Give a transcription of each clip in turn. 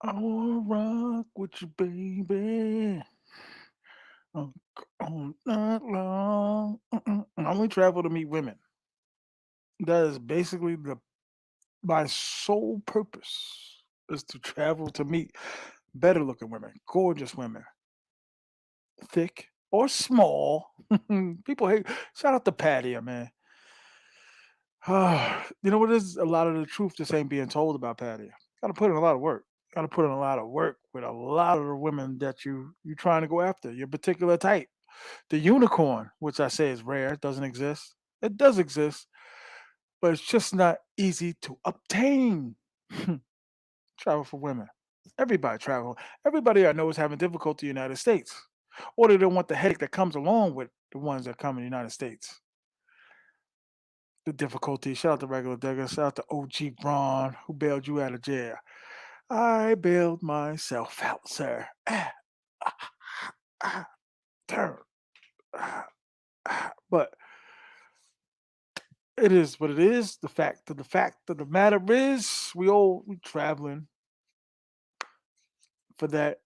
I wanna rock with you, baby, uh, all night long. I only travel to meet women. That is basically the my sole purpose is to travel to meet better looking women, gorgeous women, thick or small. People hate. Shout out to Patty, man. You know what is a lot of the truth just ain't being told about Patty. Got to put in a lot of work. Got to put in a lot of work with a lot of the women that you trying to go after. Your particular type. The unicorn, which I say is rare, doesn't exist. It does exist, but it's just not easy to obtain. Travel for women. Everybody travel. Everybody I know is having difficulty in the United States, or they don't want the headache that comes along with the ones that come in the United States. The difficulty. Shout out to regular digger. Shout out to OG Braun who bailed you out of jail. I bailed myself out, sir. Ah, turn. But it is what it is. The fact of the matter is we traveling for that.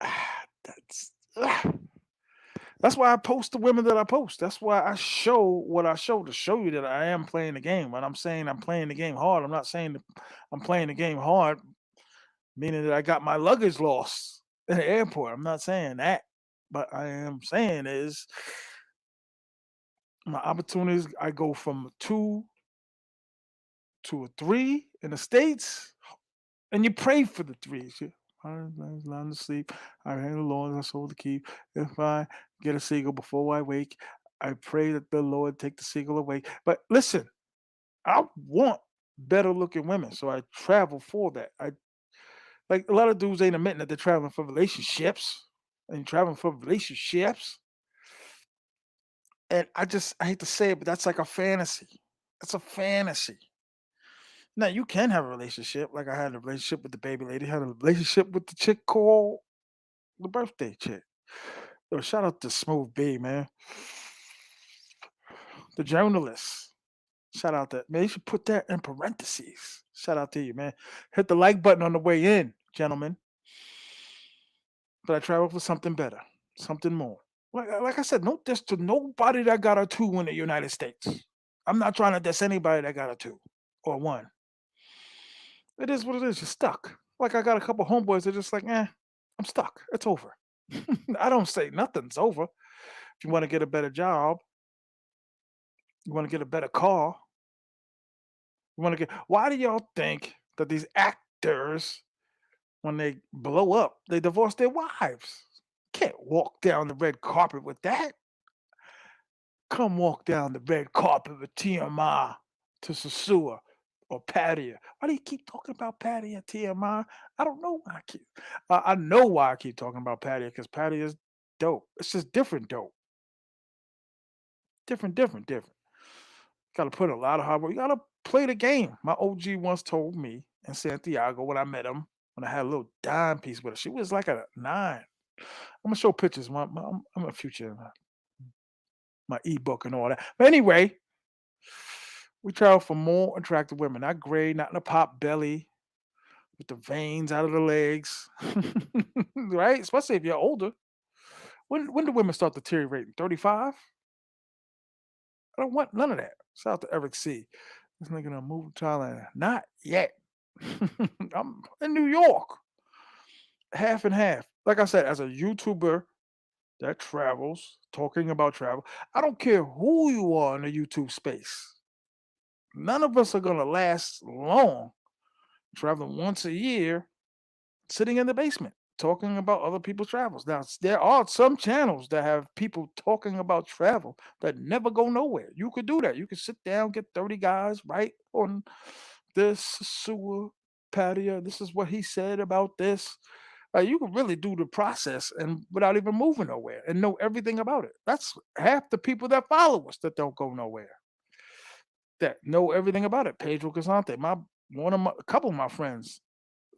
That's that's why I post the women that I post. That's why I show what I show to show you that I am playing the game. When I'm saying I'm playing the game hard, I'm not saying that I'm playing the game hard, meaning that I got my luggage lost in the airport. I'm not saying that. But I am saying is my opportunities, I go from a two to a three in the States, and you pray for the threes. I was lying to sleep. I heard the Lord, I sold the key. If I get a seagull before I wake, I pray that the Lord take the seagull away. But listen, I want better looking women, so I travel for that. I like a lot of dudes ain't admitting that they're traveling for relationships and traveling for relationships. And I hate to say it, but that's like a fantasy. It's a fantasy. Now you can have a relationship, like I had a relationship with the baby lady, had a relationship with the chick called the birthday chick. Yo, shout out to Smooth B, man. The journalist. Shout out that man. You should put that in parentheses. Shout out to you, man. Hit the like button on the way in, gentlemen. But I travel for something better, something more. Like I said, no diss to nobody that got a two in the United States. I'm not trying to diss anybody that got a two or one. It is what it is. You're stuck. Like I got a couple homeboys that are just like, I'm stuck. It's over. I don't say nothing's over. If you want to get a better job, you want to get a better car, you want to get. Why do y'all think that these actors, when they blow up, they divorce their wives? Can't walk down the red carpet with that. Come walk down the red carpet with T.M.I. to Sosua or Patty. Why do you keep talking about Patty and T.M.I? I don't know why I keep. I know why I keep talking about Patty because Patty is dope. It's just different dope. Different. Got to put a lot of hard work. You got to play the game. My OG once told me in Santiago when I met him, when I had a little dime piece with her. She was like a nine. I'm gonna show pictures. I'm a future my ebook and all that. But anyway, we travel for more attractive women, not gray, not in a pop belly with the veins out of the legs, right? Especially if you're older. When do women start deteriorating? 35? I don't want none of that. Shout out to Eric C. This nigga done moved to Thailand. Not yet. I'm in New York, half and half. Like I said, as a YouTuber that travels, talking about travel, I don't care who you are in the YouTube space. None of us are gonna last long traveling once a year, sitting in the basement talking about other people's travels. Now, there are some channels that have people talking about travel that never go nowhere. You could do that. You could sit down, get 30 guys, right? On this sewer patio. This is what he said about this. You can really do the process and without even moving nowhere and know everything about it. That's half the people that follow us that don't go nowhere. That know everything about it. Pedro Casante, a couple of my friends,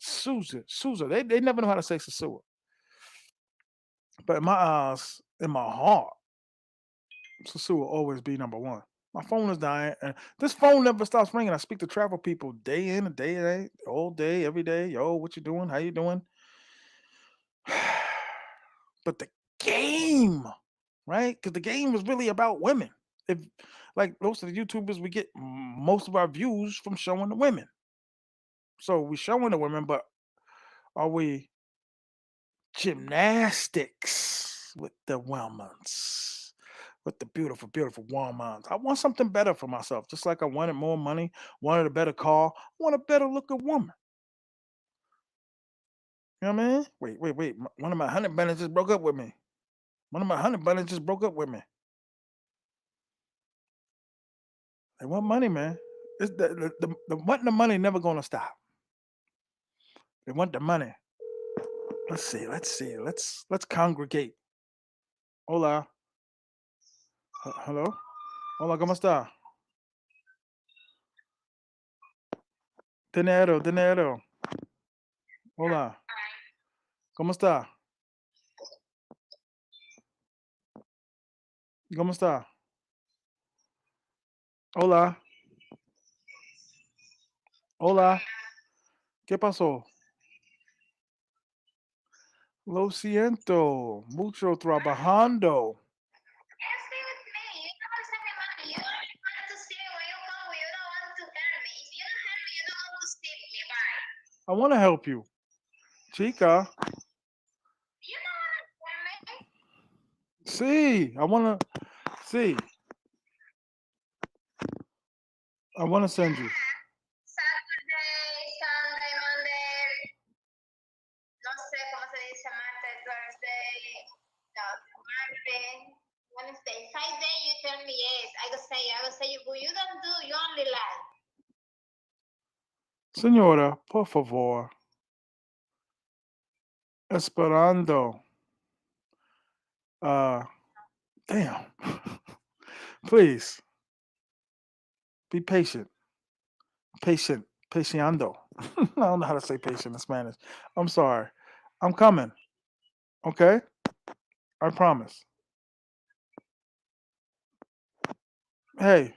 Souza. They never know how to say Sasua. But in my eyes, in my heart, Sasua will always be number one. My phone is dying, and this phone never stops ringing. I speak to travel people day in and day out, all day, every day. Yo, what you doing? How you doing? But the game, right? Because the game is really about women. If like most of the YouTubers, we get most of our views from showing the women. So we showing the women, but are we gymnastics with the womans? With the beautiful, beautiful womans. I want something better for myself. Just like I wanted more money, wanted a better car, I want a better looking woman. You know what I mean? Wait. One of my honey bunnies just broke up with me. One of my honey bunnies just broke up with me. They want money, man. It's the wanting the money never gonna stop. They want the money. Let's see. Let's congregate. Hola. Hello? Hola, ¿cómo está? Dinero. Hola. ¿Cómo está? ¿Cómo está? Hola. Hola. ¿Qué pasó? Lo siento. Mucho trabajando. Stay with me. You don't want to send me money. You only want to stay when you come. You don't want to hurt me. If you don't hurt me, you don't want to stay with me. Bye. I want to help you. Chica. You don't want to hurt me. See, I want to see. I want to send you. Saturday, Sunday, Monday. No sé cómo se dice martes, Thursday. No, Monday, Wednesday. 5 days you tell me yes. I go say you, but you don't do. You only lie. Señora, por favor. Esperando. Uh, damn. Please be patient. Patient. Patiendo. I don't know how to say patient in Spanish. I'm sorry. I'm coming. Okay? I promise. Hey,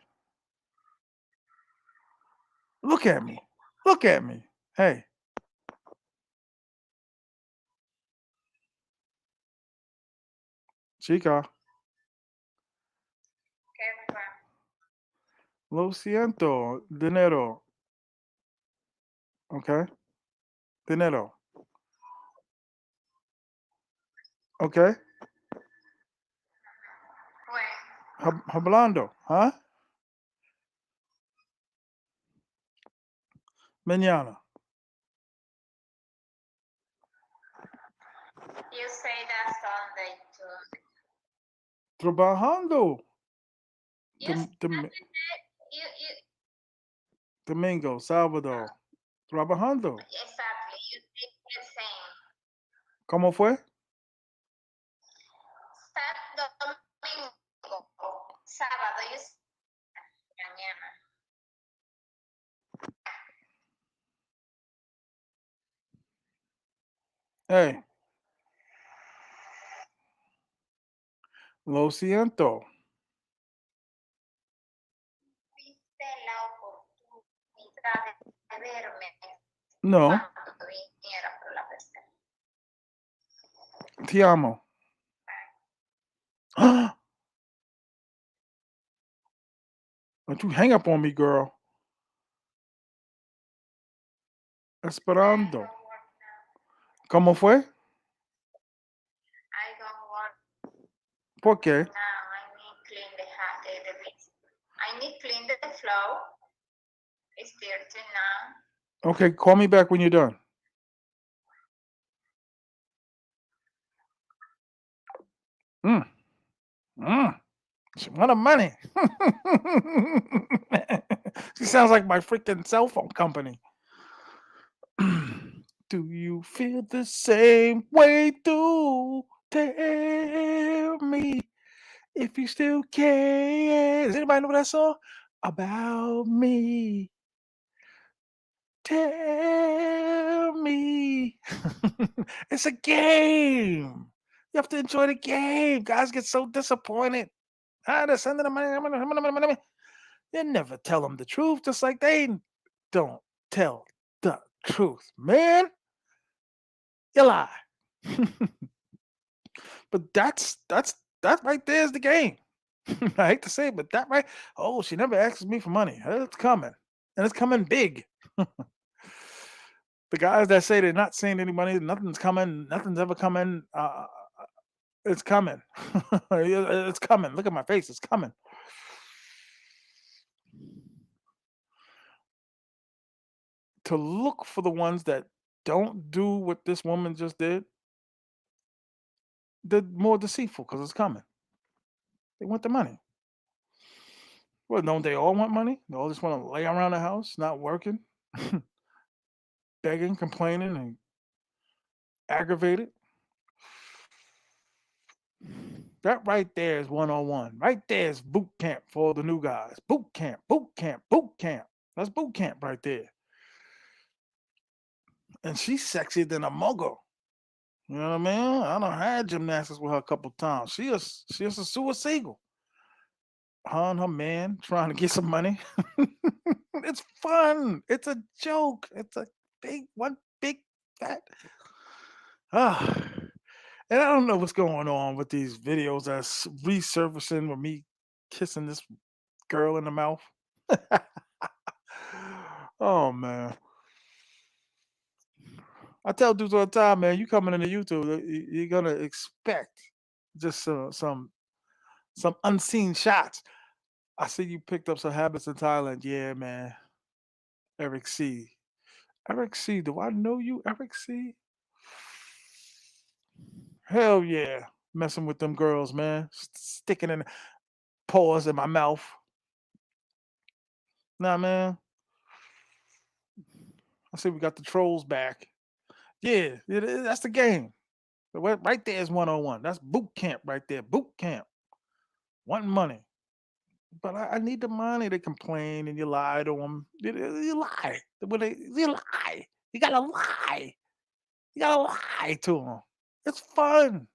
look at me. Look at me. Hey, chica. Okay, Lo siento. Dinero. Okay? Dinero. Okay? when? Hablando. Huh? Mañana. You say that Sunday too. Trabajando. You Dom- you Domingo. Salvador. Trabajando. exactly. You say the same. ¿Cómo fue? Domingo, sábado, you mañana. Hey. Lo siento. Viste la oportunidad de verme No. cuando viniera por la pesca. Te amo. Don't you hang up on me, girl. Esperando. ¿Cómo fue? I don't want ¿Por qué? now. I need clean the beach. I need clean the floor. It's dirty now. Okay, call me back when you're done. Mm. Mm. She wanted money. She sounds like my freaking cell phone company. Do you feel the same way too? Tell me if you still care. Does anybody know that song? About me. Tell me. It's a game. You have to enjoy the game. Guys get so disappointed. Ah, they're sending the money. You never tell them the truth, just like they don't tell the truth, man. You lie. But that right there is the game. I hate to say it, but that right. Oh, she never asks me for money. It's coming, and it's coming big. The guys that say they're not seeing any money, nothing's coming, nothing's ever coming. It's coming. It's coming. Look at my face. It's coming. To look for the ones that don't do what this woman just did, they're more deceitful because it's coming. They want the money. Well, don't they all want money? They all just want to lay around the house, not working, begging, complaining, and aggravated. That right there is 101. Right there is boot camp for the new guys. Boot camp, boot camp, boot camp. That's boot camp right there. And she's sexier than a muggle. You know what I mean? I done had gymnastics with her a couple times. She is a suicidal. Her and her man trying to get some money. It's fun. It's a joke. It's a big fat. Ah, and I don't know what's going on with these videos that's resurfacing with me kissing this girl in the mouth. Oh man, I tell dudes all the time, man. You coming into YouTube, you're gonna expect just some unseen shots. I see you picked up some habits in Thailand. Yeah, man. Eric C. Eric C. Do I know you, Eric C? Hell yeah. Messing with them girls, man. Sticking in paws in my mouth. Nah, man. I see we got the trolls back. Yeah, that's the game. Right there is 101. That's boot camp right there. Boot camp. Wanting money. But I need the money. They complain and you lie to them. You lie. You lie. You gotta lie. You gotta lie to them. It's fun.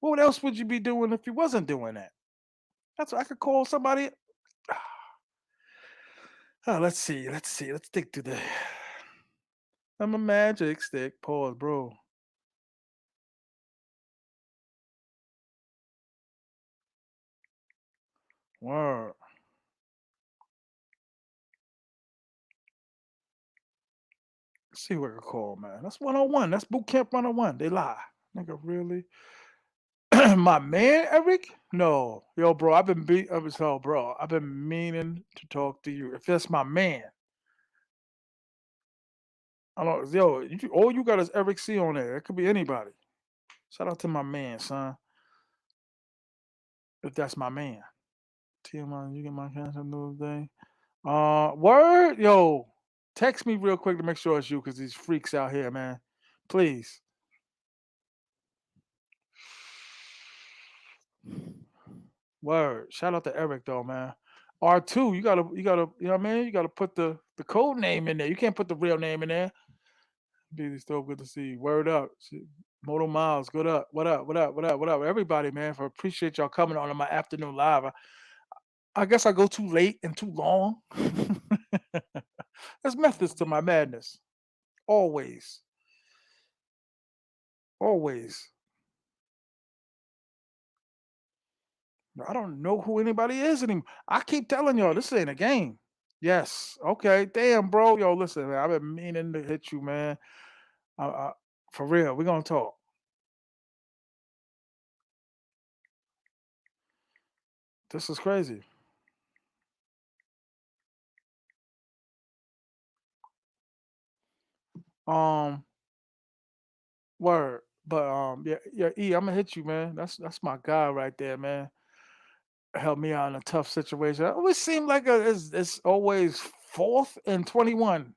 What else would you be doing if you wasn't doing that? That's what I could call somebody. Oh, let's see. Let's see. Let's stick to the. I'm a magic stick. Pause, bro. Word. Let's see what I could call, man. That's 101. That's boot camp 101. They lie. Nigga, really? My man, Eric? No. Yo, bro, I've been beat. I was so, bro. I've been meaning to talk to you. If that's my man, I don't. Yo, all you got is Eric C on there. It could be anybody. Shout out to my man, son. If that's my man. T.M.I, you get my contact the day. Word, yo. Text me real quick to make sure it's you, because these freaks out here, man. Please. Word. Shout out to Eric though, man. R2, you gotta, you know what I mean? You gotta put the code name in there. You can't put the real name in there. BD still good to see you. Word up. Moto Miles, good up. What up? What up? What up? What up? Everybody, man, for appreciate y'all coming on my afternoon live. I guess I go too late and too long. There's methods to my madness. Always. Always. I don't know who anybody is anymore. I keep telling y'all this ain't a game. Yes. Okay. Damn, bro. Yo, listen, man. I've been meaning to hit you, man. Uh, for real. We're gonna talk. This is crazy. Um, word. But yeah, yeah, E, I'm gonna hit you, man. That's my guy right there, man. Help me out in a tough situation. It always seem like it's always fourth and 21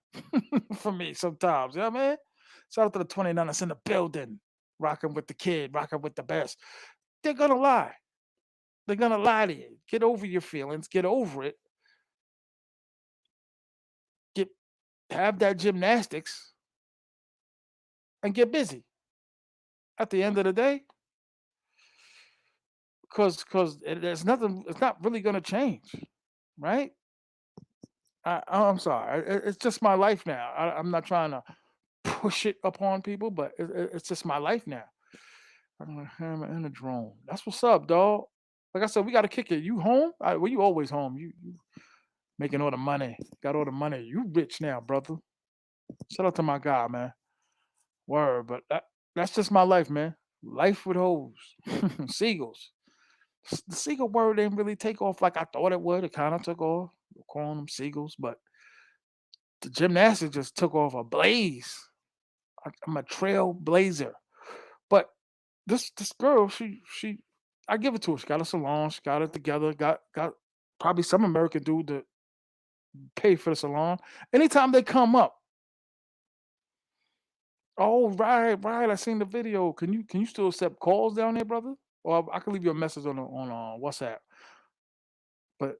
for me sometimes. You know what I mean? Shout out to the 29 that's in the building, rocking with the kid, rocking with the best. They're gonna lie. They're gonna lie to you. Get over your feelings. Get over it. Get have that gymnastics and get busy. At the end of the day, because there's nothing. It's not really gonna change, right? I'm sorry. It's just my life now. I'm not trying to push it upon people, but it's just my life now. I'm a hammer and a drone. That's what's up, dog. Like I said, we got to kick it. You home? Well, you always home. You making all the money. Got all the money. You rich now, brother. Shout out to my guy, man. Word, but that's just my life, man. Life with hoes, seagulls. The seagull word didn't really take off like I thought it would. It kind of took off. We're calling them seagulls, but the gymnastics just took off a blaze. I'm a trailblazer. But this girl, she, I give it to her. She got a salon. She got it together. Got probably some American dude to pay for the salon. Anytime they come up, oh right, right. I seen the video. Can you still accept calls down there, brother? Or I can leave you a message on WhatsApp. But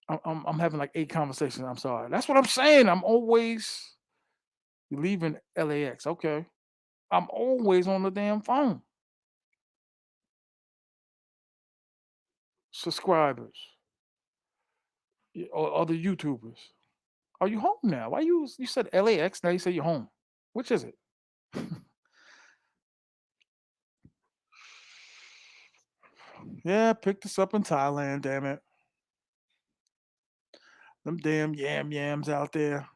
I'm having like 8 conversations. I'm sorry. That's what I'm saying. I'm always leaving LAX. Okay. I'm always on the damn phone. Subscribers or other YouTubers. Are you home now? Why you said LAX? Now you say you're home. Which is it? Yeah, picked this up in Thailand. Damn it, them damn yams out there,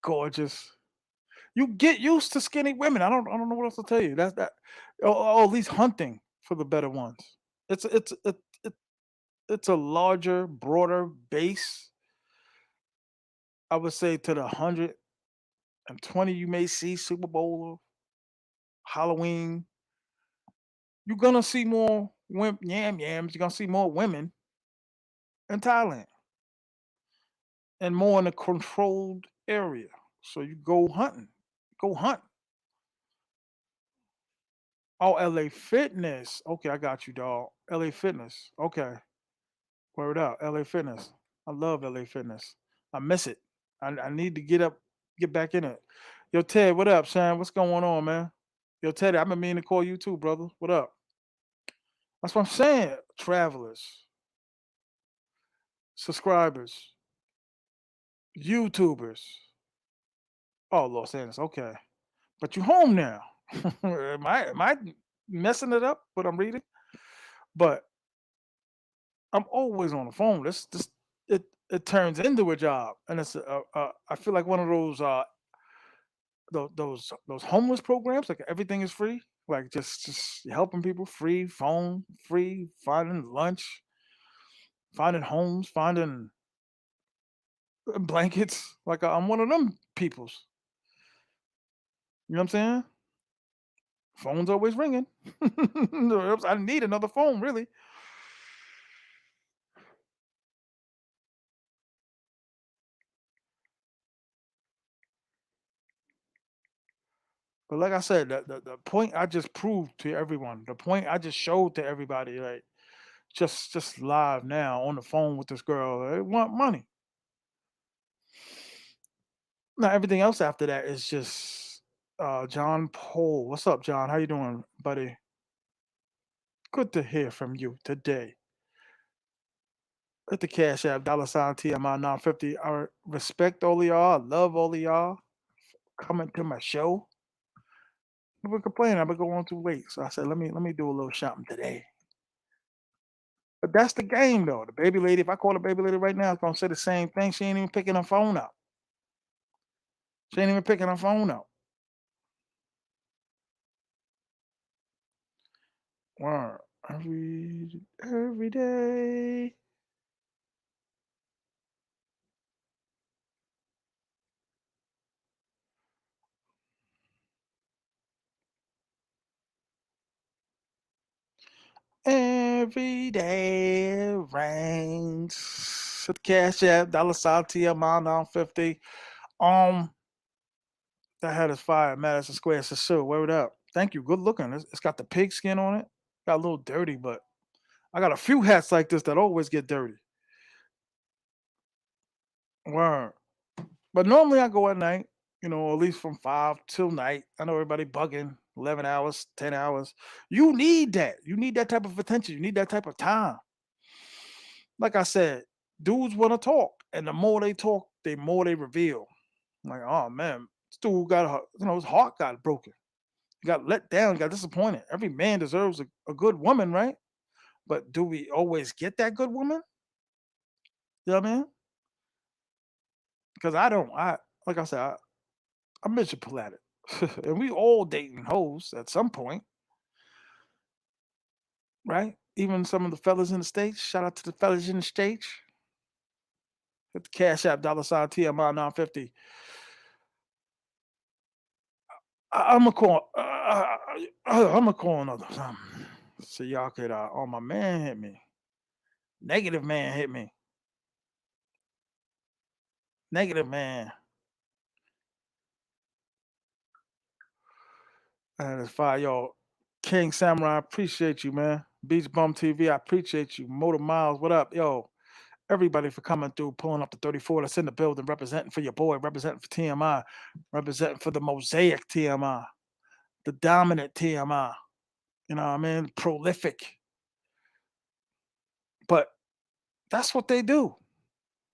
gorgeous. You get used to skinny women. I don't know what else to tell you. That's that. Or at least hunting for the better ones. It's it's a larger, broader base. I would say to the 120 you may see Super Bowl, Halloween. You're gonna see more yams. You're gonna see more women in Thailand and more in a controlled area. So you go hunting, go hunt. Oh, LA Fitness. Okay, I got you, dog. LA Fitness. Okay, word up, LA Fitness. I love LA Fitness. I miss it. I need to get back in it. Yo, Ted, what up, Sam? What's going on, man? Yo, Teddy, I've been meaning to call you too, brother. What up? That's what I'm saying. Travelers, subscribers, YouTubers. Oh, Los Angeles. Okay. But you home now. Am I messing it up? What I'm reading? But I'm always on the phone. This it turns into a job, and I feel like one of those those homeless programs. Like everything is free. Like just helping people, free phone, free finding lunch, finding homes, finding blankets. Like I'm one of them peoples. You know what I'm saying? Phone's always ringing. I need another phone, really. But like I said, the point I just proved to everyone, the point I just showed to everybody, like just live now on the phone with this girl, they want money. Now everything else after that is just John Paul. What's up, John? How you doing, buddy? Good to hear from you today. Hit the Cash App, $ TMI 950. I respect all of y'all. I love all of y'all coming to my show. People complaining I've been going too late. So I said, let me do a little shopping today. But that's the game though. The baby lady, if I call the baby lady right now, it's gonna say the same thing. She ain't even picking her phone up. She ain't even picking her phone up. Wow. Every day. Every day it rains. Hit the Cash App, $TMI 950. Um, that hat is fire, Madison Square. So sure, word up. Thank you. Good looking. It's got the pig skin on it. Got a little dirty, but I got a few hats like this that always get dirty. Word. But normally I go at night, at least from 5 till night. I know everybody bugging 11 hours, 10 hours. You need that. You need that type of attention. You need that type of time. Like I said, dudes want to talk. And the more they talk, they more they reveal. I'm like, oh man, this dude got his heart got broken. He got let down, got disappointed. Every man deserves a good woman, right? But do we always get that good woman? You know what I mean? Because I don't. I like I said, I'm Mr. Planet. And we all dating hoes at some point, right? Even some of the fellas in the States. Shout out to the fellas in the States. Hit the Cash App, $ TMI 950. I'm gonna call. I'm gonna call another something. So y'all could. Oh, my man hit me. Negative man hit me. Negative man. And it's fire, yo. King Samurai, I appreciate you, man. Beach Bum TV, I appreciate you. Motor Miles, what up, yo? Everybody for coming through, pulling up the 34 that's in the building, representing for your boy, representing for TMI, representing for the mosaic TMI, the dominant TMI. You know what I mean? Prolific. But that's what they do.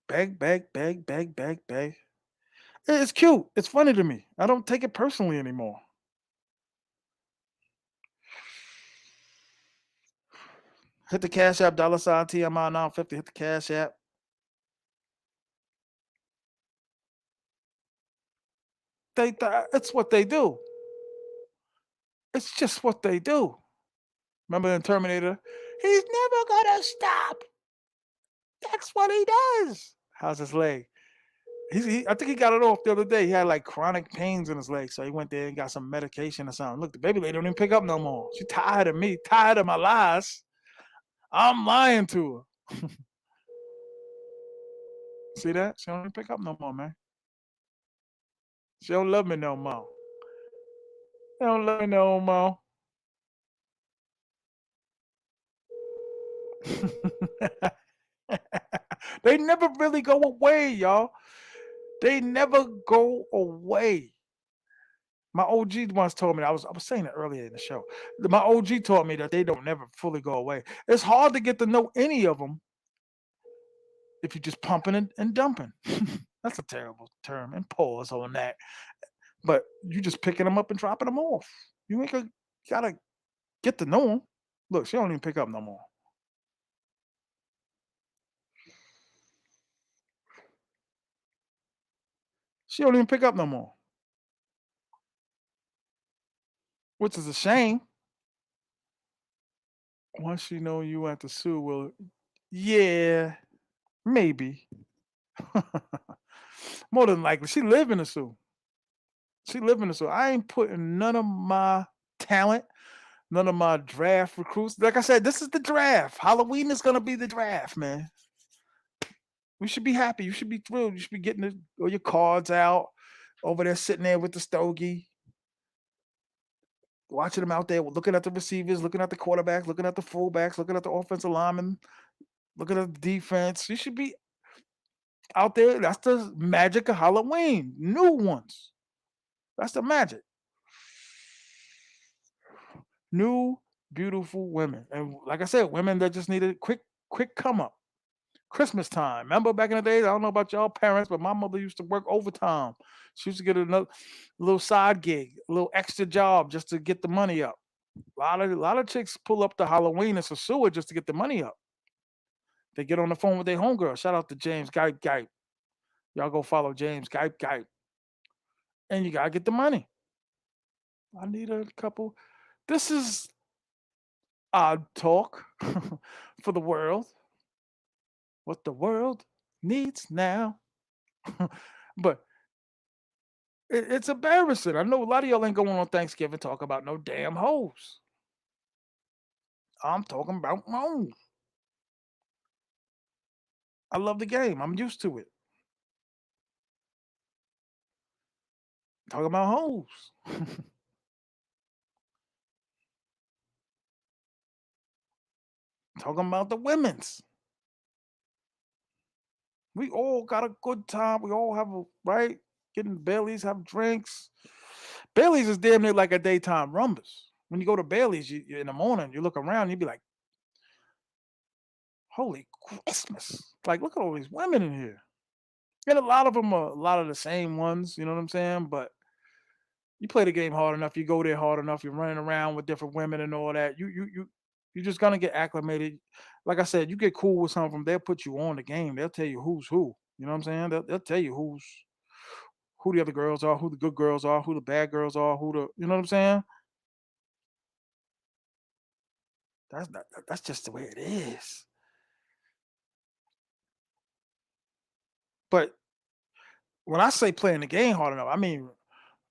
Beg, beg, beg, beg, beg, beg. It's cute. It's funny to me. I don't take it personally anymore. Hit the Cash App, $TMI 950. Hit the Cash App. It's what they do. It's just what they do. Remember in Terminator? He's never gonna stop. That's what he does. How's his leg? I think he got it off the other day. He had like chronic pains in his leg, so he went there and got some medication or something. Look, the baby lady don't even pick up no more. She tired of me, tired of my lies. I'm lying to her. See that? She don't even pick up no more, man. She don't love me no more. She don't love me no more. They never really go away, y'all. They never go away. My OG once told me, I was saying it earlier in the show. My OG taught me that they don't never fully go away. It's hard to get to know any of them if you're just pumping and dumping. That's a terrible term, and pause on that. But you just picking them up and dropping them off. You ain't gotta get to know them. Look, she don't even pick up no more. She don't even pick up no more, which is a shame. Once she know you at the zoo, well, yeah, maybe. More than likely, she live in the zoo. She live in the zoo. I ain't putting none of my talent, none of my draft recruits. Like I said, this is the draft. Halloween is gonna be the draft, man. We should be happy. You should be thrilled. You should be getting all your cards out over there, sitting there with the stogie, watching them out there, looking at the receivers, looking at the quarterbacks, looking at the fullbacks, looking at the offensive linemen, looking at the defense. You should be out there. That's the magic of Halloween. New ones. That's the magic. New, beautiful women. And like I said, women that just need a quick come up. Christmas time. Remember back in the days? I don't know about y'all parents, but my mother used to work overtime. She used to get another little side gig, a little extra job just to get the money up. A lot of chicks pull up the Halloween and sosua just to get the money up. They get on the phone with their homegirl. Shout out to James Gype Gype. Y'all go follow James Gype Gype. And you gotta get the money. I need a couple. This is odd talk for the world. What the world needs now. But it's embarrassing. I know a lot of y'all ain't going on Thanksgiving talk about no damn hoes. I'm talking about my own. I love the game. I'm used to it. Talking about hoes. Talking about the women's. We all got a good time. We all have a right. Getting Baileys, have drinks. Bailey's is damn near like a daytime rumbus. When you go to Bailey's in the morning, you look around, you be like, "Holy Christmas!" Like, look at all these women in here. And a lot of them are a lot of the same ones, you know what I'm saying? But you play the game hard enough, you go there hard enough, you're running around with different women and all that. You're just gonna get acclimated. Like I said, you get cool with some of them, they'll put you on the game. They'll tell you who's who. You know what I'm saying? They'll tell you who the other girls are, who the good girls are, who the bad girls are, who the you know what I'm saying? That's just the way it is. But when I say playing the game hard enough, I mean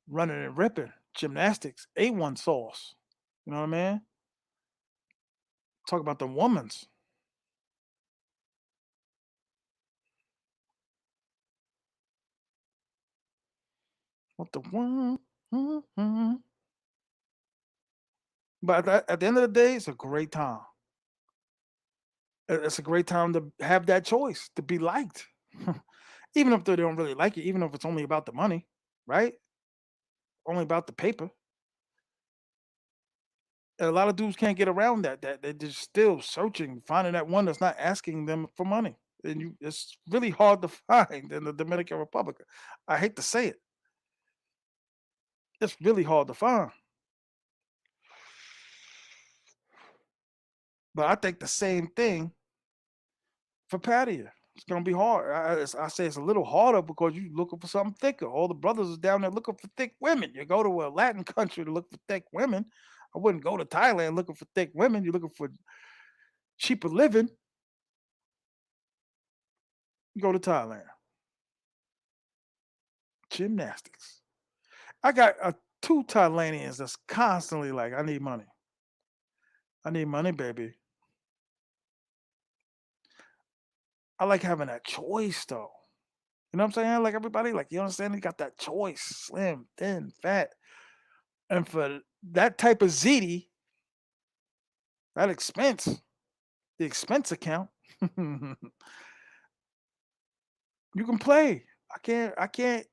running and ripping, gymnastics, A1 sauce. You know what I mean? Talk about the woman's. What the one? Mhm. But at the end of the day, it's a great time. It's a great time to have that choice to be liked, even if they don't really like you, even if it's only about the money, right? Only about the paper. And a lot of dudes can't get around that. That they're just still searching, finding that one that's not asking them for money. And it's really hard to find in the Dominican Republic. I hate to say it, it's really hard to find. But I think the same thing for patio. It's gonna be hard. I say it's a little harder because you're looking for something thicker. All the brothers is down there looking for thick women. You go to a Latin country to look for thick women. I wouldn't go to Thailand looking for thick women. You're looking for cheaper living. You go to Thailand. Gymnastics. I got two Thailandians that's constantly like, I need money. I need money, baby. I like having that choice though. You know what I'm saying? Like everybody, like you understand, they got that choice, slim, thin, fat. And for that type of ziti, that expense, the expense account, you can play. I can't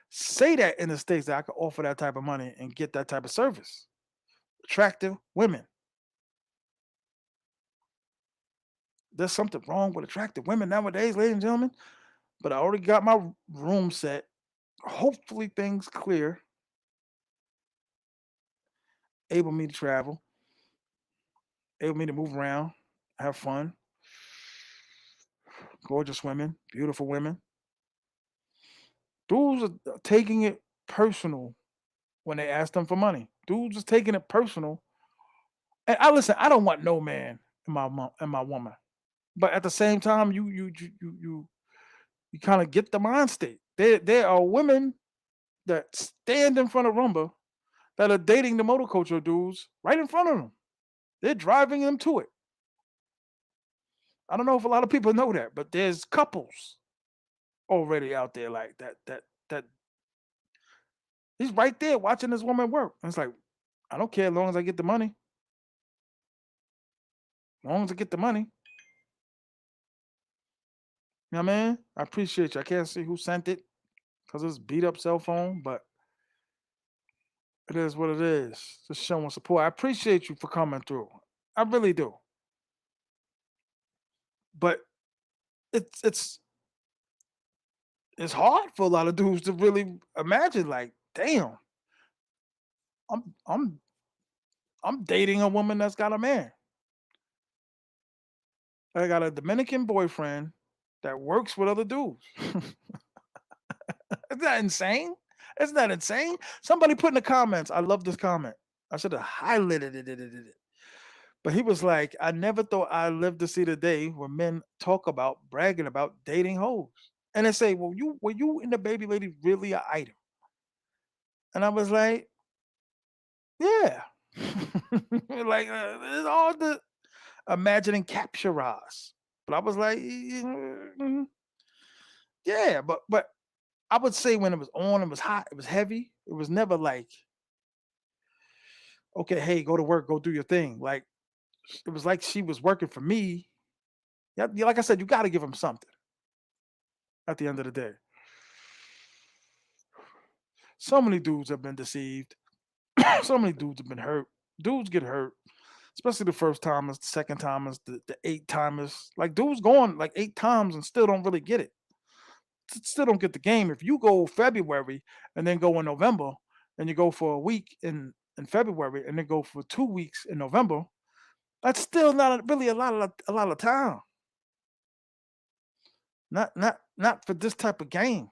say that in the States that I can offer that type of money and get that type of service. Attractive women. There's something wrong with attractive women nowadays, ladies and gentlemen. But I already got my room set. Hopefully things clear, able me to travel, able me to move around, have fun. Gorgeous women, beautiful women. Dudes are taking it personal when they ask them for money. Dudes is taking it personal. And I listen, I don't want no man in my woman. But at the same time, you kind of get the mind state. There are women that stand in front of Rumba that are dating the motor culture dudes right in front of them. They're driving them to it. I don't know if a lot of people know that, but there's couples already out there like that. That he's right there watching this woman work. And it's like, I don't care as long as I get the money. As long as I get the money. You know what I mean? I appreciate you. I can't see who sent it because it's beat up cell phone, but it is what it is. Just showing support. I appreciate you for coming through. I really do. But it's it's hard for a lot of dudes to really imagine. Like, damn, I'm I'm I'm dating a woman that's got a man. I got a Dominican boyfriend that works with other dudes. Isn't that insane? Isn't that insane? Somebody put in the comments. I love this comment. I should have highlighted it. But he was like, I never thought I'd live to see the day where men talk about bragging about dating hoes. And they say, well, you were you and the baby lady really an item? And I was like, yeah. Like it's all the imagining capture us. But I was like, yeah, but I would say when it was on, it was hot, it was heavy. It was never like, okay, hey, go to work, go do your thing. Like it was like she was working for me. Yeah, like I said, you got to give them something at the end of the day. So many dudes have been deceived. So many dudes have been hurt. Dudes get hurt, especially the first timers, the second timers, the eight timers. Like dudes going like eight times and still don't really get it. still don't get the game. If you go February and then go in November, and you go for a week in February and then go for 2 weeks in November, that's still not really a lot of time. Not for this type of game.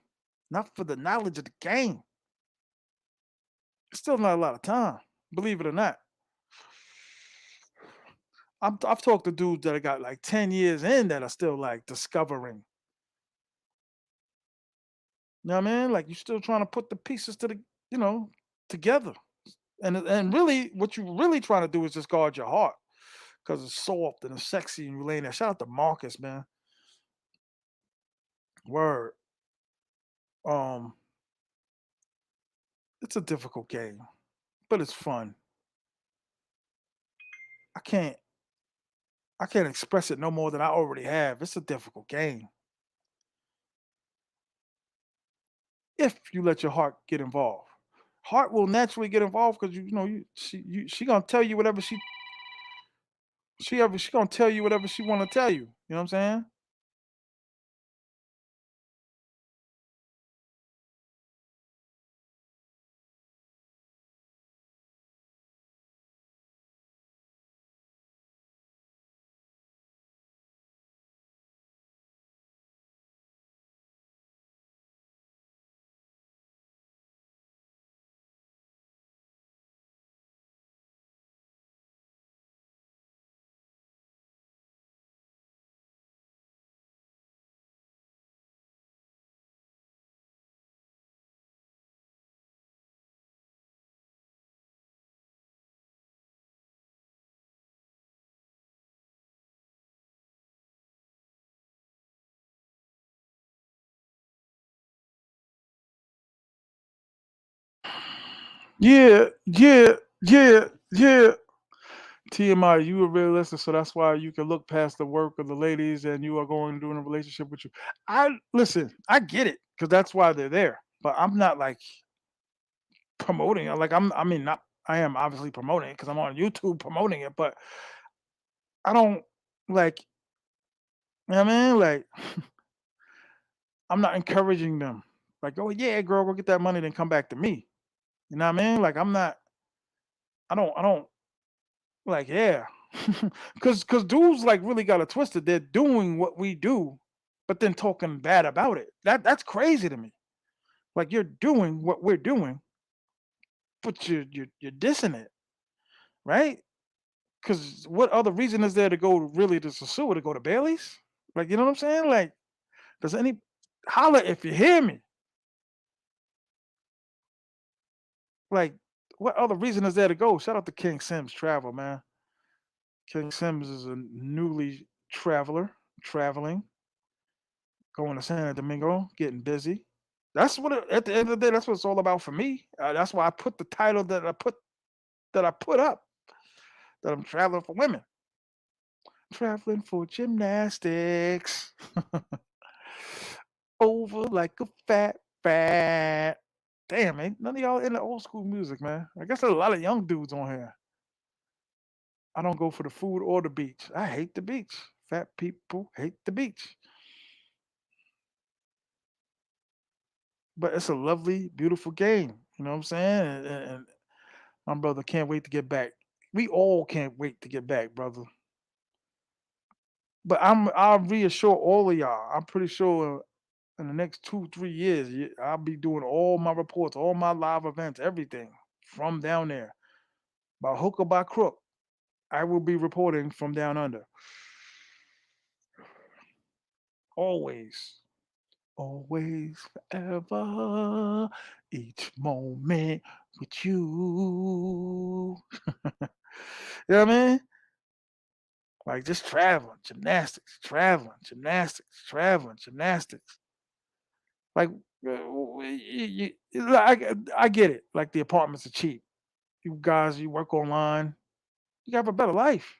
Not for the knowledge of the game. It's still not a lot of time. Believe it or not. I've talked to dudes that have got like 10 years in that are still like discovering. You know what I mean? Like you're still trying to put the pieces you know, together. And really, what you really trying to do is just guard your heart because it's soft and it's sexy and you laying there. Shout out to Marcus, man. Word. Um, it's a difficult game, but it's fun. I can't I can't express it no more than I already have. It's a difficult game. If you let your heart get involved. Heart will naturally get involved because you know she gonna tell you whatever she gonna tell you whatever she wanna tell you. You know what I'm saying? Yeah, yeah, yeah, yeah. TMI, you a realist, so that's why you can look past the work of the ladies and you are going to do in a relationship with you. I listen, I get it, because that's why they're there. But I'm not like promoting it. Like I mean not I am obviously promoting it because I'm on YouTube promoting it, but I don't like you know what I mean? Like I'm not encouraging them. Like, oh yeah, girl, go get that money, then come back to me. You know what I mean? Like I'm not I don't like yeah. Cause dudes like really got it twisted. They're doing what we do, but then talking bad about it. That's crazy to me. Like you're doing what we're doing, but you're dissing it, right? Cause what other reason is there to go really to Sosua to go to Bailey's? Like, you know what I'm saying? Like, does any holla if you hear me? Like, what other reason is there to go? Shout out to King Sims Travel, man. King Sims is a newly traveling, going to San Domingo, getting busy. That's what at the end of the day, that's what it's all about for me. That's why I put the title that I put up that I'm traveling for women, traveling for gymnastics, over like a fat. Damn, man, none of y'all in the old school music, man. I guess there's a lot of young dudes on here. I don't go for the food or the beach. I hate the beach. Fat people hate the beach. But it's a lovely, beautiful game. You know what I'm saying? And my brother can't wait to get back. We all can't wait to get back, brother. But I'll reassure all of y'all. I'm pretty sure in the next 2, 3 years, I'll be doing all my reports, all my live events, everything from down there. By hook or by crook, I will be reporting from down under. Always. Always, forever, each moment with you. You know what I mean? Like just traveling, gymnastics, traveling, gymnastics, traveling, gymnastics. Like I get it. Like the apartments are cheap. You guys, you work online, you have a better life.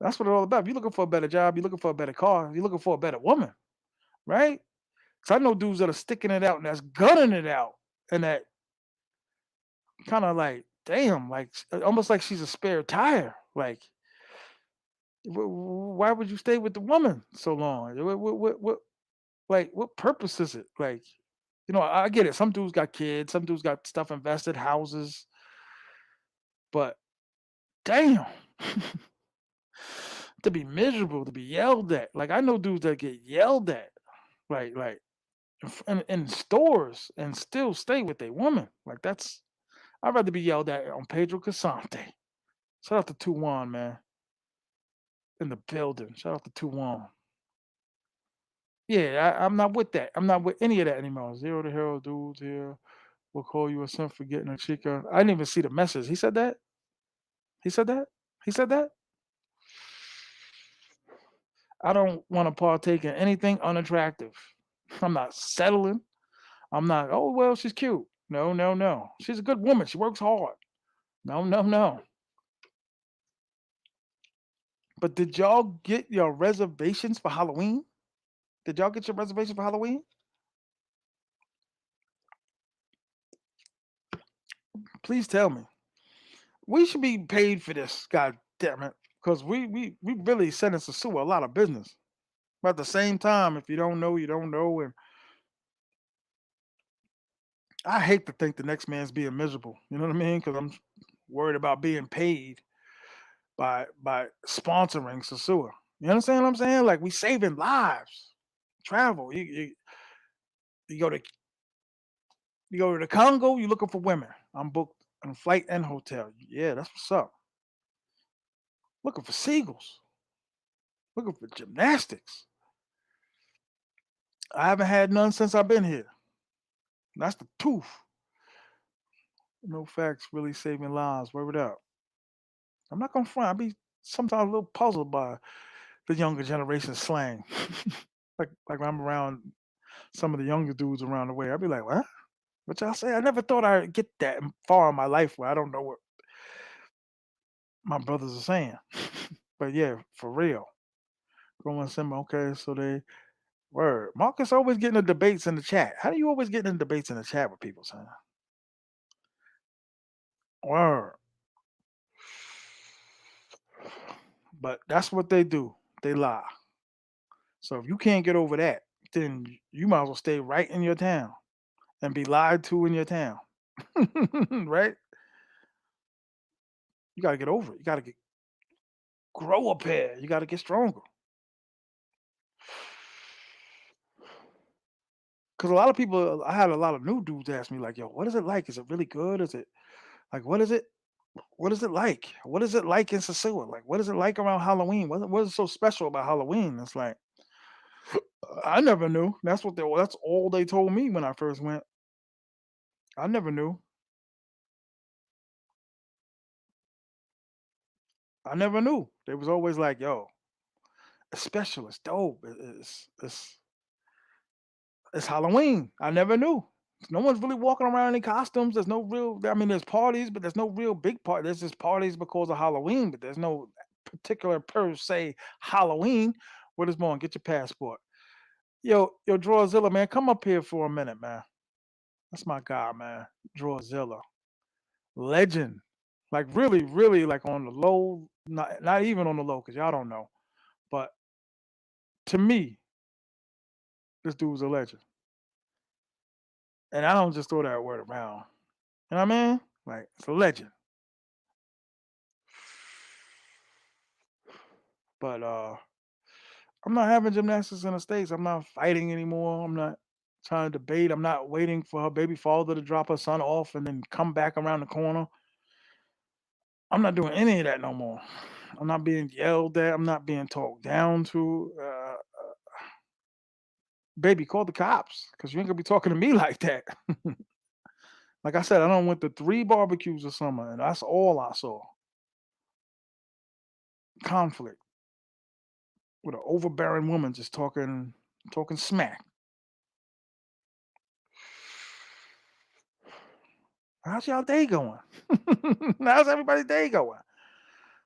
That's what it's all about. If you're looking for a better job, you're looking for a better car, you're looking for a better woman, right? Cause I know dudes that are sticking it out and that's gunning it out, and that kind of like, damn, like almost like she's a spare tire. Like Why would you stay with the woman so long? What like what purpose is it? Like, I get it. Some dudes got kids, some dudes got stuff invested, houses, but damn, to be miserable, to be yelled at. Like I know dudes that get yelled at, like in stores, and still stay with a woman. Like that's I'd rather be yelled at on Pedro Casante. Shout out to 2-1, man, in the building. Shout out to 2-1. Yeah, I'm not with that. I'm not with any of that anymore. Zero to hero dudes here will call you a simp for getting a chica. I didn't even see the message. He said that? He said that? He said that? I don't want to partake in anything unattractive. I'm not settling. I'm not, oh, well, she's cute. No, no, no. She's a good woman. She works hard. No, no, no. But did y'all get your reservations for Halloween? Did y'all get your reservation for Halloween? Please tell me. We should be paid for this, god damn it. Because we really sent us to sue a lot of business. But at the same time, if you don't know, you don't know. And I hate to think the next man's being miserable. You know what I mean? Because I'm worried about being paid by sponsoring Sosua. You understand what I'm saying? Like we saving lives. Travel. You go to you go to the Congo. You looking for women. I'm booked on flight and hotel. Yeah, that's what's up. Looking for seagulls. Looking for gymnastics. I haven't had none since I've been here. That's the truth. No facts really saving lives. Word it up. I'm not gonna front. I be sometimes a little puzzled by the younger generation slang. like when I'm around some of the younger dudes around the way, I'd be like, what? What y'all say? I never thought I'd get that far in my life where I don't know what my brothers are saying. But yeah, for real. Growing simple. Okay, so they word. Marcus always getting the debates in the chat. How do you always get in debates in the chat with people, son? Word. But that's what they do. They lie. So if you can't get over that, then you might as well stay right in your town and be lied to in your town. Right? You gotta get over it. You gotta grow up here. You gotta get stronger. Cause a lot of people, I had a lot of new dudes ask me like, "Yo, what is it like? Is it really good? Is it like what is it? What is it like? What is it like in Sasua? Like, what is it like around Halloween? What is so special about Halloween?" It's like I never knew. That's all they told me when I first went. I never knew. I never knew. They was always like, "Yo, it's special. It's dope. It's Halloween." I never knew. No one's really walking around in costumes. There's no real. I mean, there's parties, but there's no real big party. There's just parties because of Halloween, but there's no particular per se Halloween. What is more? Get your passport. Yo, Drawzilla, man, come up here for a minute, man. That's my guy, man. Drawzilla, legend. Like really, really, like on the low. Not even on the low, cause y'all don't know. But to me, this dude's a legend, and I don't just throw that word around. You know what I mean? Like it's a legend. But I'm not having gymnastics in the States. I'm not fighting anymore. I'm not trying to debate. I'm not waiting for her baby father to drop her son off and then come back around the corner. I'm not doing any of that no more. I'm not being yelled at. I'm not being talked down to. Baby, call the cops because you ain't gonna be talking to me like that. Like I said, I don't went to 3 barbecues this summer, and that's all I saw. Conflict with an overbearing woman just talking smack. How's y'all day going? How's everybody's day going?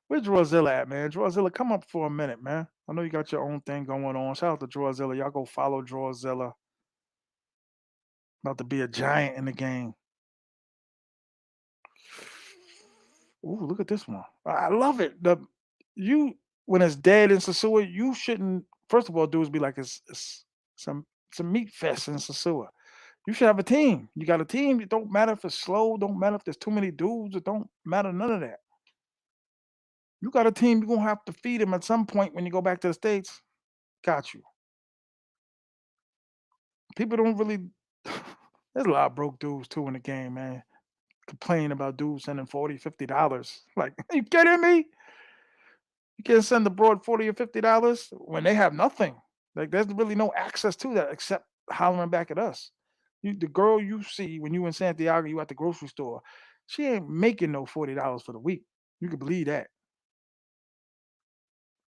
Where's Drawzilla at, man? Drawzilla, come up for a minute, man. I know you got your own thing going on. Shout out to Drawzilla. Y'all go follow Drawzilla. About to be a giant in the game. Ooh, look at this one. I love it. You when it's dead in Sosua, you shouldn't. First of all, dudes be like it's some some meat fest in Sosua. You should have a team. You got a team. It don't matter if it's slow. Don't matter if there's too many dudes. It don't matter none of that. You got a team. You're gonna have to feed them at some point when you go back to the states. Got you. People don't really. There's a lot of broke dudes too in the game, man. Complain about dudes sending 40, $50. Like, you kidding me? You can't send the broad 40 or $50 when they have nothing. Like, there's really no access to that except hollering back at us. The girl you see when you in Santiago, you at the grocery store, she ain't making no $40 for the week. You can believe that.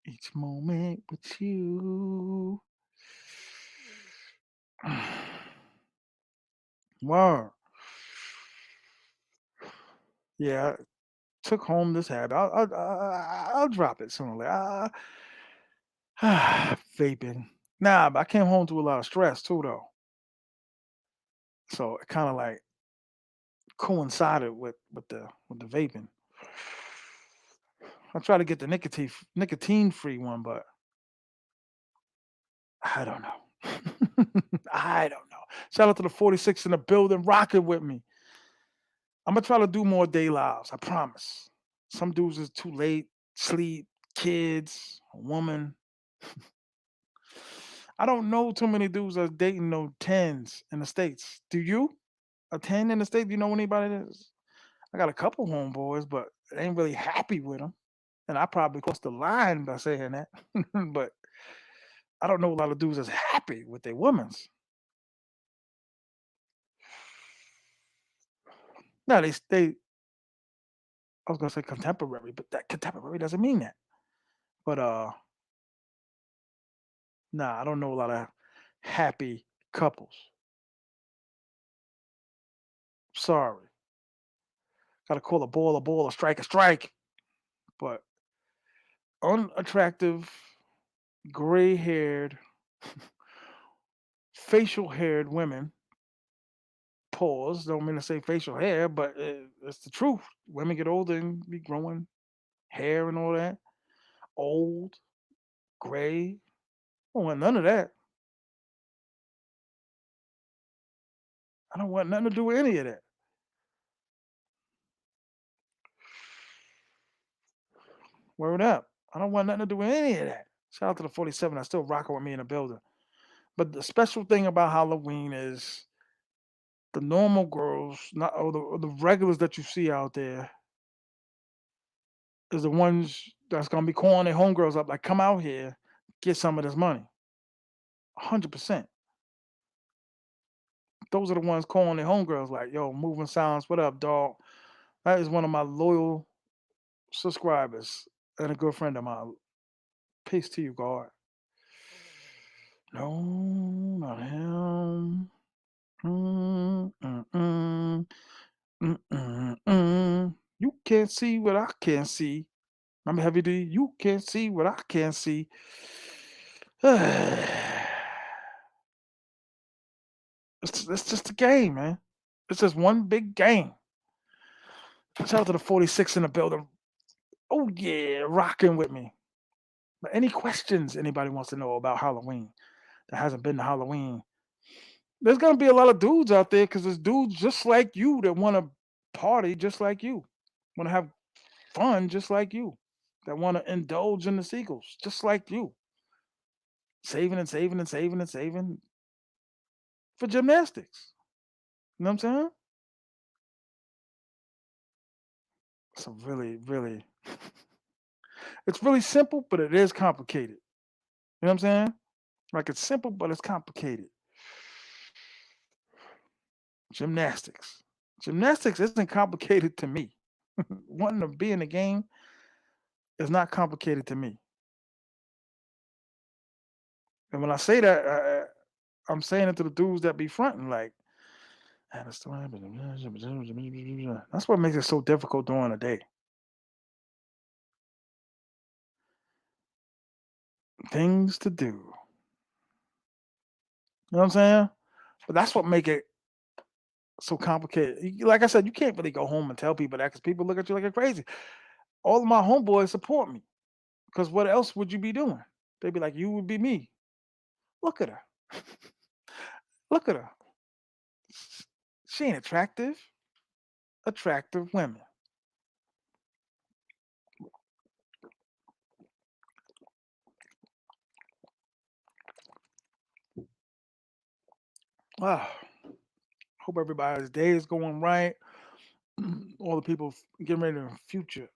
Each moment with you. Wow. Yeah, took home this habit. I'll drop it sooner or later. Vaping. Nah, but I came home to a lot of stress too, though. So it kind of like coincided with the vaping. I try to get the nicotine free one, but I don't know. I don't know. Shout out to the 46 in the building, rocking with me. I'm gonna try to do more day lives. I promise. Some dudes is too late, sleep, kids, a woman. I don't know too many dudes that's dating no tens in the states. Do you? A ten in the states? Do you know anybody that's? I got a couple homeboys, but I ain't really happy with them. And I probably crossed the line by saying that. But I don't know a lot of dudes that's happy with their women's. No, they I was gonna say contemporary, but that contemporary doesn't mean that. But nah, I don't know a lot of happy couples. Sorry. Gotta call a ball, a strike. But unattractive, gray haired, facial haired women, pause, don't mean to say facial hair, but it's the truth. Women get older and be growing hair and all that. Old, gray. I don't want none of that. I don't want nothing to do with any of that. Word up. I don't want nothing to do with any of that. Shout out to the 47. I still rocking with me in the building. But the special thing about Halloween is the normal girls, not or the regulars that you see out there, is the ones that's gonna be calling their homegirls up, like, come out here, get some of this money. 100%. Those are the ones calling their homegirls, like, yo, moving silence, what up, dog? That is one of my loyal subscribers and a good friend of mine. Peace to you, God. No, not him. Mm, mm, mm, mm, mm, mm. You can't see what I can't see. Remember Heavy D? You can't see what I can't see. It's just a game, man. It's just one big game. Shout out to the 46 in the building. Oh yeah, rocking with me. But any questions anybody wants to know about Halloween that hasn't been to Halloween? There's gonna be a lot of dudes out there because there's dudes just like you that want to party just like you, want to have fun just like you, that want to indulge in the sequels just like you, saving and saving and saving and saving for gymnastics. You know what I'm saying? So really, really, it's really simple, but it is complicated. You know what I'm saying? Like it's simple, but it's complicated. Gymnastics. Gymnastics isn't complicated to me. Wanting to be in the game is not complicated to me. And when I say that, I'm saying it to the dudes that be fronting like, "Ah, that's the that's what makes it so difficult during the day. Things to do. You know what I'm saying? But that's what make it so complicated. Like I said, you can't really go home and tell people that because people look at you like you're crazy. All of my homeboys support me. Because what else would you be doing? They'd be like, you would be me. Look at her. Look at her. She ain't attractive. Attractive women. Wow. Hope everybody's day is going right. All the people getting ready to future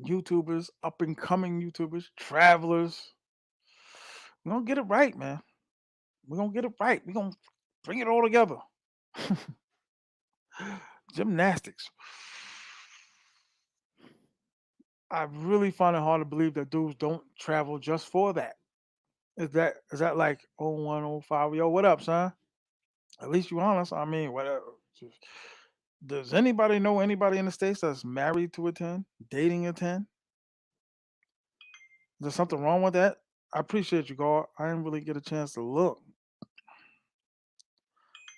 YouTubers, up and coming YouTubers, travelers. We're gonna get it right, man. We're gonna get it right. We're gonna bring it all together. Gymnastics. I really find it hard to believe that dudes don't travel just for that. Is that like 0105? Yo, what up, son? At least you honest. I mean, whatever. Does anybody know anybody in the States that's married to a 10, dating a 10? Is there something wrong with that? I appreciate you, God. I didn't really get a chance to look.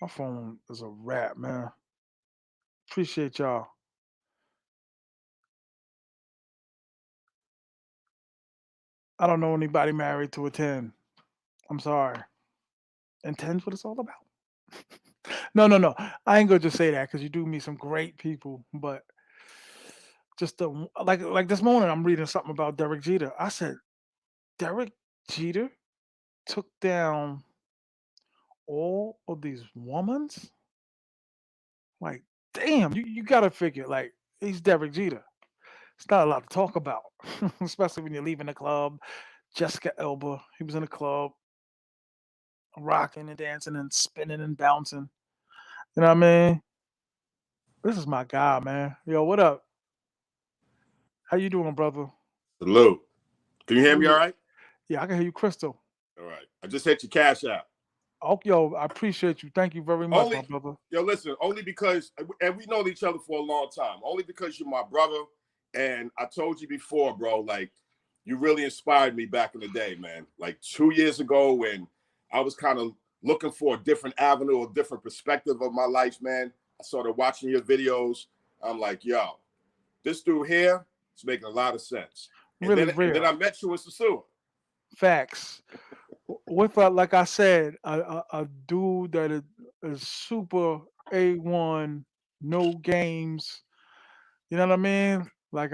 My phone is a wrap, man. Appreciate y'all. I don't know anybody married to a 10. I'm sorry. And 10's what it's all about. No, no, no. I ain't gonna just say that because you do meet some great people, but just like this morning, I'm reading something about Derek Jeter. I said Derek Jeter took down all of these women's. Like, damn, you gotta figure like he's Derek Jeter. It's not a lot to talk about, especially when you're leaving the club. Jessica Elba, he was in the club, rocking and dancing and spinning and bouncing. You know what I mean? This is my guy, man. Yo, what up? How you doing, brother? Salute. Can you hear Oh me all yeah, right? yeah, I can hear you, Crystal. All right. I just hit your cash out. Oh, yo, I appreciate you. Thank you very much, my Only, brother. yo, listen, only because, and we known each other for a long time, only because you're my brother. And I told you before, bro, like, you really inspired me back in the day, man. Like 2 years ago when I was kind of looking for a different avenue, a different perspective of my life, man. I started watching your videos. I'm like, yo, this dude here is making a lot of sense. And Really then I real met you in Sosua. facts. With like I said, a dude that is super A1, no games. You know what I mean? Like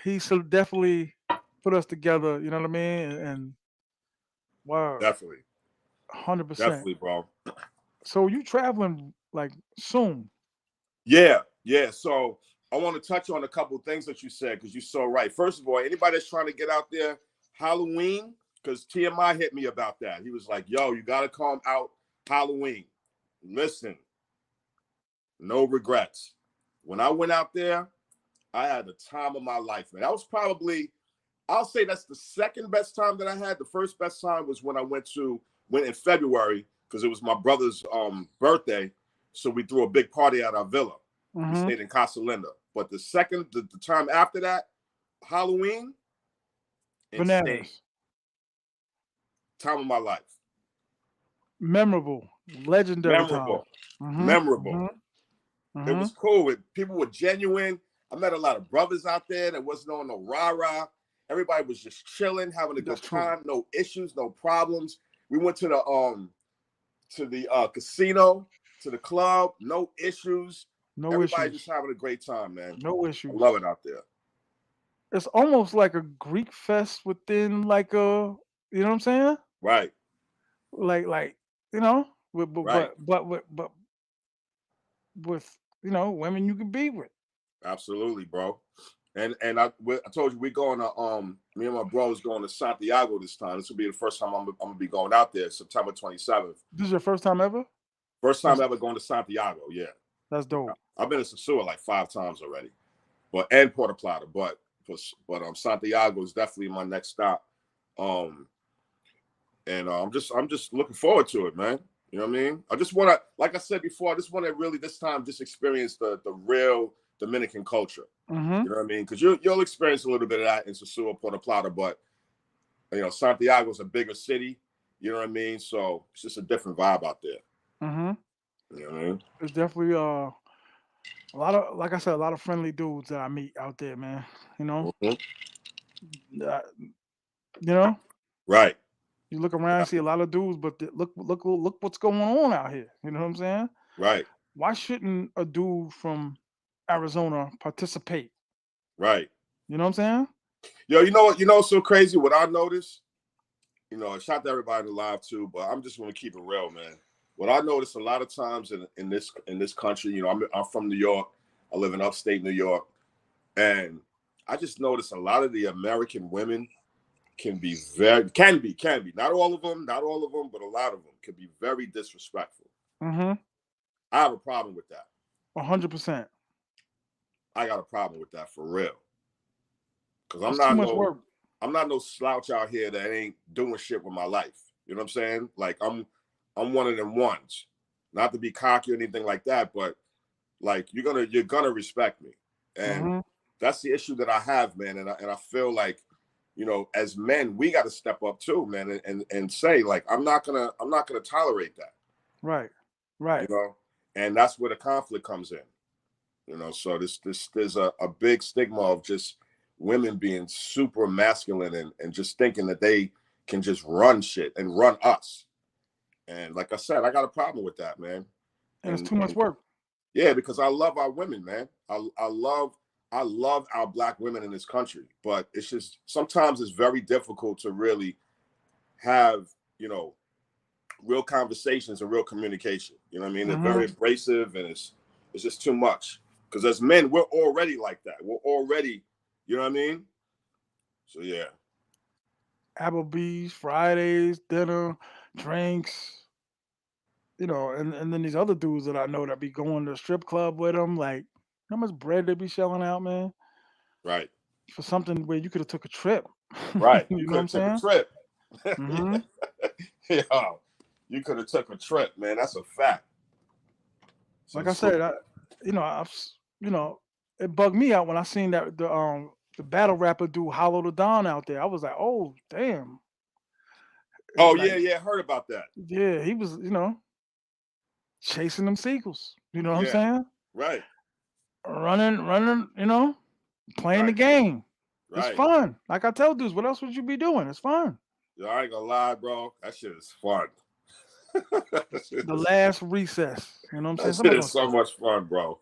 he should definitely put us together. You know what I mean? And wow, Definitely. 100%. Definitely, bro. So you traveling like soon? Yeah, yeah. So I want to touch on a couple of things that you said because you're so right. First of all, anybody that's trying to get out there, Halloween, because T.M.I hit me about that. He was like, yo, you got to come out Halloween. Listen, no regrets. When I went out there, I had the time of my life, man. That was probably, I'll say that's the second best time that I had. The first best time was when I went in February because it was my brother's birthday. So we threw a big party at our villa. We Mm-hmm. stayed in Casa Linda. But the time after that, Halloween, insane. Bananas, Time of my life. memorable, legendary time. Memorable. Mm-hmm. Memorable. Mm-hmm. It Mm-hmm. was cool. People were genuine. I met a lot of brothers out there that wasn't on no rah-rah. Everybody was just chilling, having a That's good true. time, no issues, no problems. We went to the casino, to the club, no issues. No Everybody issues. just having a great time, man. No I issues. love it out there. It's almost like a Greek fest within like a, you know what I'm saying? Right, Like you know, with, right. but with women you can be with. Absolutely, bro. And I told you we're going to me and my bro's going to Santiago this time. This will be the first time I'm gonna be going out there, September 27th. This is your first time ever? First time That's ever going to Santiago. Yeah, that's dope. I've been to Sosua like 5 times already, but and Puerto Plata, but Santiago is definitely my next stop. Um, and I'm just looking forward to it, man. You know what I mean? I just want to, like I said before, I just want to really this time just experience the real Dominican culture. Mm-hmm. You know what I mean? Because you'll experience a little bit of that in Sosua, Puerto Plata, but Santiago's a bigger city. You know what I mean? So it's just a different vibe out there. Mm-hmm. You know what I mean? It's definitely a lot of, like I said, a lot of friendly dudes that I meet out there, man. You know, Mhm. Uh, you know, Right. you look around, and see a lot of dudes, but look what's going on out here. You know what I'm saying? Right. Why shouldn't a dude from Arizona participate? Right. You know what I'm saying? Yo, you know what? You know what's so crazy? What I noticed, shout to everybody in the live too, but I'm just going to keep it real, man. What I noticed a lot of times in this country, I'm from New York. I live in upstate New York, and I just noticed a lot of the American women can be not all of them, but a lot of them can be very disrespectful. Mm-hmm. I have a problem with that. 100%. I got a problem with that for real. Because I'm It's too not much no work. I'm not no slouch out here that ain't doing shit with my life. You know what I'm saying? Like I'm one of them ones. Not to be cocky or anything like that, but like you're gonna respect me. And Mm-hmm. that's the issue that I have, man. And I feel like, as men, we gotta step up too, man, and say, like, I'm not gonna tolerate that, Right. you Right. know? And that's where the conflict comes in. So this there's a big stigma of just women being super masculine and just thinking that they can just run shit and run us. And like I said, I got a problem with that, man. And it's And, too much and work. yeah, because I love our women, man. I love our black women in this country, but it's just sometimes it's very difficult to really have, real conversations and real communication. You know what I mean? It's Mm-hmm. very abrasive, and it's just too much. Because as men, we're already like that. We're already, you know what I mean? So yeah, Applebee's, Fridays, dinner, drinks, and then these other dudes that I know that be going to the strip club with them, like how much bread they be shelling out, man, right, for something where you could have took a trip. right. You You know what could I'm have took a saying? trip. Hmm. Yeah, you could have took a trip, man. That's a fact. So, Like I so said, you know, it bugged me out when I seen that the battle rapper dude Hollow the Don out there. I was like, oh damn, oh like yeah, yeah, I heard about that. yeah, he was chasing them seagulls. You know what I'm Yeah, saying? right, Running, playing the right, game. It's right. fun. Like I tell dudes, what else would you be doing? It's fun. Yo, I ain't gonna lie, bro. That shit is fun. that, shit The is, last recess. You know what I'm saying? that shit Somebody is gonna say so much fun, bro.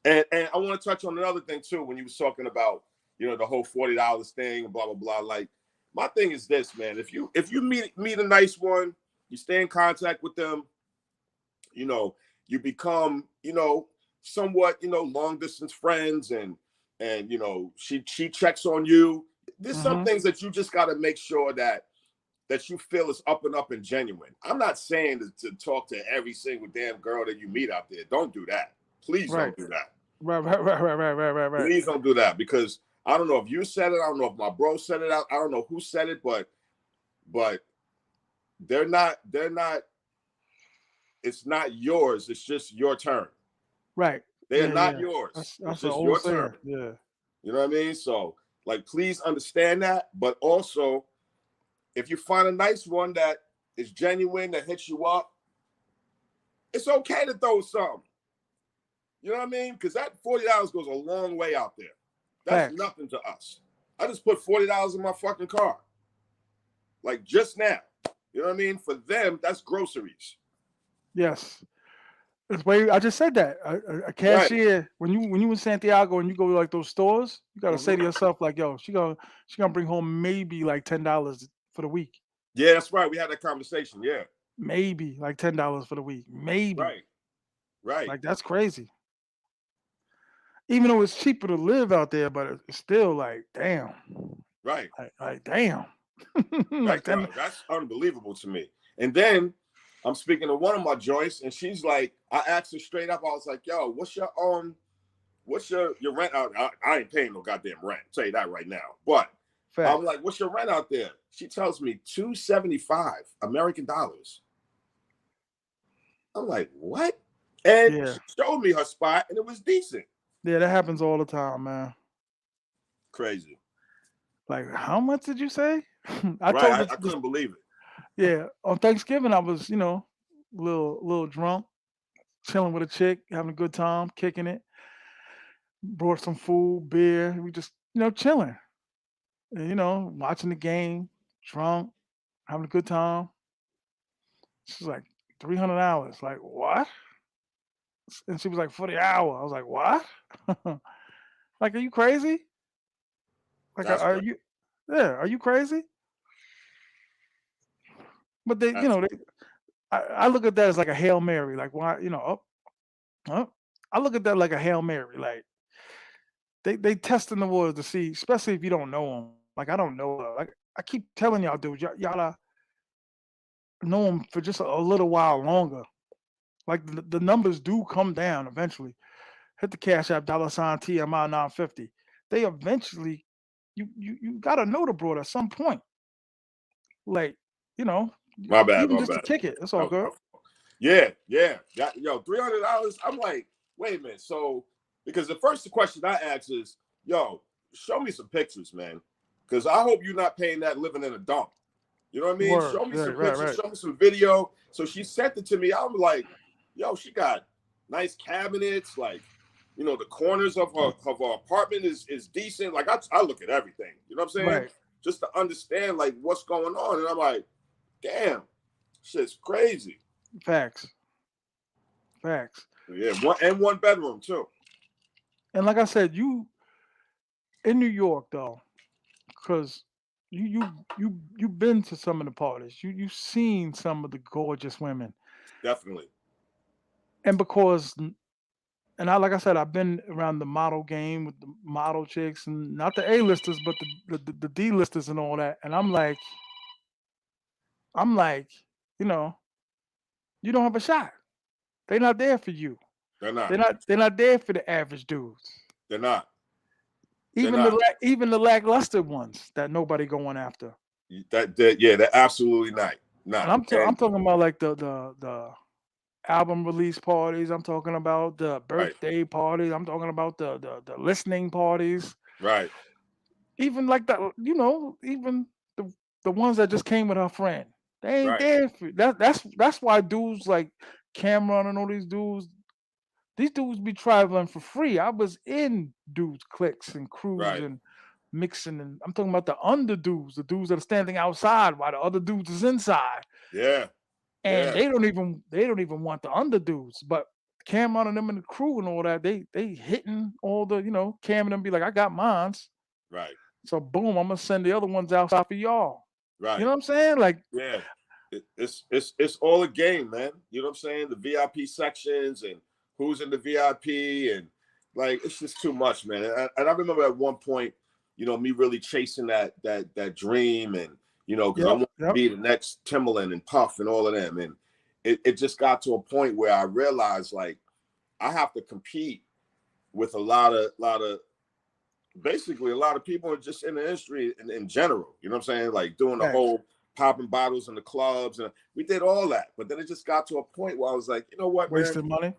And I want to touch on another thing too. When you was talking about, the whole $40 thing, blah blah blah. Like, my thing is this, man. If you meet a nice one, you stay in contact with them, you know, you become, somewhat, long distance friends, and she checks on you. There's some mm-hmm. things that you just got to make sure that you feel is up and genuine. I'm not saying to talk to every single damn girl that you meet out there. Don't do that. Please Right. don't do that. Right. Please don't do that, because I don't know if you said it. I don't know if my bro said it out. I don't know who said it, but they're not. It's not yours. It's just your turn. Right. They're Yeah, not yeah. yours. It's That's an just old your saying. turn. Yeah. You know what I mean? So, like, please understand that. But also, if you find a nice one that is genuine, that hits you up, it's okay to throw some. You know what I mean? Because that $40 goes a long way out there. That's Facts. nothing to us. I just put $40 in my fucking car, like just now. You know what I mean? For them, that's groceries. Yes. It's way I just said that. A Right. cashier when you in Santiago and you go to like those stores, you gotta say to Hmm. yourself like, yo, she gonna bring home maybe like $10 for the week. Yeah, that's right. We had that conversation. Yeah. Maybe like $10 for the week. Maybe. Right. Right. Like that's crazy. Even though it's cheaper to live out there, but it's still like, damn. Right. Like damn. That's Like 10. that's unbelievable to me. And then I'm speaking to one of my joints, and she's like, I asked her straight up. I was like, "Yo, what's your rent out? I ain't paying no goddamn rent. I'll tell you that right now." But I'm Facts. like, "What's your rent out there?" She tells me 275 American dollars. I'm like, "What?" And Yeah. she showed me her spot, and it was decent. Yeah, that happens all the time, man. Crazy, Like, how much did you say? I right? told I, this, I this couldn't believe it. yeah, on Thanksgiving I was, little drunk, chilling with a chick, having a good time, kicking it. Brought some food, beer. We just, chilling. and, watching the game, drunk, having a good time. She's like, $300. Like, what? And she was like, for the hour. I was like, what? Like, are you crazy? Like, That's are crazy. you? Yeah, are you crazy? But they, That's I look at that as like a hail mary. Like, why? Oh, I look at that like a hail mary. Like, they testing the waters to see, especially if you don't know them. Like, I don't know her. Like, I keep telling y'all, dudes, y'all know them for just a little while longer. Like, the numbers do come down eventually. Hit the Cash App $ TMI 950. They eventually, you gotta know the broad at some point. Like, you know, my bad, even my just a bad. ticket, it's all That was good. my fault. Yeah, yeah. Yo, $300. I'm like, wait a minute. So, because the first question I ask is, yo, show me some pictures, man. Because I hope you're not paying that living in a dump. You know what I mean? Word, Show me some right, right, pictures, right. show me some video. So she sent it to me. I'm like, yo, she got nice cabinets, like, the corners of her apartment is decent. Like I look at everything. You know what I'm saying? Right. Just to understand like what's going on. And I'm like, damn, shit's crazy. Facts. Facts. Yeah, one bedroom too. And like I said, you in New York though, because you've been to some of the parties. You've seen some of the gorgeous women. Definitely. And because and I like I said, I've been around the model game with the model chicks and not the A-listers, but the D-listers and all that. And I'm like, you know, you don't have a shot. They're not there for you. They're They're not. not they're not there for the average dudes. They're not. They're Even the not. even the lackluster ones that nobody going after. Yeah, they're absolutely not. And Not. I'm And talking about like the album release parties. I'm talking about the right, birthday parties. I'm talking about the listening parties. right, Even like even the ones that just came with her friend. They ain't right, there for that's why dudes like Cameron and all these dudes be traveling for free. I was in dudes cliques and crews right. and mixing, and I'm talking about the under dudes, the dudes that are standing outside while the other dudes is inside. Yeah, And yeah, they don't even want the under dudes. But Cameron and them and the crew and all that, they hitting all the, Cam and them be like, I got mines. right, So boom, I'm gonna send the other ones outside for y'all. You right. know what I'm saying? Like, Yeah. It's all a game, man. You know what I'm saying? The VIP sections and who's in the VIP and like it's just too much, man. And I remember at one point, me really chasing that dream and because I yep, wanted to yep. be the next Timberland and Puff and all of them. And it just got to a point where I realized like I have to compete with a lot of basically a lot of people just in the industry in general. You know what I'm saying? Like doing the Facts. whole popping bottles in the clubs, and we did all that. But then it just got to a point where I was like, you know what, man? Wasting money.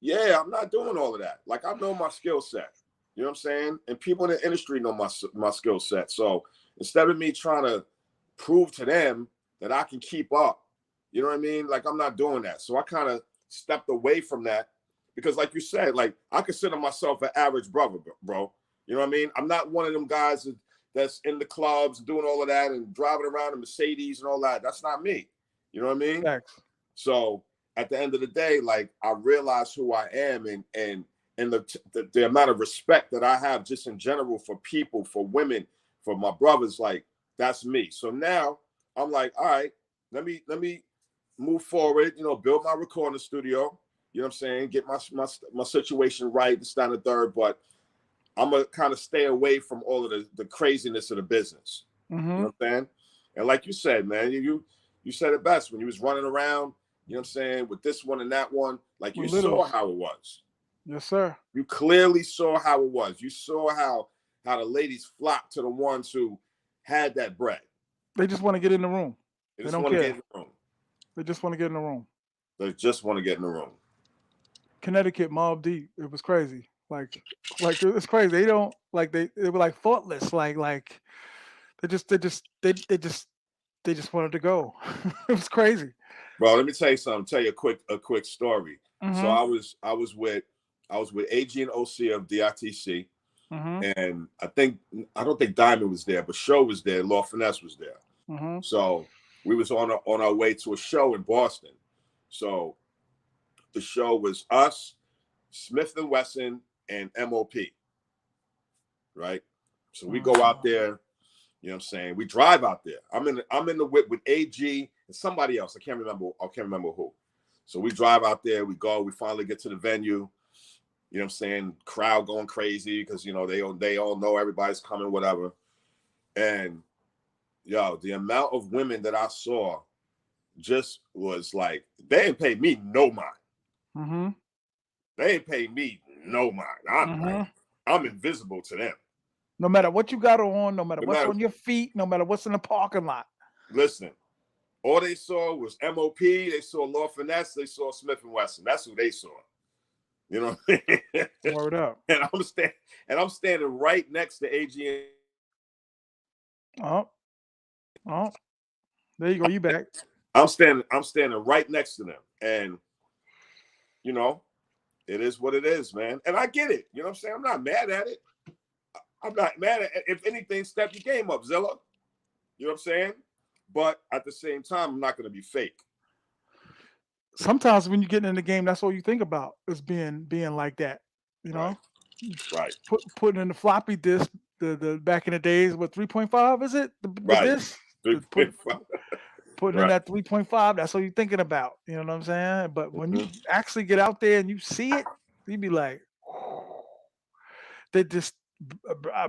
Yeah, I'm not doing all of that. Like I know my skill set. You know what I'm saying? And people in the industry know my skill set. So instead of me trying to prove to them that I can keep up, you know what I mean? Like I'm not doing that. So I kind of stepped away from that because, like you said, like I consider myself an average brother, bro. You know what I mean? I'm not one of them guys that's in the clubs doing all of that and driving around in Mercedes and all that. That's not me. You know what I mean? Facts. So at the end of the day, like I realize who I am and the amount of respect that I have just in general for people, for women, for my brothers, like that's me. So now I'm like, all right, let me move forward, build my recording studio, you know what I'm saying, get my situation right, this, that, and the third, but I'm gonna kind of stay away from all of the craziness of the business. You Mm-hmm. know what I'm saying? And like you said, man, you said it best when you was running around, you know what I'm saying, with this one and that one, like you With saw littles. how it was. Yes, sir. You clearly saw how it was. You saw how the ladies flocked to the ones who had that bread. They just want to get in the room. They They just don't want to get care. in the room. They just want to get in the room. They just want to get in the room. Connecticut Mob Deep. It was crazy. Like it's crazy. They don't like they were like thoughtless. Like they just wanted to go. It was crazy. Bro, let me tell you something. Tell you a quick story. So Mm-hmm. I was with AG and OC of DITC. Mm-hmm. And I don't think Diamond was there, but Show was there. Law Finesse was there. Mm-hmm. So we was on our way to a show in Boston. So the show was us, Smith and Wesson, and MOP. Right. So we go out there. You know what I'm saying? We drive out there. I'm in the whip with AG and somebody else. I can't remember who. So we drive out there. We go. We finally get to the venue. You know what I'm saying? Crowd going crazy because they all know everybody's coming, whatever. And yo, the amount of women that I saw just was like, they ain't pay me no mind. Mm-hmm. They ain't pay me no mind. Mm-hmm. I'm invisible to them. No matter what you got on, no matter No what's matter, on your feet, no matter what's in the parking lot. listen, all they saw was MOP. They saw Law Finesse. They saw Smith and Wesson. That's who they saw. You know what I mean? Word up. And I'm standing right next to AG. Oh, oh, there you go. You back. I'm standing right next to them. And you know, it is what it is, man. And I get it. You know what I'm saying? I'm not mad at it. I'm not mad at it. If anything, step your game up, Zilla. You know what I'm saying? But at the same time, I'm not going to be fake. Sometimes when you get in the game, that's all you think about is being like that. You know, Right. putting in the floppy disk. The back in the days, what 3.5 is it? The Right. disk. Putting in Right. that 3.5. That's all you're thinking about. You know what I'm saying? But when you Mhm. actually get out there and you see it, you be like, they just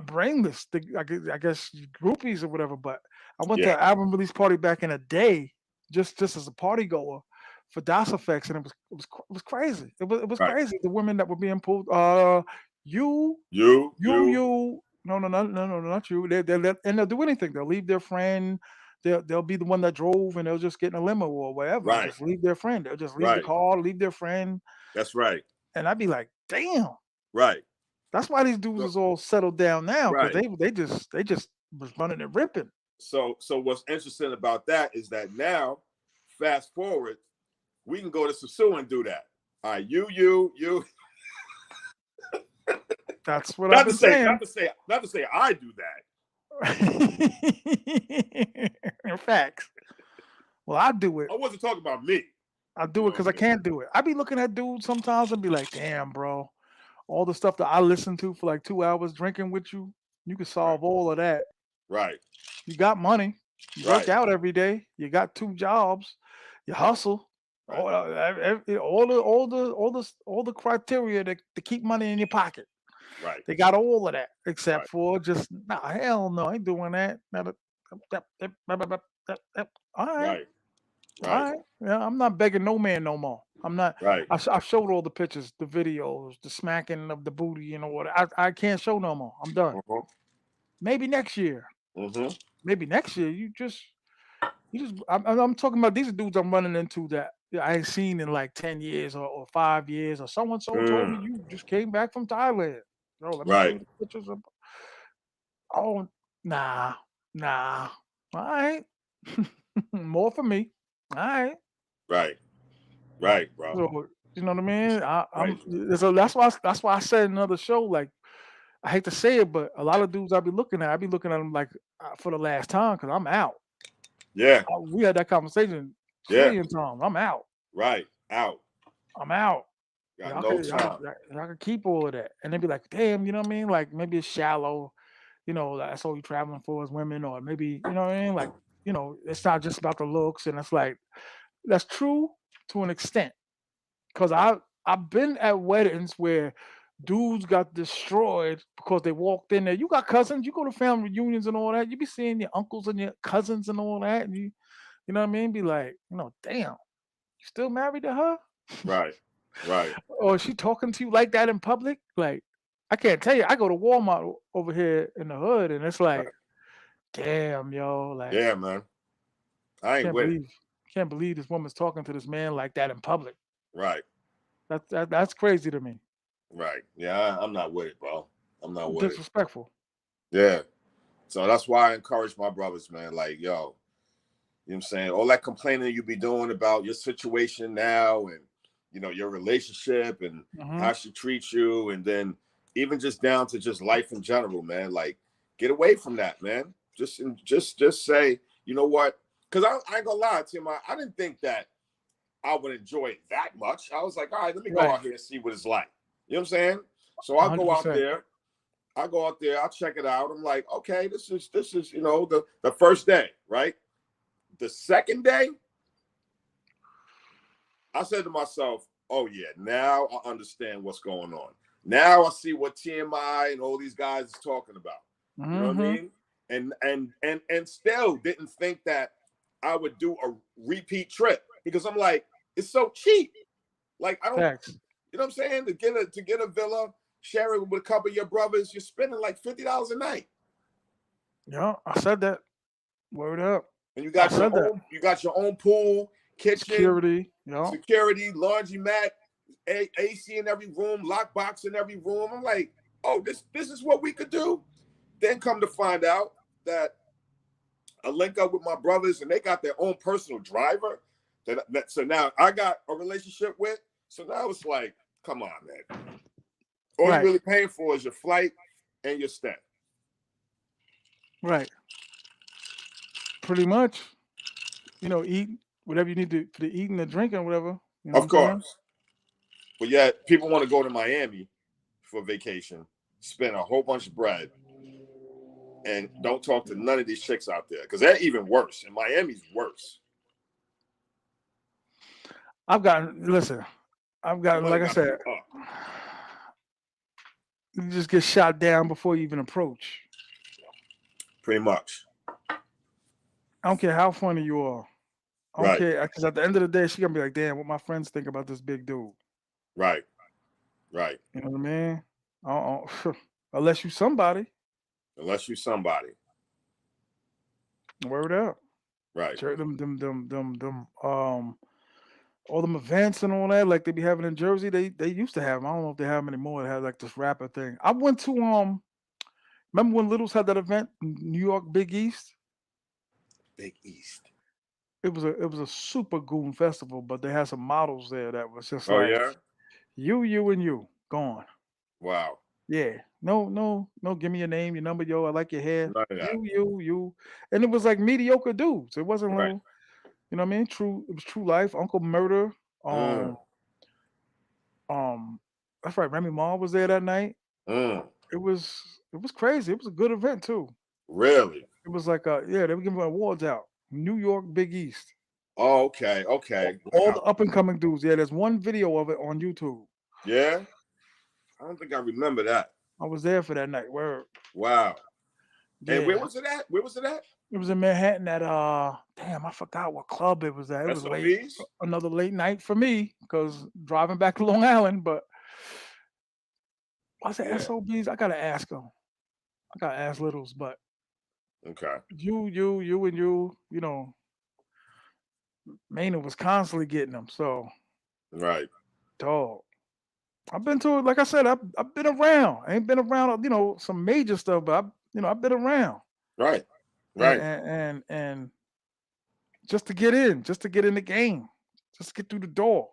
brainless. I guess groupies or whatever. But I went to Yeah. an album release party back in the day, just as a party goer for DOS Effects, and it was crazy. It was Right. crazy. The women that were being pulled. You, You. no, not you. And they'll do anything. They'll leave their friend. They'll be the one that drove, and they'll just get in a limo or whatever, and Right. just leave their friend. They'll just leave the Right. car, leave their friend, That's right. and I'd be like, damn. Right. That's why these dudes So, is all settled down now because right. they just was running and ripping. So what's interesting about that is that now, fast forward, we can go to Sosua and do that. All right, you. That's what I've been saying. Not to say I do that. Facts. Well, I do it. I wasn't talking about me. I You do it know what because I I mean? can't do it. I be looking at dudes sometimes and be like, damn, bro, all the stuff that I listen to for like 2 hours drinking with you, you could Right. solve all of that. Right. You got money. You work Right. out every day. You got 2 jobs. You hustle. Right. All the criteria to keep money in your pocket. Right. They got all of that except Right. for just nah. Hell no, I ain't doing that. All right, Right. all Right. right. Yeah, I'm not begging no man no more. I'm not. Right. I showed all the pictures, the videos, the smacking of the booty, what. I can't show no more. I'm done. Uh-huh. Maybe next year. Mm-hmm. Maybe next year. You just. I'm talking about these dudes I'm running into that I ain't seen in like 10 years or 5 years or someone told me Mm. you just came back from Thailand. Oh, let me show Right. you the pictures of. Oh, nah, nah. All right. More for me. All right. Right. Right, bro. So you know what I mean? Right. That's why I said in another show, like I hate to say it, but a lot of dudes I be looking at them like for the last time because I'm out. Yeah. We had that conversation Yeah. trillion times. I'm out. Right. Out. I'm out. Got Y'all no could y'all could time. y'all could keep all of that, and they be like, damn, you know what I mean? Like maybe it's shallow. That's all you traveling for is women, or maybe you know what I mean? Like it's not just about the looks, and it's like that's true to an extent. Cause I've been at weddings where dudes got destroyed because they walked in there. You got cousins, you go to family reunions and all that. You be seeing your uncles and your cousins and all that, and you know what I mean? Be like, damn, you still married to her? Right. Right. Or is she talking to you like that in public? Like, I can't tell you. I go to Walmart over here in the hood, and it's Right. like, damn, yo, like, Yeah, man. I ain't can't with it. believe, can't believe this woman's talking to this man like that in public. Right. That's crazy to me. Right. Yeah, I'm not with it, bro. I'm not with it. Disrespectful. Yeah. So that's why I encourage my brothers, man. Like, yo, you know what I'm saying? All that complaining you be doing about your situation now and your relationship and Hmm. how she treats you, and then even just down to just life in general, man. Like, get away from that, man. Just say, you know what? Because I ain't gonna lie to you, I didn't think that I would enjoy it that much. I was like, all right, let me go out here and see what it's like. You know what I'm saying? So I'll go out 100%. there. I'll check it out. I'm like, okay, this is the first day, right? The second day, I said to myself, oh yeah, now I understand what's going on. Now I see what T.M.I and all these guys is talking about. You know what I mean? And still didn't think that I would do a repeat trip because I'm like, it's so cheap. Like I don't, Facts. you know what I'm saying? To get a villa, share it with a couple of your brothers, you're spending like $50 a night. Yeah, I said that. Word up. And you I got said that. you got your own pool, kitchen, Security. Yeah. security, laundromat, AC in every room, lockbox in every room. I'm like, oh, this is what we could do. Then come to find out that I link up with my brothers and they got their own personal driver. So now I got a relationship with. So now it's like, come on, man. All Right. you're really paying for is your flight and your stay. Right. Pretty much. You know, eat whatever you need to for the eating, the drinking, whatever. You know Of what I'm saying? course. But yet people want to go to Miami for vacation, spend a whole bunch of bread, and don't talk to none of these chicks out there. Because they're even worse. And Miami's worse. I've gotten like I said, you just get shot down before you even approach. Pretty much. I don't care how funny you are. I don't Right. care because at the end of the day, she gonna be like, "Damn, what my friends think about this big dude." Right. Right. You know what I mean? Unless you somebody. Unless you're somebody. Word up. Right. All them events and all that, like they be having in Jersey, they used to have them. I don't know if they have them anymore. They had like this rapper thing. I went to remember when Littles had that event in New York, Big East? Big East. It was a super goon festival, but they had some models there that was just Oh like yeah? you and you gone. Wow. Yeah. No. Give me your name, your number, yo. I like your hair. None of that. You. And it was like mediocre dudes. It wasn't Right. little, you know what I mean? It was true life. Uncle Murder. Mm. That's right. Remy Ma was there that night. Mm. It was crazy. It was a good event too. Really? It was like they were giving awards out. New York Big East. Oh, okay. Okay. All Wow. the up and coming dudes. Yeah, there's one video of it on YouTube. Yeah? I don't think I remember that. I was there for that night. Where Wow. And where yeah. was it at? Where was it at? It was in Manhattan at damn, I forgot what club it was at. It was late. SOBs? Another late night for me because driving back to Long Island, but was it Yeah. SOBs? I gotta ask them. I gotta ask Littles, but Okay. you and you know, Maynard was constantly getting them. So Right. dog. I've been to it, like I said, I've been around. I ain't been around, some major stuff, but I've been around. Right. And Right. and just to get in the game, just to get through the door.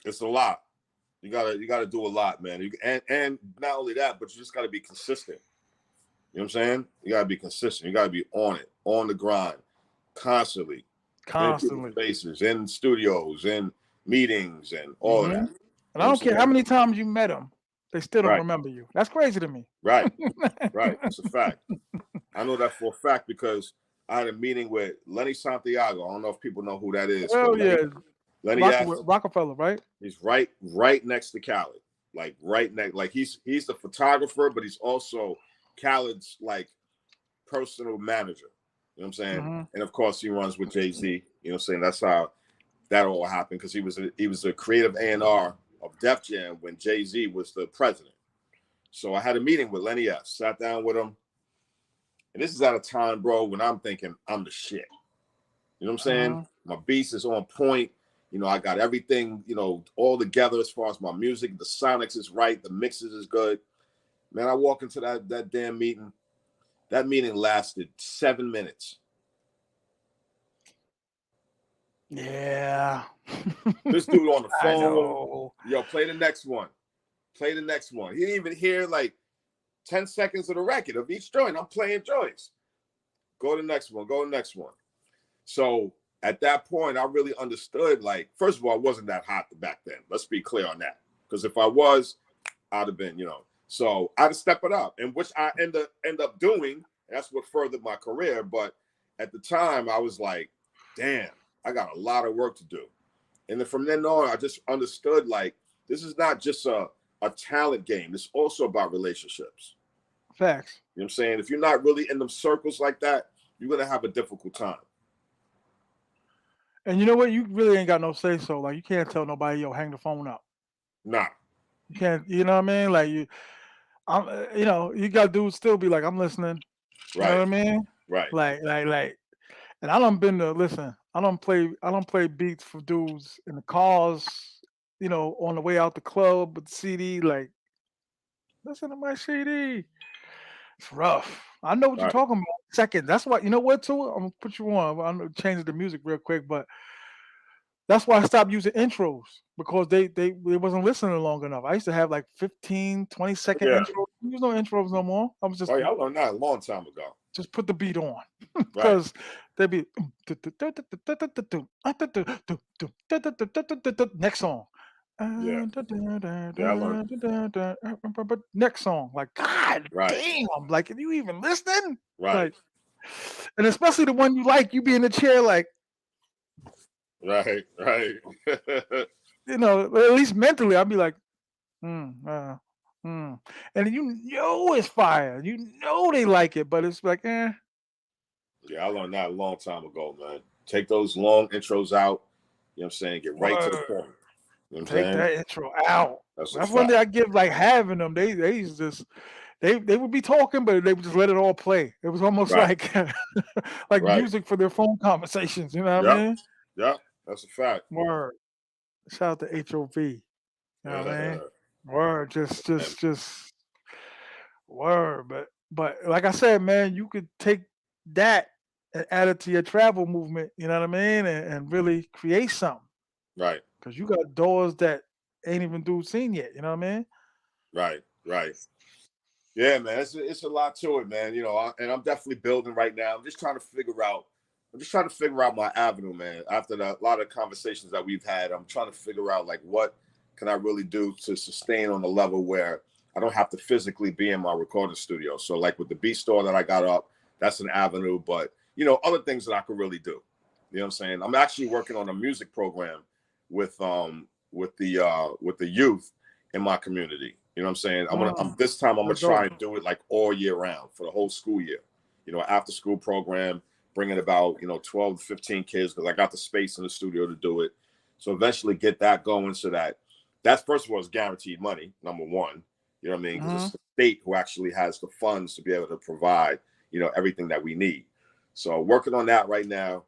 It's a lot. You gotta do a lot, man. And not only that, but you just gotta be consistent. You know what I'm saying? You gotta be consistent. You gotta be on it, on the grind, constantly. In people's Constantly. faces, in studios, in meetings, and all of Hmm. that. And You I know don't what I'm care how saying? many times you met them, they still don't Right. remember you. That's crazy to me. Right. Right. It's a fact. I know that for a fact because I had a meeting with Lenny Santiago. I don't know if people know who that is. Well, Lenny, yeah, Lenny asked, Rockefeller, right? he's right next to Khaled. Like right next, like he's the photographer, but he's also Khaled's like personal manager. You know what I'm saying? Hmm. And of course he runs with Jay-Z. You know what I'm saying? That's how that all happened because he was a creative A&R of Def Jam when Jay-Z was the president. So I had a meeting with Lenny S. Sat down with him. And this is at a time, bro, when I'm thinking I'm the shit. You know what I'm saying? My beats is on point. You know, I got everything, all together as far as my music. The sonics is right. The mixes is good. Man, I walk into that damn meeting. That meeting lasted 7 minutes. Yeah. This dude on the I phone. know. Yo, play the next one. Play the next one. He didn't even hear like 10 seconds of the record of each joint. I'm playing joints. Go to the next one. Go to the next one. So at that point, I really understood, like, first of all, I wasn't that hot back then. Let's be clear on that. Because if I was, I'd have been, So I had to step it up, and which I end up doing. That's what furthered my career. But at the time, I was like, damn, I got a lot of work to do. And then from then on, I just understood, like, this is not just a talent game. It's also about relationships. Facts. You know what I'm saying? If you're not really in them circles like that, you're going to have a difficult time. And you know what? You really ain't got no say so. Like, you can't tell nobody, yo, hang the phone up. Nah. You can't, you know what I mean? Like, you got dudes still be like, I'm listening. You know Right. what I mean? Right. Like, and I done been to listen. I don't play beats for dudes in the cars, on the way out the club with the CD. Like, listen to my CD. It's rough. I know what you're Right. talking about. Second, that's why, you know what, too? I'm gonna put you on. I'm gonna change the music real quick, but that's why I stopped using intros because they wasn't listening long enough. I used to have like 15, 20-second Yeah. intros. There's no intros no more. I was Oh, yeah, I learned that a long time ago. just put the beat on Right. because they'd be next song. Yeah. Yeah, I learned. Next song. Like, God Right. damn. Like, are you even listening? Right. Like, and especially the one you like, you be in the chair like, Right. Right. at least mentally, I'd be like, and you know it's fire. You know they like it, but it's like, eh. Yeah, I learned that a long time ago, man. Take those long intros out. You know what I'm saying? Get right to the Word. point. You know what I'm Take saying? that intro out. That's a That's one thing fact. I give like having them. They used to just they would be talking, but they would just let it all play. It was almost Right. like like Right. music for their phone conversations. You know what I Yep. mean? Yep. That's a fact. Word. Shout out to HOV. You know what I mean? Uh, Word. Just and just just word. But like I said, man, you could take that and add it to your travel movement. You know what I mean? And really create something right. because you got doors that ain't even dude seen yet. You know what I mean? Right. Right. Yeah, man. It's a lot to it, man. And I'm definitely building right now. I'm just trying to figure out. I'm just trying to figure out my avenue, man. After a lot of conversations that we've had, I'm trying to figure out like what can I really do to sustain on the level where I don't have to physically be in my recording studio. So like with the beat store that I got up, that's an avenue. But other things that I could really do. You know what I'm saying? I'm actually working on a music program with the youth in my community. You know what I'm saying? This time I'm gonna That's try dope. and do it like all year round for the whole school year. After school program, bringing about 12 to 15 kids because I got the space in the studio to do it. So eventually get that going so that's first of all is guaranteed money. Number one, you know what I mean? Because it's the state who actually has the funds to be able to provide everything that we need. So working on that right now.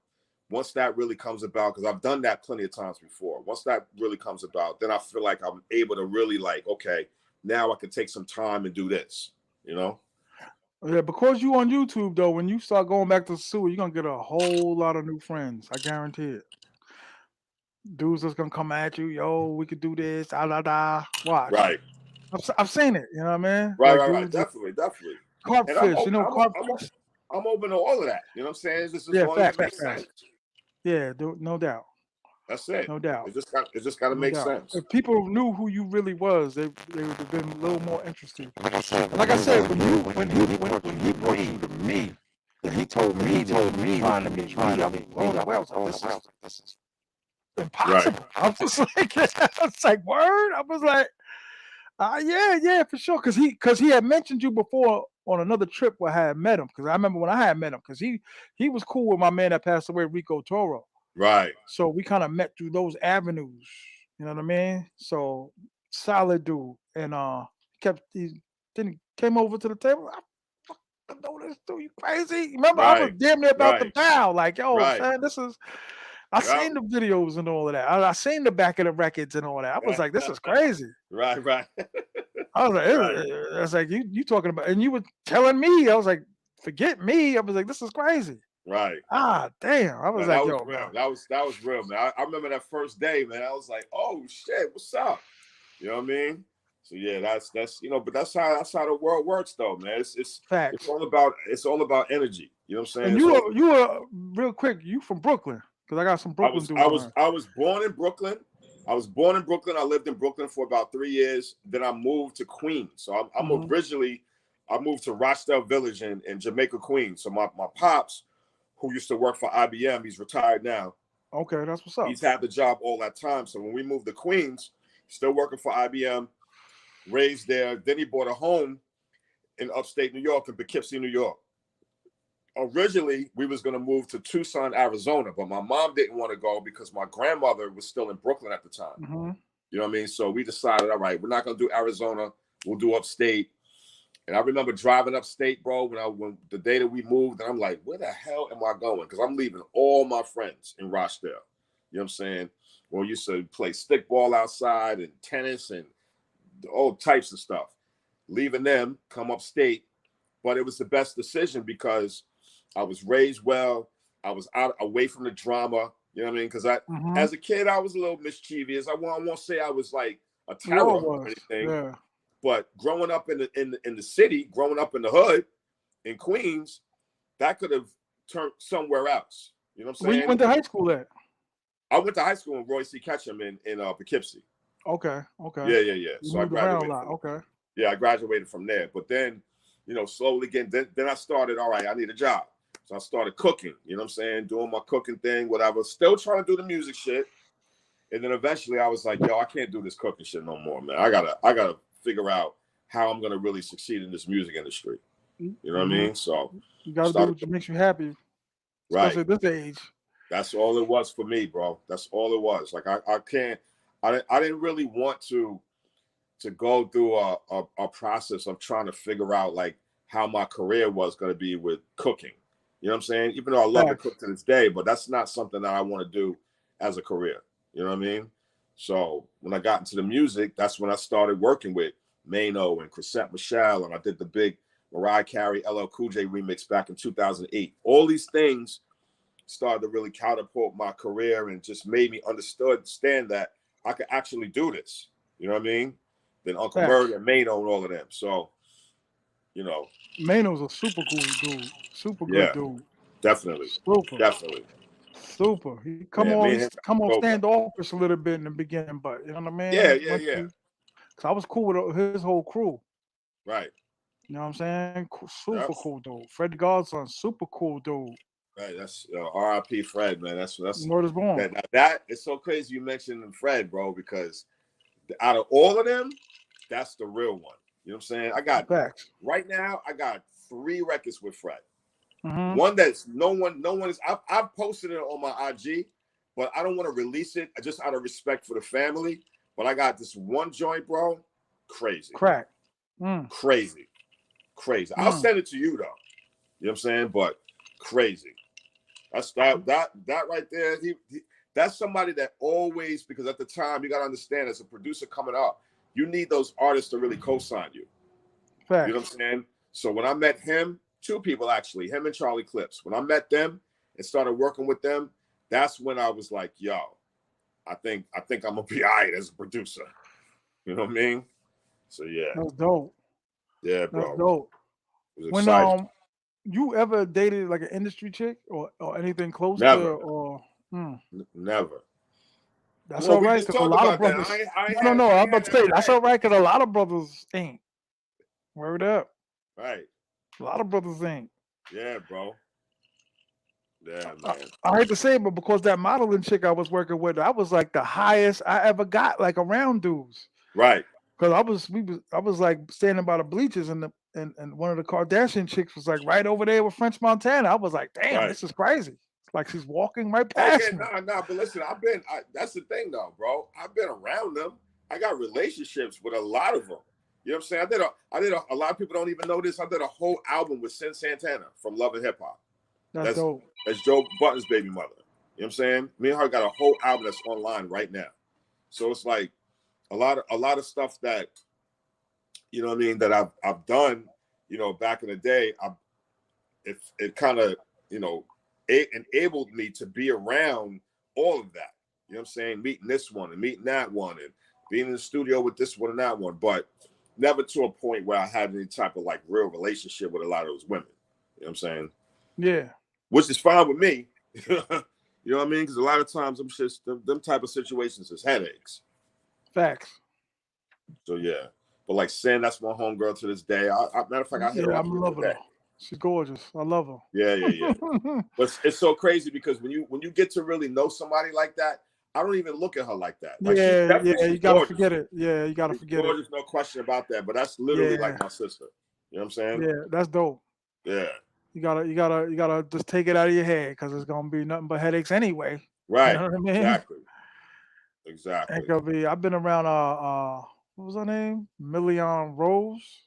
Once that really comes about, because I've done that plenty of times before. Once that really comes about, then I feel like I'm able to really like, okay, now I can take some time and do this, Yeah, because you on YouTube though, when you start going back to the sewer, you're gonna get a whole lot of new friends. I guarantee it. Dudes that's gonna come at you, yo, we could do this, da da da. Watch. Right, I've seen it, you know what I mean? right, Like right, right. dudes with Definitely, definitely. And I'm carpfish, open, carpfish. I'm open to all of that. You know what I'm saying? It's just as Yeah, long as facts, it makes facts, sense. facts. Yeah, no doubt. That's it. No doubt. It just got to No make doubt. sense. If people knew who you really was, they would have been a little more interested. Like I said, when he brought you to me, and he told me trying to meet me, I mean, this is Right, impossible. I was just like, I was like, word. I was like, yeah, for sure. Because he had mentioned you before on another trip where I had met him. Because I remember when I had met him, because he was cool with my man that passed away, Rico Toro. right, So we kind of met through those avenues. You know what I mean? So solid dude, and he then he came over to the table. I fucking know this dude. You crazy? Remember, I was right, damn near about to right, bow. Like, yo, right. son, this is. I Yep. seen the videos and all of that. I seen the back of the records and all that. I was like, this is crazy. Right, right, I was like, right, I was like, you talking about, and you were telling me. I was like, forget me. I was like, this is crazy. right. Ah, damn. I was Now, like, that was yo, real. man. That was real, man. I remember that first day, man. I was like, oh shit, what's up? You know what I mean? So yeah, that's but that's how the world works though, man. It's Facts. it's all about energy. You know what I'm saying? And It's all you were real quick. You from Brooklyn? Because I got some I Brooklyn was dudes I on was here. I was born in Brooklyn. I was born in Brooklyn. I lived in Brooklyn for about 3 years. Then I moved to Queens. So I'm originally I moved to Rochdale Village in Jamaica, Queens. So my pops, who used to work for IBM, he's retired now. Okay, that's what's up. He's had the job all that time. So when we moved to Queens, still working for IBM, raised there. Then he bought a home in upstate New York, in Poughkeepsie, New York. Originally, we was going to move to Tucson, Arizona, but my mom didn't want to go because my grandmother was still in Brooklyn at the time. You know what I mean? So we decided, all right, we're not going to do Arizona. We'll do upstate. And I remember driving upstate, bro, when the day that we moved, and I'm like, where the hell am I going? Because I'm leaving all my friends in Rochdale. You know what I'm saying? Well, we used to play stickball outside and tennis and all types of stuff. Leaving them, come upstate. But it was the best decision because I was raised well. I was away from the drama. You know what I mean? Because as a kid, I was a little mischievous. I won't say I was like a terror or anything. Yeah. But growing up in the city, growing up in the hood in Queens, that could have turned somewhere else. You know what I'm saying? Where you went to high school at? I went to high school in Roy C. Ketchum in Poughkeepsie. Okay. Yeah. You So I moved around a graduated. lot. Okay. Yeah, I graduated from there. But then, slowly again, then I started, all right, I need a job. So I started cooking, you know what I'm saying? Doing my cooking thing, whatever. Still trying to do the music shit. And then eventually I was like, yo, I can't do this cooking shit no more, man. I gotta figure out how I'm gonna really succeed in this music industry. You know what I mean? So you gotta do what makes you happy. Especially right. at this age. That's all it was for me, bro. That's all it was. Like I didn't really want to go through a process of trying to figure out like how my career was going to be with cooking. You know what I'm saying? Even though I love to cook to this day, but that's not something that I want to do as a career. You know what I mean? So when I got into the music, that's when I started working with Mano and Chrisette Michelle, and I did the big Mariah Carey LL Cool J remix back in 2008. All these things started to really catapult my career and just made me understand that I could actually do this. You know what I mean? Then Uncle Murray and Mano and all of them. So, Mano's a super cool dude. Super good dude. Definitely. Super. Definitely. Super. He Me and him come off go back. standoffish a little bit in the beginning, but you know what I mean? Yeah. Because I was cool with his whole crew. Right. You know what I'm saying? Super Yep. cool dude. Freddie Godson, super cool dude. Right. That's R.I.P. Fred, man. That's Word is born. that it's so crazy you mentioned Fred, bro, because out of all of them, that's the real one. You know what I'm saying? Right now, I got 3 records with Fred. One that's no one is. I've posted it on my IG, but I don't want to release it just out of respect for the family. But I got this one joint, bro. Crazy. Crack. Crazy. I'll send it to you though. You know what I'm saying? But crazy. That's that right there. That's somebody that always, because at the time you got to understand, as a producer coming up, you need those artists to really co-sign you. Facts. You know what I'm saying? So when I met him, 2 people actually, him and Charlie Clips. When I met them and started working with them, that's when I was like, yo, I think I'm gonna be all right as a producer. You know what I mean? So yeah. That's dope. Yeah, bro. That's dope. It was exciting. You ever dated like an industry chick or anything close Never. to or Never. That's all right, because a lot of brothers. No. I'm about to say that's all right, because a lot of brothers ain't. Word up. Right. A lot of brothers ain't. Yeah, bro. Yeah, man. I hate to say it, but because that modeling chick I was working with, I was like the highest I ever got, like around dudes. Right. Because I was like standing by the bleachers, and one of the Kardashian chicks was like right over there with French Montana. I was like, damn, This is crazy. It's like she's walking right past me. Nah. But listen, that's the thing though, bro. I've been around them. I got relationships with a lot of them. You know what I'm saying? I did a lot of people don't even know this. I did a whole album with Sin Santana from Love and Hip Hop. That's dope. That's Joe Button's baby mother. You know what I'm saying? Me and her got a whole album that's online right now. So it's like a lot of stuff that, you know what I mean, that I've done, back in the day. It kind of, it enabled me to be around all of that. You know what I'm saying? Meeting this one and meeting that one, and being in the studio with this one and that one, but never to a point where I had any type of like real relationship with a lot of those women. You know what I'm saying? Yeah. Which is fine with me. You know what I mean? Because a lot of times them type of situations is headaches. Facts. So yeah. But like Sin, that's my homegirl to this day. Matter of fact, I hit her Yeah, up I'm the in other love with day. her. She's gorgeous. I love her. Yeah. But it's so crazy because when you get to really know somebody like that, I don't even look at her like that. Like she's Yeah, she's you gotta gorgeous. forget it. Yeah, you gotta She's forget it. gorgeous, no question about that. But that's literally like Yeah, my sister. You know what I'm saying? yeah, that's dope. Yeah. You gotta just take it out of your head because it's gonna be nothing but headaches anyway. You Right. know what I mean? Exactly. Exactly. Ain't gonna be. I've been around. What was her name? Million Rose.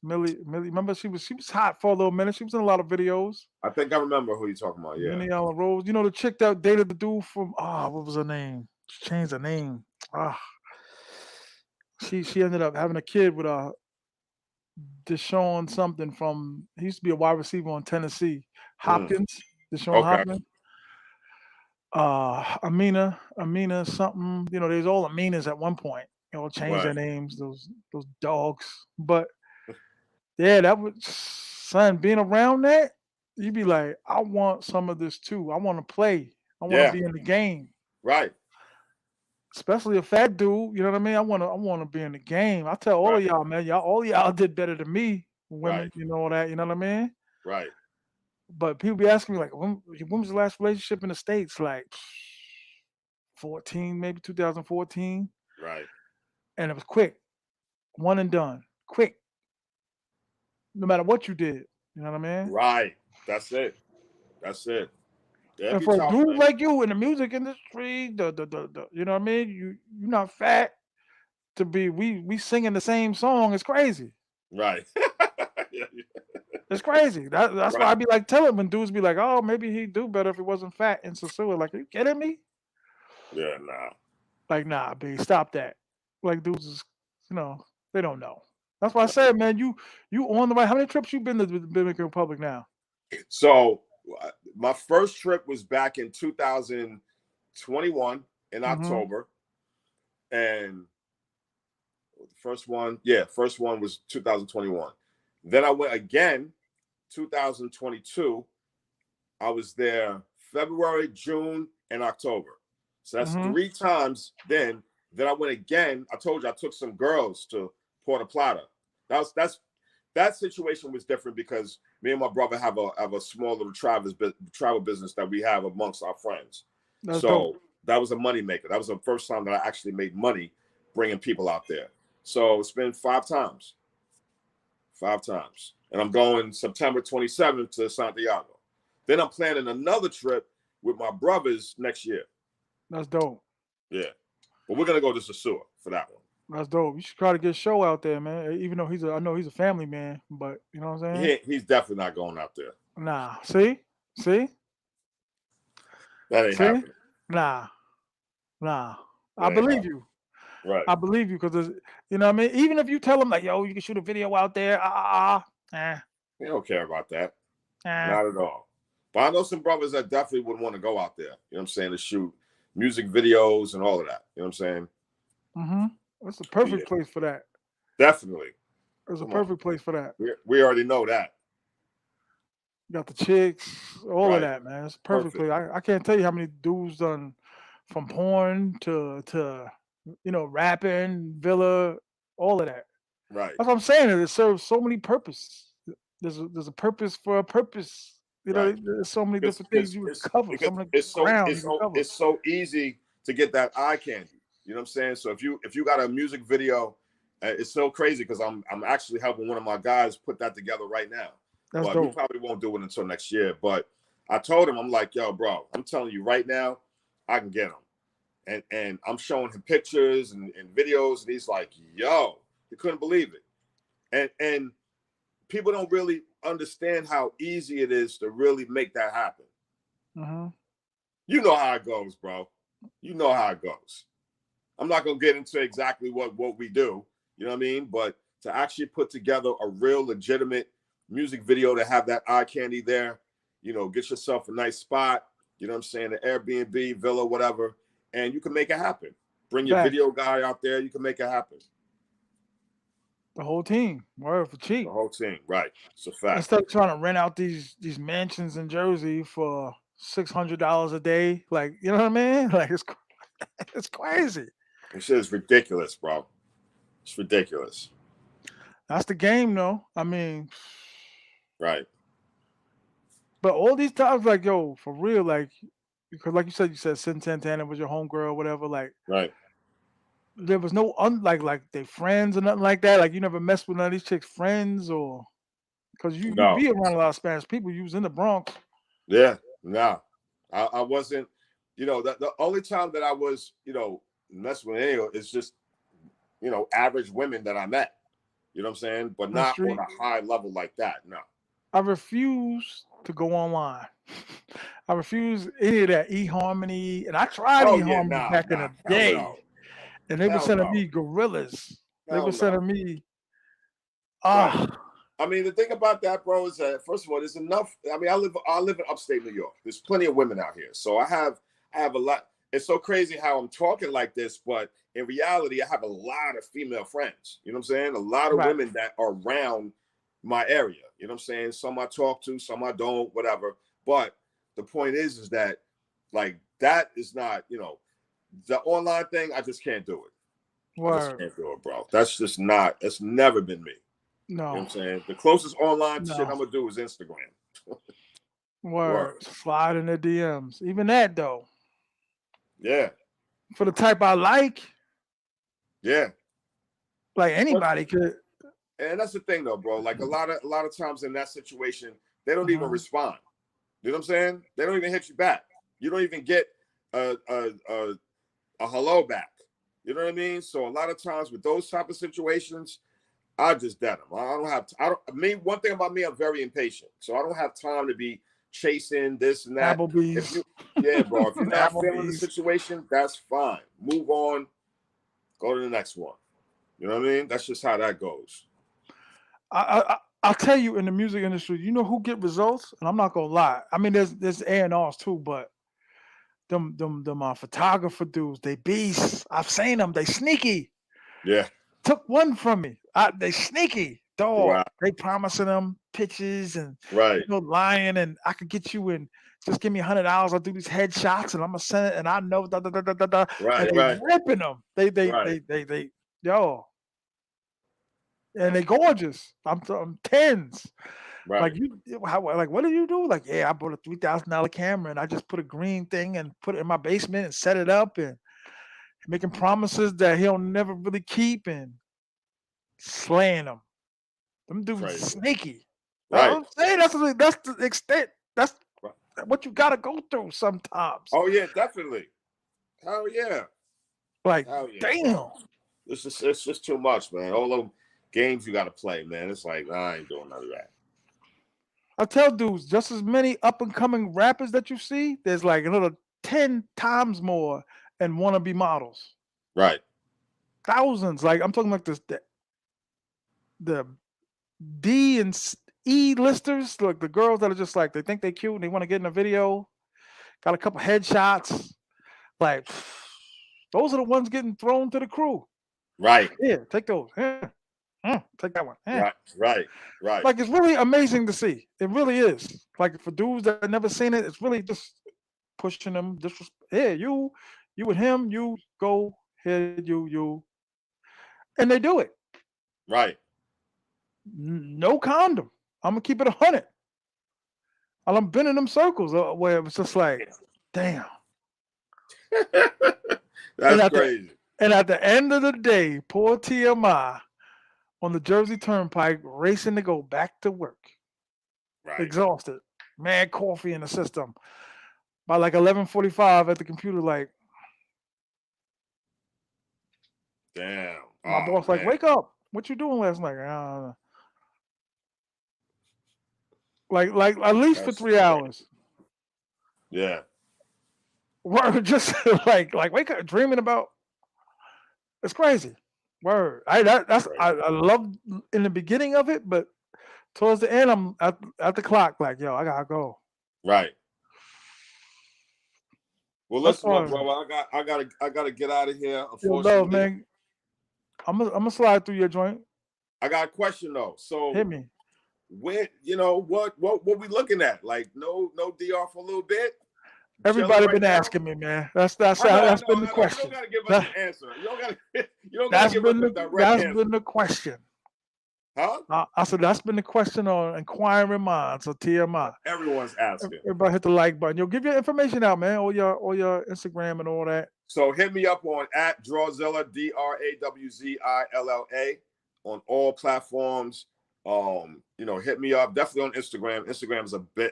Millie. Remember she was hot for a little minute. She was in a lot of videos. I think I remember who you're talking about. Yeah. Million Rose. You know the chick that dated the dude from what was her name? She changed her name. Ah, she ended up having a kid with Deshaun something from. He used to be a wide receiver on Tennessee. Mm. Hopkins. Deshaun Okay. Hopkins. Amina something. You know, there's all Aminas at one point. You know, change their Right. names. Those dogs. But yeah, that was son being around that. You'd be like, I want some of this too. I want to play. I want to Yeah. be in the game. Right. Especially a fat dude. You know what I mean? I want to be in the game. I tell all Right. of y'all, man, all of y'all did better than me, women. Right. You know that. You know what I mean? Right. But people be asking me like, when was the last relationship in the States? Like 14, maybe 2014. Right. And it was quick, one and done. Quick. No matter what you did. You know what I mean? Right. That's it. That's it. That'd And be for a tough, dude man. like you in the music industry, the you know what I mean? You're not fat to be we singing the same song. It's crazy. Right. Yeah. It's crazy. That's why I Right. be like telling when dudes be like, oh, maybe he'd do better if he wasn't fat and sosua. Like, are you kidding me? Yeah. Nah. Like, nah, B, stop that. Like dudes is, you know, they don't know. That's why I No. said, man, you on the right. How many trips you been to the Dominican Republic now? So my first trip was back in 2021 in Mm-hmm. October, and first one was 2021. Then I went again 2022. I was there February, June, and October. So that's Mm-hmm. 3 times. Then I went again. I told you I took some girls to Puerto Plata. That situation was different because me and my brother have a small little travel business that we have amongst our friends. That's dope. So that was a money maker. That was the first time that I actually made money bringing people out there. So it's been 5 times, and I'm going September 27th to Santiago. Then I'm planning another trip with my brothers next year. That's dope. Yeah, but we're gonna go to Sosua for that one. That's dope. You should try to get a show out there, man. Even though I know he's a family man, but you know what I'm saying? He's definitely not going out there. Nah. See, That ain't see, happening. nah, nah. I That ain't believe happening. you. Right. I believe you because you know what I mean. Even if you tell him like, yo, you can shoot a video out there, We don't care about that. eh. Not at all. But I know some brothers that definitely would want to go out there. You know what I'm saying? To shoot music videos and all of that. You know what I'm saying? Mm-hmm. That's the Yeah, perfect place for that. definitely. It's a Come on. perfect place for that. We already know that. You got the chicks, all of Right. that, man. It's a perfect Perfect. place. I can't tell you how many dudes done from porn to rapping, villa, all of that. Right. That's what I'm saying. It serves so many purposes. There's a purpose for a purpose. Right. There's so many Because different things you can cover, so because many it's so ground you it's can so cover. it's so easy to get that eye candy. You know what I'm saying? So if you got a music video, it's so crazy because I'm actually helping one of my guys put that together right now. That's But we dope. probably won't do it until next year. But I told him, I'm like, yo, bro, I'm telling you right now, I can get him. And I'm showing him pictures and videos, and he's like, yo, he couldn't believe it. And people don't really understand how easy it is to really make that happen. Hmm. You know how it goes, bro. You know how it goes. I'm not gonna get into exactly what we do, you know what I mean? But to actually put together a real legitimate music video to have that eye candy there, get yourself a nice spot, you know what I'm saying, an Airbnb, villa, whatever, and you can make it happen. Bring your Facts. video guy out there. You can make it happen. The whole team. Word for The cheap. whole team, right? It's a fact. Instead of trying to rent out these mansions in Jersey for $600 a day, like you know what I mean? Like it's crazy. This shit is ridiculous, bro. It's ridiculous. That's the game, though. I mean, Right, but all these times, like yo, for real, like because like you said Sin Santana was your homegirl, whatever. Like right. there was no like they friends or nothing like that. Like you never messed with none of these chicks' friends or because you No, be around a lot of Spanish people. You was in the Bronx. yeah, no. I wasn't. The only time that I was, messing with any is just, average women that I met. You know what I'm saying? But On the not on street. a high level like that. No. I refuse to go online. I refuse any of that eHarmony, and I tried Oh yeah, eHarmony no, back in no, the hell day, no, and they were hell sending no, me gorillas. They hell were no. sending me Right. ah I mean, the thing about that, bro, is that first of all, there's enough. I mean, I live in upstate New York. There's plenty of women out here, so I have a lot. It's so crazy how I'm talking like this, but in reality, I have a lot of female friends. You know what I'm saying? A lot of right. women that are around my area. You know what I'm saying? Some I talk to, some I don't, whatever. But the point is that like that is not, the online thing. I just can't do it. I just Word. can't do it, bro. That's just not. It's never been me. You know No. what I'm saying? The closest online shit No. I'm gonna do is Instagram. Word. Word. Slide in the DMs. Even that though. Yeah. For the type I Yeah. like But anybody could. and that's the thing though, bro. Like a lot of times in that situation, they don't even Mhm. respond. You know what I'm saying? They don't even hit you back. You don't even get a hello back. You know what I mean? So a lot of times with those type of situations, I just dead them. I don't have. I don't. Me. One thing about me, I'm very impatient, so I don't have time to be chasing this and that. If Applebee's. you, yeah, bro. If you're not feeling the Applebee's. situation, that's fine. Move on. Go to the next one. You know what I mean? That's just how that goes. I'll tell you in the music industry, you know who get results, and I'm not gonna lie. I mean, there's A&Rs too, but them photographer dudes, they beasts. I've seen them. They sneaky. Yeah. Took one from me. They sneaky dog. Wow. They promising them pictures and Right. lying, and I could get you in. Just give me $100. I'll do these headshots, and I'm gonna send it. And I know da da da da da da. And Right. they Right. ripping them. Right. Yo, and they gorgeous. I'm tens. Like Right. like what do you do? Like, yeah, I bought a $3,000 camera and I just put a green thing and put it in my basement and set it up and making promises that he'll never really keep and slaying them. Them dudes Crazy. sneaky. Right. I'm saying that's the extent. That's Right. what you gotta go through sometimes. Oh yeah, definitely. Hell yeah. Like, Hell yeah, damn. bro. It's just too much, man. All those games you got to play, man. It's like I ain't doing none of that. I tell dudes, just as many up and coming rappers that you see, there's like another 10 times more and wannabe models. Right. Thousands. Like I'm talking like this the D and E listers, like the girls that are just like they think they cute and they want to get in a video, got a couple headshots. Like those are the ones getting thrown to the crew. Right. Yeah, take those. Yeah, take that one. Yeah. Right. Right. Right. Like it's really amazing to see. It really is. Like for dudes that never seen it, it's really just pushing them. Just yeah, you with him, you go here, you, and they do it. Right. No condom. I'm gonna keep it 100. And I'm been in them circles where it was just like, damn. And That's at the crazy. and at the end of the day, poor TMI on the Jersey Turnpike racing to go back to work, Right. exhausted, mad coffee in the system. By like 11:45 at the computer, like Damn. my Oh boss, like, man. wake up! What you doing last night? Like at least for That's 3 hours. yeah. Word, just like wake up, dreaming about. It's crazy. Word. I love in the beginning of it, but towards the end, I'm at the clock, like, yo, I gotta go. Right. Well, That's listen, my all. brother, I gotta get out of here. Yo, love, Unfortunately, man. I'm gonna slide through your joint. I got a question though. So Hit me. when what we looking at? Like no DR for a little bit, chilling Everybody right been now. asking me, man. That's I know, I that's know, been the I know. You don't question. gotta give us That, the answer. You don't gotta you don't gotta that's give us been the the direct that's answer. been the question. Huh? I said that's been the question on inquiring minds of TMI. Everyone's asking. Everybody hit the like button. Yo, give your information out, man. All your Instagram and all that. So hit me up on at Drawzilla, DRAWZILLA on all platforms. Hit me up. Definitely on Instagram. Instagram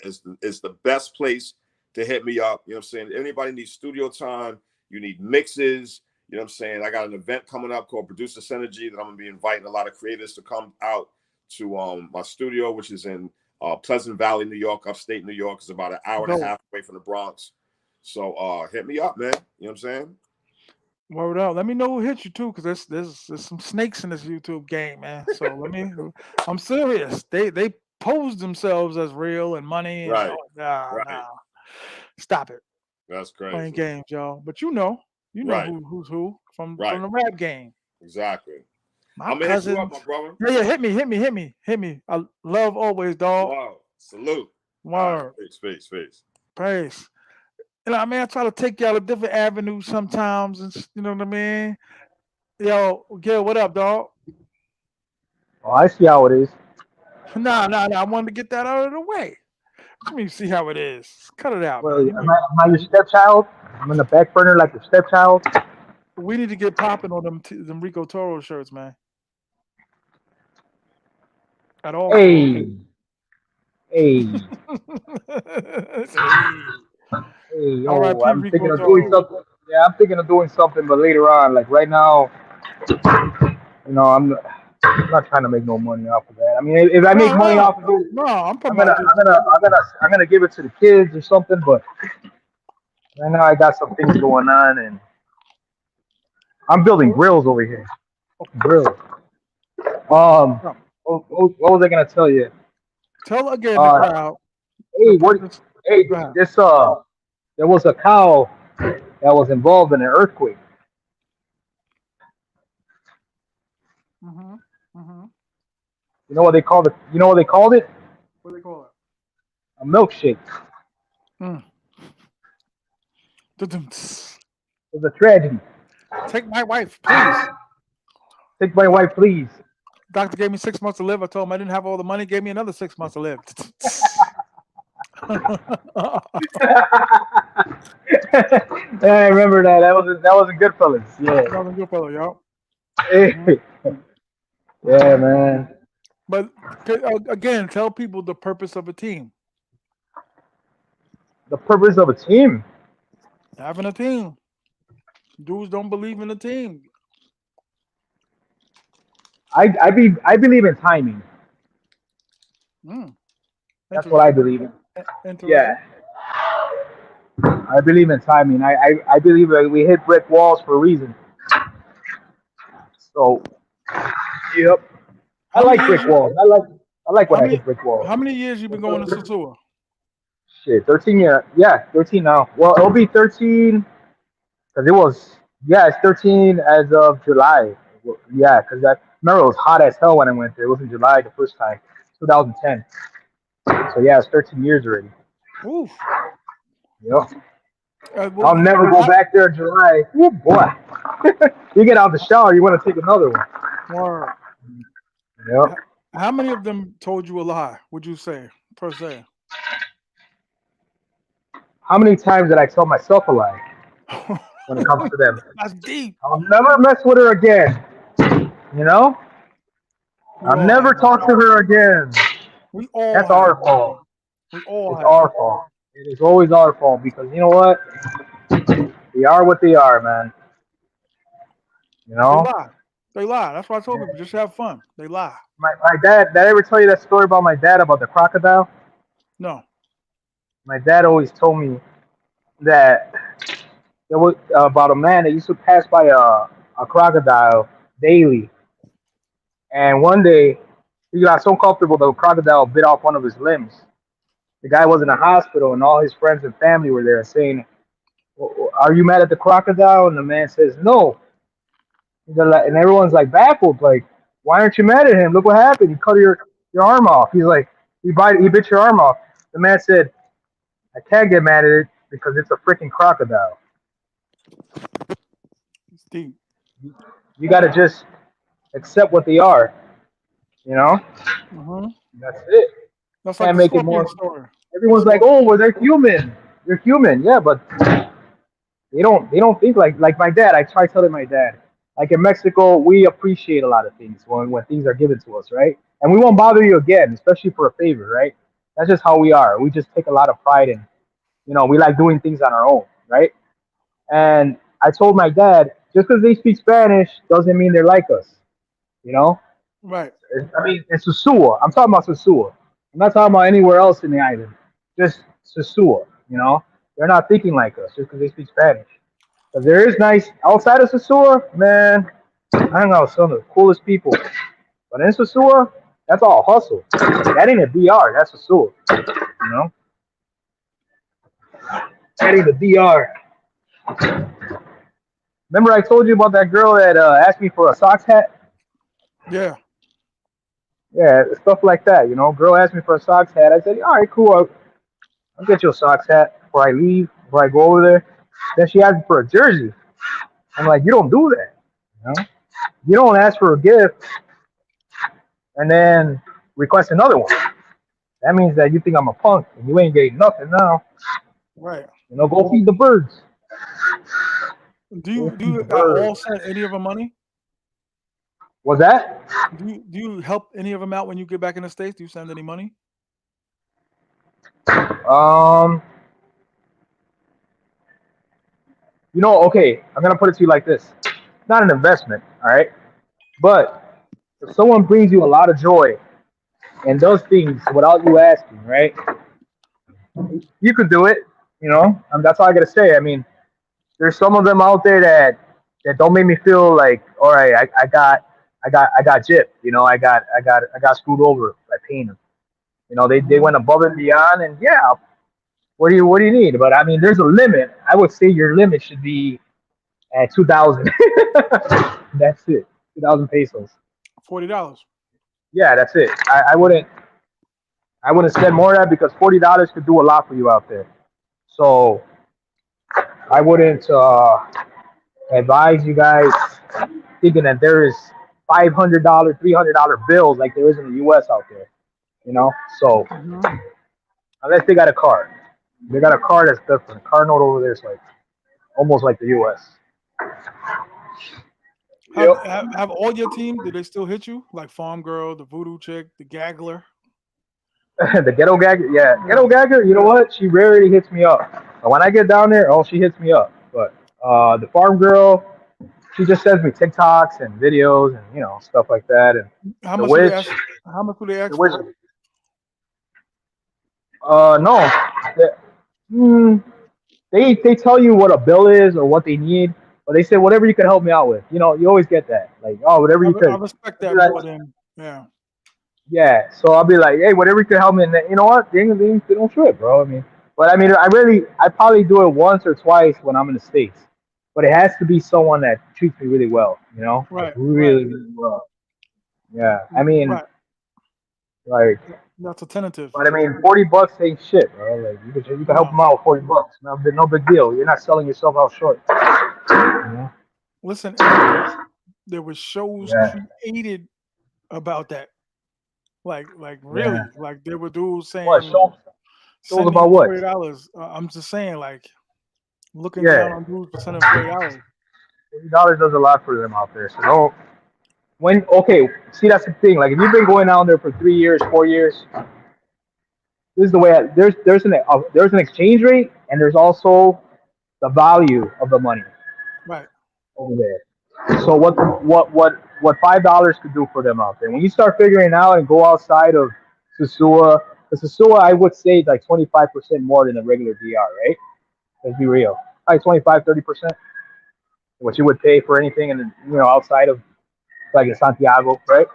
is is the best place to hit me up. You know what I'm saying? Anybody needs studio time, you need mixes. You know what I'm saying? I got an event coming up called Producer Synergy that I'm gonna be inviting a lot of creators to come out to my studio, which is in Pleasant Valley, New York, upstate New York. It's about an hour and a Dope. half away from the Bronx. So hit me up, man. You know what I'm saying? Word out. Let me know who hit you too, because there's some snakes in this YouTube game, man. So let me. I'm serious. They pose themselves as real and money and Right. oh, nah, Right. nah. Stop it. That's Playing crazy. games, y'all. But you know Right. who's who from Right. the rap game. Exactly. My I'm gonna hit you up, cousins. my brother. Yeah, hit me. I love always, dog. Wow. Salute. All right. Word, Peace. praise. And I mean, I try to take y'all to different avenues sometimes, and you know what I mean. Yo, Gil, what up, dog? Oh, I see how it is. Nah. I wanted to get that out of the way. Let me see how it is. Cut it out, Well, man. am I your stepchild? I'm in the back burner like your stepchild. We need to get popping on them Rico Toro shirts, man. At all costs. Hey, hey, Hey, hey, yo, R.I.P. I'm Rico thinking of doing Toro. something. Yeah, I'm thinking of doing something, but later on, like right now, I'm not trying to make no money off of that. I mean, if I make money No, off of it, no. I'm talking I'm gonna, about I'm just gonna, I'm gonna, I'm gonna give it to the kids or something. But right now, I got some things going on, and I'm building oh, grills over here. okay. Grills. No. What was I gonna tell you? Tell again the Uh, crowd the hey, what? purpose. Hey, Go ahead. this there was a cow that was involved in an earthquake. Mm-hmm. Mm-hmm. You know what they called it? You know what they called it? What do they call A milkshake. it? Dum-dum-ts. It was a tragedy. Take my wife, please. Take my wife, please. Doctor gave me 6 months to live. I told him I didn't have all the money. Gave me another 6 months to live. Yeah, I remember that. That was a good fellas. Yeah. That was a good fellow, y'all. Mhm. Hey, yeah, man. But again, tell people the purpose of a team. The purpose of a team. Having a team. Dudes don't believe in a team. I believe in timing. Mm, That's what I interesting. believe in. Interesting. Yeah, I believe in timing. I believe that we hit brick walls for a reason. So, yep. I How many like years brick you? walls. I like when How I many? hit brick walls. How many years you been going to Sosua? Shit, 13 year. Yeah, 13 now. Well, it'll be 13 because it was. Yeah, it's 13 as of July. Yeah, because that remember it was hot as hell when I went there. It was in July the first time, 2010. So yeah, it's 13 years already. Oof. Yep. Well, I'll never go how, back there in July. Oh boy, you get out the shower, you want to take another one. or Yep. how many of them told you a lie? Would you say per se? How many times did I tell myself a lie when it comes to them? That's deep. I'll never mess with her again. You know, We I'll all have, never my talk to brother. her again. We all That's have. our fault. We all It's have. our fault. It is always our fault because you know what? They are what they are, man. You They know? lie. They lie. That's why I told people just have fun. They lie. My dad, did I ever tell you that story about my dad about the crocodile? No. My dad always told me that there was about a man that used to pass by a crocodile daily. And one day, he got so comfortable the crocodile bit off one of his limbs. The guy was in a hospital, and all his friends and family were there saying Are you mad at the crocodile? And the man says, no. And everyone's like baffled, like, why aren't you mad at him? Look what happened. He cut your arm off. He's like, he bit your arm off. The man said, I can't get mad at it because it's a freaking crocodile. It's deep. You got to just accept what they are. You know, Hmm. that's it. That's like Can't the make it scorpion more. story. The Everyone's like, scorpion. oh, well, they're human. They're human. Yeah, but they don't think like my dad. I try telling my dad, like in Mexico, we appreciate a lot of things when things are given to us, right? And we won't bother you again, especially for a favor, right? That's just how we are. We just take a lot of pride in, we like doing things on our own, right? And I told my dad, just because they speak Spanish doesn't mean they're like us, you know. Right. I mean, it's Sosua. I'm talking about Sosua. I'm not talking about anywhere else in the island. Just Sosua. They're not thinking like us just because they speak Spanish. But there is nice outside of Sosua, man. I hung out with some of the coolest people. But in Sosua, that's all hustle. That ain't a DR. That's Sosua. You know, that ain't a DR. Remember I told you about that girl that asked me for a socks hat? Yeah. Yeah, stuff like that. Girl asked me for a socks hat. I said, all right, cool. I'll get you a socks hat before I leave, before I go over there. Then she asked me for a jersey. I'm like, you don't do that. You know? You don't ask for a gift and then request another one. That means that you think I'm a punk and you ain't getting nothing now. Right. Go feed the birds. Do Go you do feed you the at all birds. send any of them money? Was that? Do you help any of them out when you get back in the states? Do you send any money? Um, okay, I'm gonna put it to you like this. It's not an investment, all right? But if someone brings you a lot of joy and does things without you asking, right? You could do it. That's all I gotta say. I mean, there's some of them out there that don't make me feel like, all right, I got gypped. I got screwed over by paying them. They Hmm. went above and beyond, and yeah, what do you need? But I mean, there's a limit. I would say your limit should be at 2,000. That's it, 2,000 pesos. $40. Yeah, that's it. I wouldn't spend more of that because $40 could do a lot for you out there. So I wouldn't advise you guys thinking that there is $500, $300 bills like there is in the U.S. out there. So Hmm. unless they got a card, they got a card that's different. A card note over there is like almost like the U.S. Have, Yep. have have all your team? Do they still hit you like Farm Girl, the Voodoo Chick, the Gaggler? The ghetto gagger, yeah, Yeah. ghetto gagger. You know what? She rarely hits me up. But when I get down there, oh, she hits me up. But the farm girl, she just sends me TikToks and videos and stuff like that. And How the much do they witch, ask? How much do they the ask witch. for it? No, they, mm, they tell you what a bill is or what they need, but they say whatever you can help me out with. You always get that. Like, oh, whatever you I could. respect I'll be that like, more than yeah. yeah, so I'll be like, hey, whatever you can help me. And then, you know what? They don't trip, bro. I mean, but I mean, I probably do it once or twice when I'm in the States. But it has to be someone that treats me really well, like Right. Right. really, really well. Yeah, I mean, Right. like, That's a tentative. but I mean, $40 ain't shit, bro. Like, you can help No. them out with $40. No big deal. You're not selling yourself out short. You Listen, and there was shows Yeah, created about that. Like yeah. really, like there were dudes What saying, shows "Send me about what? $40." I'm just saying, like looking down Yeah, on dudes for sending $40. $40 does a lot for them out there. So don't. When okay, see that's the thing. Like if you've been going down there for 3 years, 4 years, this is the way. There's an exchange rate, and there's also the value of the money Right. over there. So what $5 could do for them out there? When you start figuring out and go outside of Sosua, the Sosua I would say is like 25% more than a regular DR, right? Let's be real. Like 25, 30% what you would pay for anything, and outside of like in Santiago, right?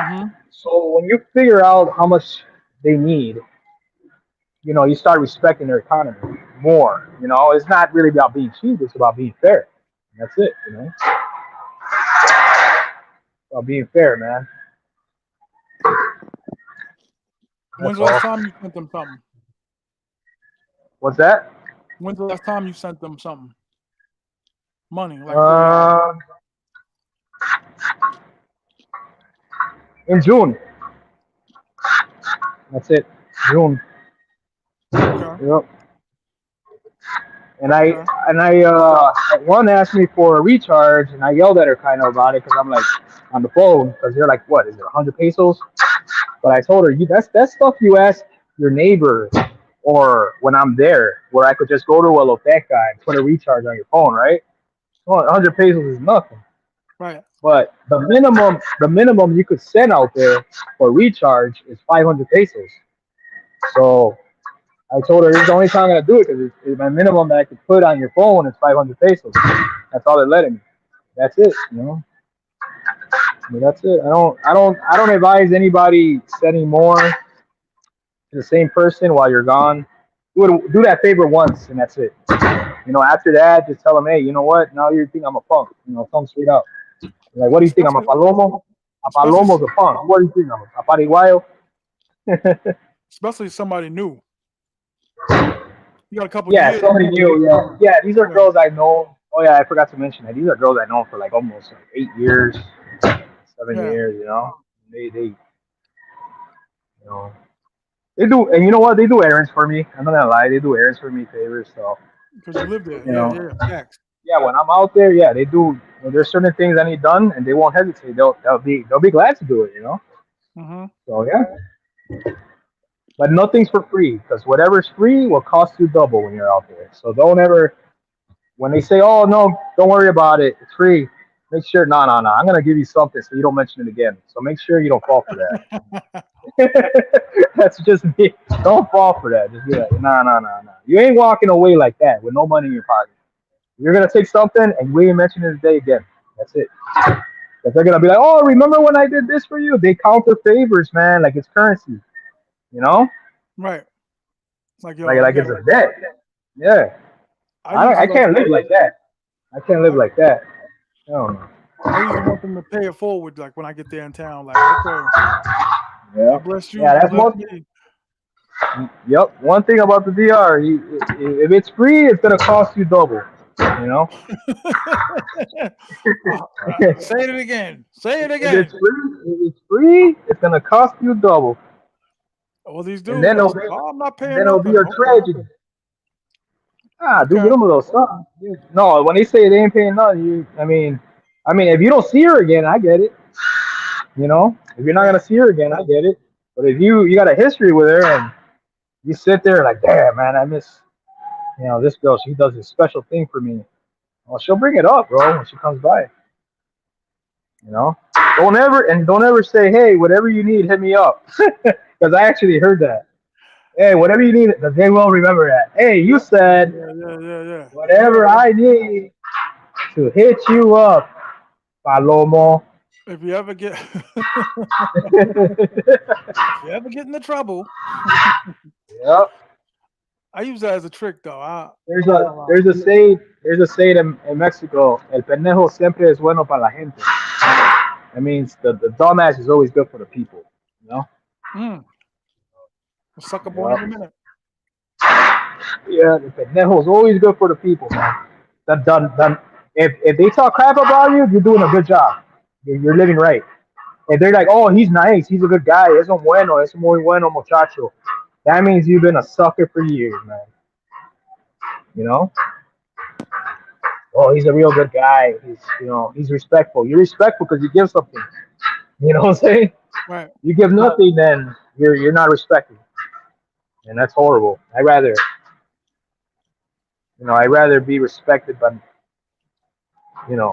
Hmm. So when you figure out how much they need, you start respecting their economy. more. You know, it's not really about being cheap. It's about being fair. And that's it. You know, it's about being fair, man. When's That's the last all. time you sent them something? What's that? When's the last time you sent them something? Money, like $40. Uh, in June. That's it. June. Okay. Yep. And I Okay. and I one asked me for a recharge, and I yelled at her kind of about it because I'm like on the phone because they're like, what is it, 100 pesos? But I told her, that's stuff you ask your neighbor or when I'm there, where I could just go to a loteca and put a recharge on your phone, right? Well, 100 pesos is nothing. Right. But the minimum you could send out there for recharge is 500 pesos. So I told her, this is the only time I'm gonna do it because it's my minimum that I could put on your phone is 500 pesos. That's all they're letting me. That's it. You know. I mean, that's it. I don't advise anybody sending more to the same person while you're gone. Do that favor once and that's it. You know, after that, just tell them, hey, you know what? Now you think I'm a punk. You know, tell them straight up. Like, what do you think? I'm a Especially, palomo? A especially, palomo's a punk. What do you think? I'm a pariguayo? especially somebody new. You got a couple Yeah, years. somebody new. Yeah, yeah. These are Yeah. girls I know. Oh yeah, I forgot to mention that. These are girls I know for like almost like 8 years, 7 Yeah. years. You know, know, they do, and you know what? They do errands for me. I'm not gonna lie, they do errands for me, favors. So Because you live there. you Yeah. know, Yeah. Facts. yeah. When I'm out there, yeah, they do. When there's certain things I need done, and they won't hesitate. They'll be glad to do it. You know. Mm-hmm. So yeah, but nothing's for free because whatever's free will cost you double when you're out there. So don't ever when they say, "Oh no, don't worry about it, it's free." Make sure, no, no, no. I'm gonna give you something so you don't mention it again. So make sure you don't fall for that. That's just me. Don't fall for that. Just be like, no, no, no, no. You ain't walking away like that with no money in your pocket. You're gonna take something and we ain't mention it today again. That's it. Because they're gonna be like, "Oh, remember when I did this for you?" They counter favors, man, like it's currency. You know, Right. Like, yo, like you like got it's to. a debt. Yeah, I I usually like can't live like that. I can't live I, like that. I don't know. I usually want them to pay it forward. Like when I get there in town. Like, okay, I Yeah, blessed you. yeah. You That's blessed most. me. Yep. One thing about the DR, if it's free, it's gonna cost you double. You know. Say it again. Say it If it's again. free, it's gonna cost you double, All these and dudes, then they'll it'll say, be, "Oh, I'm not and paying then it'll be nothing." your Okay. tragedy. Ah, dude, give Okay. them a little something. No, when they say they ain't paying nothing, I mean, if you don't see her again, I get it. You know, if you're not Right. gonna see her again, I get it. But if you got a history with her and you sit there like, damn, man, I miss, this girl. She does this special thing for me. Well, she'll bring it up, bro, when she comes by. You know, don't ever say, hey, whatever you need, hit me up, because I actually heard that. Hey, whatever you need, because they will remember that. Hey, you Yep. said Yeah. Yeah. Yeah. Yeah. whatever I need to hit you up, Palomo. If you ever get, if you ever get into trouble, Yep. I use that as a trick, though. There's I'm not a gonna lie. there's a saying in Mexico. El pendejo siempre es bueno para la gente. That means the dumbass is always good for the people. You know. Mm, a sucker born Yep. every minute. Yeah, the pendejo is always good for the people, man. If they talk crap about you, you're doing a good job. You're living right. If they're like, oh, he's nice, he's a good guy, es un bueno, es muy bueno muchacho, that means you've been a sucker for years, man. You know? Oh, he's a real good guy. He's respectful. You're respectful because you give something. You know what I'm saying? Right. You give nothing, then you're not respected, and that's horrible. I'd rather be respected, but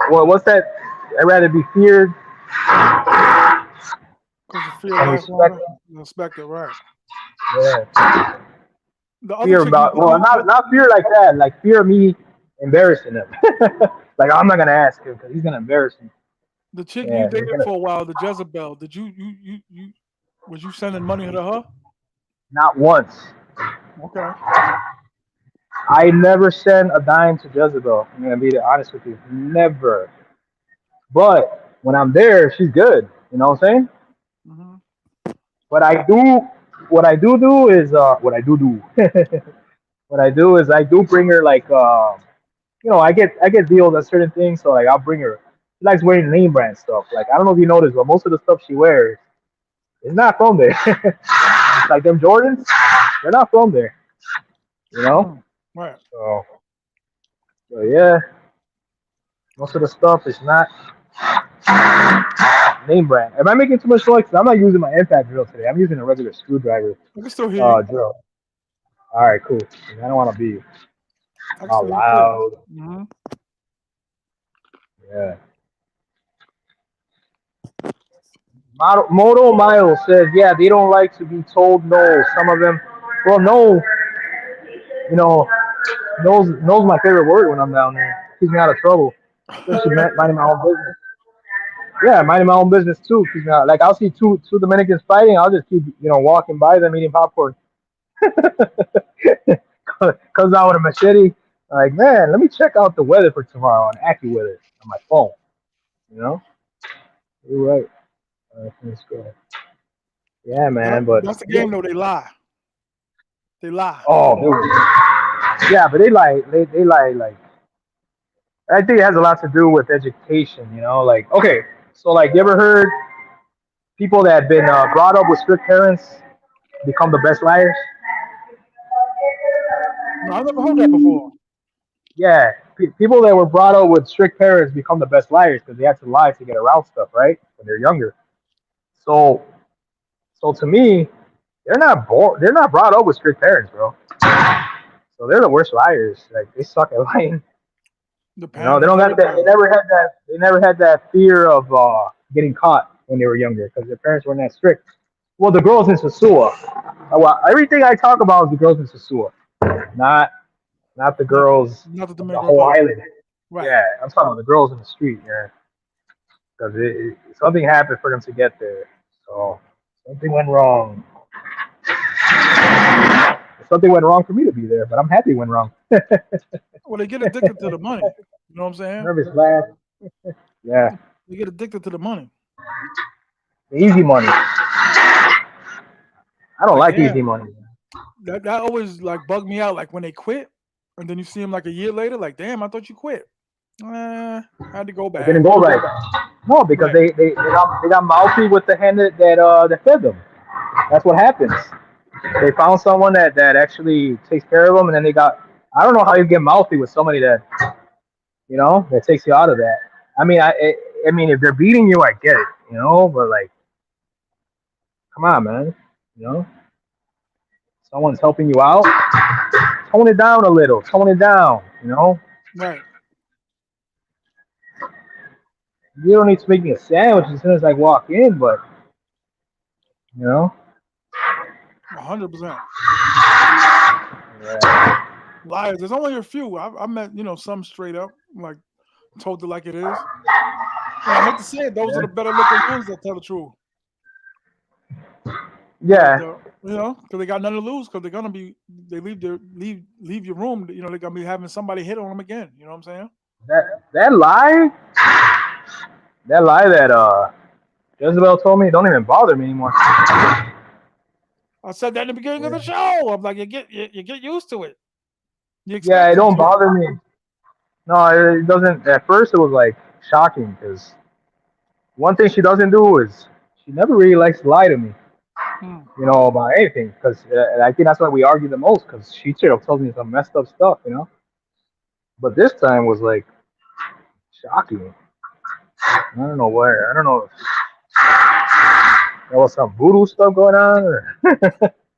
what's that? I'd rather be feared Because the fear and lasts longer. respected. Respect it. Right. Yeah. The other Fear chick you about well, dated. not fear like that. Like fear of me embarrassing him. Like I'm not gonna ask him because he's gonna embarrass me. The chick you Yeah, he's dated gonna for a while, the Jezebel, did you was you sending money to her? not once. Okay. I never sent a dime to Jezebel. I'm gonna be honest with you, never. But when I'm there, she's good. You know what I'm saying? Hmm. What I do, what I do is what I do. What I do is I do bring her like I get deals on certain things, so like I'll bring her. She likes wearing name brand stuff. Like I don't know if you noticed, but most of the stuff she wears is not from there. Like them Jordans, they're not from there. You know. Hmm. Right. So, so yeah, most of the stuff is not name brand. Am I making too much noise? 'Cause I'm not using my impact drill today. I'm using a regular screwdriver I can still hear you. drill. All right, cool. I don't want to be I can all still hear you clear. loud. Hmm. Yeah. Moto Miles says, yeah, they don't like to be told no. Some of them, well, no, you know, knows my favorite word when I'm down there. Keeps me out of trouble, especially minding my own business. Yeah, minding my own business too. Keeps me out. Like I'll see two Dominicans fighting, I'll just keep walking by them eating popcorn. Comes out with a machete. Like man, let me check out the weather for tomorrow on AccuWeather on my phone. You know, you're right. Let's go. Yeah, That, man, but that's the yeah. game though. They lie. They lie. Oh, yeah, but they lie like I think it has a lot to do with education. Like okay, so like you ever heard people that have been brought up with strict parents become the best liars? No, I've never heard that before. Yeah, people that were brought up with strict parents become the best liars because they have to lie to get around stuff, right? When they're younger. So, so to me, they're not brought up with strict parents, bro. So they're the worst liars. Like they suck at lying. The They parents, don't got that. They everybody. never had that. They never had that fear of getting caught when they were younger because their parents weren't that strict. Well, the girls in Sosua. Well, everything I talk about is the girls in Sosua, not not the Not, girls not the of the Dominican whole Republic. island. Right. Yeah, I'm talking about the girls in the street. Yeah, because something happened for them to get there. So something went wrong. Something went wrong for me to be there, but I'm happy it went wrong. Well, they get addicted to the money. You know what I'm saying? Nervous laugh. Yeah, They get addicted to the money. the easy money. I don't Like, like easy damn, money. that always like bugged me out. Like when they quit, and then you see them like a year later. Like, damn, I thought you quit. I had to go It didn't back. go right. No, because Right. they got mouthy with the hand that fed them. That's what happens. They found someone that actually takes care of them, and then they got. I don't know how you get mouthy with somebody that takes you out of that. I mean, I mean, if they're beating you, I get it, but like, come on, man, you know, someone's helping you out, tone it down a little, tone it down. Right. You don't need to make me a sandwich as soon as I walk in, but you know, 100%. yeah, Liars. There's only a few. I met some straight up like told it like it is. And I hate to say it, those are the better looking ones that tell the truth. yeah. Because they got nothing to lose. Because they're gonna be, they leave your room. They're gonna be having somebody hit on them again. You know what I'm saying? That lie, that Jezebel told me, don't even bother me anymore. I said that in the beginning of Yeah, the show. I'm like, you get used to it. You yeah, expect it it don't to. bother me. No, it doesn't. At first, it was like shocking because one thing she doesn't do is she never really likes to lie to me, Hmm. about anything. Because I think that's why we argue the most. Because she straight up told me some messed up stuff. But this time was like shocking. I don't know where. I don't know if there was some voodoo stuff going on,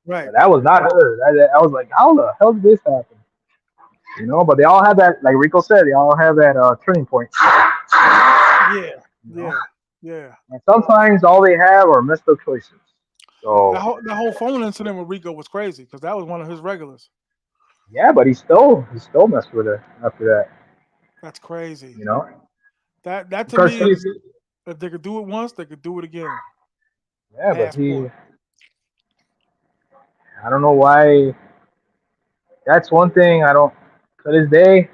Right. but that was not her. I was like, how the hell did this happen? But they all have that, like Rico said, they all have that turning point. Yeah. You know, Yeah. Yeah. and sometimes all they have are messed up choices. That So whole phone incident with Rico was crazy because that was one of his regulars. yeah, but he still messed with her after that. That's crazy. You know, That to because me he's is, if they could do it once, they could do it again. yeah, but Passport. I don't know why. That's one thing I don't. To this day,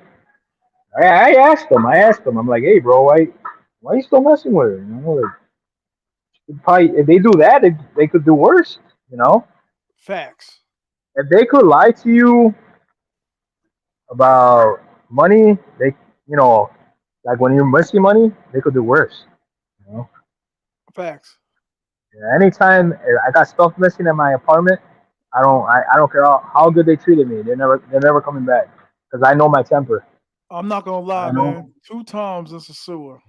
I asked him. I asked him. I'm like, hey, bro, why are you still messing with her? Like, probably if they do that, they could do worse. You know, Facts. if they could lie to you about money, you know, like when you're missing money, they could do worse. You know, Facts. yeah, anytime I got stuff missing in my apartment, I don't care how good they treated me. They're never coming back because I know my temper. I'm not gonna lie, I man. know. 2 times in Sosua.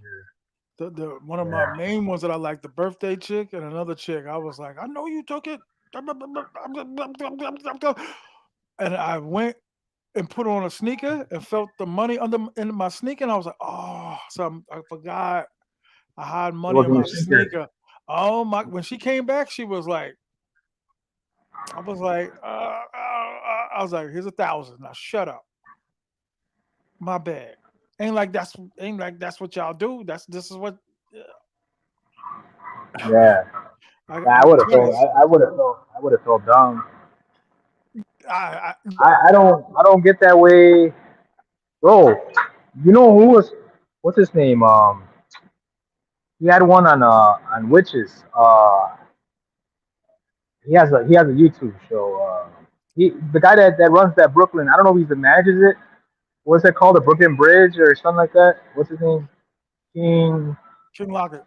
The one of my Yeah, main ones that I like, the birthday chick and another chick. I was like, I know you took it. And I went and put on a sneaker and felt the money in my sneaker. And I was like, oh, I forgot I had it money was in in your my sneaker. sneaker. Oh my! When she came back, she was like, I was like, I was like, here's 1,000. Now shut up. My bad. Ain't like that's what y'all do. This is what Yeah, yeah, I twice. I would have felt dumb. I I don't get that way, bro. You know who was what's his name? He had one on witches. He has a YouTube show. The guy that runs that Brooklyn. I don't know if he manages it. What's it called? The Brooklyn Bridge or something like that. What's his name? King King Locket.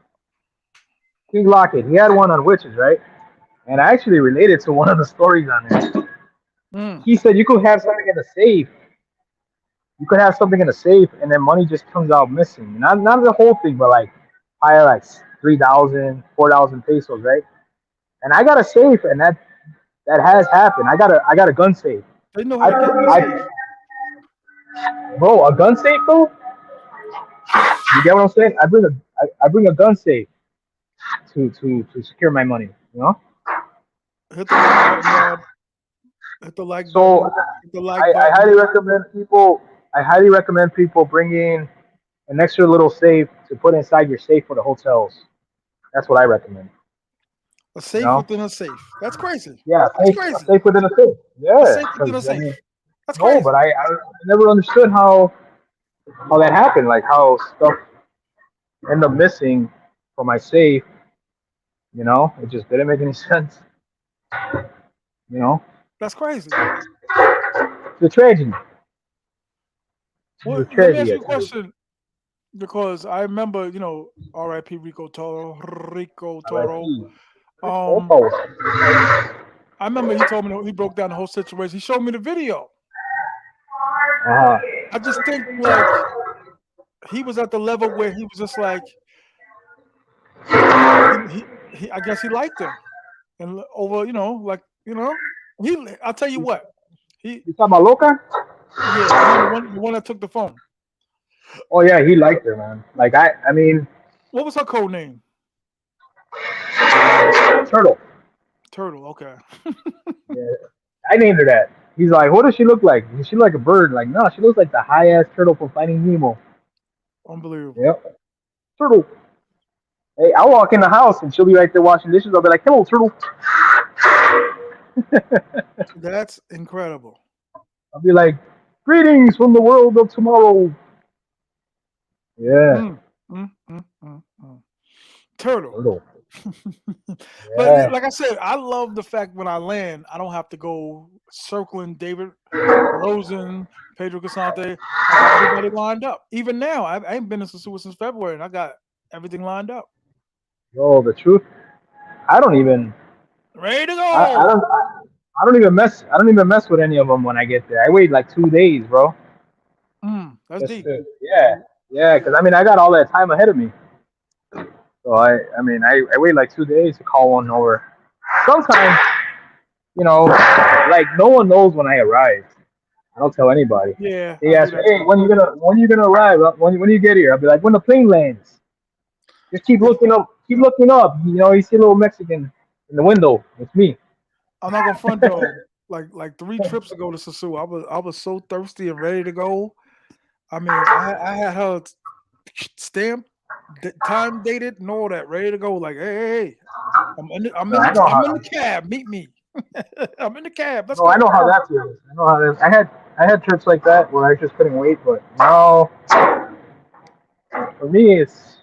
King Lockett. He had one on witches, right? And I actually related to one of the stories on there. Mm. He said you could have something in the safe. You could have something in the safe, and then money just comes out missing. Not the whole thing, but like probably like 3,000, 4,000 pesos, right? And I got a safe, and that has happened. I got a gun safe. They know how to get in the safe. Bro, a gun safe though. You get what I'm saying? I bring a gun safe to secure my money. You know. Hit the like button, y'all. Hit the like So button. Hit the like I button. highly recommend people. I highly recommend people bringing an extra little safe to put inside your safe for the hotels. That's what I recommend. A You safe know? within a safe. That's crazy. Yeah, That's a crazy. safe within a safe. A Yeah, safe within because a I mean, safe. That's no, but crazy. I never understood how that happened. Like how stuff end up missing from my safe. You know, it just didn't make any sense. You know, That's crazy. it's a tragedy. It's Well, a let me tragedy. ask I you a tell you. question because I remember, R.I.P. Rico Toro, Rico Toro. R.I.P. Um, Opo. I remember he told me he broke down the whole situation. He showed me the video. Uh-huh. I just think like he was at the level where he was just like I guess he liked her and over he. I'll tell you what he You talking about Loca? yeah the one that took the phone. Oh yeah, he liked her, man. Like I mean, What was her code name? Turtle. Turtle. Okay, Yeah, I named her that. He's like, what does she look like? Does she look like a bird? Like, no, she looks like the high ass turtle from Finding Nemo. unbelievable. Yep, turtle. Hey, I'll walk in the house and she'll be right there washing dishes. I'll be like, hello, turtle. That's incredible. I'll be like, greetings from the world of tomorrow. Yeah, Mm, mm. Turtle. turtle. But Yeah. like I said, I love the fact when I land, I don't have to go circling David Rosen, Pedro Casante. I got everybody lined up. Even now, I ain't been in Sosua since February, and I got everything lined up, Yo, the truth. I don't even. ready to I go. don't. I don't even mess. I don't even mess with any of them when I get there. I wait like 2 days, bro. That's Just deep. to, yeah, yeah. Because I mean, I got all that time ahead of me. So I mean, I wait like 2 days to call one over. Sometimes, like no one knows when I arrive. I don't tell anybody. Yeah, They I do ask me, that hey, too. when you gonna arrive? When you get here? I'll be like, when the plane lands. Just keep Yeah, looking up. Keep looking up. You see a little Mexican in the window. It's me. I'm not gonna front though. Like 3 trips ago to Sosua, I was so thirsty and ready to go. I mean, I had her stamped, time dated, and all that, ready to go. Like, hey, I'm in the, I'm No, in I the know I'm in the how. cab. Meet me. I'm in the cab. Let's No, I know go. how that feels. I know how that. I had trips like that where I just couldn't wait, but now for me, it's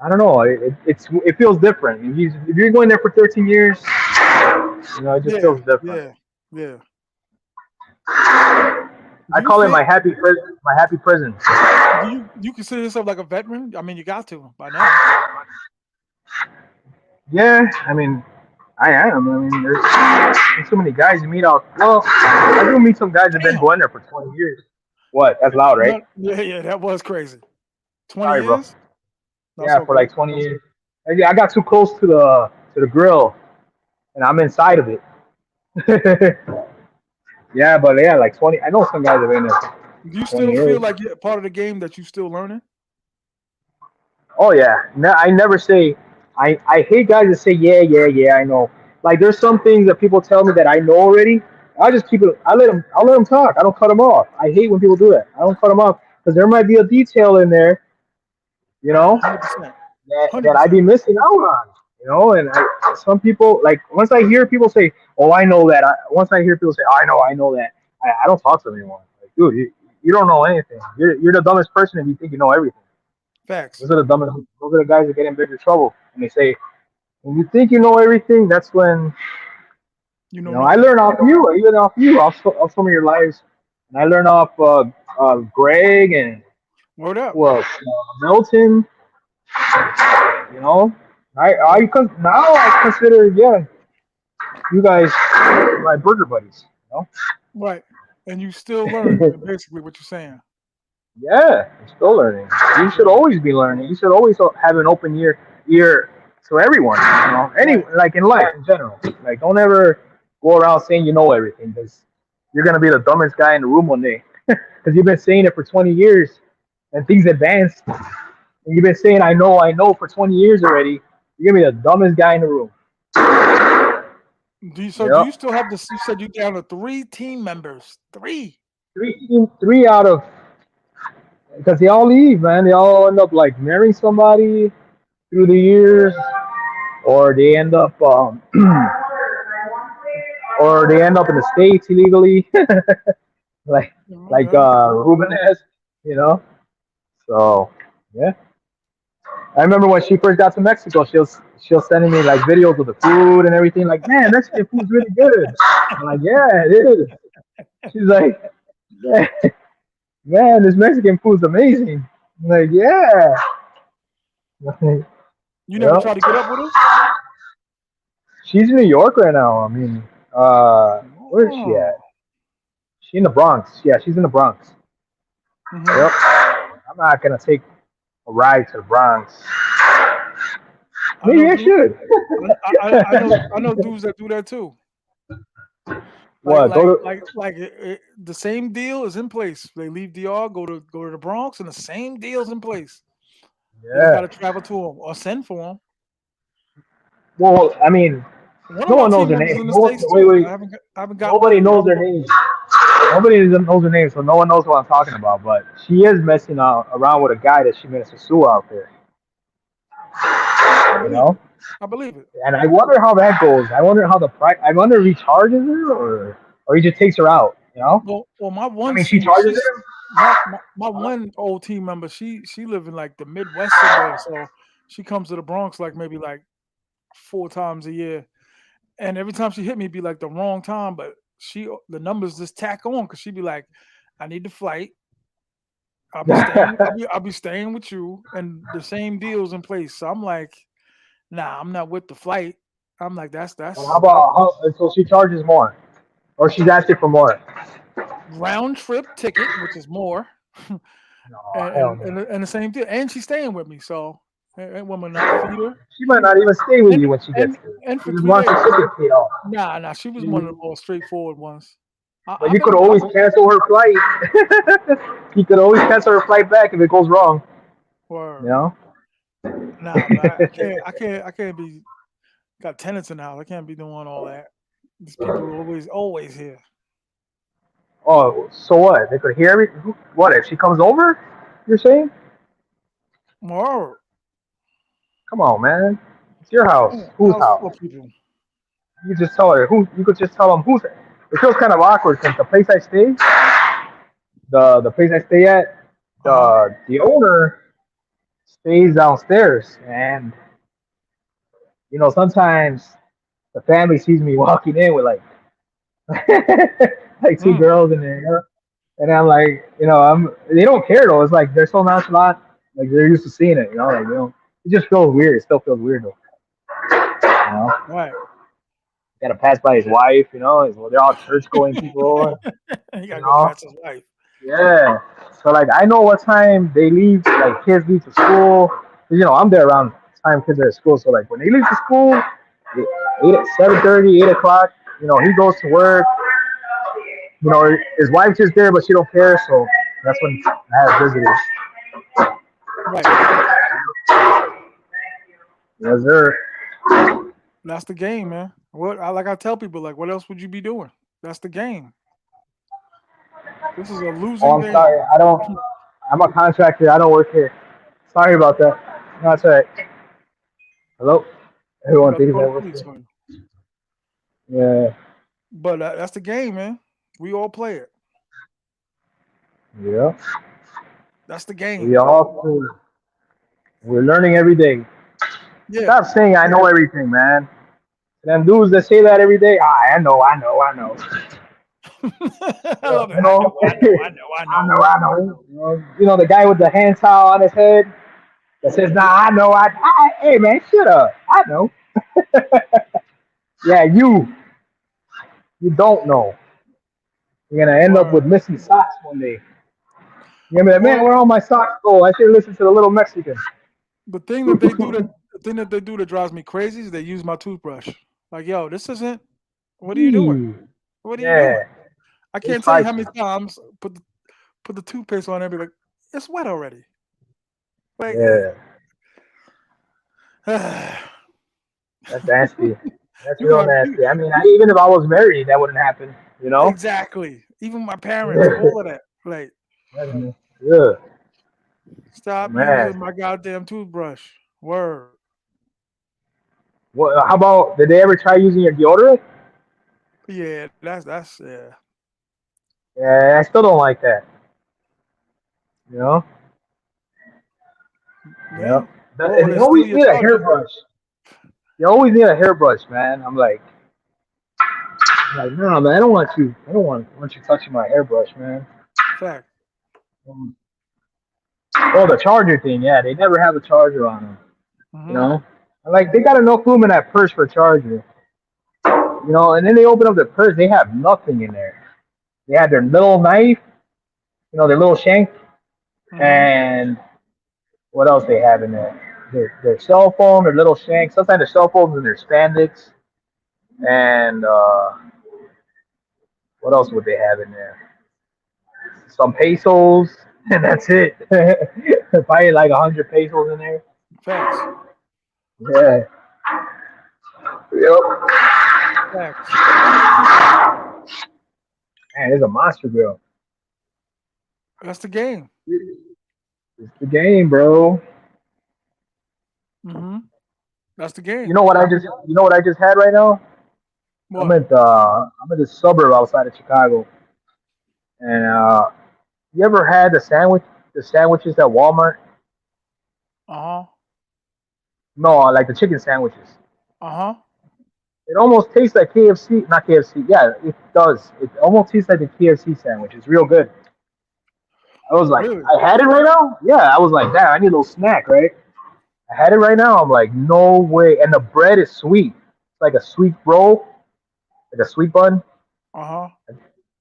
I don't know. It feels different. If you're going there for 13 years, it just Yeah, feels different. yeah, yeah. Do I you call it feel? my happy prison. Do you consider yourself like a veteran? I mean, you got to by now. Yeah, I mean, I am. I mean, there's so many guys you meet out. Well, I do meet some guys that've been Damn. going there for 20 years. What? That's loud, right? No, yeah, yeah, that was crazy. 20 Sorry, bro. years? That's Yeah, all for good. like 20 years. And yeah, I got too close to the grill, and I'm inside of it. Yeah, but yeah, like 20. I know some guys have been there for Do you 20 still feel years. like you're a part of the game that you still learning? Oh yeah, no, I never say. I hate guys that say yeah, yeah, yeah. I know. Like there's some things that people tell me that I know already. I just keep it. I'll let them talk. I don't cut them off. I hate when people do that. I don't cut them off because there might be a detail in there, you know, 100%. that I 100%. be missing out on. And some people like once I hear people say, "Oh, I know that." Once I hear people say, "Oh, I know that," I don't talk to them anymore. Like, dude, you don't know anything. You're the dumbest person if you think you know everything. Facts. Those are the dumbest. Those are the guys that get in bigger trouble. And they say, when you think you know everything, that's when You know I nothing. learn off you, even off you, off some of your lives, and I learn off Greg and Word up. who else? Milton. You know, Word. now I consider you guys my burger buddies. Right. And you still learning, basically what you're saying. Yeah, I'm still learning. You should Yeah. always be learning. You should always have an open ear to everyone. Any Right. like in life in general. Like don't ever go around saying you know everything because you're gonna be the dumbest guy in the room one day. Because you've been saying it for 20 years and things advanced, and you've been saying I know for 20 years already. You're gonna be the dumbest guy in the room. Do Yep. you still have this? You said you down to 3 team members. Three. Three out of because they all leave, man. They all end up like marrying somebody through the years, or they end up or they end up in the states illegally, like Yeah. Rubenes, you know. So yeah, I remember when she first got to Mexico, she was sending me like videos of the food and everything. Like, man, Mexican food's really good. I'm like, yeah, it is. She's like, yeah, man, this Mexican food's amazing. I'm like, yeah, You never yeah. tried to get up with her? She's in New York right now. I mean, where is she Oh. at? She in the Bronx. Yeah, she's in the Bronx. Hmm. Yep. I'm not gonna take a ride to the Bronx. I Maybe know, I dude. should. I know dudes that do that too. Like What? like Go to? like like the same deal is in place. They leave DR, go to the Bronx, and the same deal's in place. They just got Yeah. to travel to them or send for them. Well, I mean, One no of our one knows team their members name. in the No one, states wait, too. wait. I haven't got with Nobody her yet. knows their names. Nobody knows their names, so no one knows what I'm talking about. But she is messing around with a guy that she met a sosua out there. I You believe know. it. I believe it. And I wonder how that goes. I wonder how the price. I wonder if he charges her or he just takes her out. Well, my I one mean, she team, charges him. my one old team member, she live in like the Midwest somewhere, so she comes to the Bronx like maybe like 4 times a year, and every time she hit me, it'd be like the wrong time, but the numbers just tack on because she be like, I need the flight. I'll be staying. I'll be staying with you, and the same deals in place. So I'm like, nah, I'm not with the flight. I'm like, that's And how that's that's about so she charges more, or she's asking for more? round trip ticket, which is more, No, and hell and no. and, and the same deal. And she's staying with me, so ain't woman not feed her. She might not even stay with And you when she and gets there. and She for just three wants her days. ticket paid off. Nah, she was one of the more straightforward ones. But I've you could been always cancel her flight. You could always cancel her flight back if it goes wrong. You for know. nah, but I can't be got tenants in the house. I can't be doing all that. These people are always here. Oh, so what? They could hear everything. What if she comes over? You're saying? More Come on, man. It's your house. Whose house house? full of people. You just tell her who. You could just tell them who's. it feels kind of awkward because the place I stay at, Uh-huh. the owner stays downstairs, and sometimes the family sees me walking in with like like two Mm. girls in there, and I'm like, they don't care though. It's like they're so nonchalant, like they're used to seeing it, like it just feels weird. It still feels weird though, you know. Right. Got to pass by his wife, well, they're all church going people, You you gotta go know. past his wife. Yeah. So like I know what time they leave, like kids leave to school. 'Cause, I'm there around the time kids are at school. So like when they leave to school, 7:30, 8 o'clock, he goes to work. His wife's just there, but she don't care. So that's when I have visitors. Right. Yes, sir. That's the game, man. Like I tell people, like, what else would you be doing? That's the game. This is a Oh, losing I'm sorry. game. I don't. I'm a contractor. I don't work here. Sorry about that. No, that's all right. Hello. You Everyone about to thinks call I the work police here. on you. Yeah. But that's the game, man. We all play it. Yeah. That's the We game. all. We're learning every day. Yeah. Stop saying I know everything, man. Them dudes that say that every day, I know, I know, I know. I love it. You I know, know, I know, I know, I I know. know, I know. The guy with the hand towel on his head that says, "Nah, I know, hey man, shut up. I know." Yeah, you don't know. You're gonna end up with Word. missing socks one day. You're gonna be like, man, Or where all my socks go? I should listen to the little Mexican. the thing that they do that the thing that they do that drives me crazy is they use my toothbrush. Like, yo, this isn't. What are you doing? Eee. What are you doing? Yeah, I they can't tell you fight how many you. times put the toothpaste on there and be like, it's wet already. Like, Yeah, you that's nasty. That's real gonna you nasty. I mean, even if I was married, that wouldn't happen. You know? exactly. Even my parents, Yeah. all of that. Like, Yeah. Oh, stop man. using my goddamn toothbrush. Word. What? How about? Did they ever try using your deodorant? Yeah, that's yeah. Yeah, I still don't like that. You know? Yeah. Yep. Or And they you steal always your need a charger. hairbrush. You always need a hairbrush, man. I'm like, no, man. I don't want you. I don't want you touching my hairbrush, man. Fact. Um, Oh, the charger thing. Yeah, they never have a charger on them. You Hmm. know? Like they got enough room in that purse for a charger. And then they open up the purse. They have nothing in there. They had their little knife. Their little shank, Hmm. and what else they have in there? Their cell phone, their little shank. Sometimes their cell phones and their spandex, and what else would they have in there? Some pesos, and that's it. Probably like 100 pesos in there. Facts. Yeah. Yep. Facts. Man, it's a monster grill. That's the game. It's the game, bro. Hmm. That's the game. You know what I just had right now? I'm What? at the I'm at the suburb outside of Chicago, and you ever had the sandwiches at Walmart? Uh huh. No, like the chicken sandwiches. Uh huh. It almost tastes like KFC, not KFC. Yeah, it does. It almost tastes like a KFC sandwich. It's real good. I was like, Really? I had it right now. Yeah, I was like, damn, I need a little snack, right? I had it right now. I'm like, no way. And the bread is sweet. It's like a sweet roll, like a sweet bun. Uh huh.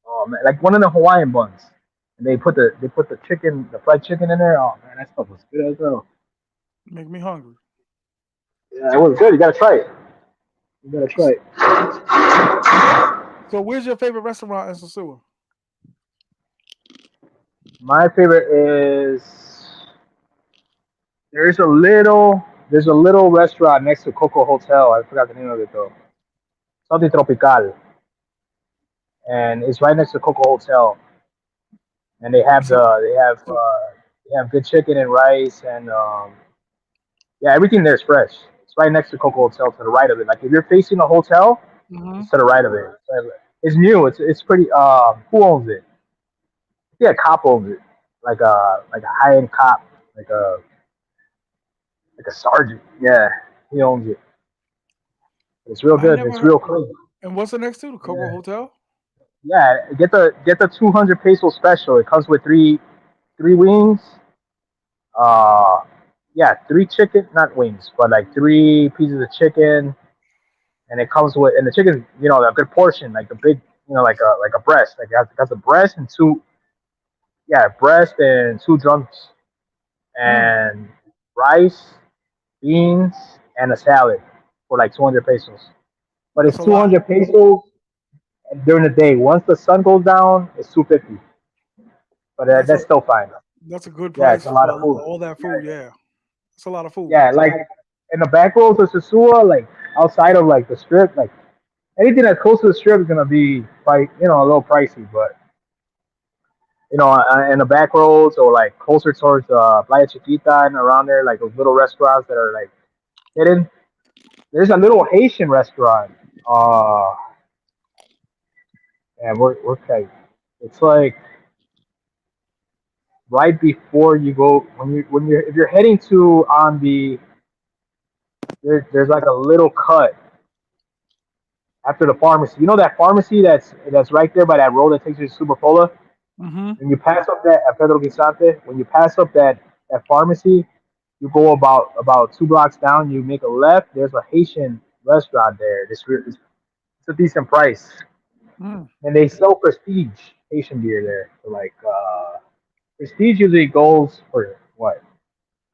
Oh man, like one of the Hawaiian buns. And they put the fried chicken in there. Oh man, that stuff was good as well. Make me hungry. Yeah, it was good. You gotta try it. You gotta try it. So, where's your favorite restaurant in Sosua? My favorite is there's a little restaurant next to Coco Hotel. I forgot the name of it though. Something Tropical, and it's right next to Coco Hotel. And So, so they have good chicken and rice, and yeah, everything there is fresh. It's right next to Coco Hotel to the right of it. Like if you're facing the hotel, hmm it's to the right of it. It's new. It's pretty. Who owns it? Yeah, a cop owns it. Like a high end cop, like a like a sergeant. Yeah, he owns it. It's real I good. never It's heard. real clean. And what's the next to the Coco Yeah, Hotel? yeah. Get the 200 peso special. It comes with three wings. Uh, yeah, three chicken, not wings, but like three pieces of chicken, and it comes with and the chicken, a good portion, like a big, like a breast, like it has a breast and two, yeah, breast and two drums Mm, and rice, beans, and a salad for like 200 pesos. But that's it's a lot. 200 pesos during the day. Once the sun goes down, it's 250. But That's a that's still fine. that's a good Yeah, it's price a lot for of food. all that Yeah, food. Yeah, it's a lot of food. yeah, like in the back roads of Sosua, like outside of like the strip, like anything that's close to the strip is gonna be like a little pricey. But in the back roads or like closer towards Playa Chiquita and around there, like those little restaurants that are like hidden. There's a little Haitian restaurant. Uh, and we're like, it's like right before you go when you're if you're heading to on the there's like a little cut after the pharmacy. You know that pharmacy that's right there by that road that takes you to Superpola. Mm-hmm. When you pass up that at Pedro Guisante, when you pass up that pharmacy, you go about 2 blocks down. You make a left. There's a Haitian restaurant there. It's a decent price, Mm. and they sell Prestige Haitian beer there. So like Prestige usually goes for what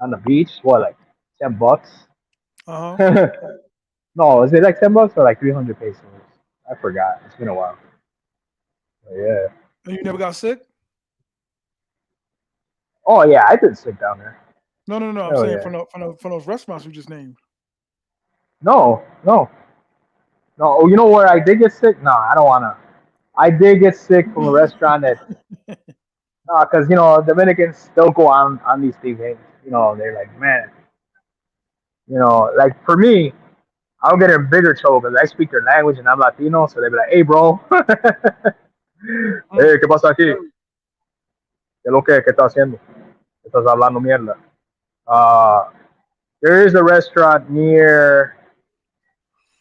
on the beach? What like $10? Uh huh. No, is it like $10 or like 300 pesos? I forgot. It's been a while. But yeah. And you never got sick? Oh yeah, I did sit down there. No, no, no. I'm Oh saying yeah. from those restaurants you just named. No, no, no. Oh, you know where I did get sick? No, I don't wanna. I did get sick from a restaurant that, because Dominicans they'll go on these things. And, they're like, man, like for me, I'll get in bigger trouble because I speak their language and I'm Latino, so they be like, hey, bro, Mm. hey, ¿qué pasa aquí? ¿Qué es lo que estás haciendo? Estás hablando mierda. Uh, there is a restaurant near,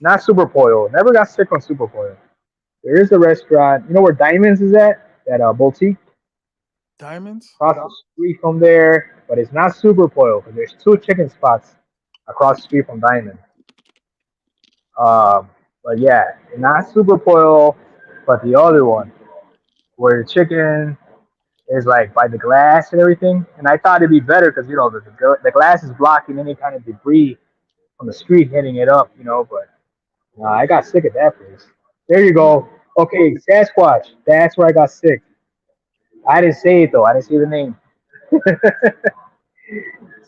not Super Pollo. Never got sick on Super Pollo. There is a restaurant. You know where Diamonds is at? That boutique Diamonds. across the street from there, but it's not Super Pollo because there's two chicken spots across the street from Diamond. But yeah, not Super Pollo, but the other one where the chicken is like by the glass and everything. And I thought it'd be better because the glass is blocking any kind of debris from the street hitting it up. But I got sick at that place. There you Mm. go. Okay, Sasquatch. That's where I got sick. I didn't say it though. I didn't say the name.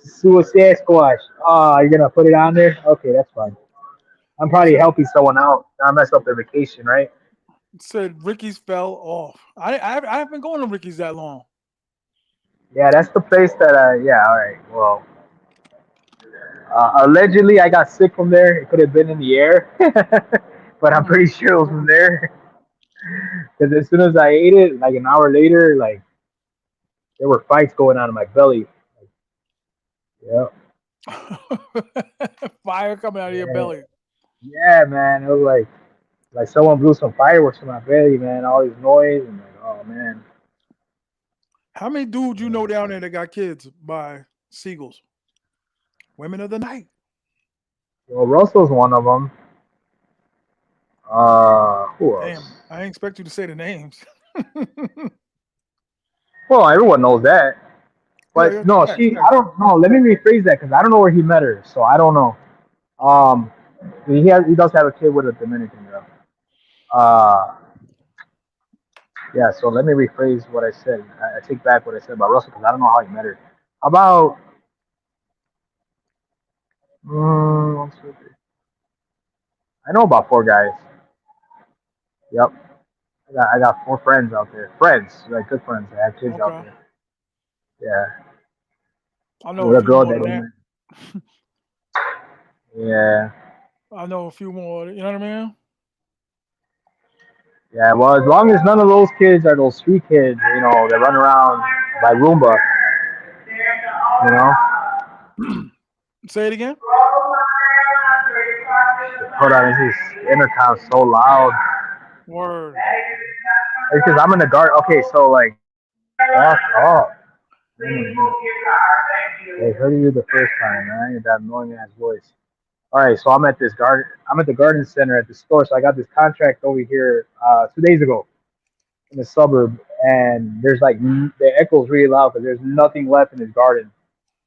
Suicide Squash. Oh, you're gonna put it on there? Okay, that's fine. I'm probably Said helping someone out. Not mess up their vacation, right? said Ricky's fell off. I haven't been going to Ricky's that long. Yeah, that's the place that. Yeah, all right. Well, allegedly, I got sick from there. It could have been in the air, but I'm Mm. pretty sure it was from there. Because as soon as I ate it, like an hour later, like there were fights going on in my belly. Yeah, Fire coming out of your yeah, belly. yeah, man. It was like someone blew some fireworks in my belly, man. All this noise and like, oh man. How many dudes you Yeah. know down there that got kids by seagulls? Women of the night. Well, Russell's one of them. Who else? Damn, I didn't expect you to say the names. Well, everyone knows that. Yeah, But yeah, no, facts, I facts. don't know. Let me rephrase that because I don't know where he met her, so I don't know. Um, he does have a kid with a Dominican girl. Uh, yeah. So let me rephrase what I said. I take back what I said about Russell because I don't know how he met her. How about one, two, three. I know about four guys. Yep. I got four friends out there. Friends, like good friends. I have kids out Okay, there. Yeah. I know a With a few girl more that than he that. met. Yeah. I know a few more. You know what I mean? Yeah, well, as long as none of those kids are those street kids, that run around by Roomba, you know. Say it again. Hold on, this is intercom so loud. Word. Because I'm in the garden. Okay, so like, oh, they heard you the first time, man. You're that annoying ass voice. All right, so I'm at this garden. I'm at the garden center at the store. So I got this contract over here 2 days ago in the suburb, and there's like the echo's really loud because there's nothing left in this garden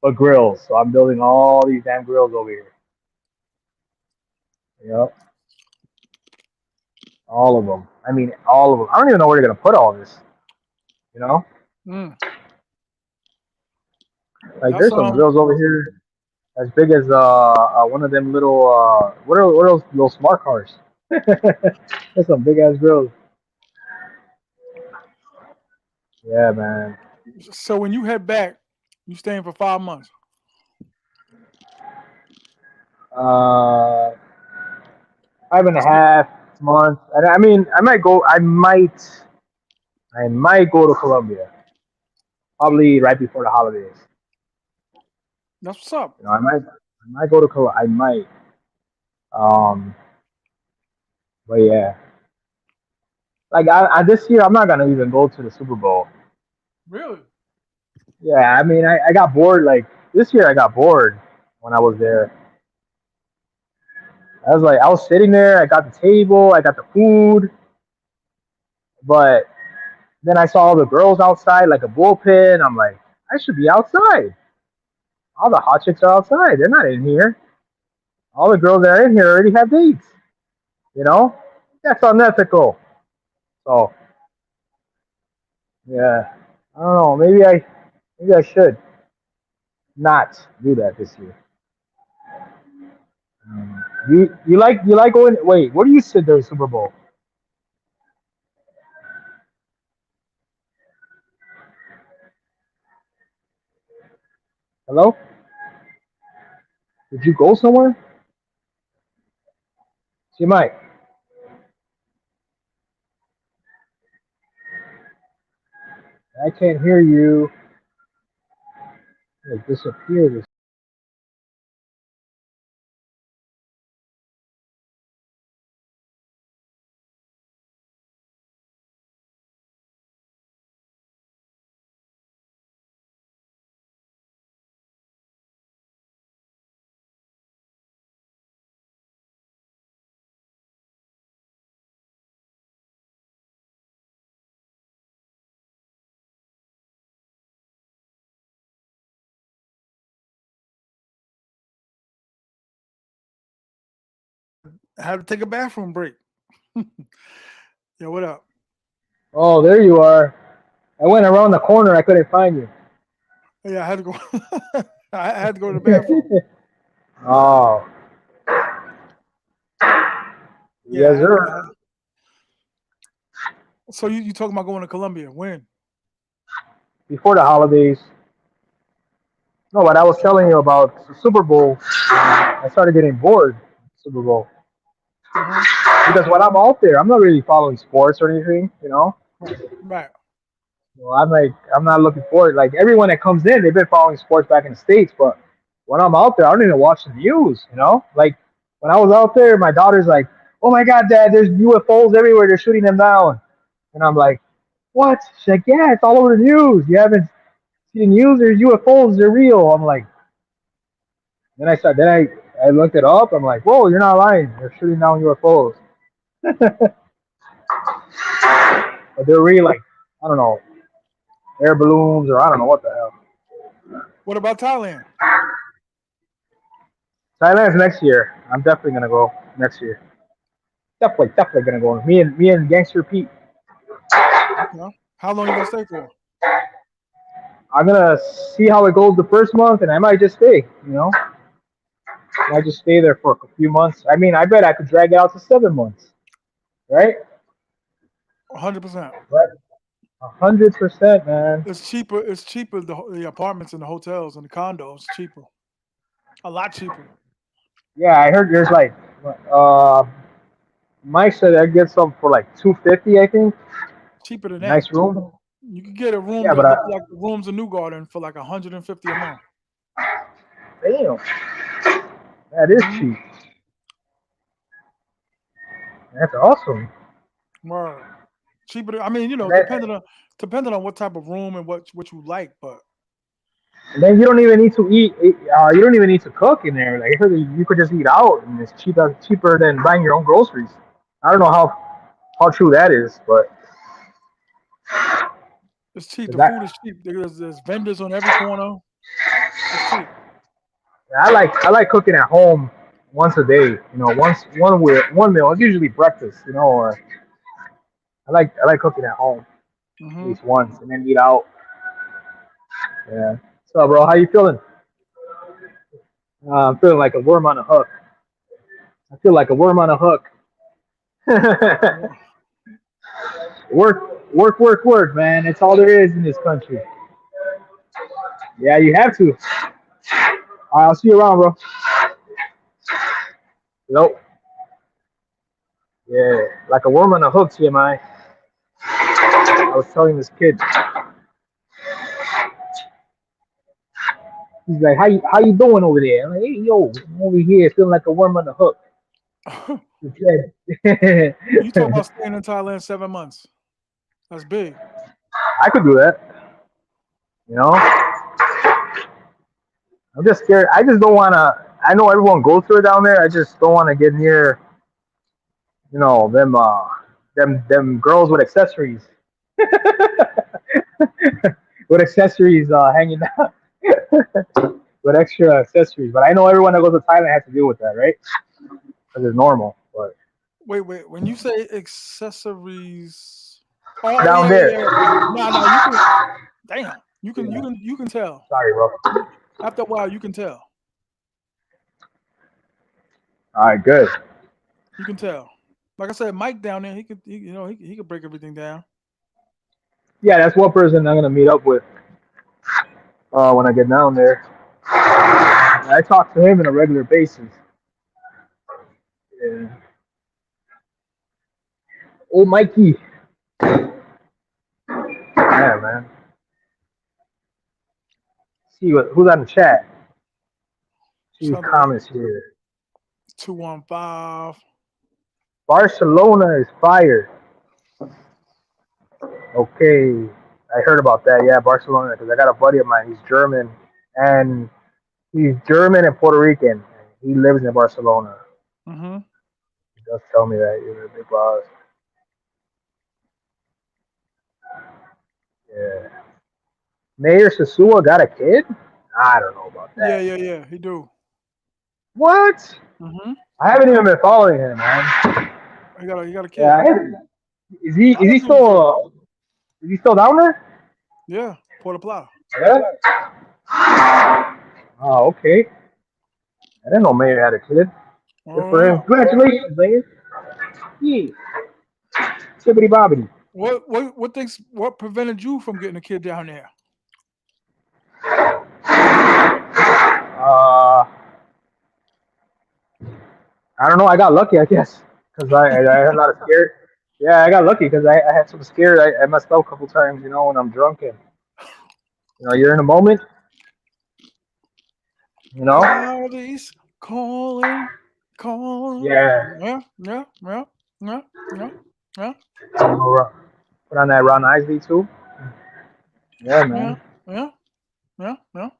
but grills. So I'm building all these damn grills over here. Yep, all of them. I mean, all of them. I don't even know where they're gonna put all this. You know, Mm. like That's there's some grills over here as big as one of them little what are those little smart cars? There's some big ass grills. Yeah, man. so when you head back, you staying for 5 months. Uh, five and a That's good. half months. And I mean, I might go. I might go to Colombia probably right before the holidays. That's what's up. I might go to Colombia. I might. Um, but yeah, like this year, I'm not gonna even go to the Super Bowl. Really? Yeah, I mean, I got bored. Like this year, I got bored when I was there. I was sitting there. I got the table. I got the food, but then I saw all the girls outside, like a bullpen. I'm like, I should be outside. All the hot chicks are outside. They're not in here. All the girls that are in here already have dates. You know, that's unethical. So yeah, I don't know. Maybe I should not do that this year. You like going? Wait, what do you sit during Super Bowl? Hello? Did you go somewhere? T.M.I, I can't hear you. It disappeared. I had to take a bathroom break. Yeah, what up? Oh, there you are. I went around the corner. I couldn't find you. Yeah, I had to go. I had to go to the bathroom. Oh, Yeah, I yes, had to. sir. So you talking about going to Colombia? When? Before the holidays. No, what I was telling you about the Super Bowl, I started getting bored. Super Bowl Hmm. because when I'm out there, I'm not really following sports or anything. Right. Well, I'm not looking forward. Like everyone that comes in, they've been following sports back in the states, but when I'm out there, I don't even watch the news. Like when I was out there, my daughter's like, "Oh my God, Dad, there's UFOs everywhere. They're shooting them down," and I'm like, "What?" She's like, "Yeah, it's all over the news. You haven't seen the news? There's UFOs. They're real." I'm like, then I looked it up. I'm like, "Whoa, you're not lying. They're shooting down UFOs." But they're really like, I don't know, air balloons or I don't know what the hell. What about Thailand? Thailand's next year. I'm definitely gonna go next year. Definitely gonna go. Me and Gangster Pete. Okay. How long you gonna stay for? I'm gonna see how it goes the first month, and I might just stay. I might just stay there for a few months. I mean, I bet I could drag it out to 7 months, right? 100%. Right. 100%, man. It's cheaper. It's cheaper. The apartments and the hotels and the condos cheaper. A lot cheaper. Yeah, I heard there's like, uh, Mike said I get some for like 250, I think. Cheaper than that. Nice room. You could get a room Yeah, that but look like the rooms in New Garden for like 150 a month. damn, that is Mm-hmm. cheap. That's awesome. Word. Cheaper. I mean, And depending on what type of room and what you like, but then you don't even need to eat. You don't even need to cook in there. Like I heard that you could just eat out, and it's cheaper than buying your own groceries. I don't know how true that is, but it's cheap. The that food is cheap. There's vendors on every corner. It's cheap. I like cooking at home once a day. One meal. It's usually breakfast. Or I like cooking at home at Hmm. least once, and then eat out. Yeah. So, bro, how you feeling? I'm feeling like a worm on a hook. I feel like a worm on a hook. Work, work, work, work, man. That's all there is in this country. Yeah, you have to. All right, I'll see you around, bro. Nope. Yeah, like a worm on a hook, TMI. I was telling this kid. He's like, how you doing over there? I'm like, hey, yo, I'm over here feeling like a worm on the hook. He said, You talk about staying in Thailand 7 months. That's big. I could do that. You know, I'm just scared. I just don't want to. I know everyone goes through it down there. I just don't want to get near, them girls with accessories, with accessories, hanging down, with extra accessories. But I know everyone that goes to Thailand has to deal with that, right? Because it's normal. But Wait. When you say accessories, oh down yeah, there, yeah, yeah. No. You can. Damn. yeah. You can tell. Sorry, bro. You, after a while, you can tell. All right, good. You can tell. Like I said, Mike down there, he could break everything down. Yeah, that's one person I'm gonna meet up with when I get down there. I talk to him on a regular basis. Yeah. Oh, Mikey. Yeah, man. See who's on the chat. See these Chandler comments here. 215. Barcelona is fire. Okay, I heard about that. Yeah, Barcelona, because I got a buddy of mine. And he's German and Puerto Rican. He lives in Barcelona. Mm-hmm. He does tell me that. You're a big boss. Yeah. Mayor Sosua got a kid? I don't know about Yeah, that. yeah, yeah. He do. What? Mm-hmm. I haven't even been following him, man. He got a Yeah, kid. I haven't. Is he I is done he seen him too. still is he still down there? Yeah, Porta Plata. Yeah. Oh, okay. I didn't know Mayor had a kid. Good Oh for him. yeah. Congratulations, Mayor. Yeah. Tibbity bobbity. What prevented you from getting a kid down there? Uh, I don't know. I got lucky, I guess, because I had a lot of scared. Yeah, I got lucky because I had some scared. I messed up a couple times, when I'm drunk and you're in a moment, you know. God is calling, calling. Yeah. Yeah, yeah, yeah, yeah, yeah, yeah, Put on that Ron Isley too. Yeah, yeah, man. yeah, yeah, yeah.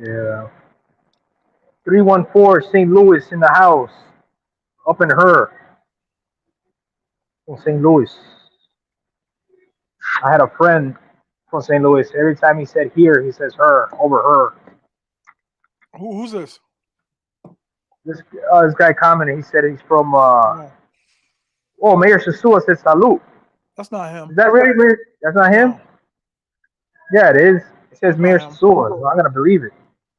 Yeah. 314 St. Louis in the house. Up in her. From St. Louis. I had a friend from St. Louis. Every time he said here, he says her, over her. Who's this? This guy commented, he said he's from, No, Mayor Sosua said salute. that's not him. Is that really Mayor? That's not him? No, Yeah, it is. It says that's not Mayor him. Sosua, so I'm going to believe it.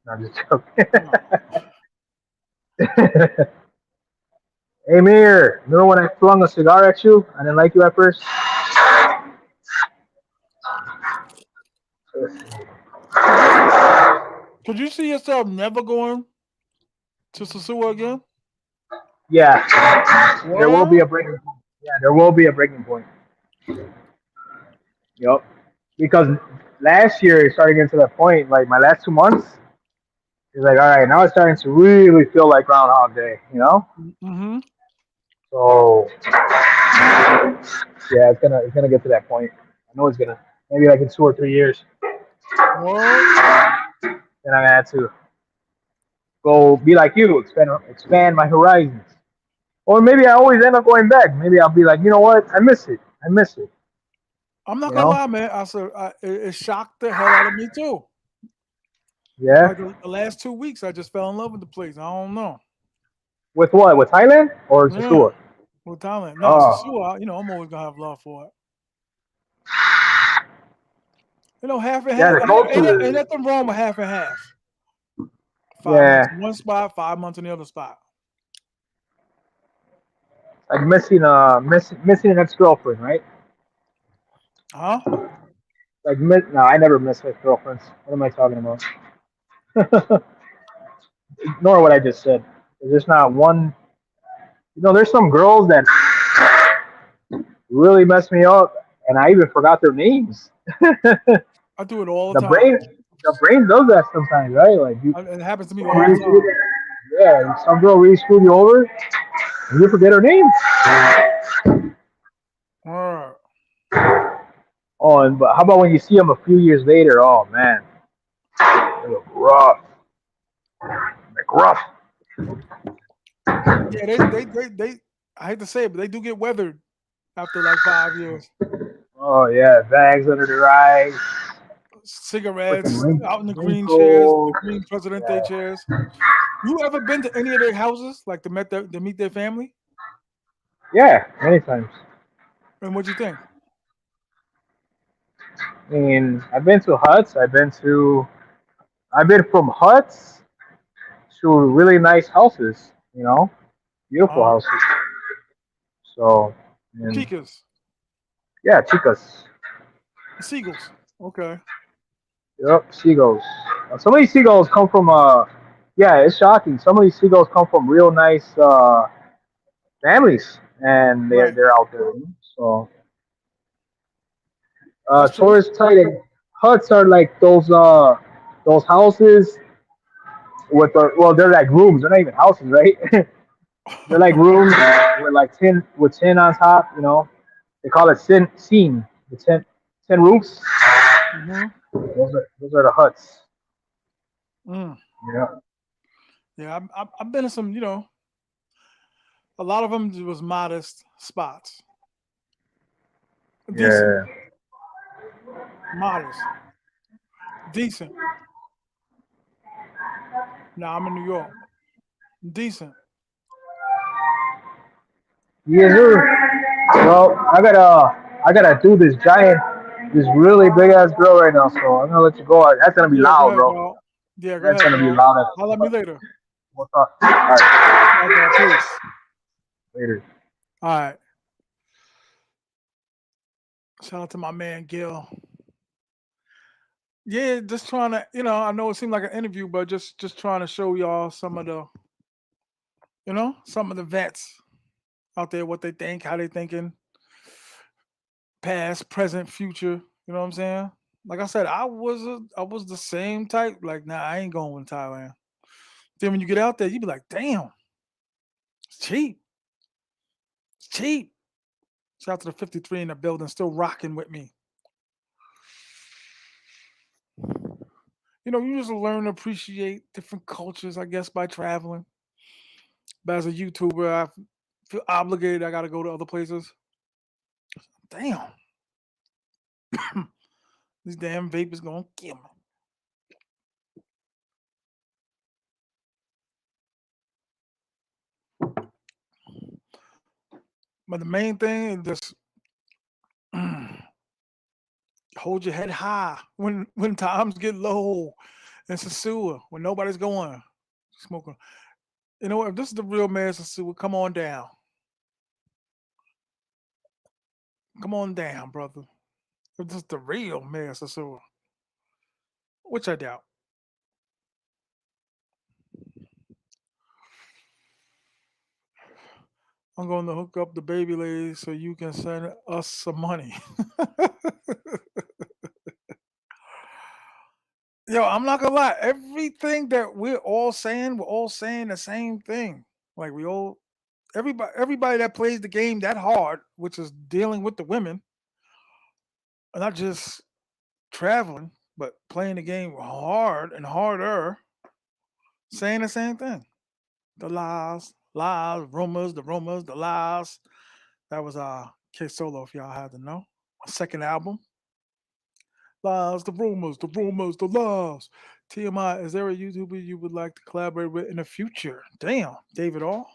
No, I'm just joking. No. Hey, Mayor, remember when I flung a cigar at you? I didn't like you at first? Could you could you see yourself never going to Sosua again? Yeah, there will be What? a breaking point. Yeah, there will be a breaking point. Yep. Because last year it started getting to that point. Like my last 2 months, it's like, all right, now it's starting to really feel like Groundhog Day. You know. Mm-hmm. So yeah, it's gonna get to that point. I know it's gonna. Maybe like in 2 or 3 years, What? then I'm gonna have to go be like you, expand my horizons. Or maybe I always end up going back. Maybe I'll be like, you know what? I miss it. I miss it. I'm not You gonna know? lie, man. It shocked the hell out of me too. Yeah. Like the last 2 weeks, I just fell in love with the place. I don't know. With what? With Thailand or Yeah, Sosua? with Thailand. No, Oh, Sosua, I'm always gonna have love for it. Half and yeah. half. The Ain't culture. nothing wrong with half and half. 5 months Yeah. in one spot, 5 months in the other spot. Like missing an ex girlfriend, right? Huh? No, I never miss ex girlfriends. What am I talking about? Ignore what I just said. There's just not one. There's some girls that really mess me up, and I even forgot their names. I do it all the The time. brain, the brain does that sometimes, right? Like It happens to me girl all the really screwed, time. yeah, some girl really screwed you over, and you forget her name. All right. Oh, but how about when you see them a few years later? Oh man, they look rough, like rough. Yeah, they. I hate to say it, but they do get weathered after like 5 years. Oh yeah, bags under their eyes, freaking Cigarettes out in the green chairs, the wrinkles. green Presidente Yeah, chairs. You ever been to any of their houses, like to meet their family? yeah, many times. And what'd you think? I mean, I've been to huts. I've been from huts to really nice houses. Beautiful Huh? houses. So, and Chicas, yeah, chicas. seagulls. Okay. Yep, seagulls. Some of these seagulls come from yeah, it's shocking. Some of these seagulls come from real nice families, and they're Right. they're out there. So, That's true. tourist tight huts are like those houses they're like rooms. They're not even houses, right? They're like rooms with like tin on top. They call it scene. The tin roofs. hmm Those are the huts. mm. Yeah. Yeah, I've been in some. A lot of them was modest spots, decent, Yeah. modest, decent. Now I'm in New York, decent. Yes, sir. Well, I gotta do this really big ass grill right now. So I'm gonna let you go. That's gonna be Yeah, go loud, ahead, bro. dog. Yeah, go That's ahead, gonna be dog. loud as Holler at me fuck. later. We'll talk. All right, All right, dog. Peace. later. All right. Shout out to my man Gil. Yeah, just trying to, I know it seemed like an interview, but just trying to show y'all some of the vets out there, what they think, how they thinking, past, present, future. You know what I'm saying? Like I said, I was the same type. Like, nah, I ain't going to Thailand. Then when you get out there, you be like, damn, it's cheap. It's cheap. Shout out to the 53 in the building, still rocking with me. You just learn to appreciate different cultures, I guess, by traveling. But as a YouTuber, I feel obligated. I got to go to other places. Damn, these damn vapors gonna kill me. But the main thing is just hold your head high when times get low. It's a sewer when nobody's going smoking. You know what? If this is the real man, it's a sewer. Come on down. Come on down, brother. If this is the real man, it's a sewer, which I doubt. I'm going to hook up the baby lady so you can send us some money. Yo, I'm not gonna lie. Everything that we're all saying the same thing. Like we all, everybody that plays the game that hard, which is dealing with the women, not just traveling, but playing the game hard and harder, saying the same thing. The lies, lies, rumors, the rumors, the lies. That was K Solo, if y'all had to know. My second album. Lies, the rumors, the lies. TMI, is there a YouTuber you would like to collaborate with in the future? Damn, David All.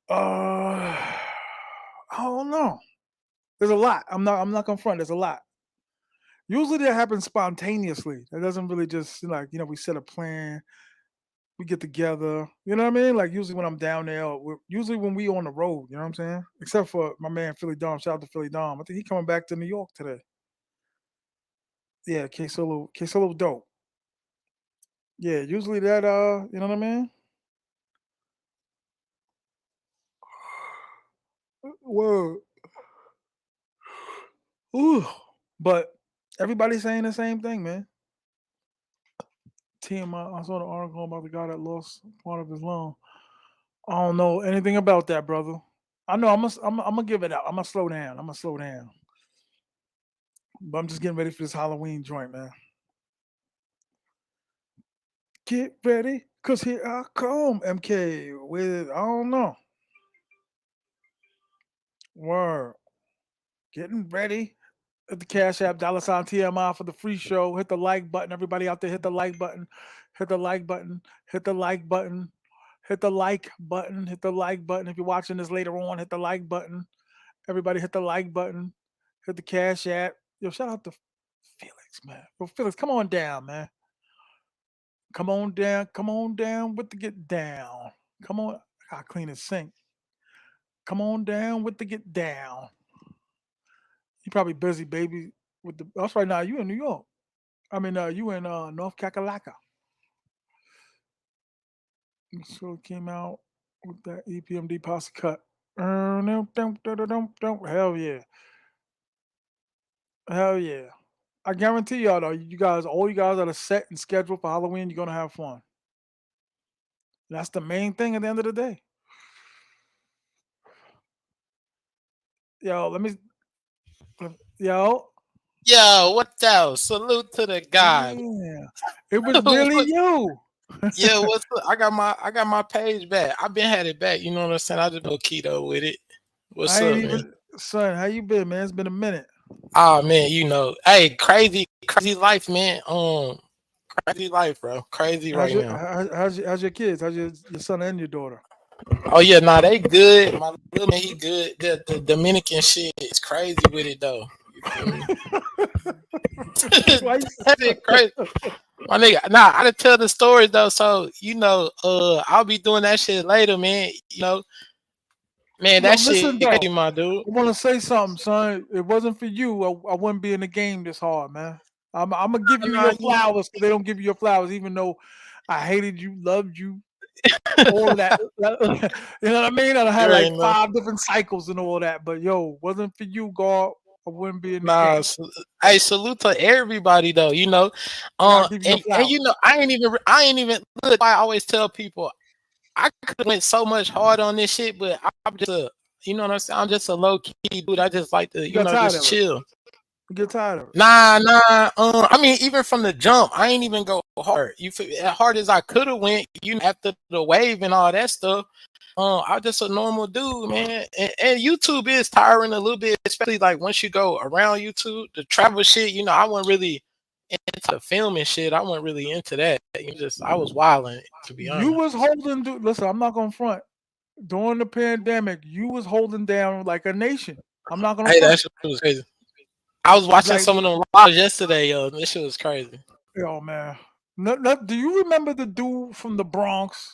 I don't know. There's a lot. I'm not gonna front. There's a lot. Usually that happens spontaneously. It doesn't really just like, we set a plan, we get together. You know what I mean? Like usually when I'm down there, or usually when we on the road. You know what I'm saying? Except for my man Philly Dom. Shout out to Philly Dom. I think he coming back to New York today. Yeah, K Solo dope. Yeah, usually that you know what I mean? Whoa. Ooh. But everybody's saying the same thing, man. TMI, I saw the article about the guy that lost part of his lung. I don't know anything about that, brother. I know I'm gonna give it out. I'm gonna slow down. I'm gonna slow down. But I'm just getting ready for this Halloween joint, man. Get ready, cause here I come, MK. With I don't know. Word. Getting ready. Hit the Cash App, dollar sign TMI for the free show. Hit the like button. Everybody out there, hit the like button. Hit the like button. Hit the like button. Hit the like button. Hit the like button. If you're watching this later on, hit the like button. Everybody hit the like button. Hit the Cash App. Yo, shout out to Felix, man. Yo, Felix, come on down, man. Come on down. Come on down with the get down. Come on. I gotta clean the sink. Come on down with the get down. You probably busy, baby. With the that's right now. You in New York. I mean, you in North Kakalaka. So it came out with that EPMD pasta cut. Hell yeah. Hell yeah. I guarantee y'all though, all you guys that are set and scheduled for Halloween, you're gonna have fun. That's the main thing at the end of the day. Yo, yo, Yo, what else? Salute to the guy. yeah. It was really What- you. yeah, what's up? I got my page back. I've been had it back. You know what I'm saying? I just go keto with it. What's I ain't up, man? even son, how you been, man? It's been a minute. Oh man, hey, crazy life, man. Crazy life, bro. Crazy right now. How's your kids? How's your son and your daughter? Oh yeah, nah, they good. My little man, he good. The Dominican shit is crazy with it though. You feel me? Why you That shit crazy. My nigga, nah, I done tell the stories though, so I'll be doing that shit later, man. Man, Yo, that listen shit crazy, though. my dude. I want to say something, son. It wasn't for you. I wouldn't be in the game this hard, man. I'm gonna give you Nah, your flowers because they don't give you your flowers, even though I hated you, loved you, all of that. You know what I mean? I you had like ain't know. 5 different cycles and all that. But yo, wasn't for you, God. I wouldn't be in the Nah, game. hey, salute to everybody though. Gotta give you your And flowers. I ain't even look. I always tell people I could have went so much hard on this shit, but I'm just you know what I'm saying. I'm just a low key dude. I just like to You got tired just of it. chill. You get tired of it. Nah. I mean, even from the jump, I ain't even go hard. You feel as hard as I could have went. After the wave and all that stuff. I'm just a normal dude, man. And YouTube is tiring a little bit, especially like once you go around YouTube, the travel shit. I wasn't really into the film and shit. I wasn't really into that. I was wilding, to be You honest. was holding. Listen, I'm not gonna front. During the pandemic, you was holding down like a nation. I'm not gonna Hey, that front. shit was crazy. I was watching Like, some of them lives yesterday, yo. This shit was crazy. yo, man. Do you remember the dude from the Bronx?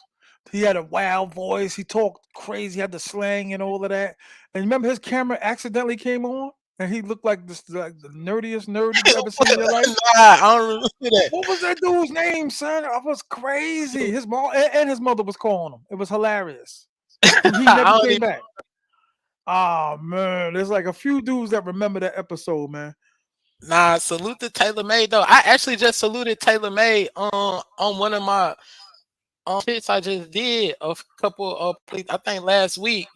He had a wild voice. He talked crazy. He had the slang and all of that. And remember his camera accidentally came on, and he looked like like the nerdiest nerd you ever seen in your life. Nah, I don't remember that. What was that dude's name, son? I was crazy. His mom and his mother was calling him. It was hilarious. He I never don't came even. back. Oh man, there's like a few dudes that remember that episode, man. Nah, salute to Taylor Made though. I actually just saluted Taylor Made on one of my shits I just did a couple of I think last week.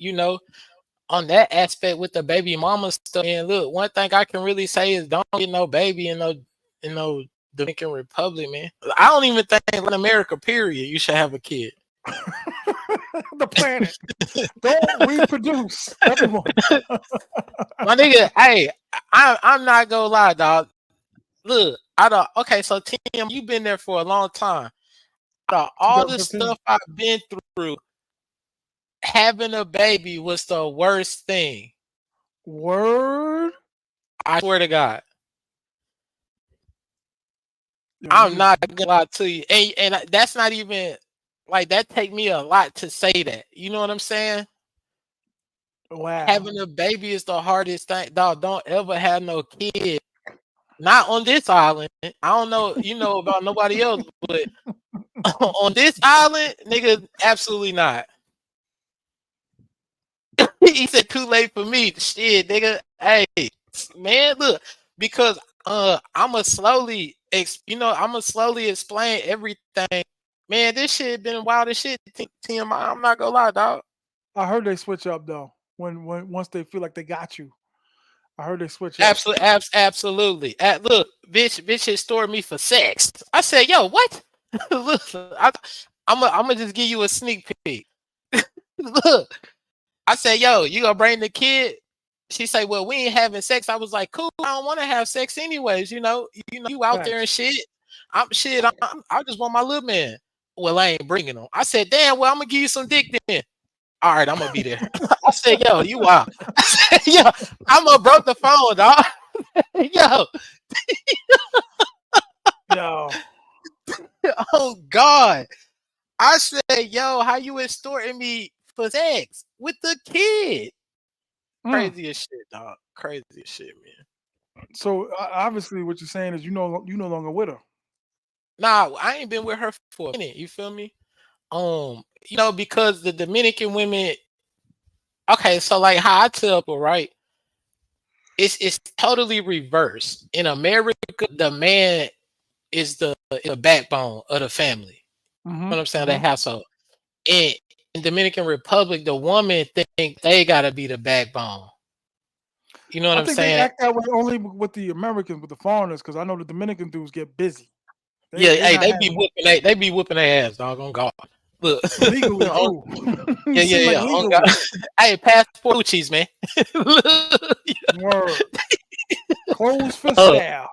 On that aspect with the baby mama stuff. And look, one thing I can really say is don't get no baby in no Dominican Republic, man. I don't even think in America, period, you should have a kid. The planet. Don't reproduce, everyone. My nigga, hey, I'm not gonna lie, dog. Look, I don't. Okay, so Tim, you've been there for a long time. Out of all the 2015. stuff I've been through, having a baby was the worst thing. Word. I swear to God. Yo, I'm niggas. not gonna lie to you, and that's not even like that. Take me a lot to say that. You know what I'm saying? Wow. Having a baby is the hardest thing, dog. Don't ever have no kid. Not on this island. I don't know, about nobody else, but on this island, nigga, absolutely not. He said too late for me. Shit, nigga. Hey, man, look, because I'ma slowly explain everything. Man, this shit been wild as shit. TMI, I'm not gonna lie, dog. I heard they switch up though. When once they feel like they got you, I heard they switch up. Absolutely, absolutely. Look, bitch extorted me for sex. I said, yo, what? Look, I'm gonna just give you a sneak peek. Look, I said, yo, you gonna bring the kid? She say, well, we ain't having sex. I was like, cool. I don't want to have sex anyways. You out there and Facts. shit. I just want my little man. Well, I ain't bringing him. I said, damn. Well, I'm gonna give you some dick then. All right, I'm gonna be there. I said, yo, you wild. I said, yo, I'm gonna broke the phone, dog. Yo, Yo. oh God. I said, yo, how you extorting me for sex with the kid? Mm. Crazy as shit, dog. Crazy as shit, man. So obviously, what you're saying is you no longer with her. Nah, I ain't been with her for a minute. You feel me? Because the Dominican women. Okay, so like how I tell people, right? It's totally reversed. In America, the man is the backbone of the family. Mm-hmm. You know what I'm saying? The Mm-hmm. household. In Dominican Republic, the woman think they gotta be the backbone. You know what I I'm think they saying? act that way only with the Americans, with the foreigners, because I know the Dominican dudes get busy. Yeah, They hey, not they having be whooping they be whooping their ass, dog. On God. Look. legally too. You Yeah, yeah, seem like yeah. On God. legally. Hey, passport Gucci's, man. Word. Closed fist Uh, style.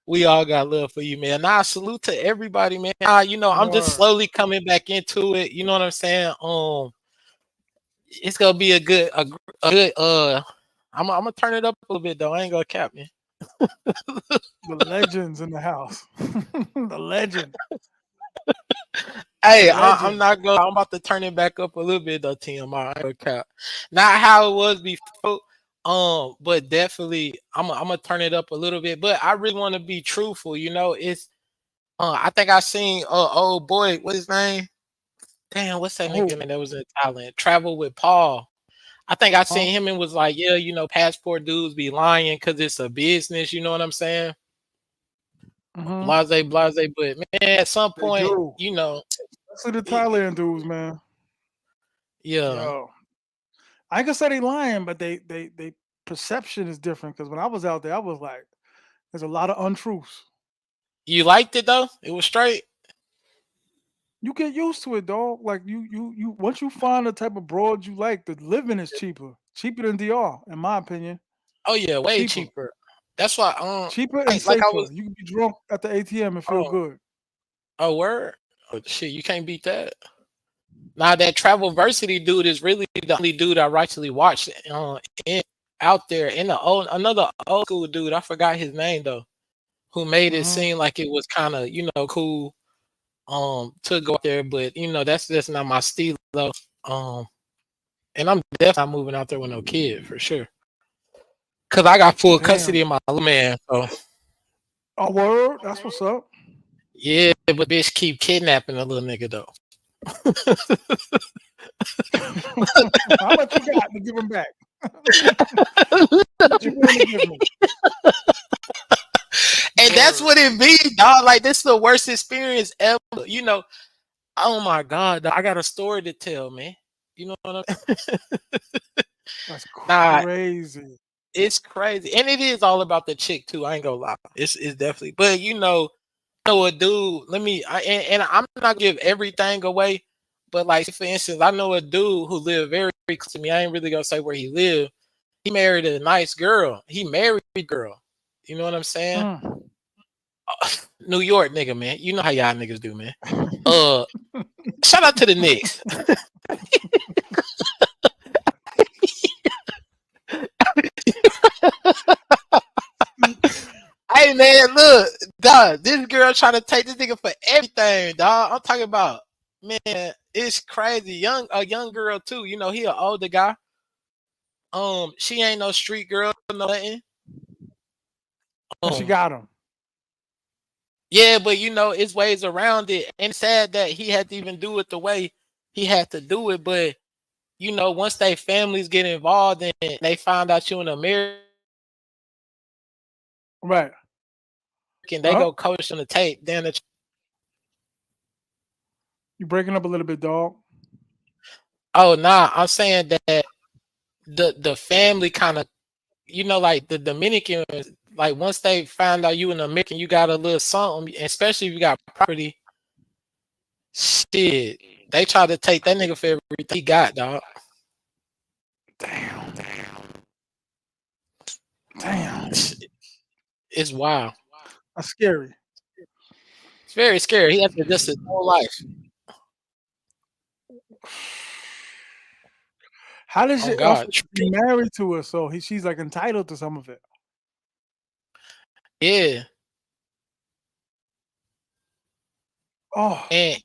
we all got love for you, man. Nah, salute to everybody, man. I'm just Word. slowly coming back into it. You know what I'm saying? It's gonna be a good. I'm gonna turn it up a little bit though. I ain't gonna cap, man. The legends in the house. The legend. The Hey, I'm legend. not going. I'm about to turn it back up a little bit though, TMI. I ain't gonna cap. Not how it was before. But definitely, I'm gonna turn it up a little bit. But I really want to be truthful. It's. I think I seen. Old boy, what's his name? Damn, what's that Oh, nigga name that was in Thailand? Travel with Paul. I think I huh? seen him and was like, yeah, passport dudes be lying because it's a business. You know what I'm saying? Mm-hmm. Blase, blase. But man, at some They point, do. Especially the it, Thailand dudes, man. yeah. Yo. I ain't gonna say they lying, but they perception is different. Because when I was out there, I was like, there's a lot of untruths. You liked it though? It was straight. You get used to it, dog. Like you once you find the type of broad you like, the living is cheaper. Cheaper than DR, in my opinion. Oh yeah, way Cheaper. cheaper. That's why. Cheaper and Like I safer. was. You can be drunk at the ATM and feel Oh, good. word. Oh shit, you can't beat that. Now that travel versity dude is really the only dude I actually watched in, out there. In another old school dude, I forgot his name though, who made it Hmm. seem like it was kind of cool to go out there, but that's just not my style though. Um, and I'm definitely not moving out there with no kid for sure, cause I got full Damn. custody of my little man. So Oh, word. That's what's up. yeah, but bitch keep kidnapping the little nigga though. How much you got to give him back? What you willing to give me? And that's Word. what it be, dog. Like this is the worst experience ever. You know, oh my God, dog, I got a story to tell, man. You know what I'm That's Nah, crazy. it's crazy. And it is all about the chick too. I ain't gonna lie. It's definitely, but a dude, and I'm not gonna give everything away, but like for instance, I know a dude who lived very, very close to me. I ain't really gonna say where he lived. He married a nice girl. He married a girl. You know what I'm saying? Mm. New York nigga, man. You know how y'all niggas do, man. Uh Shout out to the Knicks. Hey man, look, dog, this girl trying to take this nigga for everything, dog. I'm talking about, man, it's crazy. A young girl too. You know, he an older guy. She ain't no street girl, no nothing. And she Um, got him. yeah, but it's ways around it. And it's sad that he had to even do it the way he had to do it. But once they families get involved and they find out you an American, Right. they Oh, go coach on the tape. Then you breaking up a little bit, dog. oh nah, I'm saying that the family kind of like the Dominicans, like once they find out you an American, you got a little something, especially if you got property. Shit, they try to take that nigga for everything he got, dog. Damn. Damn. It's wild. That's scary. It's very scary. He has to adjust his whole life. How does On she also God, be married to her? So she's like entitled to some of it. yeah, Oh, and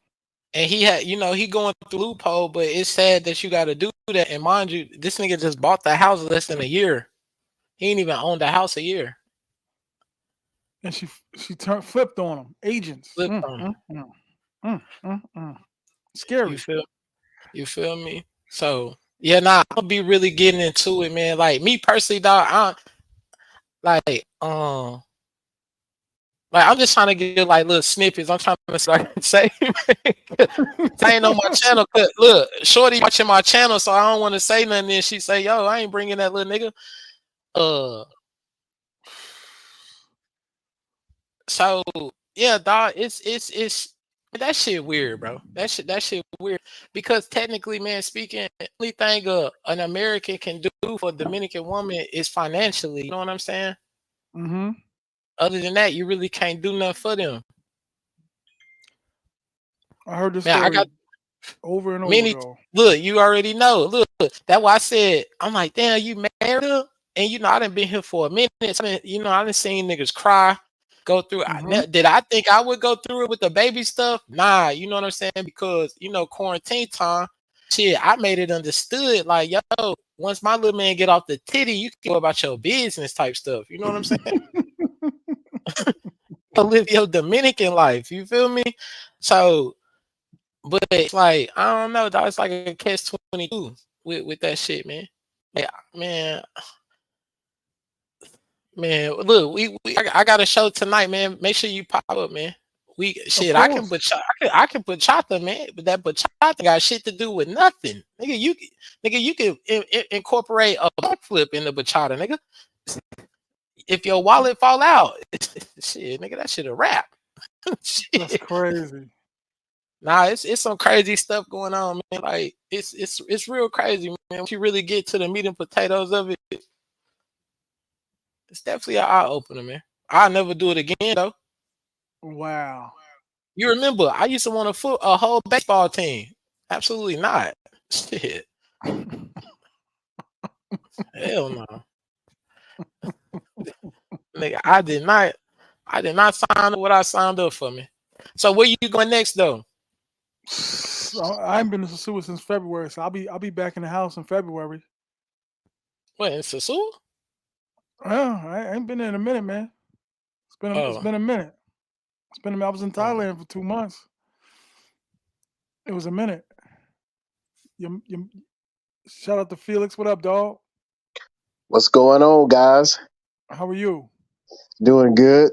he had, he going through loophole, but it's sad that you got to do that. And mind you, this nigga just bought the house less than a year. He ain't even owned the house a year. and she turned flipped on him. Agents. Flipped on him. Mm. You Scary. feel? You feel me? So yeah, nah, I'll be really getting into it, man. Like me personally, dog, like I'm just trying to get like little snippets. I'm trying to start say. I ain't on my channel. Look, Shorty watching my channel, so I don't want to say nothing. Then she say, "Yo, I ain't bringing that little nigga." Uh, so yeah, dog, it's that shit weird, bro. That shit weird because technically, man, speaking, only thing an American can do for a Dominican woman is financially. You know what I'm saying? Mm-hmm. Other than that, you really can't do nothing for them. I heard this Man, I got story over and over many. though. Look, you already know. Look, that's why I said I'm like, damn, you married her, and I done been here for a minute. I done seen niggas cry, go through. Mm-hmm. Did I think I would go through it with the baby stuff? Nah, you know what I'm saying? Because quarantine time. Shit, I made it understood. Like, yo, once my little man get off the titty, you can go about your business type stuff. You know what I'm saying? Live your Dominican life. You feel me? So, but it's like I don't know, dog. It's like a catch-22 with that shit, man. Yeah, man. Look, I got a show tonight, man. Make sure you pop up, man. Of I can course. put I can put chata, man, but that bachata got shit to do with nothing, nigga. You can incorporate a backflip in the bachata, nigga. If your wallet fall out, shit, nigga, that shit a wrap. That's Shit. crazy. Nah, it's some crazy stuff going on, man. Like it's real crazy, man. Once you really get to the meat and potatoes of it, it's definitely an eye opener, man. I'll never do it again though. Wow. You remember, I used to want a whole baseball team. Absolutely not. Shit. Hell no. Nigga, I did not sign up what I signed up for, me. So where you going next though? I haven't been to Sosua since February, so I'll be back in the house in February. What, in Sosua? Yeah, I ain't been there in a minute, man. It's Oh, been a minute. I was in oh. Thailand for 2 months. It was a minute. your shout out to Felix. What up, dog? What's going on, guys? How are you? Doing good.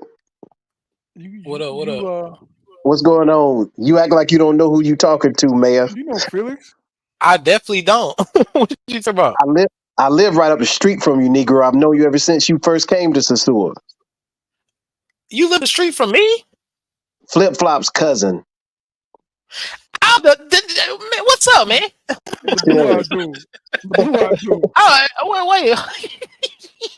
You What you up? What up? you What's going on? You act like you don't know who you talking to, Mayor. you know Felix? I definitely don't. What you talking about? I live I live right up the street from you, Negro. I've known you ever since you first came to Sosua. You live the street from me? Flip Flop's cousin. Man, what's up, man? The blue Chilling. eyed dude. The blue eyed dude. Wait.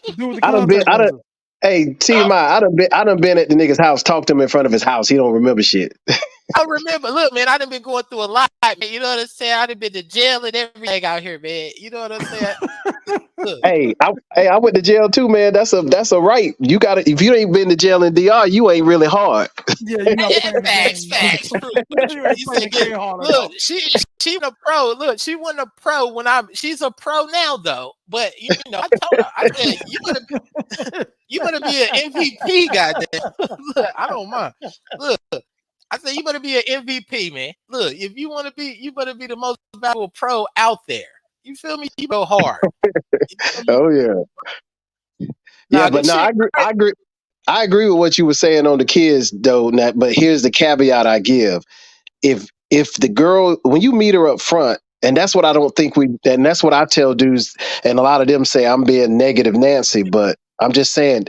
The dude with the I done been contact I done lenses. Hey T.M.I, I done been at the nigga's house, talked to him in front of his house. He don't remember shit. I remember. Look, man, I done been going through a lot, man. You know what I'm saying? I done been to jail and everything out here, man. You know what I'm saying? Look, I went to jail too, man. That's a right. You gotta if you ain't been to jail in DR, you ain't really hard. Yeah, you're not playing the facts, game. facts. You ain't You playing said, the game hard look, enough. she was a pro. Look, she wasn't a pro when she's a pro now though. But you know, I told her, I said, you better be an MVP, goddamn. Look, I don't mind. Look, I said you better be an MVP, man. Look, if you want to be, you better be the most valuable pro out there. You feel me? You go hard. You know, Oh yeah. Yeah, nah, but this no, shit. I agree with what you were saying on the kids though, Nat, but here's the caveat I give. If the girl when you meet her up front, and that's what I don't think we and that's what I tell dudes, and a lot of them say I'm being negative Nancy, but I'm just saying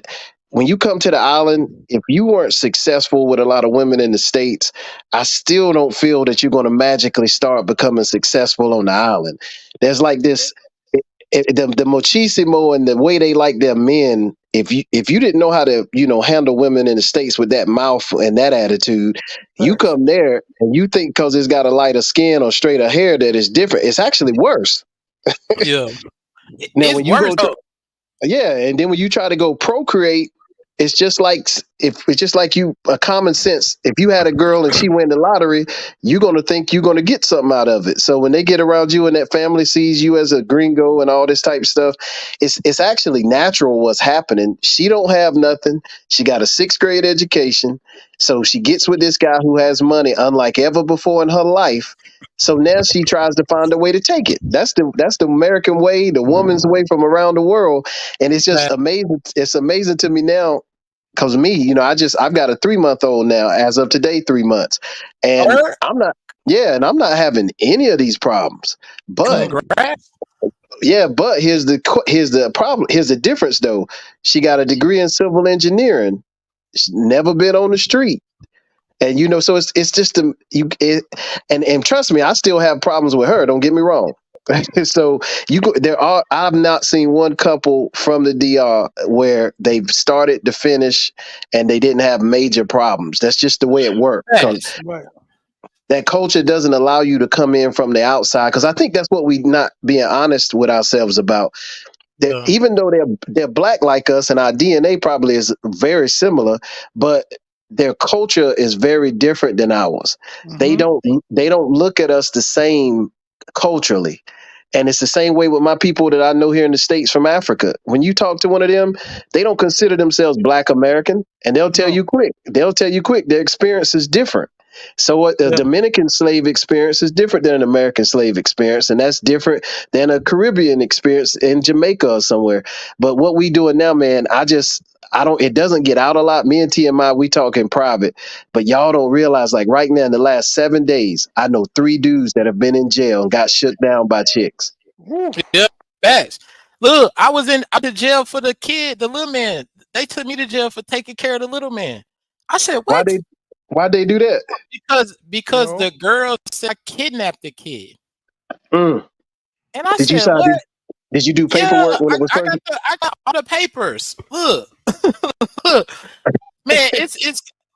when you come to the island, if you weren't successful with a lot of women in the States, I still don't feel that you're going to magically start becoming successful on the island. There's like this the machismo and the way they like their men. If you didn't know how to handle women in the States with that mouth and that attitude, you Facts. come there and you think because it's got a lighter skin or straighter hair that it's different. It's actually worse. Yeah, Now it's when you worse go though. yeah, and then when you try to go procreate, it's just like if it's just like you a common sense. If you had a girl and she win the lottery, you're gonna think you're gonna get something out of it. So when they get around you and that family sees you as a gringo and all this type of stuff, it's actually natural what's happening. She don't have nothing. She got a sixth grade education, so she gets with this guy who has money, unlike ever before in her life. So now she tries to find a way to take it. That's the American way, the woman's way from around the world, and it's just That amazing. It's amazing to me now because me, I've got a 3 month old now. As of today, 3 months, and word. I'm not having any of these problems. But Congrats. yeah, but here's the problem. Here's the difference though. She got a degree in civil engineering. She's never been on the street. And so it's just and trust me, I still have problems with her. Don't get me wrong. So I've not seen one couple from the DR where they've started to finish and they didn't have major problems. That's just the way it works because Facts. Right. that culture doesn't allow you to come in from the outside. Because I think that's what we not being honest with ourselves about. That Yeah. even though they're black like us and our DNA probably is very similar, but their culture is very different than ours. They Mm-hmm. don't they don't look at us the same culturally. And it's the same way with my people that I know here in the States from Africa. When you talk to one of them, they don't consider themselves Black American, and they'll tell No. you quick. They'll tell you quick their experience is different. So what a Yeah. Dominican slave experience is different than an American slave experience, and that's different than a Caribbean experience in Jamaica or somewhere. But what we doing now, man, I don't it doesn't get out a lot. Me and TMI, we talk in private, but y'all don't realize like right now in the last 7 days, I know 3 dudes that have been in jail and got shut down by chicks. Woo. Yeah. Facts. Look, I was in jail for the kid, the little man. They took me to jail for taking care of the little man. I said, Why what? they why they do that? Because Yo. the girl said I kidnapped the kid. Mm. And I Did you said, sign what? did you do Yeah, paperwork when it was first? I got all the papers. Look, look, man, it's.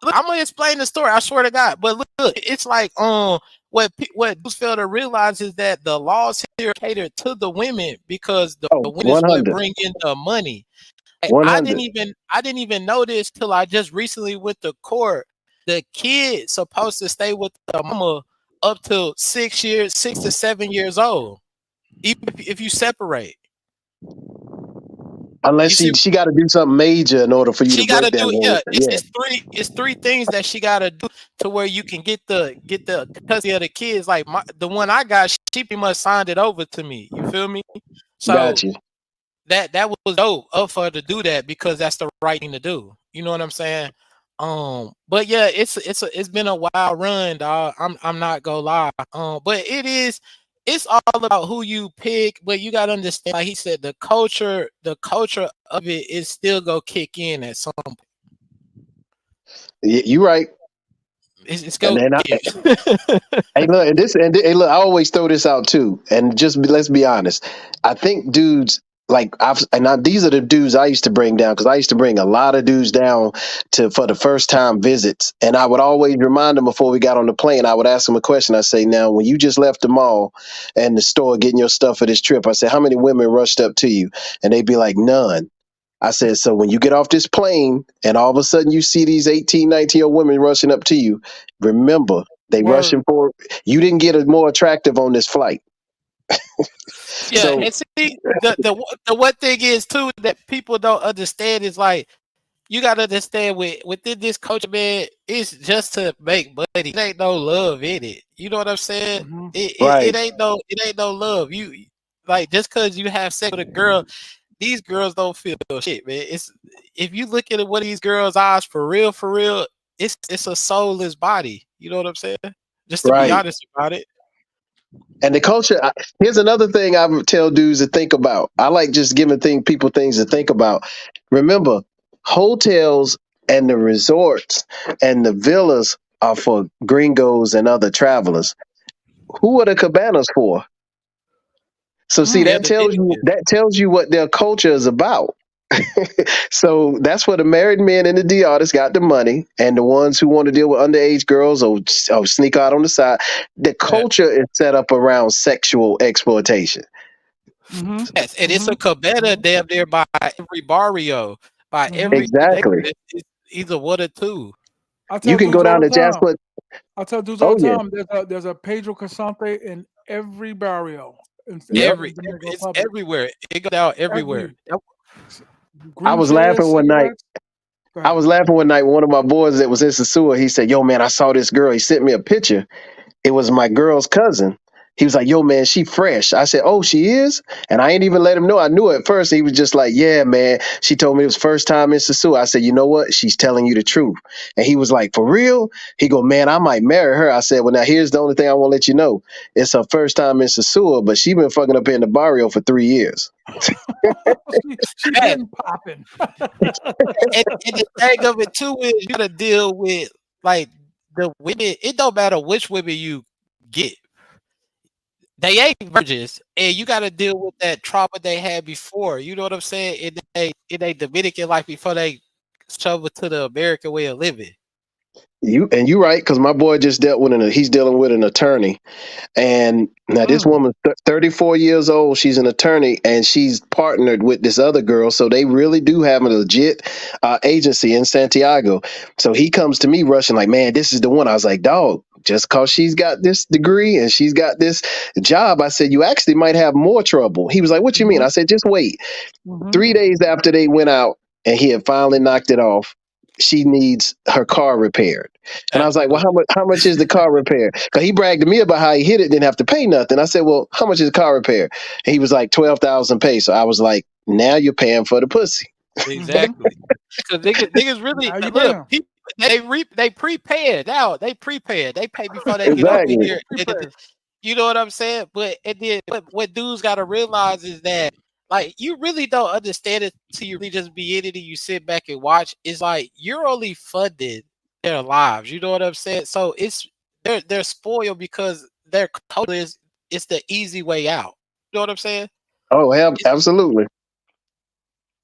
Look, I'm gonna explain the story. I swear to God. But look, it's like what dudes fail to realize is that the laws here cater to the women because the Oh, women is what 100. bring in the money. Like, I didn't 100. even know this till I just recently went to court. The kid supposed to stay with the mama up till 6 years, 6 to 7 years old. Even if you separate. Unless You see, she got to do something major in order for you to she gotta break that do, rule. yeah. Yeah, It's three things that she gotta do to where you can get the custody of the kids. Like the one I got, she pretty much signed it over to me. You feel me? So got you. that was dope of her to do that because that's the right thing to do. You know what I'm saying? But yeah, it's been a wild run, dog. I'm not gonna lie. But it's all about who you pick, but you gotta understand, like he said, the culture of it is still gonna kick in at some point. You right. It's And go then yeah. hey, look, hey, look, I always throw this out too, and let's be honest. I think dudes like these are the dudes I used to bring down because I used to bring a lot of dudes down for the first time visits, and I would always remind them before we got on the plane. I would ask them a question. I say, "Now, when you just left the mall and the store getting your stuff for this trip, I said, how many women rushed up to you?" And they'd be like, "None." I said, so when you get off this plane and all of a sudden you see these 18, 19-year-old women rushing up to you, remember, they Word. rushing for you didn't get a more attractive on this flight. Yeah, So and see the one thing is too that people don't understand is like you gotta understand within this culture, man, it's just to make money. It ain't no love in it. You know what I'm saying? Hmm. It right, ain't no love. You like just cause you have sex with a girl, these girls don't feel shit, man. It's if you look at one of these girls' eyes for real, it's a soulless body. You know what I'm saying? Just to be right. honest about it. And the culture. Here's another thing I would tell dudes to think about. I like just giving people things to think about. Remember, hotels and the resorts and the villas are for gringos and other travelers. Who are the cabanas for? So see, Mm. Yeah, the Dominican. that tells you what their culture is about. So that's where the married men in the D artists got the money, and the ones who want to deal with underage girls or sneak out on the side. The Yeah. culture is set up around sexual exploitation. Hmm. Yes, and it's Hmm. a cabana Hmm. damn near by every barrio, by Hmm. every Exactly. neighborhood. It's either one or two. I You tell can go dudes all down the to time. Jasper. I tell dudes all Oh the yeah. time. There's a Pedro Casante in every barrio Yep. Every in Dominican it's Republic. everywhere. It goes out everywhere. Every Yep. I green was chairs, laughing one night. cigarettes. Go ahead. One of my boys that was in Sosua, he said, "Yo, man, I saw this girl." He sent me a picture. It was my girl's cousin. He was like, "Yo, man, she fresh." I said, "Oh, she is?" And I ain't even let him know. I knew at first. He was just like, "Yeah, man." She told me it was first time in Sosua. I said, "You know what? She's telling you the truth." And he was like, "For real?" He go, "Man, I might marry her." I said, "Well, now here's the only thing I want to let you know. It's her first time in Sosua, but she been fucking up here in the barrio for 3 years." She Man, been popping. and the thing of it too is you gotta deal with like the women. It don't matter which women you get. They ain't virgins, and you gotta deal with that trauma they had before. You know what I'm saying? In they Dominican life before they travel to the American way of living. You right, because my boy just he's dealing with an attorney. And now this Mm. woman's 34 years old. She's an attorney and she's partnered with this other girl. So they really do have a legit agency in Santiago. So he comes to me rushing like, man, this is the one. I was like, dog, just cause she's got this degree and she's got this job, I said, you actually might have more trouble. He was like, what you mean? Hmm. I said, just wait. Hmm. 3 days after they went out and he had finally knocked it off, she needs her car repaired. And I was like, well, Absolutely. how much is the car repair? Because he bragged to me about how he hit it, didn't have to pay nothing. I said, well, how much is the car repair? And he was like, 12,000 pesos. So I was like, now you're paying for the pussy. Hmm. Exactly. Because niggas really Now you look. paying. People, they prepared now. They prepared. They pay before they get up in Exactly. here. Prepare. You know what I'm saying? But and then what dudes got to realize is that like you really don't understand it till you really just be in it and you sit back and watch. It's like you're only funding their lives. You know what I'm saying? So they're spoiled because their culture is it's the easy way out. You know what I'm saying? Oh, It's absolutely.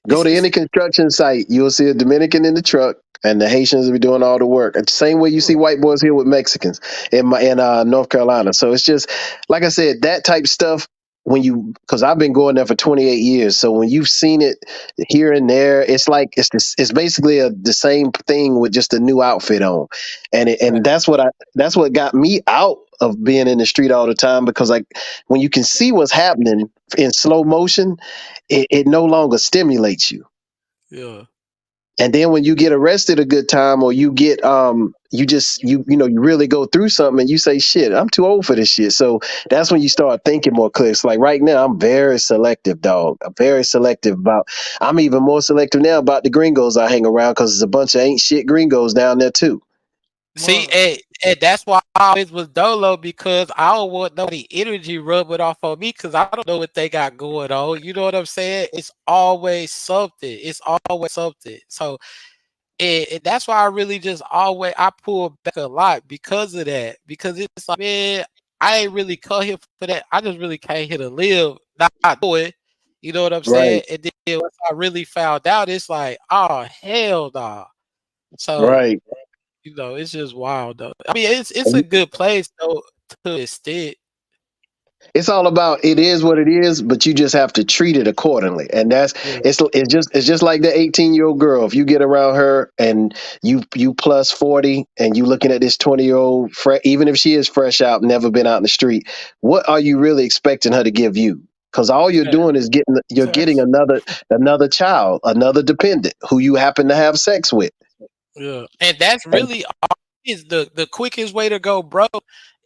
Go to it's any construction site, you'll see a Dominican in the truck, and the Haitians will be doing all the work. It's the same way you see white boys here with Mexicans in North Carolina. So it's just like I said, that type stuff. Because I've been going there for 28 years, so when you've seen it here and there, it's like it's basically the same thing with just a new outfit on, and right. that's what got me out of being in the street all the time because like when you can see what's happening in slow motion, it no longer stimulates you. Yeah. And then when you get arrested a good time or you get you just you know you really go through something and you say shit, I'm too old for this shit. So that's when you start thinking more clear. It's like right now I'm very selective, dog. I'm very selective about I'm even more selective now about the gringos I hang around because there's a bunch of ain't shit gringos down there too. See, Word. and that's why I always was dolo because I don't want nobody energy rubbing off on me because I don't know what they got going on. You know what I'm saying? It's always something. It's always something. So that's why I really just always I pull back a lot because of that. Because it's like, man, I ain't really cut here for that. I just really came here to live, not do it. You know what I'm Right, saying? And then once I really found out, it's like, oh hell no. So right. it's just wild though. I mean, it's a good place though to an extent. It's all about it is what it is, but you just have to treat it accordingly. And that's Yeah, it's just like the 18-year-old girl. If you get around her and you plus 40 and you looking at this 20-year-old even if she is fresh out, never been out in the street, what are you really expecting her to give you? Because all you're yeah, doing is getting Sex. another child, another dependent who you happen to have sex with. yeah. And that's And really is the quickest way to go, bro.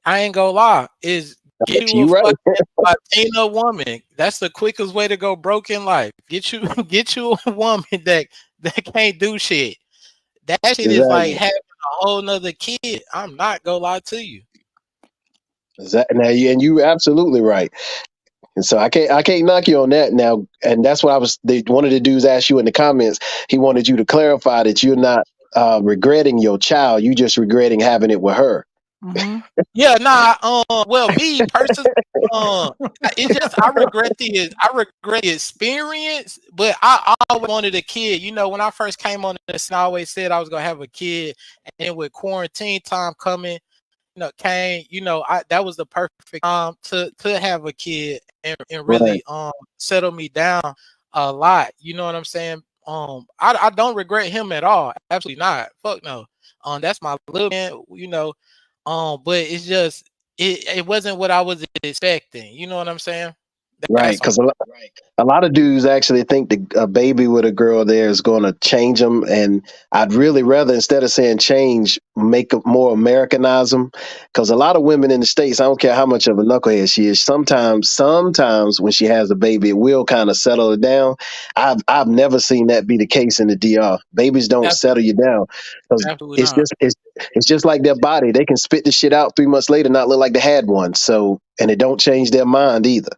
I ain't gonna lie, is get you a you right. fucking Latina woman. That's the quickest way to go broke in life. Get you get you a woman that can't do shit. That shit is like Exactly. having a whole nother kid. I'm not gonna lie to you. Exactly. Now, and you absolutely right. And so I can't knock you on that now. And that's what one of the dudes asked you in the comments. He wanted you to clarify that you're not regretting your child. You just regretting having it with her. Mm-hmm. Yeah, nah. Well, me personally, uh, it's just I regret the experience, but I always wanted a kid. You know, when I first came on this, I always said I was gonna have a kid, and then with quarantine time coming, came, I that was the perfect time to have a kid and Right. really settle me down a lot. You know what I'm saying? I don't regret him at all. Absolutely not. Fuck no. That's my little man. But it's just it wasn't what I was expecting. You know what I'm saying? Right. That's all. Because a lot of dudes actually think a baby with a girl there is going to change them, and I'd really rather instead of saying change, make them more Americanize them. Because a lot of women in the states, I don't care how much of a knucklehead she is, sometimes when she has a baby, it will kind of settle her down. I've never seen that be the case in the DR. Babies don't settle Absolutely, you down because absolutely it's not. just it's just like their body. They can spit the shit out 3 months later, not look like they had one. So and it don't change their mind either.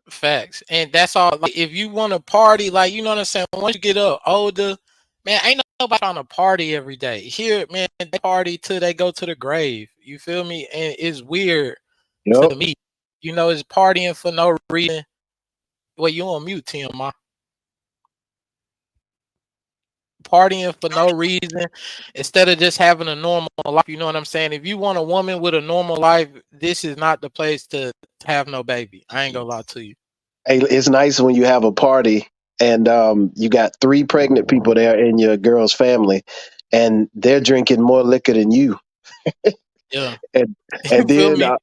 Facts. And that's all. Like, if you want to party, like, you know what I'm saying? Once you get up older, man, ain't nobody trying to party every day. Here, man, they party till they go to the grave. You feel me? And it's weird Yep. to me. It's partying for no reason. Well, you on mute, T.M.I. Partying for no reason instead of just having a normal life. You know what I'm saying? If you want a woman with a normal life, this is not the place to have no baby. I ain't gonna lie to you. Hey, it's nice when you have a party and you got 3 pregnant people there in your girl's family, and they're drinking more liquor than you. Yeah. And You and feel then me?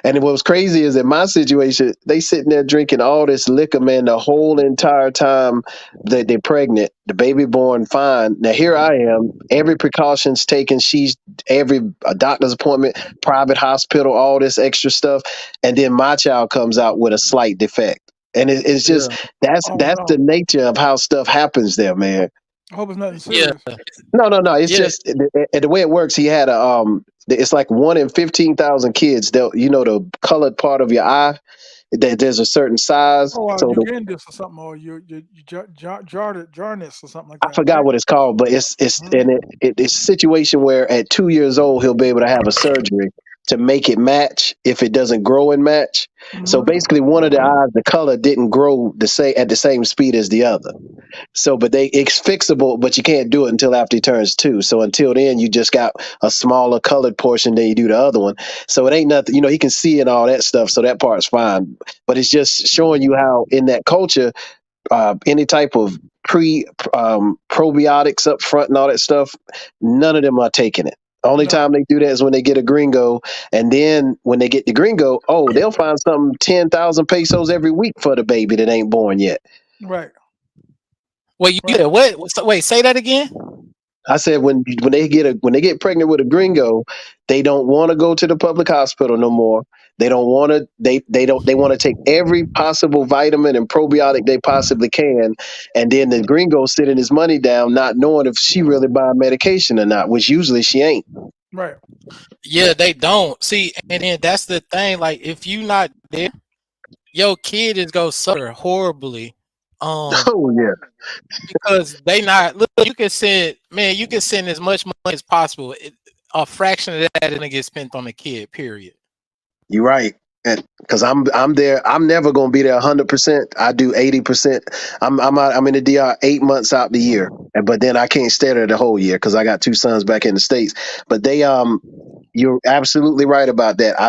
and what was crazy is in my situation, they sitting there drinking all this liquor, man, the whole entire time that they're pregnant. The baby born fine. Now here I am, every precaution's taken. She's every a doctor's appointment, private hospital, all this extra stuff, and then my child comes out with a slight defect. And it's just Yeah. Oh that's the no. nature of how stuff happens there, man. I hope it's nothing Yeah. serious. No. It's Yeah. just the way it works. He had a It's like 1 in 15,000 kids. They'll the colored part of your eye. There's a certain size. Oh, So you getting this or something, or you jarness or something like I that, forgot right? what it's called, but it's Mm. and it's a situation where at 2 years old he'll be able to have a surgery to make it match if it doesn't grow and match. So Mm-hmm. basically, one of the eyes, the color didn't grow at the same speed as the other. So, but it's fixable, but you can't do it until after he turns 2. So until then, you just got a smaller colored portion than you do the other one. So it ain't nothing, he can see and all that stuff. So that part's fine. But it's just showing you how in that culture, any type of probiotics up front and all that stuff, none of them are taking it. Only No. time they do that is when they get a gringo, and then when they get the gringo, oh, they'll find something 10,000 pesos every week for the baby that ain't born yet. Right. Wait, you Right. said what? Wait, say that again. I said when they get pregnant with a gringo, they don't want to go to the public hospital no more. They don't want to. They want to take every possible vitamin and probiotic they possibly can, and then the gringo sitting his money down, not knowing if she really buying medication or not, which usually she ain't. Right. Yeah, they don't see, and then that's the thing. Like, if you not there, your kid is gonna suffer horribly. Oh yeah, Because they not look. You can send, man. You can send as much money as possible. A fraction of that is gonna get spent on the kid. Period. you're right. Because I'm there. I'm never gonna be there 100%. I do 80%. I'm in the DR 8 months out the year, but then I can't stay there the whole year because I got two sons back in the states. But you're absolutely right about that.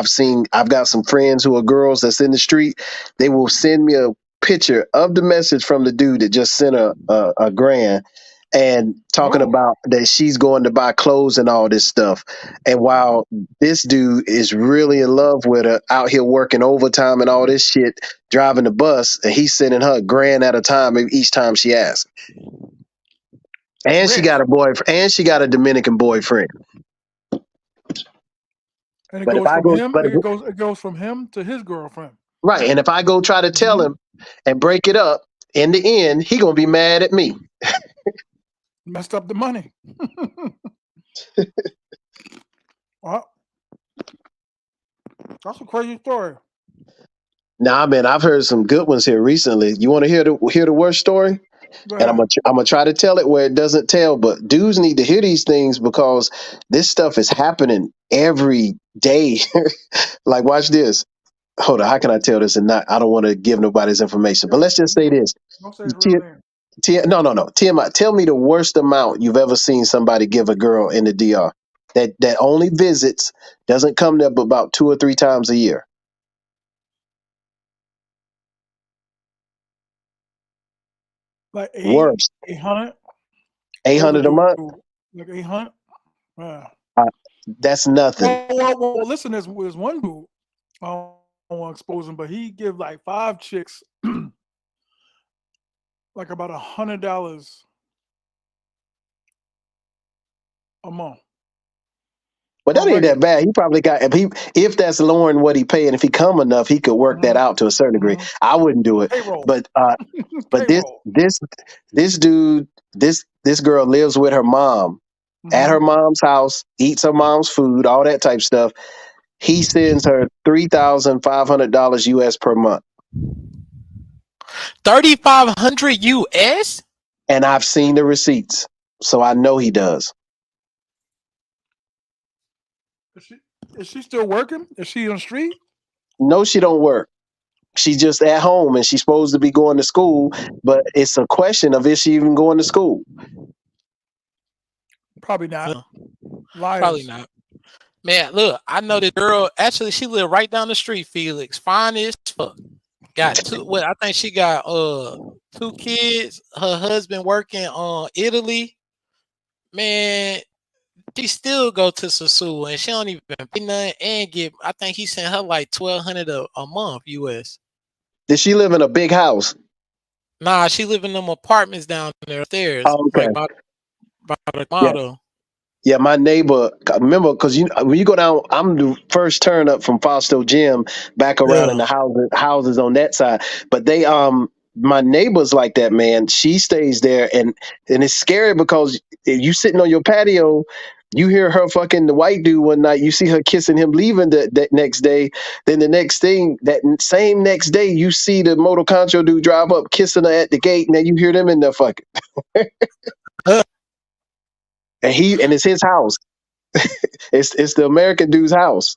I've got some friends who are girls that's in the street. They will send me a picture of the message from the dude that just sent a grand and talking Oh, about that she's going to buy clothes and all this stuff. And while this dude is really in love with her, out here working overtime and all this shit, driving the bus, and he's sending her a grand at a time each time she asks. And she got rich. a boyfriend, and she got a Dominican boyfriend. And it But if goes I from go, him. but if, It goes from him to his girlfriend. right, and if I go try to tell Hmm. him and break it up, in the end, he gonna be mad at me. Messed up the money. Well, that's a crazy story. Nah, man, I've heard some good ones here recently. You want to hear the worst story? Go And ahead. I'm gonna try to tell it where it doesn't tell. But dudes need to hear these things because this stuff is happening every day. Like, watch this. Hold on, how can I tell this and not? I don't want to give nobody's information. But let's just say this. Don't say his real name. No. TMI. Tell me the worst amount you've ever seen somebody give a girl in the DR that only visits, doesn't come there but about 2 or 3 times a year. Like Worst, 800. eight What does a hundred a dude month. do? Like 800. Yeah. Uh, that's nothing. Well, listen, there's one dude. I don't want to expose him, but he give like 5 chicks like about $100 a month. But On that ain't that regular. bad. He probably got if that's lowering what he pay, and if he come enough, he could work that Hmm. out to a certain degree. Hmm. I wouldn't do it, Payroll. but but this Payroll. this this dude this girl lives with her mom at Hmm. her mom's house, eats her mom's food, all that type stuff. He sends her $3,500 US per month, 3,500 US. and I've seen the receipts, so I know he does. Is she is she still working? Is she on the street? No, she don't work. She's just at home, and she's supposed to be going to school, but it's a question of is she even going to school? Probably not. No, probably Liars. not. Man, look, I know this girl. Actually, she lived right down the street. Felix, fine as fuck. Got two. Well, I think she got 2 kids. Her husband working on Italy. Man, she still go to sosua and she don't even pay nothing and get. I think he sent her like 1,200 a month US. Did she live in a big house? Nah, she live in them apartments down there upstairs, Oh, okay. like by the Yeah. model. Yeah, my neighbor. Remember, because when you go down, I'm the first turn up from Fausto Gym back around in Yeah. the houses on that side. But my neighbor's like that, man. She stays there, and it's scary because if you sitting on your patio, you hear her fucking the white dude one night. You see her kissing him, leaving that next day. Then the next thing, that same next day, you see the motor concho dude drive up, kissing her at the gate, and then you hear them in there fucking. Huh. And it's his house. It's the American dude's house.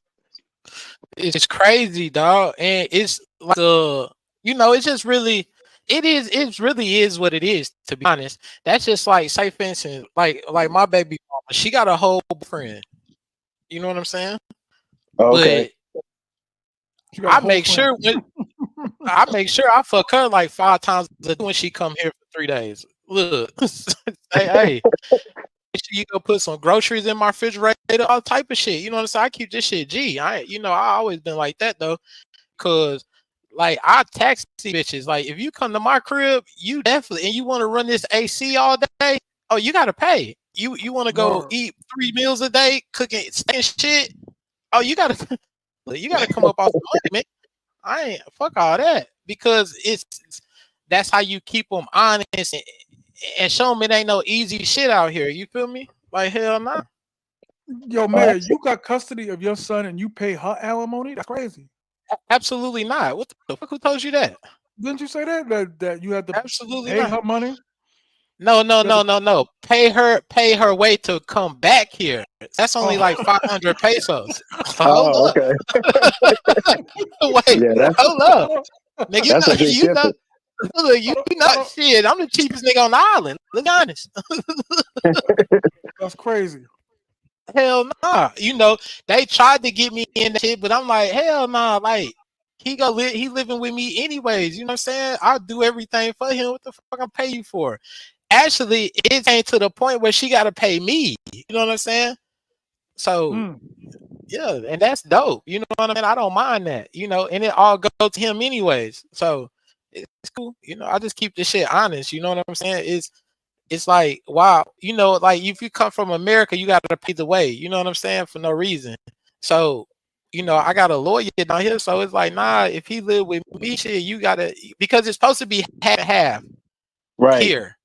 It's crazy, dog, and it's like it's just really. It is. It really is what it is. To be honest, that's just like say, for instance, like my baby mama. She got a whole friend. You know what I'm saying? Okay. But She got a I whole make friend. sure when I make sure I fuck her like 5 times a day when she come here for 3 days. Look, hey, sure you go put some groceries in my refrigerator, all type of shit. You know what I'm saying? I keep this shit G. I always been like that though, cause like I taxi bitches. Like if you come to my crib, you definitely and you want to run this AC all day. Oh, you gotta pay. You want to go Word. eat 3 meals a day, cooking, staying shit. Oh, you gotta you gotta come up off the money, man. I ain't fuck all that because that's how you keep them honest and show them it ain't no easy shit out here. You feel me? Like hell nah. Yo, Oh, Mayor, you got custody of your son and you pay her alimony? That's crazy. Absolutely not. What the fuck? Who told you that? Didn't you say that you had to Absolutely pay not. her money? No, no, You had no, to, no, no. Pay her way to come back here. That's only oh, like 500 pesos. Hold oh, up. okay. Wait, Yeah, hold up. oh, Nigga, that's a big you know, difference. look, you not oh, shit. I'm the cheapest nigga on the island. Let's be honest. that's crazy. Hell nah. They tried to get me in that shit, but I'm like, hell nah. Like, he living with me anyways. You know what I'm saying? I'll do everything for him. What the fuck I'm pay you for? Actually, it came to the point where she gotta pay me. You know what I'm saying? So Mm, yeah, and that's dope. You know what I mean? I don't mind that. And it all goes to him anyways. So it's cool. I just keep this shit honest. You know what I'm saying? It's like, wow, like if you come from America, you got to pay the way. You know what I'm saying? For no reason. So, I got a lawyer down here. So it's like, nah, if he live with me, shit, you got to, because it's supposed to be half and half Right. here.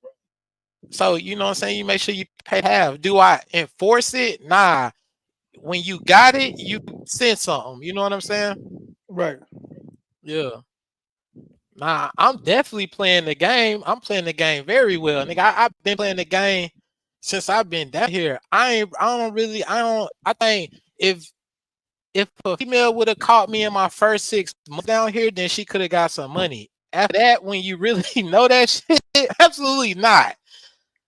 So, you know what I'm saying? You make sure you pay half. Do I enforce it? Nah. When you got it, you send something. You know what I'm saying? right. Yeah. Nah, I'm definitely playing the game. I'm playing the game very well. Nigga, I've been playing the game since I've been down here. I think if a female would have caught me in my first 6 months down here, then she could have got some money. After that, when you really know that shit, absolutely not.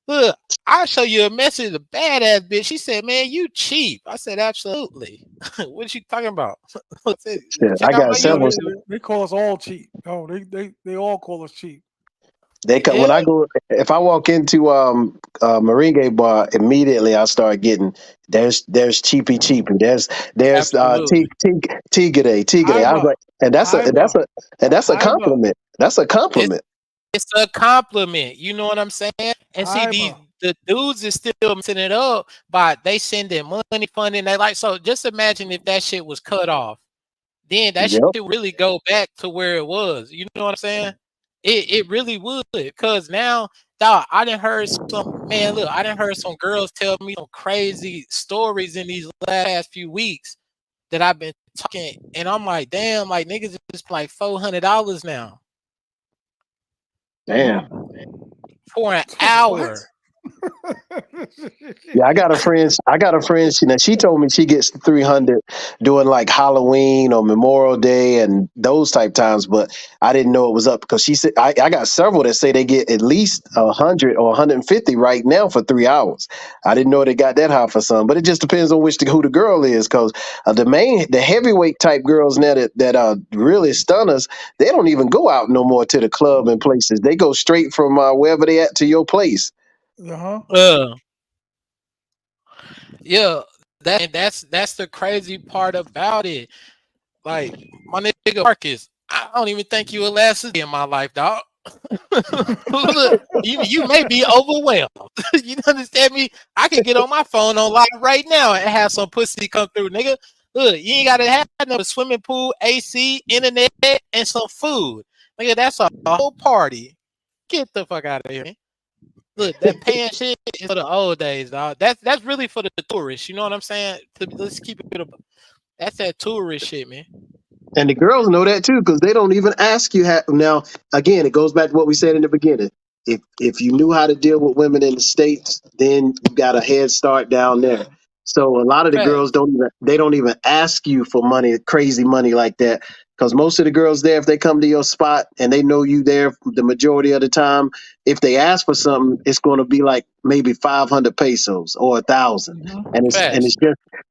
Look, I'll show you a message, a badass bitch. She said, man, you cheap. I said, absolutely. What you talking about? I said, Yeah, I check out got my Yeah, several. YouTube. they call us all cheap. Oh, they all call us cheap. When I Hell, go, if I walk into Merengue bar, immediately I start getting there's cheapy cheap and there's absolutely. tigre. I was Hyper, like, and hyper, that's a hyper, compliment. That's a It's compliment. it's a compliment. You know what I'm saying? And see, hyper. the dudes is still messing it up by they sending money, funding. They like so. Just imagine if that shit was cut off, then that shit Yep. would really go back to where it was. You know what I'm saying? It really would, cause now, dog, I done heard some man. Look, I done heard some girls tell me some crazy stories in these last few weeks that I've been talking, and I'm like, damn, like niggas is like $400 now Damn. Mm. for an What? hour. Yeah, I got a friend. She told me she gets 300 doing like Halloween or Memorial Day and those type times, but I didn't know it was up because she said I got several that say they get at least 100 or 150 right now for 3 hours. I didn't know they got that high for some, but it just depends on who the girl is because the heavyweight type girls now that are really stunners, they don't even go out no more to the club and places. They go straight from wherever they at to your place. Uh-huh. Uh, yeah, that's the crazy part about it. Like my nigga Marcus, I don't even think you will last a day in my life, dog. Look, you may be overwhelmed. You understand me? I can get on my phone on live right now and have some pussy come through, nigga. Look, you ain't gotta have no swimming pool, AC, internet, and some food. Nigga, that's a whole party. Get the fuck out of here, man. Look, that paying shit is for the old days, dog. That's really for the tourists. You know what I'm saying? Let's keep it. That's that tourist shit, man. And the girls know that too because they don't even ask you how. Now, again, it goes back to what we said in the beginning. If you knew how to deal with women in the states, then you got a head start down there. So a lot of the girls Facts. don't even ask you for money, crazy money like that. Because most of the girls there, if they come to your spot and they know you there the majority of the time, if they ask for something, it's going to be like maybe 500 pesos or 1,000, and Hmm. Facts.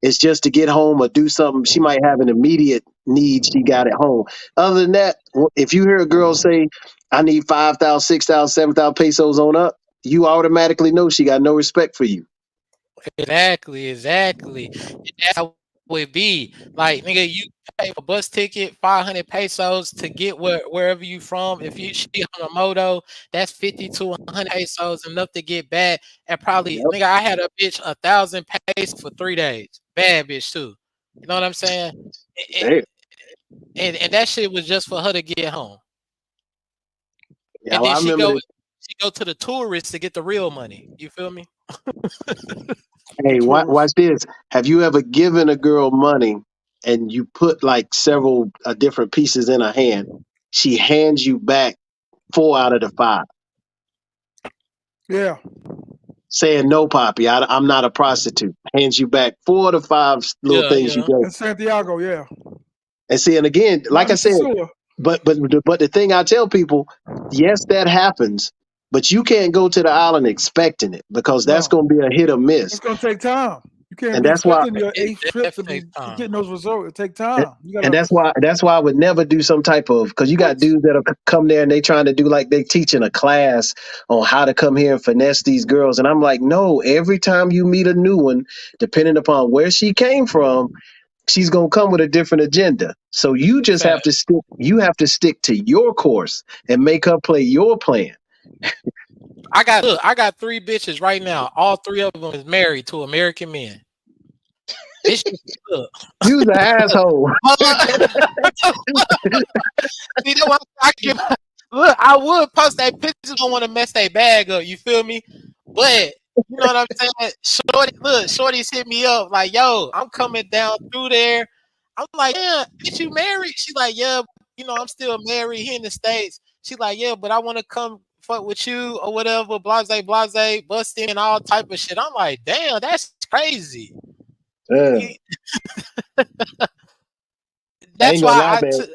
it's just to get home or do something. She might have an immediate need she got at home. Other than that, if you hear a girl say, I need 5,000, 6,000, 7,000 pesos on up, you automatically know she got no respect for you. Exactly. And that's how it be. Like, nigga, you pay for bus ticket, 500 pesos to get wherever you from. If you she on a moto, that's 50 to 100 pesos, enough to get back. And probably, Yep. nigga, I had a bitch 1,000 pesos for 3 days. Bad bitch too. You know what I'm saying? And, Hey, and that shit was just for her to get home. yeah, And well, then I remember this. she go to the tourists to get the real money. You feel me? The Hey, watch tourists. this. Have you ever given a girl money and you put like several different pieces in her hand? She hands you back 4 out of the 5, Yeah. saying, "No, Poppy, I'm not a prostitute." Hands you back 4 to 5 little Yeah, things you yeah. gave. In Santiago, yeah. And see, and again, like Not I in said, Sosua. but the thing I tell people, yes, that happens, but you can't go to the island expecting it because that's No. going to be a hit or miss. It's gonna take time. You can't And be that's why expecting your It eighth trip to definitely be takes time. getting those results. It take And time. You and gotta that's why I would never do some type of, because you what? got dudes that'll come there and they trying to do like they teaching a class on how to come here and finesse these girls, and I'm like, no. Every time you meet a new one, depending upon where she came from, she's gonna come with a different agenda. So you just have Fact. to stick. You have to stick to your course and make her play your plan. I got 3 bitches right now. All 3 of them is married to American men. This shit, look, You's an asshole. look, see that one I give. Look, I would post that picture. Don't want to mess that bag up. You feel me? But you know what I'm saying? Shorty, look, Shorty's hit me up like, "Yo, I'm coming down through there." I'm like, "Yeah, bitch, you married?" She's like, "Yeah, I'm still married here in the States." She's like, "Yeah, but I want to come fuck with you or whatever." Blase, busting and all type of shit. I'm like, "Damn, that's crazy." Uh, I That's ain't gonna why lie, I man. took.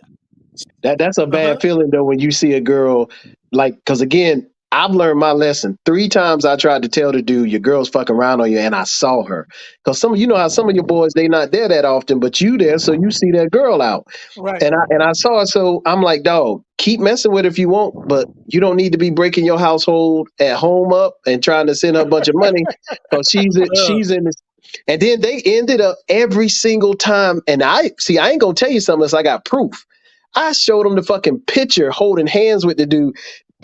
That's a Uh-huh. bad feeling though when you see a girl like, because again, I've learned my lesson. 3 times I tried to tell the dude your girl's fucking around on you, and I saw her. Because you know how some of your boys they not there that often, but you there, so you see that girl out. Right. And I saw it, so I'm like, dog, keep messing with it if you want, but you don't need to be breaking your household at home up and trying to send her a bunch of money because Uh, she's in this. And then they ended up every single time. And I see, I ain't gonna tell you something unless I got proof. I showed them the fucking picture holding hands with the dude.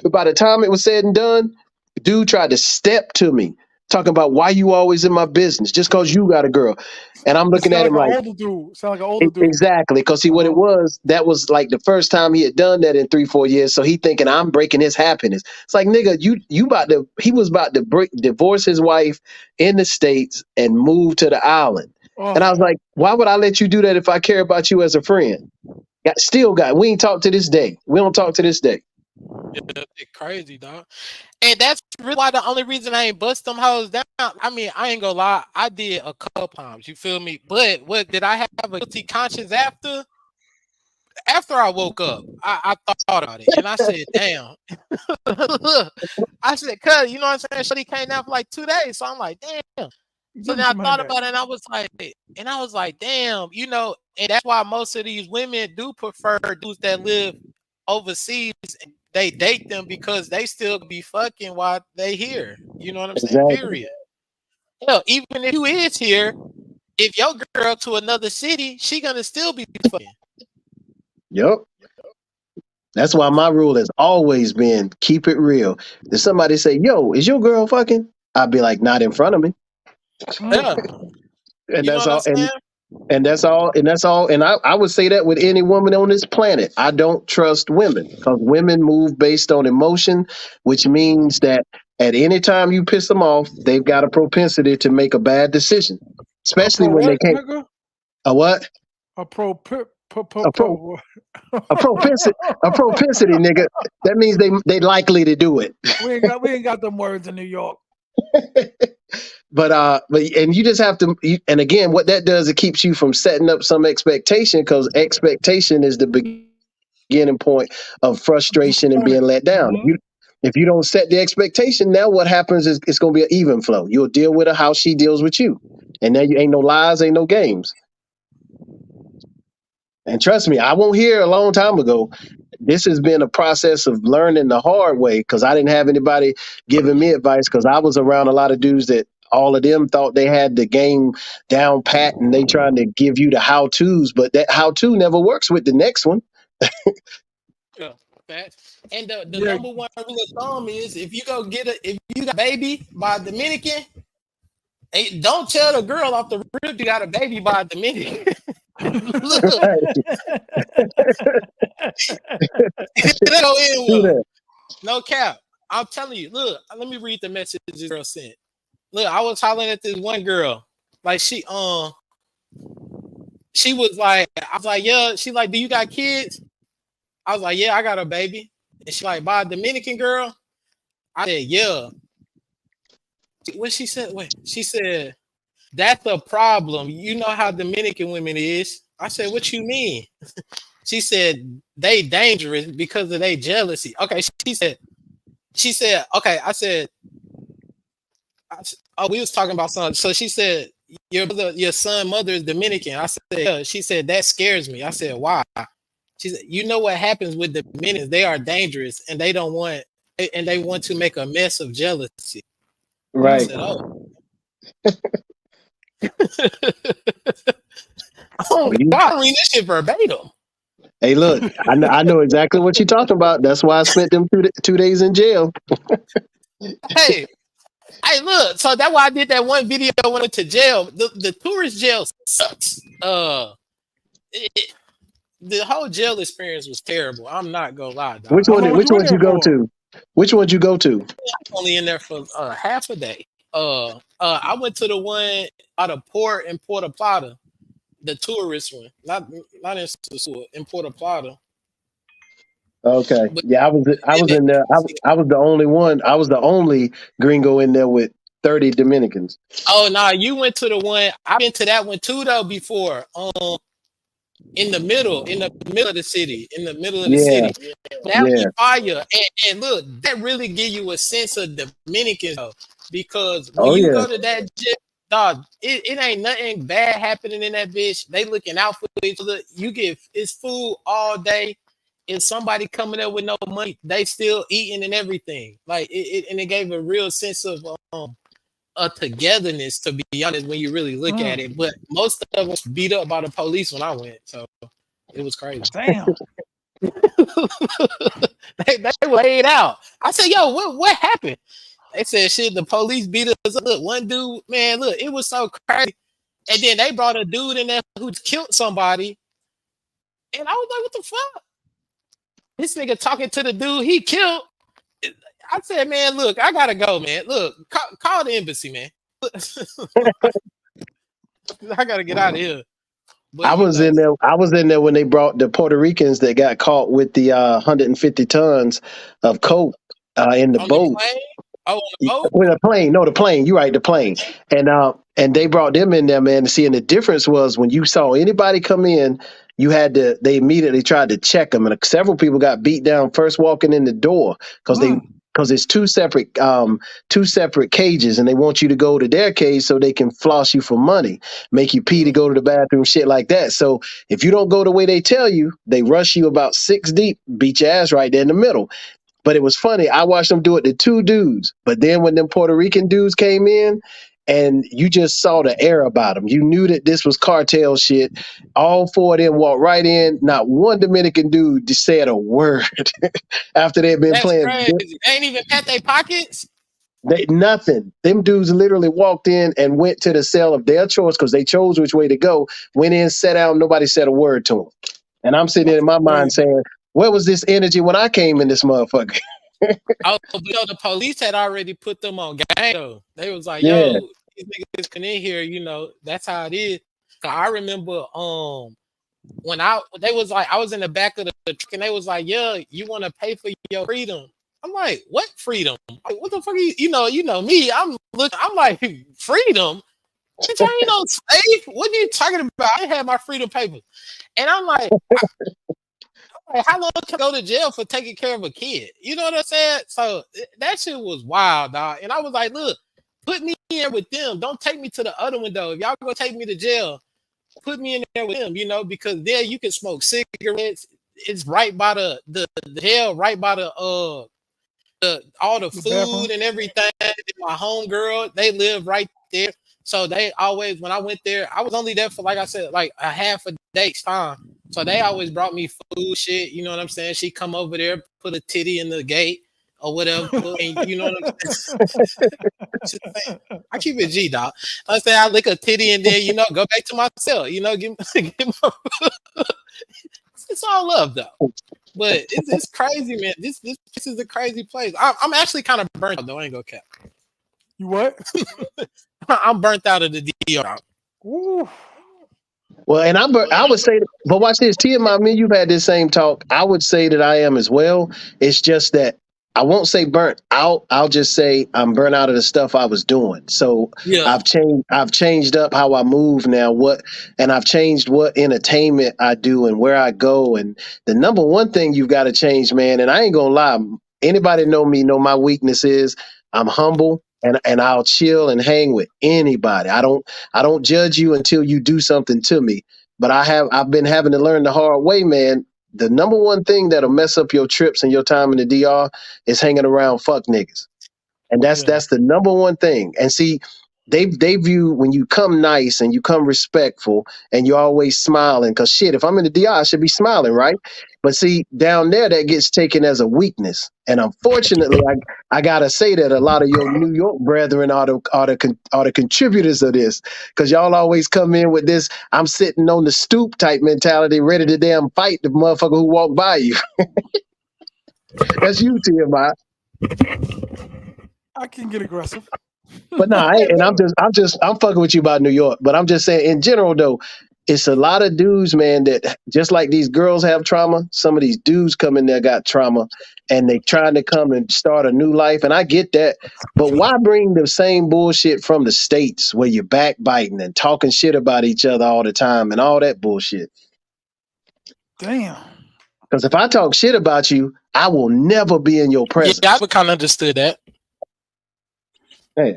But by the time it was said and done, the dude tried to step to me, talking about why you always in my business just because you got a girl. And I'm It looking sound at him like an like, older dude. Sound like an older dude. exactly, because see what it Uh-huh. was. That was like the first time he had done that in 3 4 years. So he thinking I'm breaking his happiness. It's like, nigga, you about to. He was about to divorce his wife in the States and move to the island. And I was Oh, like, why would I let you do that if I care about you as a friend? Still got. We ain't talked to this day. We don't talk to this day. yeah, it crazy, dog. And that's really why the only reason I ain't bust them hoes down. I mean, I ain't gonna lie, I did a couple times. You feel me? But what did I have a guilty conscience after? After I woke up, I thought about it and I said, "Damn." I said, "Cuz, you know what I'm saying?" Shorty came down for like 2 days, so I'm like, "Damn." So give him then I some money thought back. about it and I was like, "Damn," and that's why most of these women do prefer dudes that live overseas. They date them because they still be fucking while they here. You know what I'm saying? Exactly. Period. Hell, even if you is here, if your girl to another city, she gonna still be fucking. Yep. That's why my rule has always been keep it real. If somebody say, "Yo, is your girl fucking?" I'd be like, "Not in front of me," Yeah, Mm. and you know that's what I'm all. saying? And that's all. And that's all. And I would say that with any woman on this planet. I don't trust women because women move based on emotion, which means that at any time you piss them off, they've got a propensity to make a bad decision, A especially pro when they what, can't. nigga? A what? A pro pip, A pro. what? A propensity. A propensity, nigga. That means they likely to do it. we ain't got them words in New York. But and you just have to. And again, what that does, it keeps you from setting up some expectation because expectation is the beginning point of frustration and being Disappointment. let down. Hmm. If you don't set the expectation, now what happens is it's going to be an even flow. You'll deal with her how she deals with you, and then you ain't no lies, ain't no games. And trust me, I won't hear a long time ago. This has been a process of learning the hard way because I didn't have anybody giving me advice because I was around a lot of dudes that all of them thought they had the game down pat, and they trying to give you the how tos, but that how to never works with the next one. Yeah, facts. And the Yeah. number one rule of thumb is if you got a baby by a Dominican, don't tell the girl off the rip you got a baby by a Dominican. Look, they go in Do with 'em. that. No cap. I'm telling you. Look, let me read the message this girl sent. Look, I was hollering at this one girl. Like she was like, I was like, yeah. She like, do you got kids? I was like, yeah, I got a baby. And she like, by a Dominican girl. I said, yeah. What she said? Wait, she said, that's the problem. You know how Dominican women is. I said, what you mean? She said, they dangerous because of their jealousy. Okay, she said, okay, oh, we was talking about something. So she said, your son mother is Dominican. I said, yeah. She said, that scares me. I said, why? She said, you know what happens with the Dominicans? They are dangerous and they want to make a mess of jealousy. I Right. said, oh. Oh Well, God, I mean this shit verbatim. hey, look, I know exactly what you're talking about. That's why I spent them 2 days in jail. Hey, hey, look. So that's why I did that one video. I went to jail. The tourist jail sucks. It, the whole jail experience was terrible. I'm not gonna lie, Which dog. How one? long was Which you in ones there you go for? to? Which ones you go to? I'm only in there for half a day. I went to the one out of port in Puerto Plata, the tourist one, not in Sosua, in Puerto Plata. Okay, But yeah, I in was the, in there. I was the only one. I was the only gringo in there with 30 Dominicans. oh no, you went to the one. I've been to that one too though before. In the middle of the city, in the middle of the Yeah, city. That yeah. be fire. And look, that really give you a sense of Dominicans though, because when Oh you yeah. go to that gym, dog, it ain't nothing bad happening in that bitch. They looking out for each other. You get it's food all day. If somebody coming up with no money, they still eating and everything. Like and it gave a real sense of a togetherness, to be honest, when you really look at Mm, it. But most of us beat up by the police when I went, so it was crazy. damn. They laid out. I said, "Yo, what happened?" They said, "Shit, the police beat us up." Look, one dude, man, look, it was so crazy. And then they brought a dude in there who killed somebody, and I was like, "What the fuck?" This nigga talking to the dude he killed. I said, "Man, look, I gotta go, man. Look, call the embassy, man. I gotta get out of here." But I you was know, in there. I was in there when they brought the Puerto Ricans that got caught with the 150 tons of coke in the on the boat. plane, oh, on the boat. With a plane, no, the plane. You're right, the plane. And they brought them in there, man. To see, and the difference was when you saw anybody come in, you had to. They immediately tried to check them, and several people got beat down first walking in the door Mm, because it's two separate cages, and they want you to go to their cage so they can floss you for money, make you pee to go to the bathroom, shit like that. So if you don't go the way they tell you, they rush you about 6 deep, beat your ass right there in the middle. But it was funny. I watched them do it to two dudes. But then when them Puerto Rican dudes came in, and you just saw the air about them, you knew that this was cartel shit. All four of them walked right in. Not one Dominican dude just said a word after they had been That's playing. crazy. They ain't even pat their pockets. They nothing. Them dudes literally walked in and went to the cell of their choice because they chose which way to go. Went in, sat down. Nobody said a word to them. And I'm sitting there that's in my mind crazy. saying, "Where was this energy when I came in this motherfucker?" Oh, but the police had already put them on game though. They was like, Yeah, "Yo, these niggas come in here, you know, that's how it is." 'Cause I remember when they was like I was in the back of the truck and they was like, "Yeah, you want to pay for your freedom?" I'm like, "What freedom? Like, what the fuck? Are you know me. I'm like, freedom. Bitch, I ain't no slave. What are you talking about? I had my freedom papers." And I'm like, how long can I go to jail for taking care of a kid? You know what I'm saying? So that shit was wild, dog. And I was like, look, put me in with them. Don't take me to the other one though. If y'all gonna take me to jail, put me in there with them, you know, because there you can smoke cigarettes. It's right by the hell, right by the all the The food bathroom. and everything. My homegirl, they live right there. So they always, when I went there, I was only there for, like I said, like a half a day's time. So they always brought me food, shit. You know what I'm saying? She come over there, put a titty in the gate or whatever, and you know what I'm saying? I keep it G, dog. I say I lick a titty and then go back to my cell. Give, give my, it's all love though. But it's crazy, man. This is a crazy place. I'm actually kind of burnt out though. I ain't gonna cap. You what? I'm burnt out of the DR. Ooh. Well, and I would say, but watch this, TMI. Me, you've had this same talk. I would say that I am as well. It's just that I won't say burnt out. I'll just say I'm burnt out of the stuff I was doing. So Yeah, I've changed. I've changed up how I move now. And I've changed what entertainment I do and where I go. And the number one thing you've got to change, man. And I ain't gonna lie. Anybody know me? Know my weakness is I'm humble. And I'll chill and hang with anybody. I don't judge you until you do something to me. But I've been having to learn the hard way, man. The number one thing that'll mess up your trips and your time in the DR is hanging around fuck niggas. And that's yeah, that's the number one thing. And see, they view when you come nice and you come respectful and you're always smiling, because shit, if I'm in the DR, I should be smiling, right? But see, down there that gets taken as a weakness. And unfortunately, I gotta say that a lot of your New York brethren are the contributors of this. Cause y'all always come in with this I'm sitting on the stoop type mentality, ready to damn fight the motherfucker who walked by you. That's you, TMI. I can get aggressive. But no, and I'm fucking with you about New York. But I'm just saying, in general, though, it's a lot of dudes, man, that just like these girls have trauma. Some of these dudes come in there got trauma, and they trying to come and start a new life. And I get that, but why bring the same bullshit from the states where you're backbiting and talking shit about each other all the time and all that bullshit? Damn. Because if I talk shit about you, I will never be in your yeah. I presence. would kind of understood that. Yeah.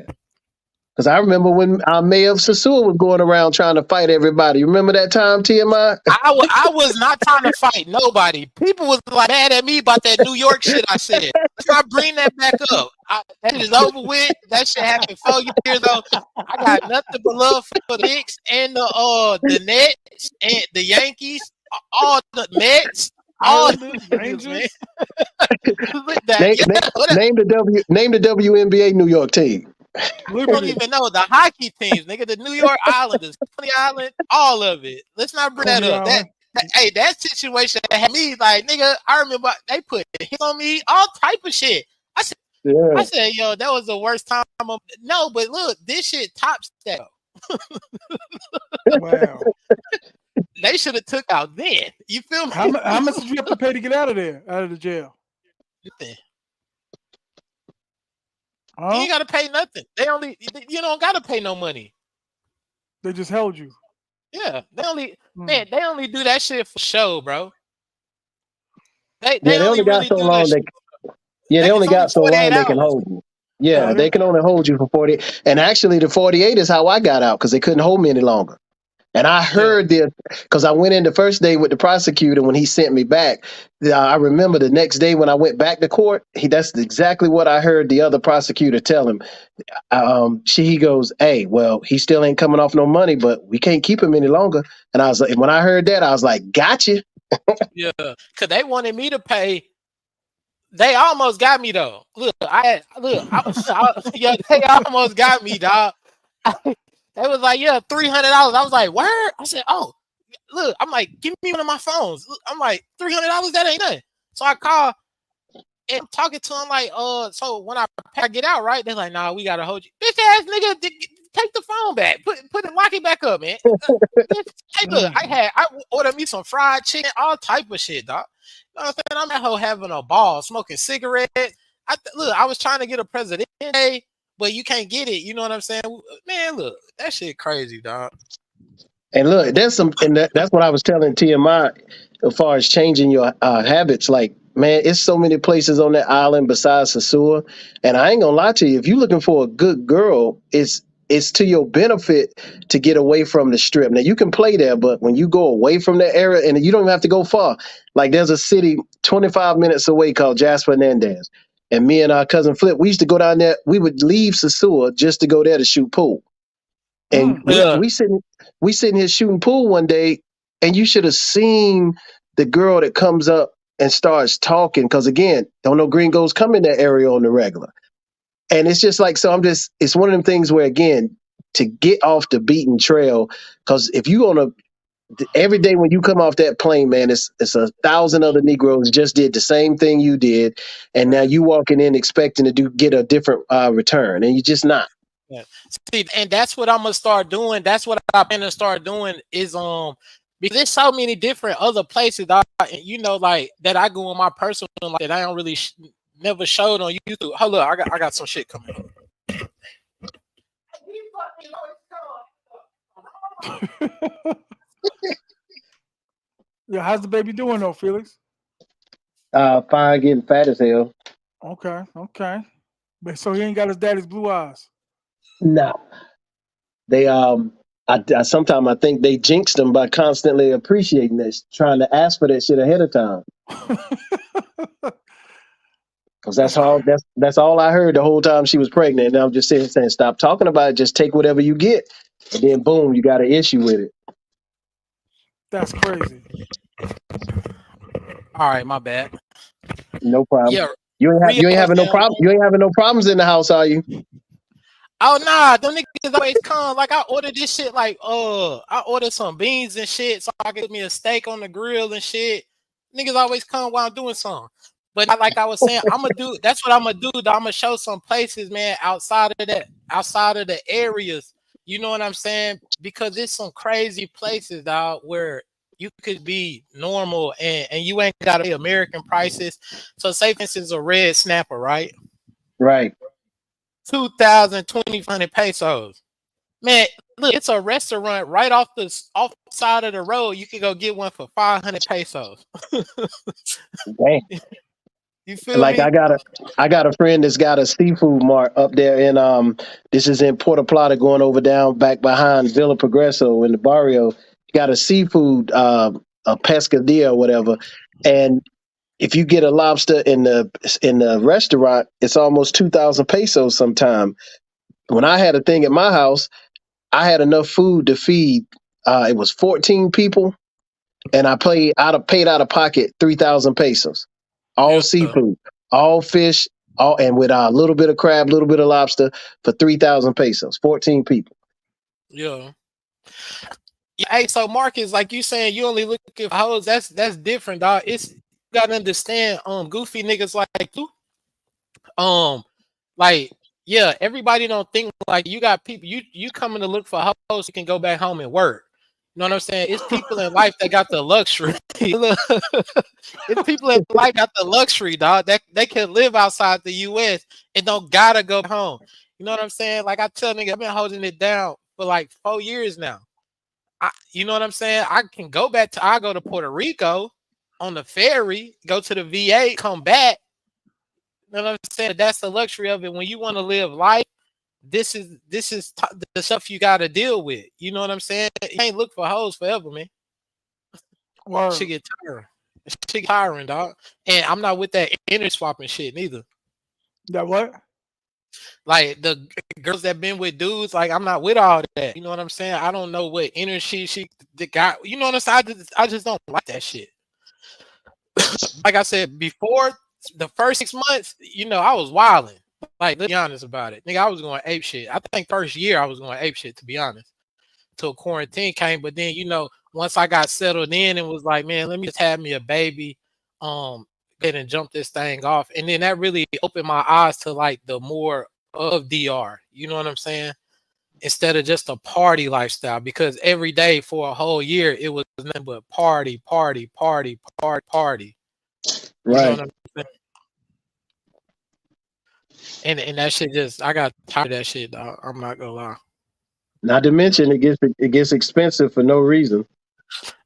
Because I remember when our mayor of Sosua was going around trying to fight everybody. Remember that time, TMI? I was not trying to fight nobody. People was like mad at me about that New York shit I said. Let's not bring that back up. That is over with. That shit happened 4 years ago. I got nothing but love for the Knicks and the Nets and the Yankees, all the Mets, all Islanders, the niggas, man. Rangers, Look that, Name, yeah, name, whatever. name the WNBA New York team. I don't Liberty, even know the hockey teams, nigga. The New York Islanders, Coney Island, all of it. Let's not bring that Coney up. Island. Hey, that situation had me like, nigga. I remember they put hits on me, all type of shit. I Yeah. said, yo, that was the worst time. No, but look, this shit tops that. Wow. They should have took out then. You feel me? How much did you have to pay to get out of there, out of the jail? Nothing. You Huh? ain't gotta pay nothing. You don't gotta pay no money. They just held you. Yeah, Hmm. they only do that shit for show, bro. They Yeah, they only only got really so do that long. shit. They It's only only got so 48 long they can hours. hold you. Oh, Yeah, they, they can only hold you for 40. And actually, the 48 is how I got out because they couldn't hold me any longer. And I Yeah, heard this because I went in the first day with the prosecutor when he sent me back. I remember the next day when I went back to court, that's exactly what I heard the other prosecutor tell him. He goes, "Hey, well, he still ain't coming off no money, but we can't keep him any longer." And I was like, when I heard that, I was like, "Gotcha." yeah. Cause they wanted me to pay. They almost got me though. Yeah, they almost got me, dog. They was like, yeah, $300. I was like, where? I said, oh, look. I'm like, give me one of my phones. I'm like, $300. That ain't nothing. So I call and I'm talking to him like, so when I get out, right? They're like, nah, we gotta hold you, bitch ass nigga. Take the phone back. Put it, lock it back up, man. Hey, look, mm. I ordered me some fried chicken, all type of shit, dog. You know what I'm saying? I'm at home having a ball, smoking cigarettes. Look, I was trying to get a president day, but you can't get it. You know what I'm saying? Man, look, that shit crazy, dog. And look, that's what I was telling TMI as far as changing your habits. Like, man, it's so many places on that island besides Sosua. And I ain't gonna lie to you, if you're looking for a good girl, it's to your benefit to get away from the strip. Now you can play there, but when you go away from that area, and you don't have to go far. Like there's a city 25 minutes away called Jasper Hernandez. And me and our cousin Flip, we used to go down there. We would leave Sosua just to go there to shoot pool. And Yeah. we sitting here shooting pool one day, and you should have seen the girl that comes up and starts talking. Because again, don't know gringos come in that area on the regular, and it's just like, so I'm just, it's one of them things where again, to get off the beaten trail. Because if you on a every day when you come off that plane, man, it's 1,000 other Negroes just did the same thing you did, and now Right. you walking in expecting to get a different return, and you're just not. Yeah. See, and that's what I'm gonna start doing. That's what I plan to start doing is because there's so many different other places that like that I go in my personal life that I don't really never showed on YouTube. Hold up, I got some shit coming up. Yeah, how's the baby doing though, Felix? Fine, getting fat as hell. Okay, okay. But so he ain't got his daddy's blue eyes. No, they I sometimes I think they jinxed them by constantly appreciating this, trying to ask for that shit ahead of time. Because That's crazy. that's all I heard the whole time she was pregnant. And I'm just sitting saying, stop talking about it. Just take whatever you get, and then boom, you got an issue with it. That's crazy. All right, my bad. No problem. Yeah, You ain't Rio's having no down. problem. You ain't having no problems in the house, are you? Oh nah, them niggas always come. Like I ordered this shit. Like I ordered some beans and shit, so I could get me a steak on the grill and shit. Niggas always come while I'm doing something. But like I was saying, I'm gonna do. That's what I'm gonna do. I'm gonna show some places, man, outside of that, outside of the areas. You know what I'm saying? Because there's some crazy places, dog, where you could be normal and you ain't gotta pay American prices. So say for instance a red snapper, right? Right. 2,200 pesos. Man, look, it's a restaurant right off the side of the road. You can go get one for 500 pesos. Dang. You feel Like me? I got a friend that's got a seafood mart up there in this is in Puerto Plata, going over down back behind Villa Progreso in the barrio. Got a seafood a pescadilla or whatever, and if you get a lobster in the restaurant, it's almost 2,000 pesos sometime. When I had a thing at my house, I had enough food to feed. It was 14 people, and paid out of pocket 3,000 pesos, all Yeah, seafood, all fish, all and with a little bit of crab, little bit of lobster for 3,000 pesos. 14 people. yeah. Yeah, hey, so Marcus, like you saying, you only look at hoes. That's different, dog. It's you gotta understand, goofy niggas like you, um, like yeah, everybody don't think like you got people. You coming to look for hoes, you can go back home and work. You know what I'm saying? It's people in life that got the luxury. Look, it's people in life got the luxury, dog. That they can live outside the U.S. and don't gotta go home. You know what I'm saying? Like I tell niggas, I've been holding it down for like 4 years now. You know what I'm saying? I go to Puerto Rico on the ferry, go to the VA, come back. You know what I'm saying? That's the luxury of it. When you want to live life, the stuff you got to deal with. You know what I'm saying? You ain't look for hoes forever, man. Shit Word. get tiring. Shit get tiring, dog. And I'm not with that inner swapping shit neither. That what? Like the girls that been with dudes, like I'm not with all that. You know what I'm saying? I don't know what inner shit she the guy. You know what I'm saying? I just don't like that shit. Like I said before, the first 6 months, I was wilding. Like, let's be honest about it. Nigga, I was going ape shit. I think first year I was going ape shit, to be honest. Till quarantine came. But then, once I got settled in and was like, man, let me just have me a baby. Go ahead and jump this thing off. And then that really opened my eyes to like the more of DR. You know what I'm saying? Instead of just a party lifestyle. Because every day for a whole year it was nothing but party, party, party, party, party. You know Right. what I'm saying? And that shit I got tired of that shit, dog. I'm not gonna lie. Not to mention it gets expensive for no reason.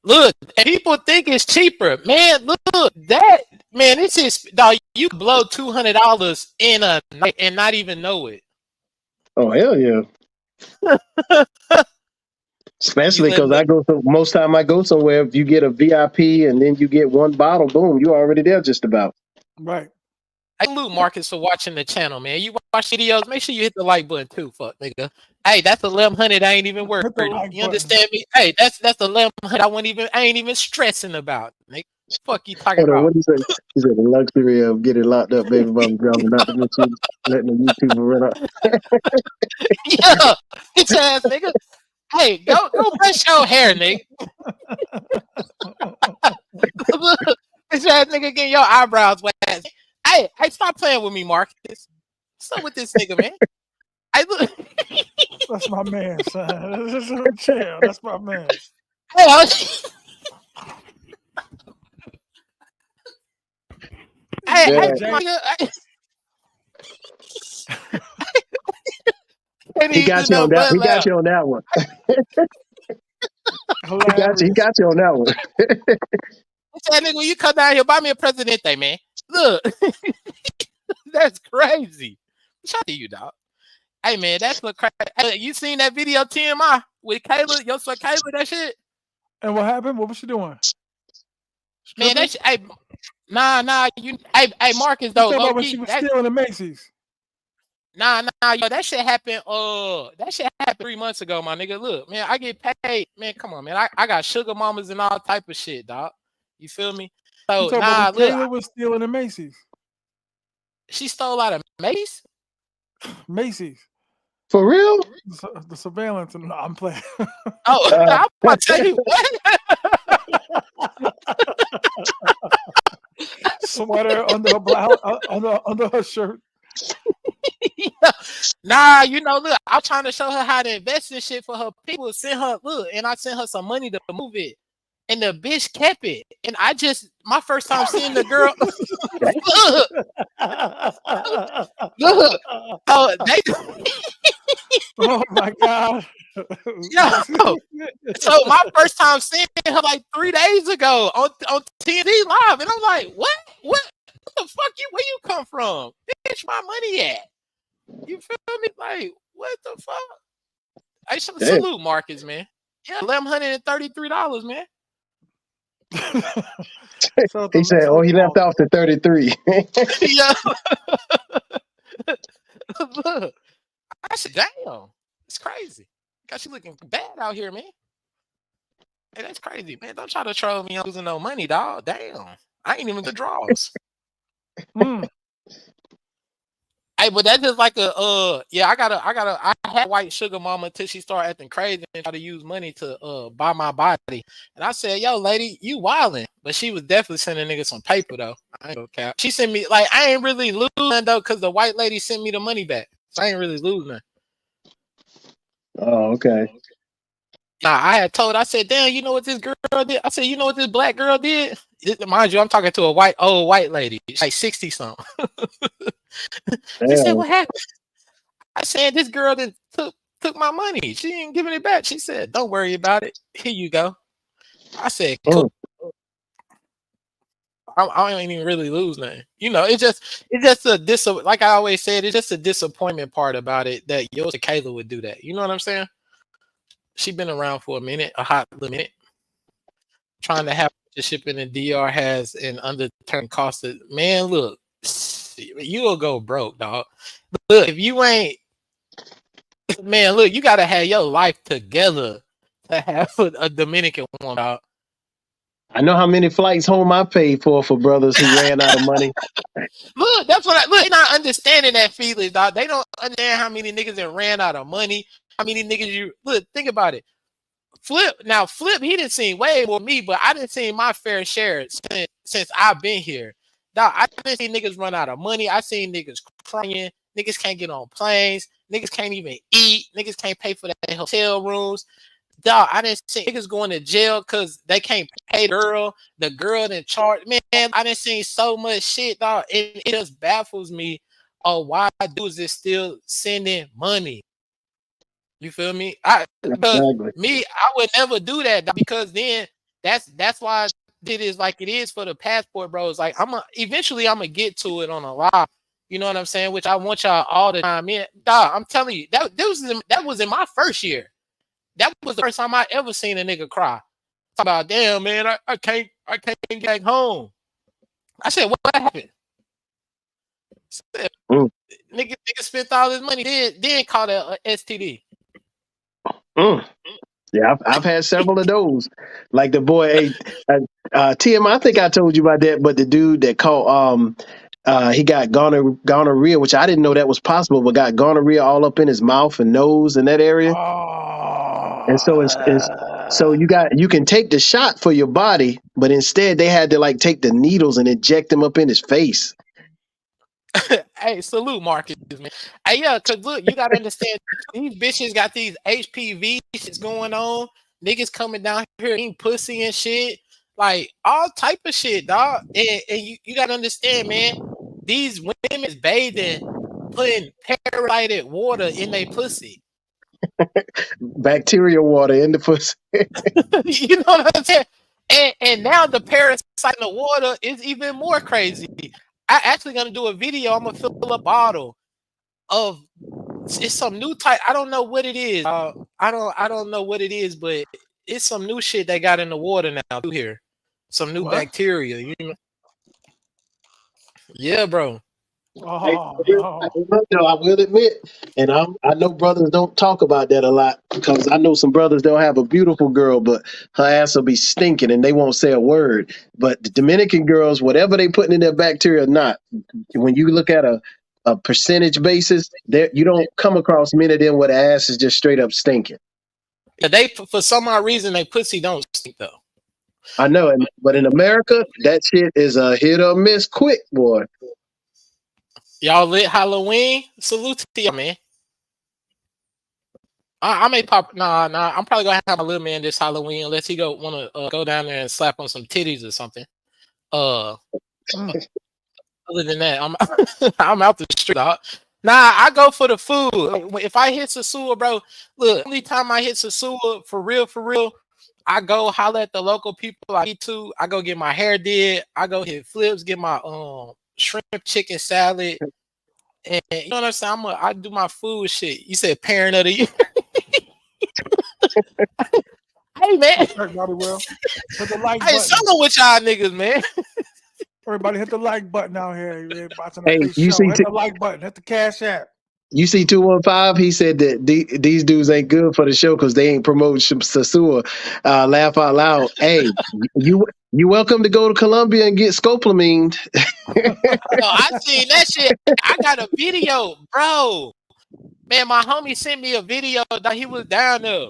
Look, and people think it's cheaper. Man, look, that man, this is dog, you can blow $200 in a night and not even know it. Oh hell yeah. You Especially let because look, most time I go somewhere, if you get a VIP and then you get one bottle, boom, you're already there just about. Right. I salute Marcus for watching the channel, man. You watch videos, make sure you hit the like button too, fuck nigga. Hey, that's 1,100. I ain't even worried. Hit the like You button. understand me? Hey, that's 1,100. I ain't even stressing about. Nigga. Fuck you talking Hold on, about? what do you say? He said the luxury of getting locked up, baby mama drama, not to mention letting the YouTuber run up. Yeah, bitch ass nigga. Hey, go brush your hair, nigga. Look, bitch ass nigga getting your eyebrows waxed. Hey, stop playing with me, Marcus. What's up with this nigga, man? I look. That's my man, son. Just chill. That's my man. Hey, hey, Hey, Yeah, Jay. I can't he even got do you on nothing that. but He got laugh. you on that one. He got you. He Hilarious. got you on that one. Bitch ass nigga, when you come down here, buy me a Presidente, man. Look, that's crazy. Shout out to you, dog. Hey, man, that's what crazy. Hey, you seen that video T.M.I with Kayla? Yo, so Kayla, that shit? And what happened? What was she doing? Man, Stripping? that shit. Hey, nah. Hey, Marcus, You though, talking low about when she key, was that. stealing the Macy's? Nah, yo, that shit happened. That shit happened 3 months ago, my nigga. Look, man, I get paid. Man, come on, man. I got sugar mamas and all type of shit, dog. You feel me? You So, talking about when nah, look, Kayla was stealing the Macy's? she stole out of Mace. Macy's. For real? The surveillance. No, I'm playing. Oh, Uh, I'm about to tell you what. Sweater under her blouse, under her shirt. Yeah. Nah, look, I'm trying to show her how to invest in shit for her people. Send her, look, and I sent her some money to move it. And the bitch kept it. And my first time seeing the girl, look, look. So they, Oh my god. yo, so my first time seeing her like 3 days ago on TNT Live. And I'm like, what? What the fuck where you come from? Bitch, my money at? You feel me? Like, what the fuck? I damn. salute Marcus, man. Yeah, $1,133, man. So He said, "Oh, he left off the 33." Yeah. Look, I said, damn, it's crazy. Got you looking bad out here, man. Hey, that's crazy, man. Don't try to troll me on losing no money, dog. Damn, I ain't even the draws. Mm. Hey, but that's just like yeah, I had white sugar mama until she started acting crazy and try to use money to buy my body. And I said, yo, lady, you wildin'. But she was definitely sending niggas some paper though. I ain't gonna cap. She sent me like I ain't really losing though, cause the white lady sent me the money back. So I ain't really losing. Oh, okay. Nah, I said, damn, you know what this girl did? I said, you know what this black girl did? Mind you, I'm talking to a old white lady. She's like 60 something. She said, Damn. what happened? I said, this girl that took my money. She ain't giving it back. She said, don't worry about it. Here you go. I said, cool. Mm. I ain't even really lose nothing. It's just like I always said, it's just a disappointment part about it that Yosa Kayla would do that. You know what I'm saying? She been around for a minute, a hot little minute, trying to have a relationship in the DR has an underturned cost of, man, look, you will go broke, dog. Look, if you ain't, man, look, you gotta have your life together to have a Dominican woman, dog. I know how many flights home I paid for brothers who ran out of money. Look, that's what look. They not understanding that feeling, dog. They don't understand how many niggas that ran out of money. How many niggas you look? Think about it. Flip. He didn't see way more me, but I didn't see my fair share since I've been here. Dog, I didn't see niggas run out of money. I seen niggas crying. Niggas can't get on planes. Niggas can't even eat. Niggas can't pay for their hotel rooms. Dog, I didn't see niggas going to jail because they can't pay the girl in charge. Man, I didn't see so much shit, dog. It just baffles me on why dudes is still sending money. You feel me? Because Exactly. me, I would never do that, dog, because then that's why it is like it is for the passport, bros. Like eventually I'm gonna get to it on a live. You know what I'm saying? Which I want y'all all the time in. Dog, I'm telling you, that was in my first year. That was the first time I ever seen a nigga cry. Talk about, damn man, I can't get back home. I said, what happened? I said, Mm. nigga spent all his money, then caught a STD. Mm. Yeah, I've had several of those. Like the boy, TM. I think I told you about that, but the dude that called, he got gonorrhea, which I didn't know that was possible, but got gonorrhea all up in his mouth and nose and that area. And so so Oh, you can take the shot for your body, but instead they had to like take the needles and inject them up in his face. Hey, salute Marcus, man. Hey, yeah, cause look, you gotta understand these bitches got these HPV shits going on. Niggas coming down here eating pussy and shit, like all type of shit, dog. And you gotta understand, man. These women is bathing, putting parasited water in their pussy. Bacteria water in the pussy. You know what I'm saying? And now the parasite in the water is even more crazy. I actually gonna do a video. I'm gonna fill a bottle of it's some new type. I don't know what it is. I don't know what it is, but it's some new shit they got in the water now too here. Some new what? bacteria. You know? Yeah, bro. Hey, Oh no. I will admit, and I know brothers don't talk about that a lot because I know some brothers they'll have a beautiful girl, but her ass will be stinking and they won't say a word. But the Dominican girls, whatever they putting in their bacteria or not, when you look at a percentage basis, there you don't come across many of them where the ass is just straight up stinking. Yeah, they for some odd reason they pussy don't stink though. I know, but in America, that shit is a hit or miss quick, boy. Y'all lit Halloween? Salute to y'all, man. I may pop. Nah. I'm probably gonna have my little man this Halloween unless he wanna go down there and slap on some titties or something. Uh, Mm. Other than that, I'm I'm out the street, dog. Nah, I go for the food. Like, if I hit Sosua, bro, look, only time I hit Sosua for real, I go holler at the local people I need to. I go get my hair did. I go hit flips, get my shrimp chicken salad, and you know what I'm saying. I do my food shit. You said parent of the year. Hey man, That's right, Bobby Will. Hit the like hey, button. something with y'all niggas, man. Everybody hit the like button out here. You're watching a Hey, free you show. see, Hit the like button. Hit the cash app. You see 215, he said that these dudes ain't good for the show because they ain't promoting Sasua. Laugh out loud. Hey, you welcome to go to Colombia and get scopolamine. Yo, I seen that shit. I got a video, bro. Man, my homie sent me a video that he was down there.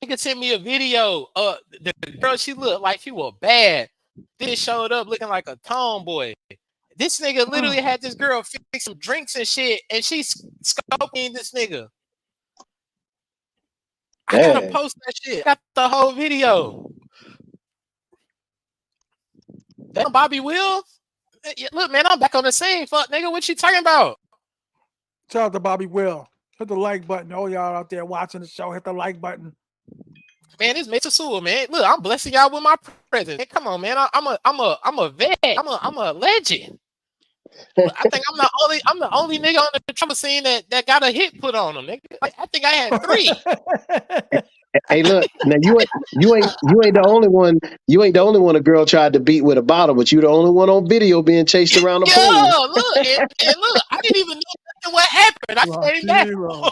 He could send me a video. The girl, she looked like she was bad. Then showed up looking like a tomboy. This nigga literally had this girl fix some drinks and shit, and she's scoping this nigga. I gotta Man, post that shit. I got the whole video. Damn, Bobby Will. Look, man, I'm back on the scene. Fuck, nigga, what you talking about? Shout out to Bobby Will. Hit the like button. All y'all out there watching the show, hit the like button. Man, this Mr. Sewell, man. Look, I'm blessing y'all with my presence. Hey, come on, man. I'm a vet. I'm a legend. Look, I'm the only nigga on the drama scene that got a hit put on him. Nigga. Like, I think I had 3. hey, look now you ain't the only one. You ain't the only one a girl tried to beat with a bottle, but you the only one on video being chased around the Yo, pool. look, and look, I didn't even know nothing what happened. I came back. Rockero.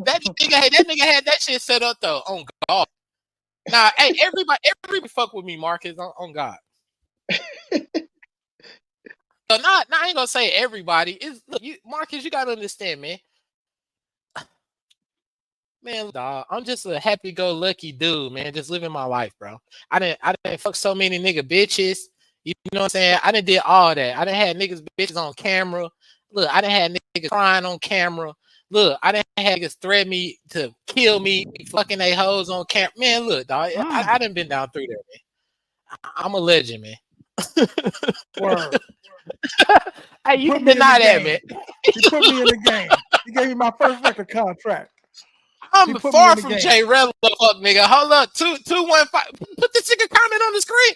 That nigga had that shit set up though. On God. Nah, hey, everybody fuck with me, Marcus. On God. So I ain't gonna say everybody. Look, Marcus, you gotta understand, man. Man, dog, I'm just a happy-go-lucky dude, man. Just living my life, bro. I didn't fuck so many nigga bitches. You know what I'm saying? I didn't did all that. I didn't had niggas bitches on camera. Look, I didn't had niggas crying on camera. Look, I didn't have niggas threaten me to kill me, fucking they hoes on camera. Man, look, dog, I done been down through there, man. I'm a legend, man. Word. Hey, you Put can me in the deny that, game. man. He put me in the game. He gave me my first record contract. He I'm put me in far the from game. J Rella, fuck nigga. Hold up, 215. Put this nigga comment on the screen.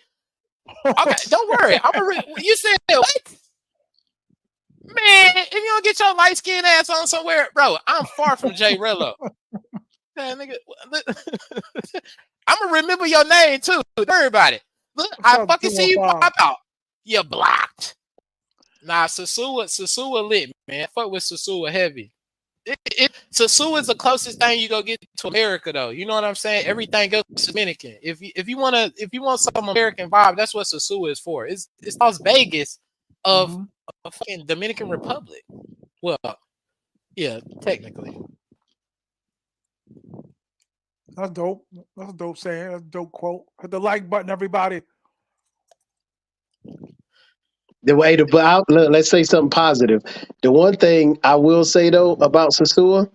Okay, don't worry. You said what? Man, if you don't get your light skinned ass on somewhere, bro, I'm far from J Rello. Man, nigga, I'm gonna remember your name too. Don't worry about it. Look, I Shout out to fucking see you 215. pop out. You blocked. Nah, Sosua lit, man. Fuck with Sosua heavy. Sosua is the closest thing you go get to America, though. You know what I'm saying? Everything else is Dominican. If you want some American vibe, that's what Sosua is for. It's Las Vegas of Hmm. a fucking Dominican Republic. Well, yeah, technically. That's dope. That's a dope saying. That's a dope quote. Hit the like button, everybody. The way to, look, let's say something positive. The one thing I will say though about Sasua,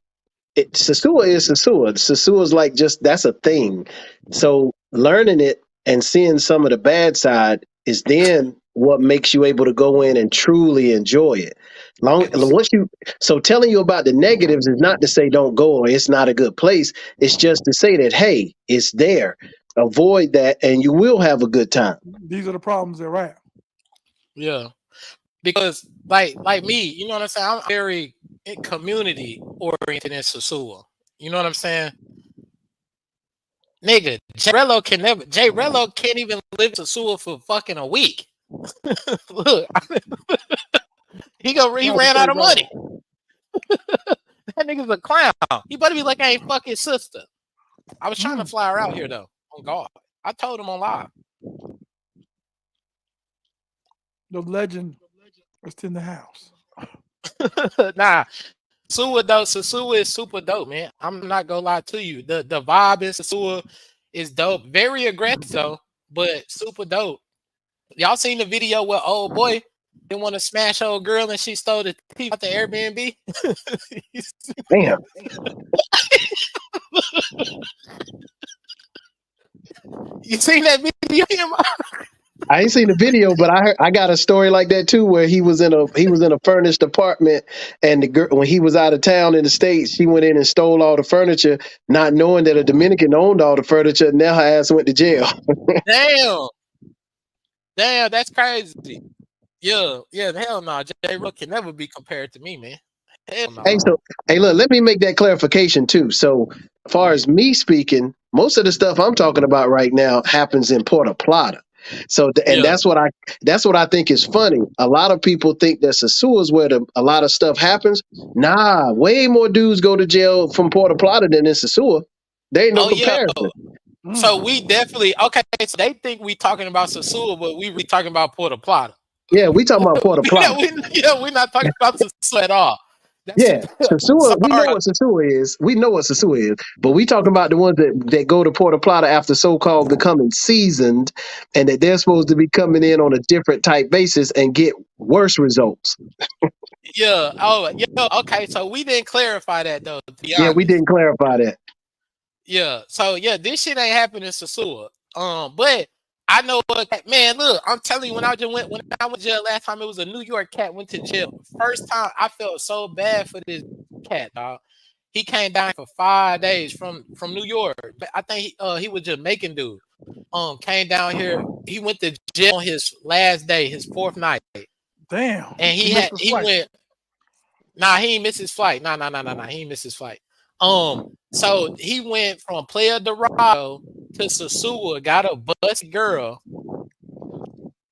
Sasua is Sasua. Sasua is like just that's a thing. So learning it and seeing some of the bad side is then what makes you able to go in and truly enjoy it. Once you so telling you about the negatives is not to say don't go or it's not a good place. It's just to say that hey, it's there. Avoid that and you will have a good time. These are the problems they're at. Yeah, because like me, you know what I'm saying? I'm very community oriented in Sosua. You know what I'm saying? Nigga, J Rello can't even live in Sosua for fucking a week. Look, he Shout out to ran Jay out of Rello. money. That nigga's a clown. He better be like I ain't fucking sister. I was trying to Mm, fly her out here though. On God. I told him on live. the legend is in the house. Nah, Sosua is super dope, man. I'm not gonna lie to you. The vibe in Sosua is dope. Very aggressive though, but super dope. Y'all seen the video where old boy didn't want to smash old girl and she stole the TV out the Airbnb? Damn. You seen that video? I ain't seen the video, but I got a story like that too, where he was in a furnished apartment, and the girl when he was out of town in the States, she went in and stole all the furniture, not knowing that a Dominican owned all the furniture. And now her ass went to jail. Damn, damn, that's crazy. Yeah, hell no. J. Rook can never be compared to me, man. Hell Hey, no. so hey, look, let me make that clarification too. So, as far as me speaking, most of the stuff I'm talking about right now happens in Puerto Plata. So, and Yeah. that's what I think is funny. A lot of people think that Sosua is where a lot of stuff happens. Nah, way more dudes go to jail from Puerto Plata than in Sosua. There ain't no Oh yeah. comparison. Mm. So we definitely okay. So they think we talking about Sosua, but we really talking about Puerto Plata. Yeah, we talking about Puerto Plata. We're not talking about Sosua at all. That's Yeah, Sasua, we know sorry. what Sasua is. We know what Sasua is, but we talking about the ones that go to Puerto Plata after so-called becoming seasoned, and that they're supposed to be coming in on a different type basis and get worse results. Yeah. Oh yeah. Okay. So we didn't clarify that though. To be Yeah, we honest. didn't clarify that. Yeah. So yeah, this shit ain't happening in Sosua. But I know what man. Look, I'm telling you, when I went to jail last time, it was a New York cat went to jail. First time I felt so bad for this cat, dog. He came down for 5 days from New York. I think he was Jamaican dude. Came down here. He went to jail on his last day, his fourth night, Damn. and He missed his he flight. went. Nah, he ain't missed his flight. Nah. He ain't missed his flight. So he went from Playa Dorado to Sosua, got a bus girl.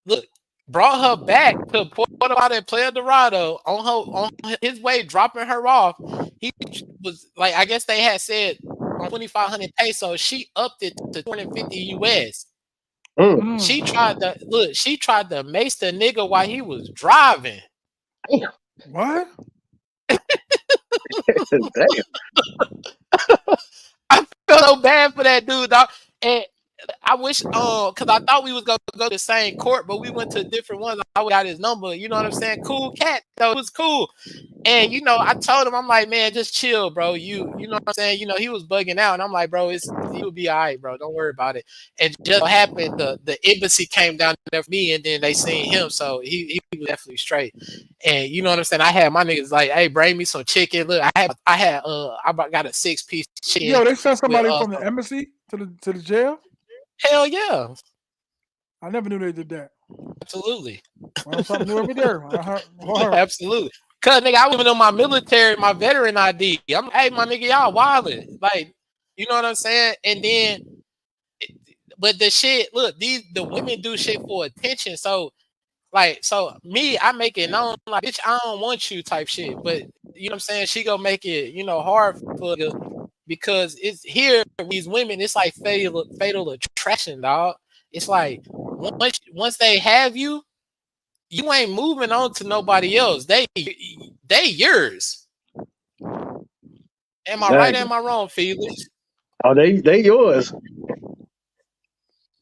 Look, brought her back to Puerto Plata and Playa Dorado on his way, dropping her off. He was like, I guess they had said on 2,500 pesos. She upped it to 250 US. Mm. She Mm. tried to look. She tried to mace the nigga while he was driving. Damn, What? damn. I felt so bad for that dude, dog. And I wish, because I thought we was gonna go to the same court, but we went to different ones. I got his number. You know what I'm saying? Cool cat, though. It was cool. And you know, I told him, I'm like, man, just chill, bro. You know what I'm saying? You know, he was bugging out, and I'm like, bro, you'll be all right, bro. Don't worry about it. And just so happened, the embassy came down there for me, and then they seen him, so he was definitely straight. And you know what I'm saying? I had my niggas like, hey, bring me some chicken. Look, I got a 6-piece chicken Yo, they sent with somebody from the embassy to the jail. hell yeah, I never knew they did that. absolutely. Well, something new every day. Absolutely. Cause nigga, I was even on my military, my veteran ID. I'm hey my nigga, y'all wildin'. Like, you know what I'm saying? And then but the shit, look, the women do shit for attention. So Like, so me, I make it known, like, bitch, I don't want you type shit. But you know what I'm saying? She gonna make it, hard for you because it's here. These women, it's like fatal attraction, dog. It's like once they have you, you ain't moving on to nobody else. They yours. Am I right? Or Exactly. am I wrong, Felix? Oh, they yours.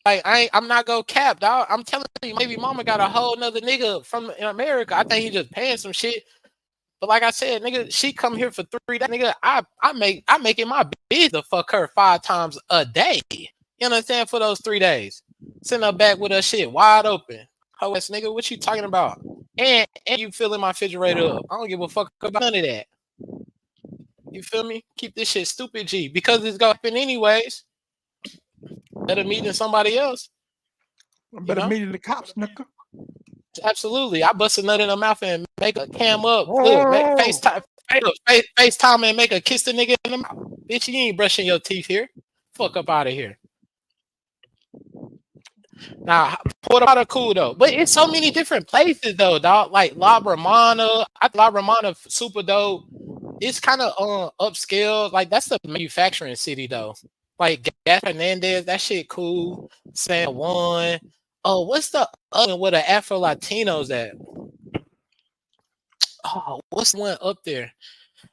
Like I'm not gonna cap, dog. I'm telling you, maybe mama got a whole nother nigga from in America. I think he just paying some shit. But like I said, nigga, she come here for 3 days. Nigga, I make it my business to fuck her 5 times a day. You understand? For those 3 days. Send her back with her shit wide open. Ho ass nigga, what you talking about? And you filling my refrigerator up. I don't give a fuck about none of that. You feel me? Keep this shit stupid G. Because it's gonna happen anyways. Better meeting somebody else, I you better know? meet the cops, nigga. Absolutely. I bust a nut in her mouth and make a cam up. Look, Oh, FaceTime and make a kiss the nigga in the mouth. Bitch, you ain't brushing your teeth here. Fuck up out of here. Now, Puerto Rico cool though, but it's so many different places though, dog. Like La Romana, La Romana super dope. It's kind of upscale. Like that's the manufacturing city though. Like Gas Hernandez, that shit cool. San Juan. Oh, what's the other one where the Afro Latinos at? Oh, what's the one up there?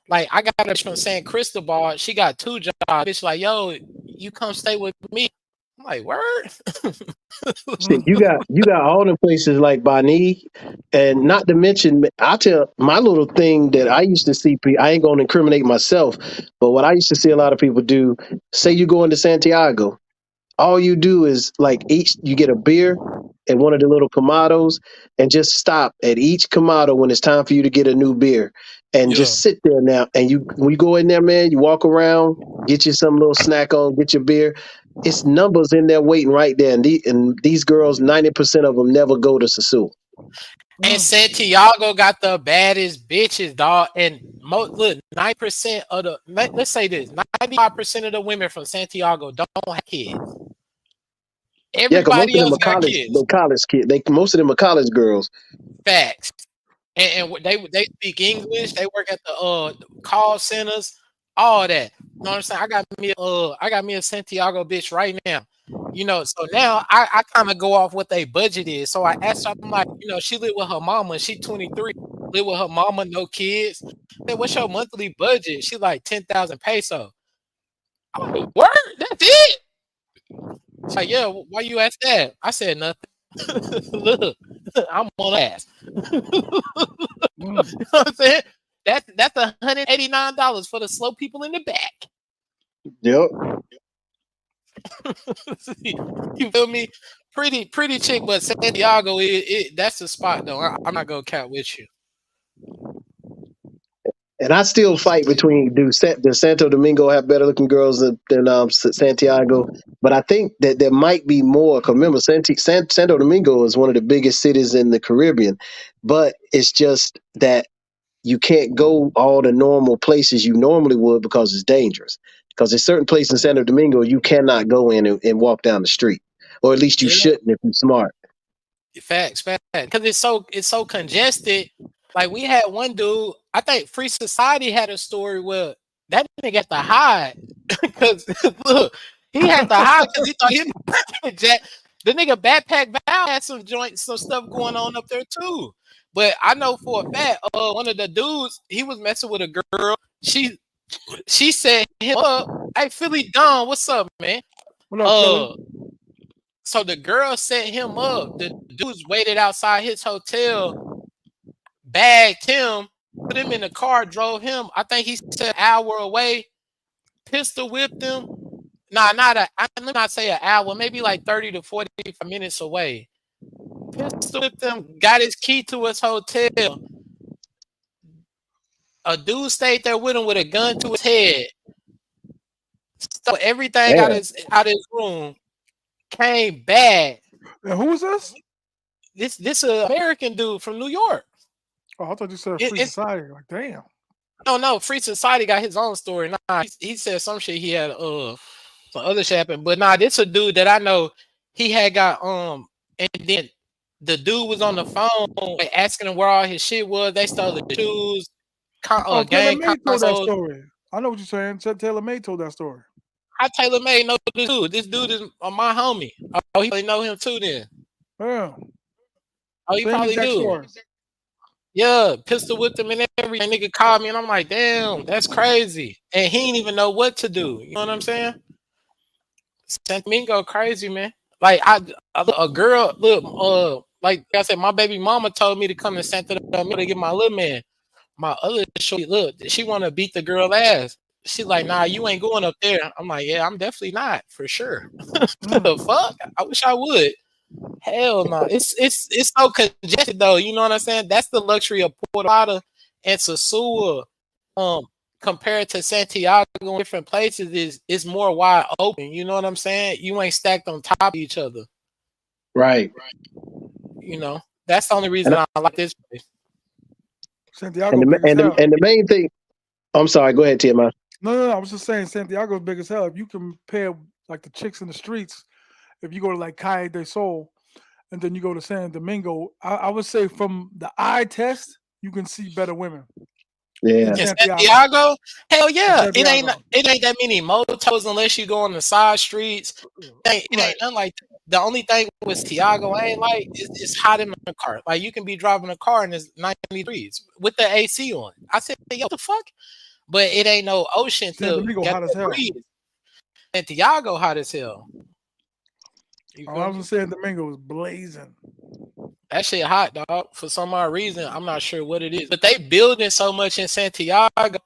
Like I got a bitch from San Cristobal. She got 2 jobs. Bitch, like, yo, you come stay with me. I'm like, word. Shit, you got all the places like Bani, and not to mention, I tell my little thing that I used to see. I ain't going to incriminate myself, but what I used to see a lot of people do. Say you go into Santiago, all you do is like each you get a beer and one of the little Kamados, and just stop at each Kamado when it's time for you to get a new beer, and Yeah. just sit there now. And you when you go in there, man, you walk around, get you some little snack on, get your beer. It's numbers in there waiting right there, and these girls, 90% of them never go to Sosua. And Santiago got the baddest bitches, dog. And look, 9% of let's say this, 95% of the women from Santiago don't have kids. Yeah, because most Everybody of them else are got college, kids. they college kids. Most of them are college girls. Facts. And they speak English. They work at the call centers, all that. You know what I'm saying? I got me a Santiago bitch right now. So now I kind of go off what they budget is. So I asked her, I'm like, she live with her mama. She 23, live with her mama, no kids. Hey, what's your monthly budget? She like 10,000 peso. I'm like, word, that's it. She's like, yeah, why you ask that? I said nothing. Look, I'm on ass. You know what I'm saying? That's $189 for the slow people in the back. Yep. You feel me? Pretty chick, but Santiago, that's the spot though. I'm not gonna count with you. And I still fight between does Santo Domingo have better looking girls than Santiago? But I think that there might be more. 'Cause remember, Santo Domingo is one of the biggest cities in the Caribbean, but it's just that you can't go all the normal places you normally would because it's dangerous. Because there's certain places in Santo Domingo you cannot go in and walk down the street, or at least you Yeah, shouldn't if you're smart. facts. Because it's so congested. Like we had one dude, I think Free Society had a story where that nigga had to hide because look, he had to hide because he thought he Jack. The nigga Backpack Val had some stuff going on up there too. But I know for a fact, one of the dudes, he was messing with a girl. She set him up. Hey, Philly Don, what's up, man? what up, Philly? Uh, so the girl set him up. The dudes waited outside his hotel, bagged him, put him in the car, drove him. I think he said an hour away, pistol whipped him. Nah, let me not say an hour, maybe like 30 to 45 minutes away. Pistol whipped him, got his key to his hotel. A dude stayed there with him with a gun to his head. So everything Damn. out his room, came back. And who is this? This American dude from New York. Oh, I thought you said It, Free it, Society. Like, damn. no, Free Society got his own story. Nah, he said some shit. He had some other shit happen, but nah, this a dude that I know. He had got and then the dude was on the phone like, asking him where all his shit was. They stole the shoes, Oh, Taylor game May told that consoles. story. I know what you're saying. Taylor May told that story. How Taylor May know this dude? This dude is my homie. Oh, he probably know him too then. Yeah. Oh, he Same probably exact do. story. Yeah, pistol whipped him and everything. Nigga called me and I'm like, damn, that's crazy. And he didn't even know what to do. You know what I'm saying? Santo Domingo crazy, man. Like a girl, look, like I said, my baby mama told me to come to Santo Domingo to get my little man. My other shorty, look, she want to beat the girl ass. She's like, nah, you ain't going up there. I'm like, yeah, I'm definitely not for sure. The Mm. fuck? I wish I would. Hell no. It's so congested though. You know what I'm saying? That's the luxury of Puerto Plata and Sosua. Compared to Santiago in different places is more wide open. You know what I'm saying? You ain't stacked on top of each other. Right. You know, that's the only And reason I like this place. Santiago big as hell. and the main thing. I'm sorry. Go ahead, T.M.I. No. I was just saying Santiago's big as hell. If you compare like the chicks in the streets, if you go to like Calle del Sol and then you go to San Domingo, I would say from the eye test, you can see better women in Yeah. In Santiago. Santiago, hell In yeah, Santiago. it ain't that many motels unless you go on the side streets. It Right. ain't nothing like that. The only thing with Santiago I ain't like it's hot in the car. Like you can be driving a car and it's 90 degrees with the AC on. I said, yo, what the fuck? But it ain't no ocean San to Domingo get hot as that hell. breeze. Santiago hot as hell. You Oh, feel I me? was saying Domingo was blazing. That shit hot, dog. For some odd reason, I'm not sure what it is. But they building so much in Santiago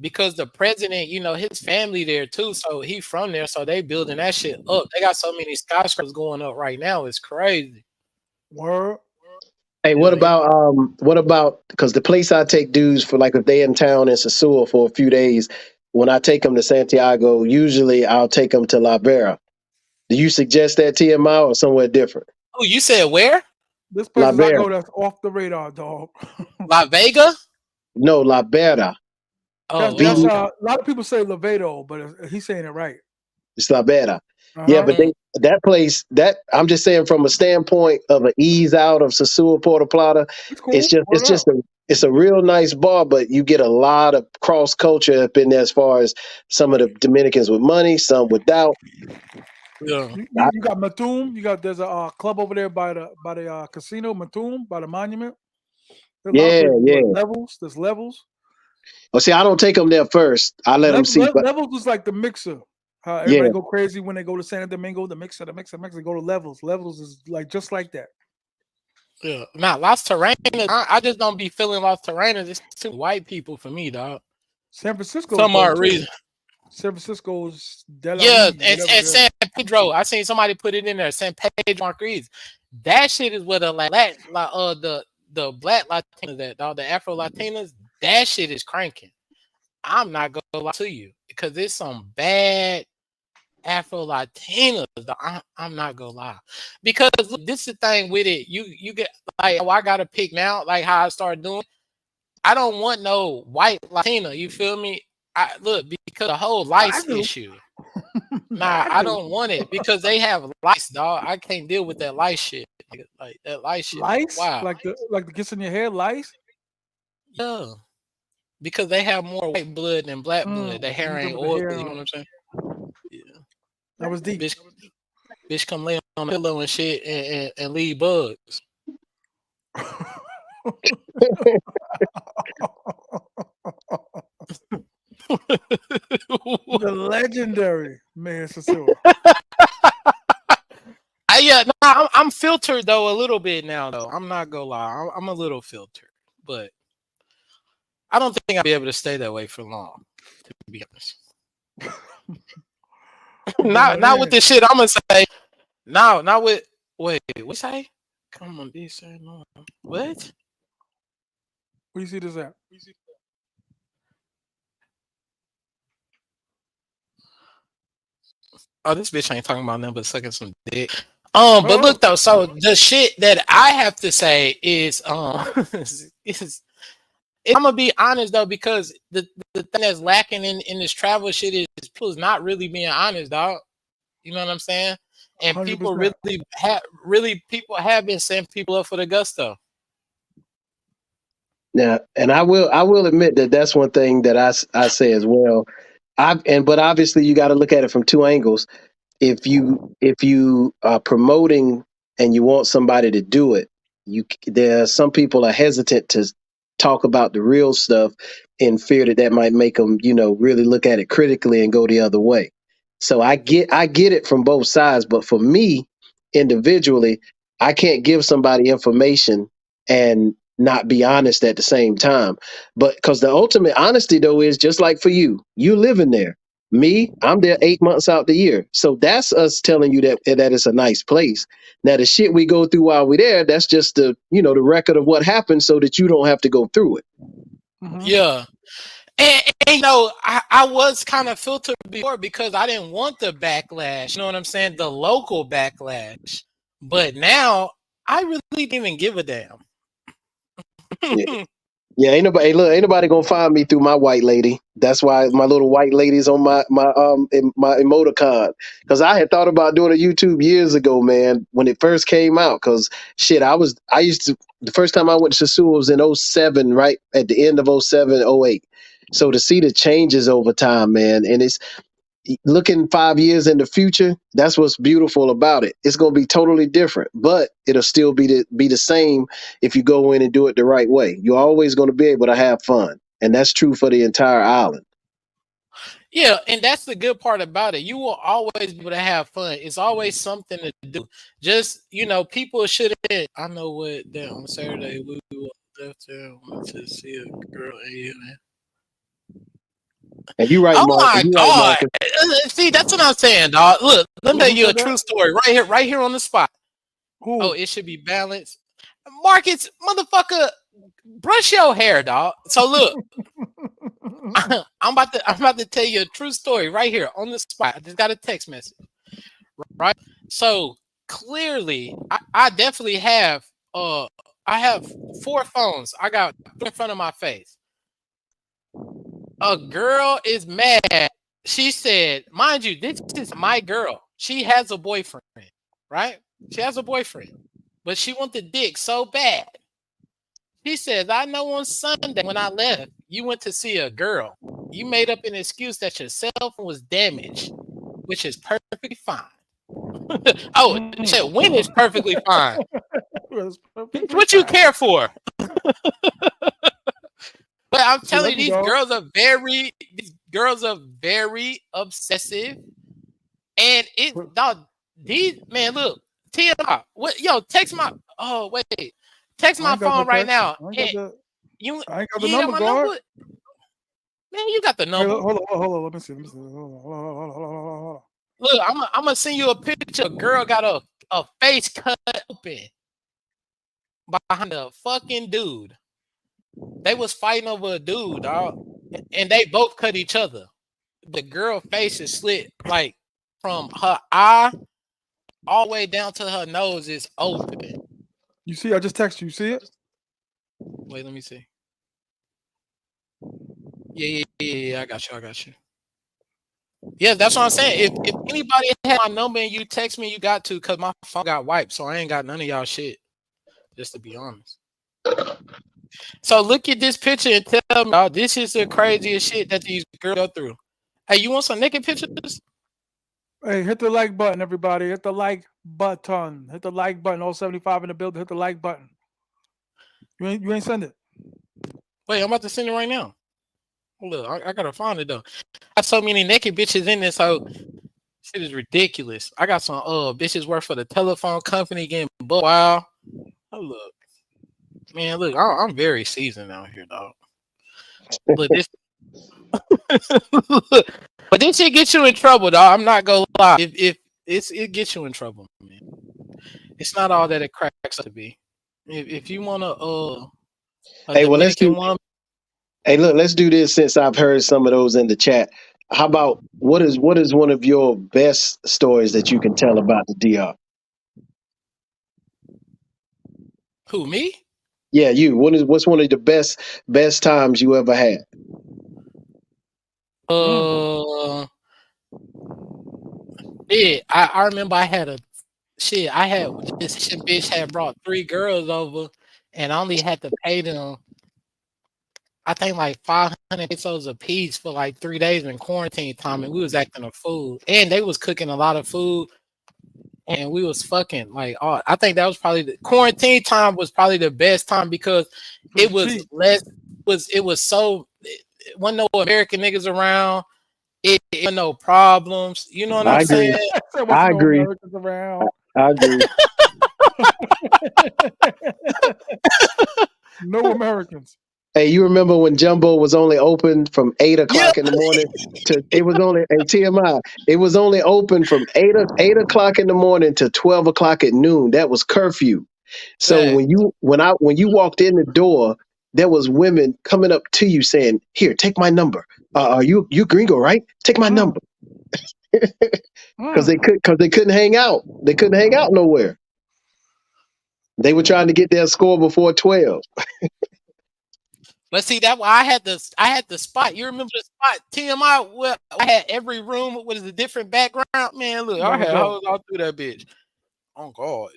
because the president, you know, his family there too. So he from there. So they building that shit up. They got so many skyscrapers going up right now. It's crazy. Word. Hey, Hell yeah. what about because the place I take dudes for like if they in town in Sosua for a few days, when I take them to Santiago, usually I'll take them to La Vera. Do you suggest that TMI or somewhere different? Oh, you said where? This La places I Vera. go that's off the radar, dog. La Vega? No, La Vera. Oh, That's V okay. a lot of people say Lavedo, but he's saying it right. it's La Vera. Uh Yeah, huh. but Mm, that place that I'm just saying from a standpoint of an ease out of Sosua Puerto Plata, It's cool. it's Word up. just it's a real nice bar, but you get a lot of cross culture up in there as far as some of the Dominicans with money, some without. yeah. You got Matum. You got there's a club over there by the casino Matum by the monument. There's a lot of Yeah, places. yeah. Levels. There's levels. Well, see, I don't take them there first. I let them see. But Levels is like the mixer. How yeah, everybody go crazy when they go to San Domingo. The mixer. They go to levels. Levels is like just like that. Yeah. Now, Las Terrenas, I just don't be feeling Las Terrenas. It's too white people for me, dog. San Francisco's Some dope odd too. reason. San Francisco's Yeah, Delari, whatever and it is. San Pedro. I seen somebody put it in there. San Pedro Marquis. That shit is where the the black Latinas at, dog. The Afro Latinas. That shit is cranking. I'm not gonna lie to you because it's some bad Afro Latinas. I'm not gonna lie because look, this is the thing with it. You get like oh, I gotta pick now. Like how I started doing. I don't want no white Latina. You feel me? I look because the whole I lice do. issue. Nah, I I do. don't want it because they have lice, dog. I can't deal with that lice shit. Nigga. Like that lice shit. Lice, Wow. like the gets in your hair. Lice. Yeah. Because they have more white blood than black blood. Their You hair talking ain't about the oily. hair? You know what I'm saying? Yeah. That was deep. Bitch come lay on the pillow and shit and leave bugs. The legendary man Cecile. Yeah, no, I'm filtered though a little bit now though. I'm not gonna lie. I'm a little filtered, but I don't think I'll be able to stay that way for long. To be honest, You blending not with in. this shit. I'm gonna say no, not with. Wait, what say? Come on, be say no. What? Where you see this at? Oh, this bitch ain't talking about nothing but sucking some dick. But Oh, look though, so the shit that I have to say is is I'm gonna be honest though, because the thing that's lacking in this travel shit is people's not really being honest, dog. You know what I'm saying? and people 100%. people have been setting people up for the gusto. Yeah, and I will admit that that's one thing that I say as well. But obviously you got to look at it from two angles. If you are promoting and you want somebody to do it, there are some people are hesitant to talk about the real stuff in fear that might make them really look at it critically and go the other way. So I get it from both sides, but for me individually, I can't give somebody information and not be honest at the same time. But because the ultimate honesty though is just like for you live in there. Me, I'm there 8 months out the year. So that's us telling you that it's a nice place. Now the shit we go through while we're there, that's just the record of what happened so that you don't have to go through it. Hmm. Yeah. And I was kind of filtered before because I didn't want the backlash. You know what I'm saying? The local backlash. But now I really didn't even give a damn. Yeah. Yeah, ain't nobody gonna find me through my white lady. That's why my little white lady's on my emoticon. Because I had thought about doing a YouTube years ago, man, when it first came out. Because shit, I used to the first time I went to Sosua was in '07, right at the end of '07, '08. So to see the changes over time, man, and it's looking 5 years in the future, that's what's beautiful about it. It's going to be totally different, but it'll still be the same if you go in and do it the right way. You're always going to be able to have fun, and that's true for the entire island. Yeah, and that's the good part about it. You will always be able to have fun. It's always something to do. Just people shouldn't. I know what that on Saturday we left there. Went to see a girl. Yeah, man. And you're right, Oh Mark. my You're right, god! Marcus. See, that's what I'm saying, dog. Look, let me tell Who you a said true that? story right here on the spot. Oh, Who? it should be balanced. Marcus, motherfucker, brush your hair, dog. So look, I'm about to tell you a true story right here on the spot. I just got a text message, right? So clearly, I definitely have I have 4 phones. I got in front of my face. A girl is mad. She said, mind you, this is my girl. She has a boyfriend, right? She has a boyfriend, but she wants the dick so bad. She says, I know on Sunday when I left, you went to see a girl. You made up an excuse that your cell phone was damaged, which is perfectly fine. Oh, she said, when is perfectly fine? That's Bitch, perfectly what you fine. care for? But I'm She telling love you, you, dog. these girls are very obsessive. And it But dog, these man, look, T.M.I. What text my wait. Text I my ain't got no phone right text. now. I ain't got And the. you I ain't got the you ain't got number, my guard. number? Man, you got the Hey, number. hold on. Let me see. Let me see. Hold on. Look, I'm gonna send you a picture. A girl got a face cut open behind a fucking dude. They was fighting over a dude, dog. And they both cut each other. The girl face is slit like from her eye all the way down to her nose is open. You see, I just text you. You see it? Wait, let me see. Yeah, I got you. Yeah, that's what I'm saying. If anybody had my number and you text me, you got to, because my phone got wiped, so I ain't got none of y'all shit. Just to be honest. So look at this picture and tell me, oh, this is the craziest shit that these girls go through. Hey, you want some naked pictures? Hey, hit the like button, everybody. Hit the like button. Hit the like button. All 75 in the building. Hit the like button. You ain't send it. Wait, I'm about to send it right now. Look, I gotta find it though. I got so many naked bitches in this, so shit is ridiculous. I got some bitches work for the telephone company getting booked. Wow. Oh, look, man, look, I'm very seasoned out here, dog. Look, this, but this shit gets you in trouble, dog. I'm not gonna lie. If it gets you in trouble, man. It's not all that it cracks up to be. If you want a Hey, well, let's Dominican do. woman, Hey, look, let's do this since I've heard some of those in the chat. How about what is one of your best stories that you can tell about the DR? who me? Yeah, you. What's one of the best times you ever had? Mm. Uh, Yeah, I remember I had I had this bitch had brought 3 girls over, and I only had to pay them, I think, like 500 pesos a piece for like 3 days in quarantine time, and we was acting a fool, and they was cooking a lot of food, and we was fucking like, oh, I think that was probably the quarantine time was probably the best time because It it was was cheap. so it wasn't no American niggas around. It wasn't no problems. You know what I'm I saying? agree. There I wasn't no agree. Americans around. I agree. No Americans. Hey, you remember when Jumbo was only open from 8 o'clock in the morning to it was only a TMI. It was only open from 8 o'clock in the morning to 12 o'clock at noon. That was curfew. So Yeah. when you walked in the door, there was women coming up to you saying, "Here, take my number. Are you gringo, right? Take my Mm, number." Because mm. they couldn't hang out. They couldn't hang out nowhere. They were trying to get their score before 12. But see that why I had the spot. You remember the spot TMI? Well, I had every room with a different background. Man, look, I No had joke. hoes all through that bitch. Oh God.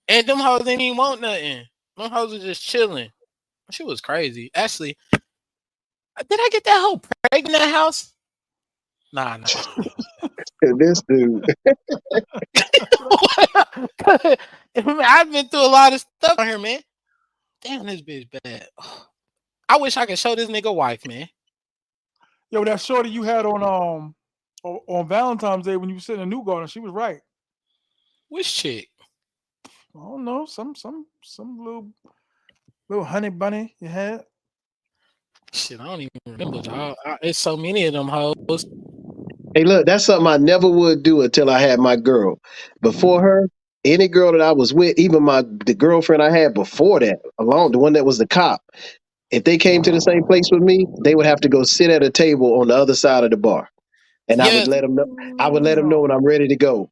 And them hoes didn't even want nothing. Them hoes was just chilling. She was crazy. Actually, did I get that hoe pregnant in that house? Nah. This dude. I've been through a lot of stuff on here, man. Damn, this bitch bad. I wish I could show this nigga wife, man. Yo, that shorty you had on Valentine's Day when you were sitting in New Garden, she was right. Which chick? I don't know, some little honey bunny you had. Shit, I don't even remember, dog. It's so many of them hoes. Hey, look, that's something I never would do until I had my girl. Before her, any girl that I was with, even the girlfriend I had before that, along the one that was the cop, if they came to the same place with me, they would have to go sit at a table on the other side of the bar, and I would Yes, let them know. I would let them know Damn. when I'm ready to go.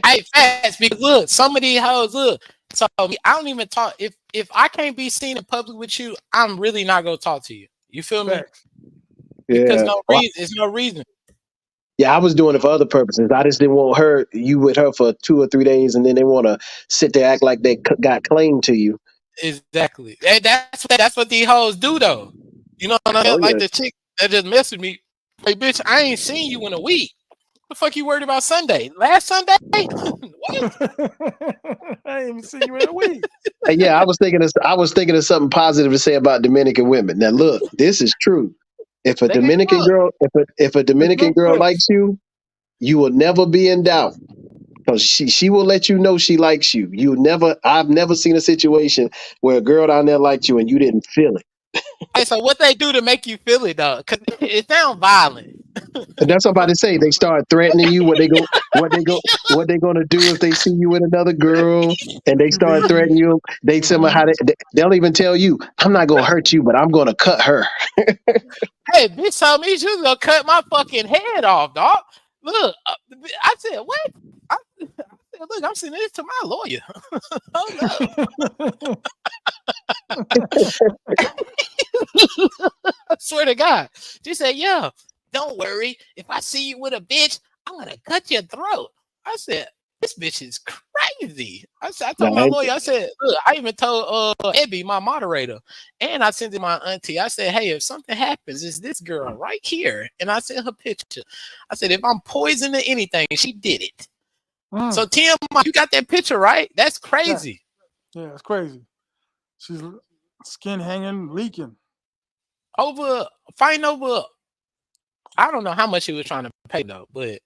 I fast because look, some of these hoes look. So I don't even talk. If I can't be seen in public with you, I'm really not gonna talk to you. You feel me? Facts. Because Yeah. no reason. It's no reason. Yeah, I was doing it for other purposes. I just didn't want you with her for 2 or 3 days, and then they want to sit there act like they got claim to you. Exactly. And that's what these hoes do though. You know what I mean? Oh Like yeah, the chick that just messed with me. Like, bitch, I ain't seen you in a week. What the fuck you worried about Sunday? Last Sunday? What? I ain't even seen you in a week. yeah. I was thinking of something positive to say about Dominican women. Now look, this is true. If a Nigga, Dominican look. girl, if a It's Dominican no girl clips. likes you, you will never be in doubt because she will let you know she likes you. I've never seen a situation where a girl down there liked you and you didn't feel it. Hey, so what they do to make you feel it though? Cause it sounds violent. And that's what I'm about to say. They start threatening you what they gonna do if they see you with another girl, and they start Leave threatening you. you. They tell me Hmm. how they'll even tell you, "I'm not gonna hurt you, but I'm gonna cut her." Hey, bitch told me she was gonna cut my fucking head off, dog. Look, I said, what? I said, look, I'm sending this to my lawyer. Hold up. I swear to God. She said, yeah, don't worry. If I see you with a bitch, I'm gonna cut your throat. I said, this bitch is crazy. I Nah, told my lawyer, I said, look, I even told Ebby, my moderator, and I sent it to my auntie. I said, hey, if something happens, it's this girl right here. And I sent her picture. I said, if I'm poisoned or anything, she did it. Mm, So Tim, you got that picture, right? That's yeah, crazy. yeah, it's crazy. She's skin hanging, leaking. Over fighting over, I don't know how much she was trying to pay though, but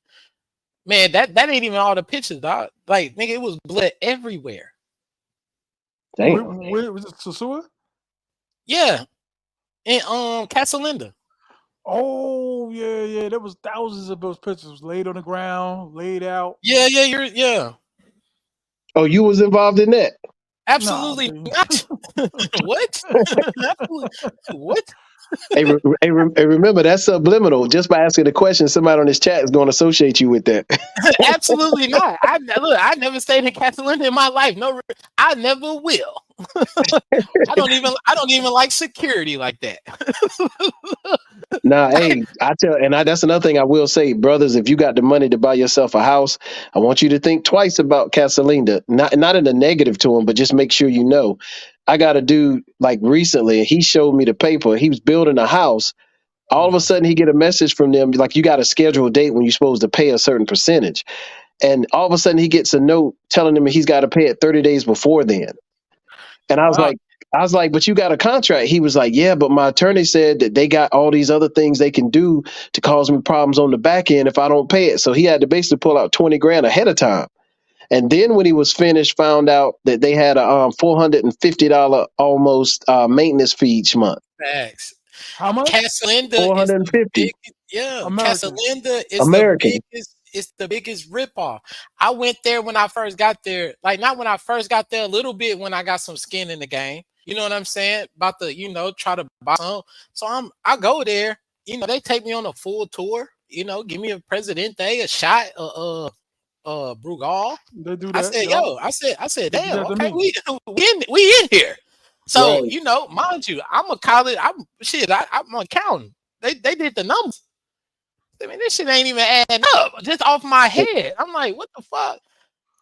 man, that ain't even all the pictures, dog. Like, nigga, it was blood everywhere. Where, damn. where was it? Sosua? Yeah, in Casalinda. Oh yeah, yeah. There was thousands of those pictures laid on the ground, laid out. Yeah. Oh, you was involved in that? No, Absolutely B. not. What? Absolutely. What? Hey, remember that's subliminal. Just by asking the question, somebody on this chat is going to associate you with that. Absolutely not. I never stayed in Casalinda in my life. No, I never will. I don't even like security like that. Nah, hey, that's another thing I will say, brothers. If you got the money to buy yourself a house, I want you to think twice about Casalinda. Not in a negative to him, but just make sure you know. I got a dude like recently. He showed me the paper. He was building a house. All of a sudden, he get a message from them like you got to schedule a date when you're supposed to pay a certain percentage, and all of a sudden he gets a note telling him he's got to pay it 30 days before then. And Wow. I was like, but you got a contract. He was like, yeah, but my attorney said that they got all these other things they can do to cause me problems on the back end if I don't pay it. So he had to basically pull out 20 grand ahead of time. And then when he was finished, found out that they had a $450 almost maintenance fee each month. Facts. How much? Casalinda is the 450 biggest. Yeah, American. Casalinda is the American. biggest. It's the biggest ripoff. I went there when I first got there. Like not when I first got there, a little bit when I got some skin in the game. You know what I'm saying? About to, try to buy some. So I go there. They take me on a full tour. Give me a Presidente, a shot, Brugal. They do I that. said, Yo, yo, I said, they do damn, that to okay, me. we in here. So, Right. mind you, I'm a college, I'm accounting. They did the numbers. I mean, this shit ain't even adding up just off my head. I'm like, what the fuck?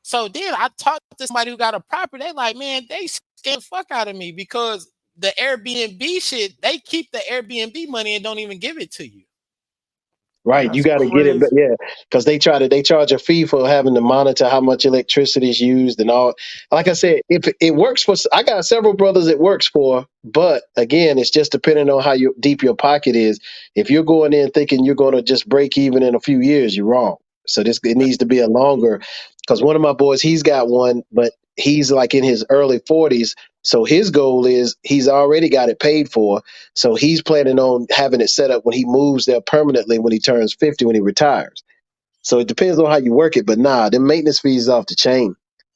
So then I talked to somebody who got a property. They like, man, they scam the fuck out of me because the Airbnb shit, they keep the Airbnb money and don't even give it to you. Right, you That's got to get it, but crazy. yeah, because they charge a fee for having to monitor how much electricity is used and all. Like I said, if it works for, I got several brothers it works for, but again, it's just depending on how deep your pocket is. If you're going in thinking you're going to just break even in a few years, you're wrong. So it needs to be a longer. Because one of my boys, he's got one, but he's like in his early 40s. So his goal is he's already got it paid for, so he's planning on having it set up when he moves there permanently when he turns 50, when he retires. So it depends on how you work it, but nah, the maintenance fees off the chain.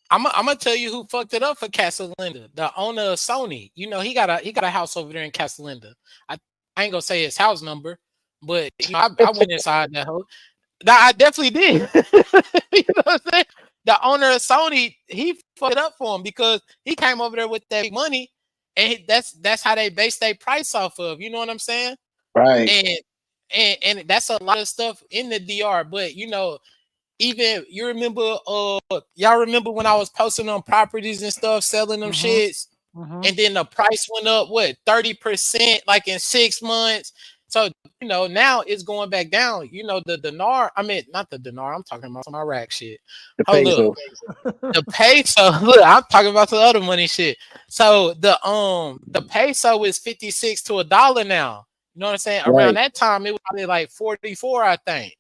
I'm gonna tell you who fucked it up for Casalinda. The owner of Sony. He got a house over there in Casalinda. I ain't gonna say his house number, but I went inside that house. Nah, I definitely did. You know what I'm saying? The owner of Sony, he fucked it up for him because he came over there with that big money, and that's how they base their price off of. You know what I'm saying? Right, And and that's a lot of stuff in the DR. But even you remember, y'all remember when I was posting on properties and stuff, selling them Mm-hmm. shits, Mm-hmm. and then the price went up 30%, like in 6 months. So now it's going back down. The dinar. I mean, not the dinar. I'm talking about some Iraq shit. the Hold up, peso. the peso. Look, I'm talking about the other money shit. So the peso is 56 to $1 now. You know what I'm saying? Around Right, that time, it was probably like 44, I think.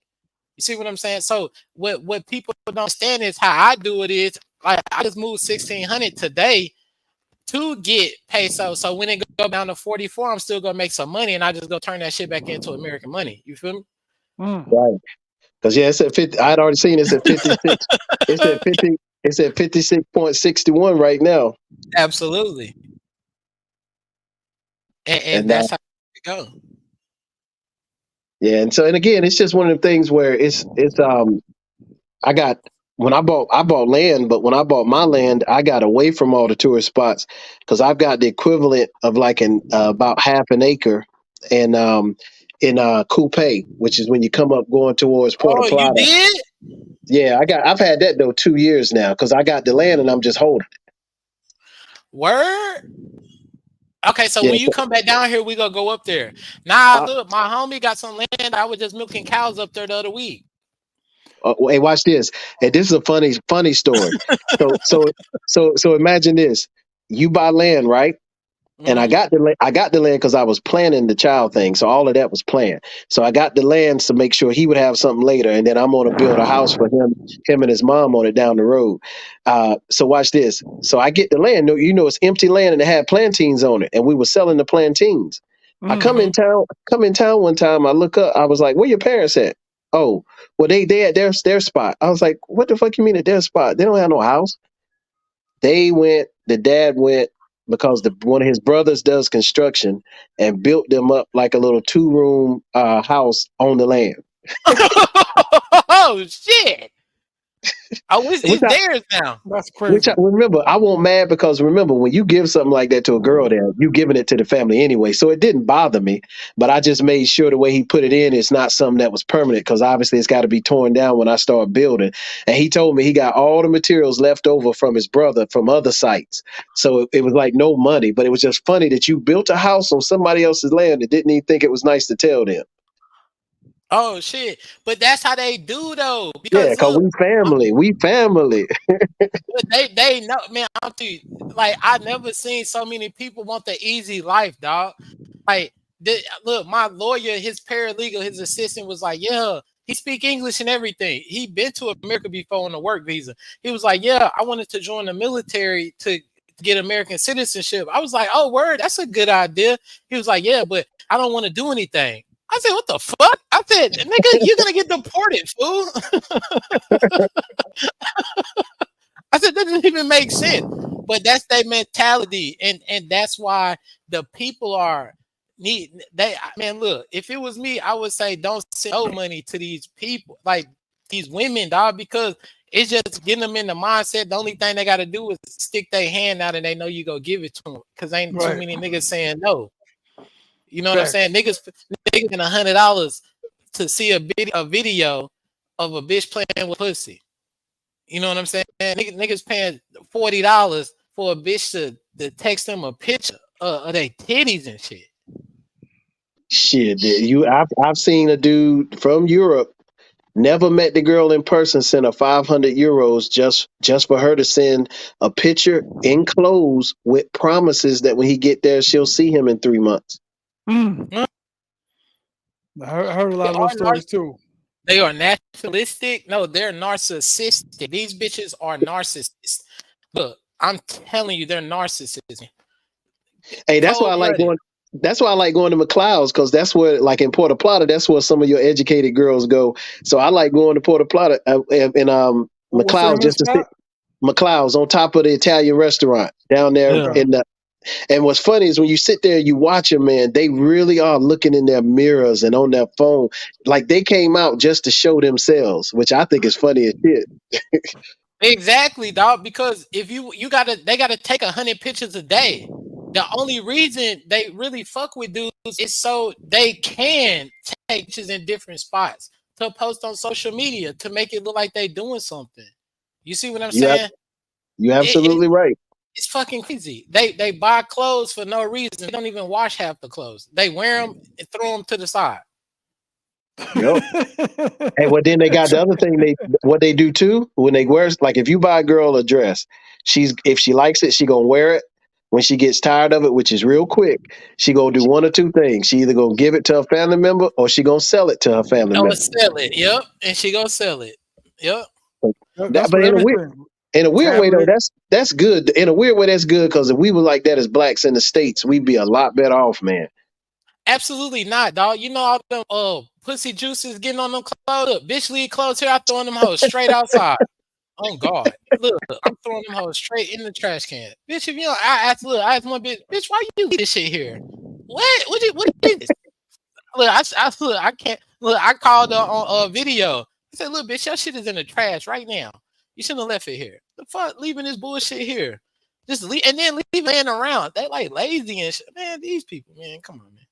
You see what I'm saying? So what people don't understand is how I do it is like I just moved 1,600 today to get peso. So when it go down to 44, I'm still gonna make some money, and I just go turn that shit back into American money. You feel me? Mm. right. Because yeah, it's at 50. I had already seen it's at 56. It's at 50. It's at 56.61 right now, Absolutely, and and that's how it go. yeah, and again, it's just one of the things where it's. I got I bought land, but when I bought my land, I got away from all the tourist spots because I've got the equivalent of like an about half an acre and in Coupe, which is when you come up going towards Puerto Oh, you Plata. did? Yeah, I've had that though 2 years now because I got the land and I'm just holding. Word? Okay, so Yeah. when you come back down here, we gonna go up there. Nah, Uh, look, my homie got some land. I was just milking cows up there the other week. hey, watch this. And this is a funny story. So so so imagine this: you buy land, right? And Hmm. I got the land because I was planning the child thing, so all of that was planned. So I got the land to make sure he would have something later, and then I'm going to build a house for him and his mom on it down the road. So watch this. So I get the land. No, it's empty land, and it had plantains on it, and we were selling the plantains. I Mm. come in town one time. I look up. I was like, "Where your parents at?" Oh, well, they at their spot. I was like, "What the fuck you mean at their spot? They don't have no house." They went, the dad went because one of his brothers does construction and built them up like a little 2 room house on the land. Oh shit! Oh, Which it's theirs now. That's Which I crazy. remember, I won't mad because remember when you give something like that to a girl, there you giving it to the family anyway, so it didn't bother me. But I just made sure the way he put it in, it's not something that was permanent because obviously it's got to be torn down when I start building. And he told me he got all the materials left over from his brother from other sites, so it was like no money. But it was just funny that you built a house on somebody else's land and didn't even think it was nice to tell them. Oh shit! But that's how they do though. Yeah, Because because look, we family. but they know, man. I'm telling you, like I never seen so many people want the easy life, dog. Like, look, my lawyer, his paralegal, his assistant was like, yeah, he speak English and everything. He been to America before on a work visa. He was like, yeah, I wanted to join the military to get American citizenship. I was like, oh, word, that's a good idea. He was like, yeah, but I don't want to do anything. I said, what the fuck? I said, nigga, you're gonna get deported, fool. I said that doesn't even make sense. But that's their mentality, and that's why the people are need they man, look, if it was me, I would say don't send no money to these people, like these women, dog, because it's just getting them in the mindset. The only thing they gotta do is stick their hand out and they know you go give it to them. Cause ain't too Right. many niggas saying no. You know what I'm Facts. saying? Niggas spend $100 to see a video of a bitch playing with pussy. You know what I'm saying? Niggas paying $40 for a bitch to text them a picture of their titties and shit. Shit, I've seen a dude from Europe. Never met the girl in person. Sent her 500 euros just for her to send a picture in clothes with promises that when he get there, she'll see him in 3 months. Mm. Mm. I heard a They lot of those are stories too. they are nationalistic. No, they're narcissistic. These bitches are narcissists. Look, I'm telling you, they're narcissists. Hey, that's why I Cold like blooded. going. That's why I like going to McLeod's because that's where, like in Puerto Plata, that's where some of your educated girls go. So I like going to Puerto Plata and What's the name McLeod's of the just to sit. spot? McLeod's on top of the Italian restaurant down there Okay. Yeah. in the. And what's funny is when you sit there, you watch them, man. They really are looking in their mirrors and on their phone, like they came out just to show themselves, which I think is funny as shit. Exactly, dog. Because if they gotta take 100 pictures a day. The only reason they really fuck with dudes is so they can take pictures in different spots to post on social media to make it look like they doing something. You see what I'm You have, saying? you It, absolutely right. it's fucking crazy. They buy clothes for no reason. They don't even wash half the clothes. They wear them and throw them to the side. Yep. Hey, well, then they got the other thing what they do too when they wear, like if you buy a girl a dress, if she likes it, she gonna wear it. When she gets tired of it, which is real quick, she gonna do one or two things. She either gonna give it to her family member or she gonna sell it to her family Oh, member. sell it. Yep, and she gonna sell it. Yep. That's But what everything. in a weird way though, Tablet. that's good. In a weird way, that's good because if we were like that as blacks in the states, we'd be a lot better off, man. Absolutely not, dog. You know all them pussy juices getting on them clothes. Look, bitch leave clothes here. I throwing them hoes straight outside. Oh God. Look, I'm throwing them hoes straight in the trash can. Bitch, if you know, I asked one bitch, why you leave this shit here? What is this? Look, look, I can't look, I called her on a video. I said, look, bitch, your shit is in the trash right now. You shouldn't have left it here. The fuck leaving this bullshit here. Just leave and then leave it laying around. They like lazy and shit. Man, these people, man, come on, man.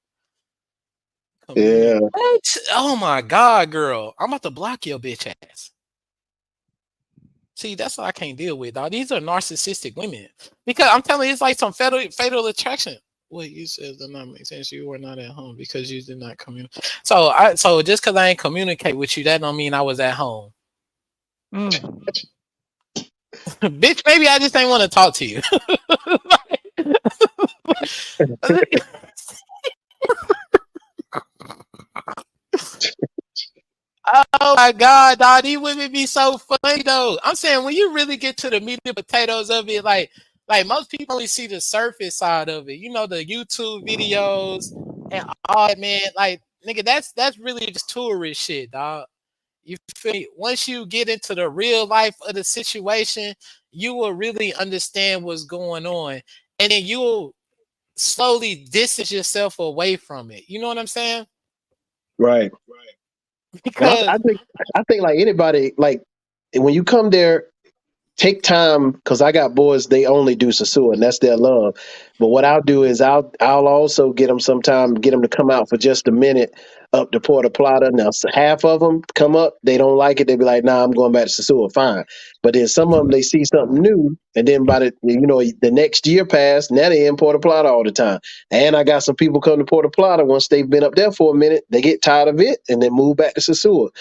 Yeah, What? Oh my God, girl. I'm about to block your bitch ass. See, that's what I can't deal with, dog. These are narcissistic women. Because I'm telling you, it's like some fatal attraction. What you said does not make sense. You were not at home because you did not communicate. So just because I ain't communicate with you, that don't mean I was at home. Mm. Bitch, maybe I just ain't want to talk to you. Oh my God, dog, these women be so funny though. I'm saying when you really get to the meat and potatoes of it, like most people only see the surface side of it. You know, the YouTube videos and all that, man. Like, nigga, that's really just tourist shit, dog. You feel me? Once you get into the real life of the situation, you will really understand what's going on. And then you'll slowly distance yourself away from it. You know what I'm saying? right. And Because I think like anybody, like when you come there, take time because I got boys they only do sosua and that's their love. But what I'll do is I'll also get them sometime get them to come out for just a minute up to Puerto Plata. Now half of them come up, they don't like it. They be like, "Nah, I'm going back to sosua." Fine, but then some of them they see something new, and then by the next year passed. Now they in Puerto Plata all the time. And I got some people come to Puerto Plata once they've been up there for a minute, they get tired of it and then move back to sosua.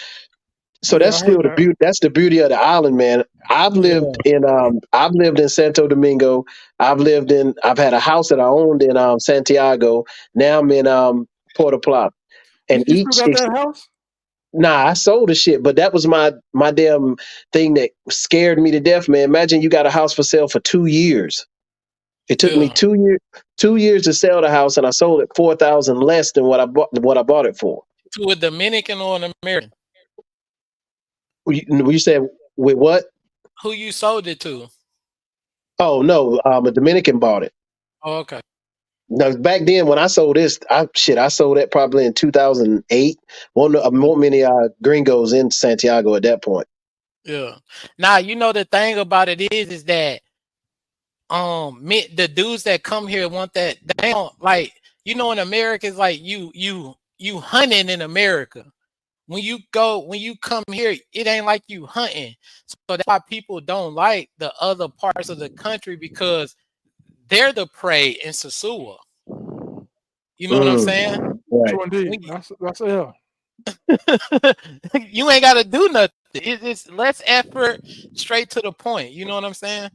So Yeah, that's I heard still the that. beauty. That's the beauty of the island, man. Yeah. I've lived in Santo Domingo. I've had a house that I owned in Santiago. Now I'm in Puerto Plata. You, And you still got that house? nah, I sold the shit, but that was my damn thing that scared me to death, man. Imagine you got a house for sale for 2 years. It took me Yeah. 2 years to sell the house, and I sold it 4,000 less than what I bought it for. To a Dominican or an American? You said with what? Who you sold it to? Oh no, a Dominican bought it. Oh, okay. Now back then when I sold this, I sold that probably in 2008. More many gringos in Santiago at that point. Yeah. Now you know the thing about it is that the dudes that come here want that they don't like in America it's like you hunting in America. When you come here, it ain't like you hunting. So that's why people don't like the other parts of the country because they're the prey in Sosua. You know what I'm Mm, saying? right. True indeed. When That's yeah. you ain't gotta do nothing. It's less effort, straight to the point. You know what I'm saying?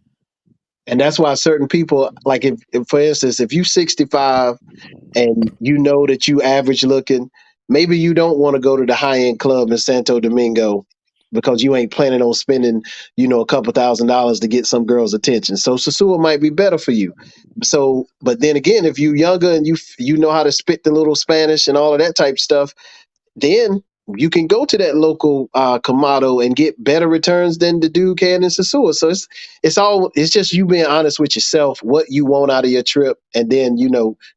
And that's why certain people, like if for instance, if you 65 and you know that you average looking, maybe you don't want to go to the high end club in Santo Domingo because you ain't planning on spending, a couple $1,000s to get some girl's attention. So Sosua might be better for you. So, but then again, if you younger and you know how to spit the little Spanish and all of that type stuff, then you can go to that local Kamado and get better returns than the dude can in Sasua. So it's just you being honest with yourself, what you want out of your trip, and then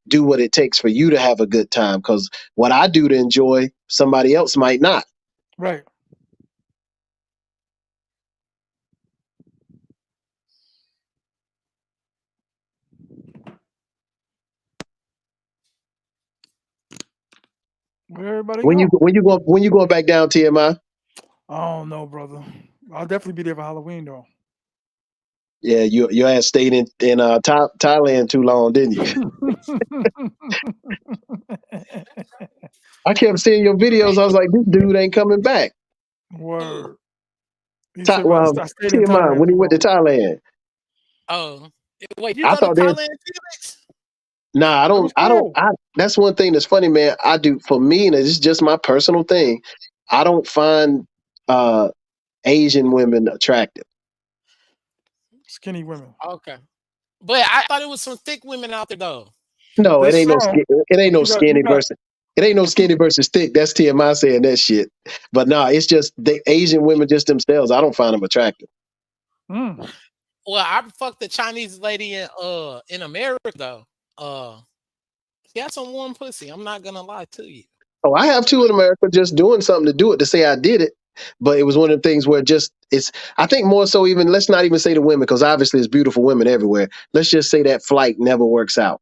do what it takes for you to have a good time. Because what I do to enjoy, somebody else might not. Right. Where everybody When you go? when you going back down TMI? I don't know, brother. I'll definitely be there for Halloween though. Yeah, your ass stayed in Thailand too long, didn't you? I kept seeing your videos. I was like, this dude ain't coming back. Ooh. Word. He said, "Well, Well, I stayed in TMI Thailand when he too went to long." Thailand. Oh. Wait, you I go to thought that Thailand, Felix? Nah, It was I don't, cool. I, that's one thing that's funny, man. I do, for me, and it's just my personal thing. I don't find, uh, Asian women attractive. Skinny women. Okay. But I thought it was some thick women out there though. No, There's some, it ain't but no you skinny got, versus, it ain't no but you, skinny versus thick. That's TMI saying that shit. But nah, it's just the Asian women just themselves. I don't find them attractive. mm, Well, I fucked the Chinese lady in America though. She had some warm pussy. I'm not gonna lie to you. Oh, I have two in America just doing something to do it to say I did it. But it was one of the things where I think more so even, let's not even say the women, because obviously there's beautiful women everywhere. Let's just say that flight never works out.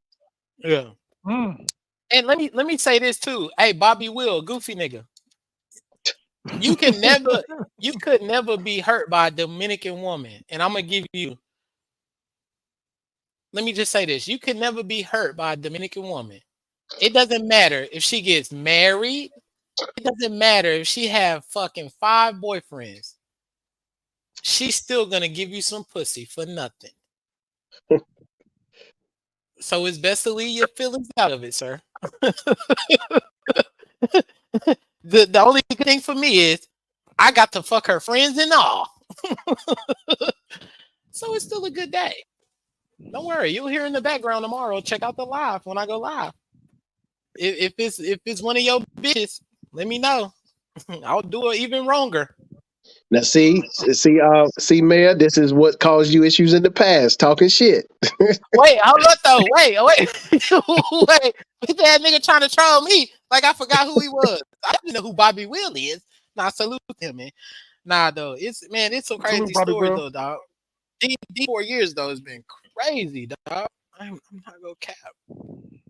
Yeah. mm. And let me say this too. Hey, Bobby Will, goofy nigga. You can never you could never be hurt by a Dominican woman. And I'm gonna give you let me just say this. You can never be hurt by a Dominican woman. It doesn't matter if she gets married. It doesn't matter if she have fucking 5 boyfriends. She's still gonna give you some pussy for nothing. So it's best to leave your feelings out of it, sir. The only good thing for me is I got to fuck her friends and all. So it's still a good day. Don't worry, you'll hear in the background tomorrow. Check out the live when I go live. If it's one of your bitches, let me know. I'll do it even wronger. Now, see, Mayor, this is what caused you issues in the past, talking shit. Wait, hold up though. Wait. Wait. That nigga trying to troll me like I forgot who he was. I didn't know who Bobby Will is. Now salute him, man. Nah, though, it's some Salute, crazy Bobby stories girl. though, dog. These 4 years though has been crazy, dog. I'm not gonna cap. I'm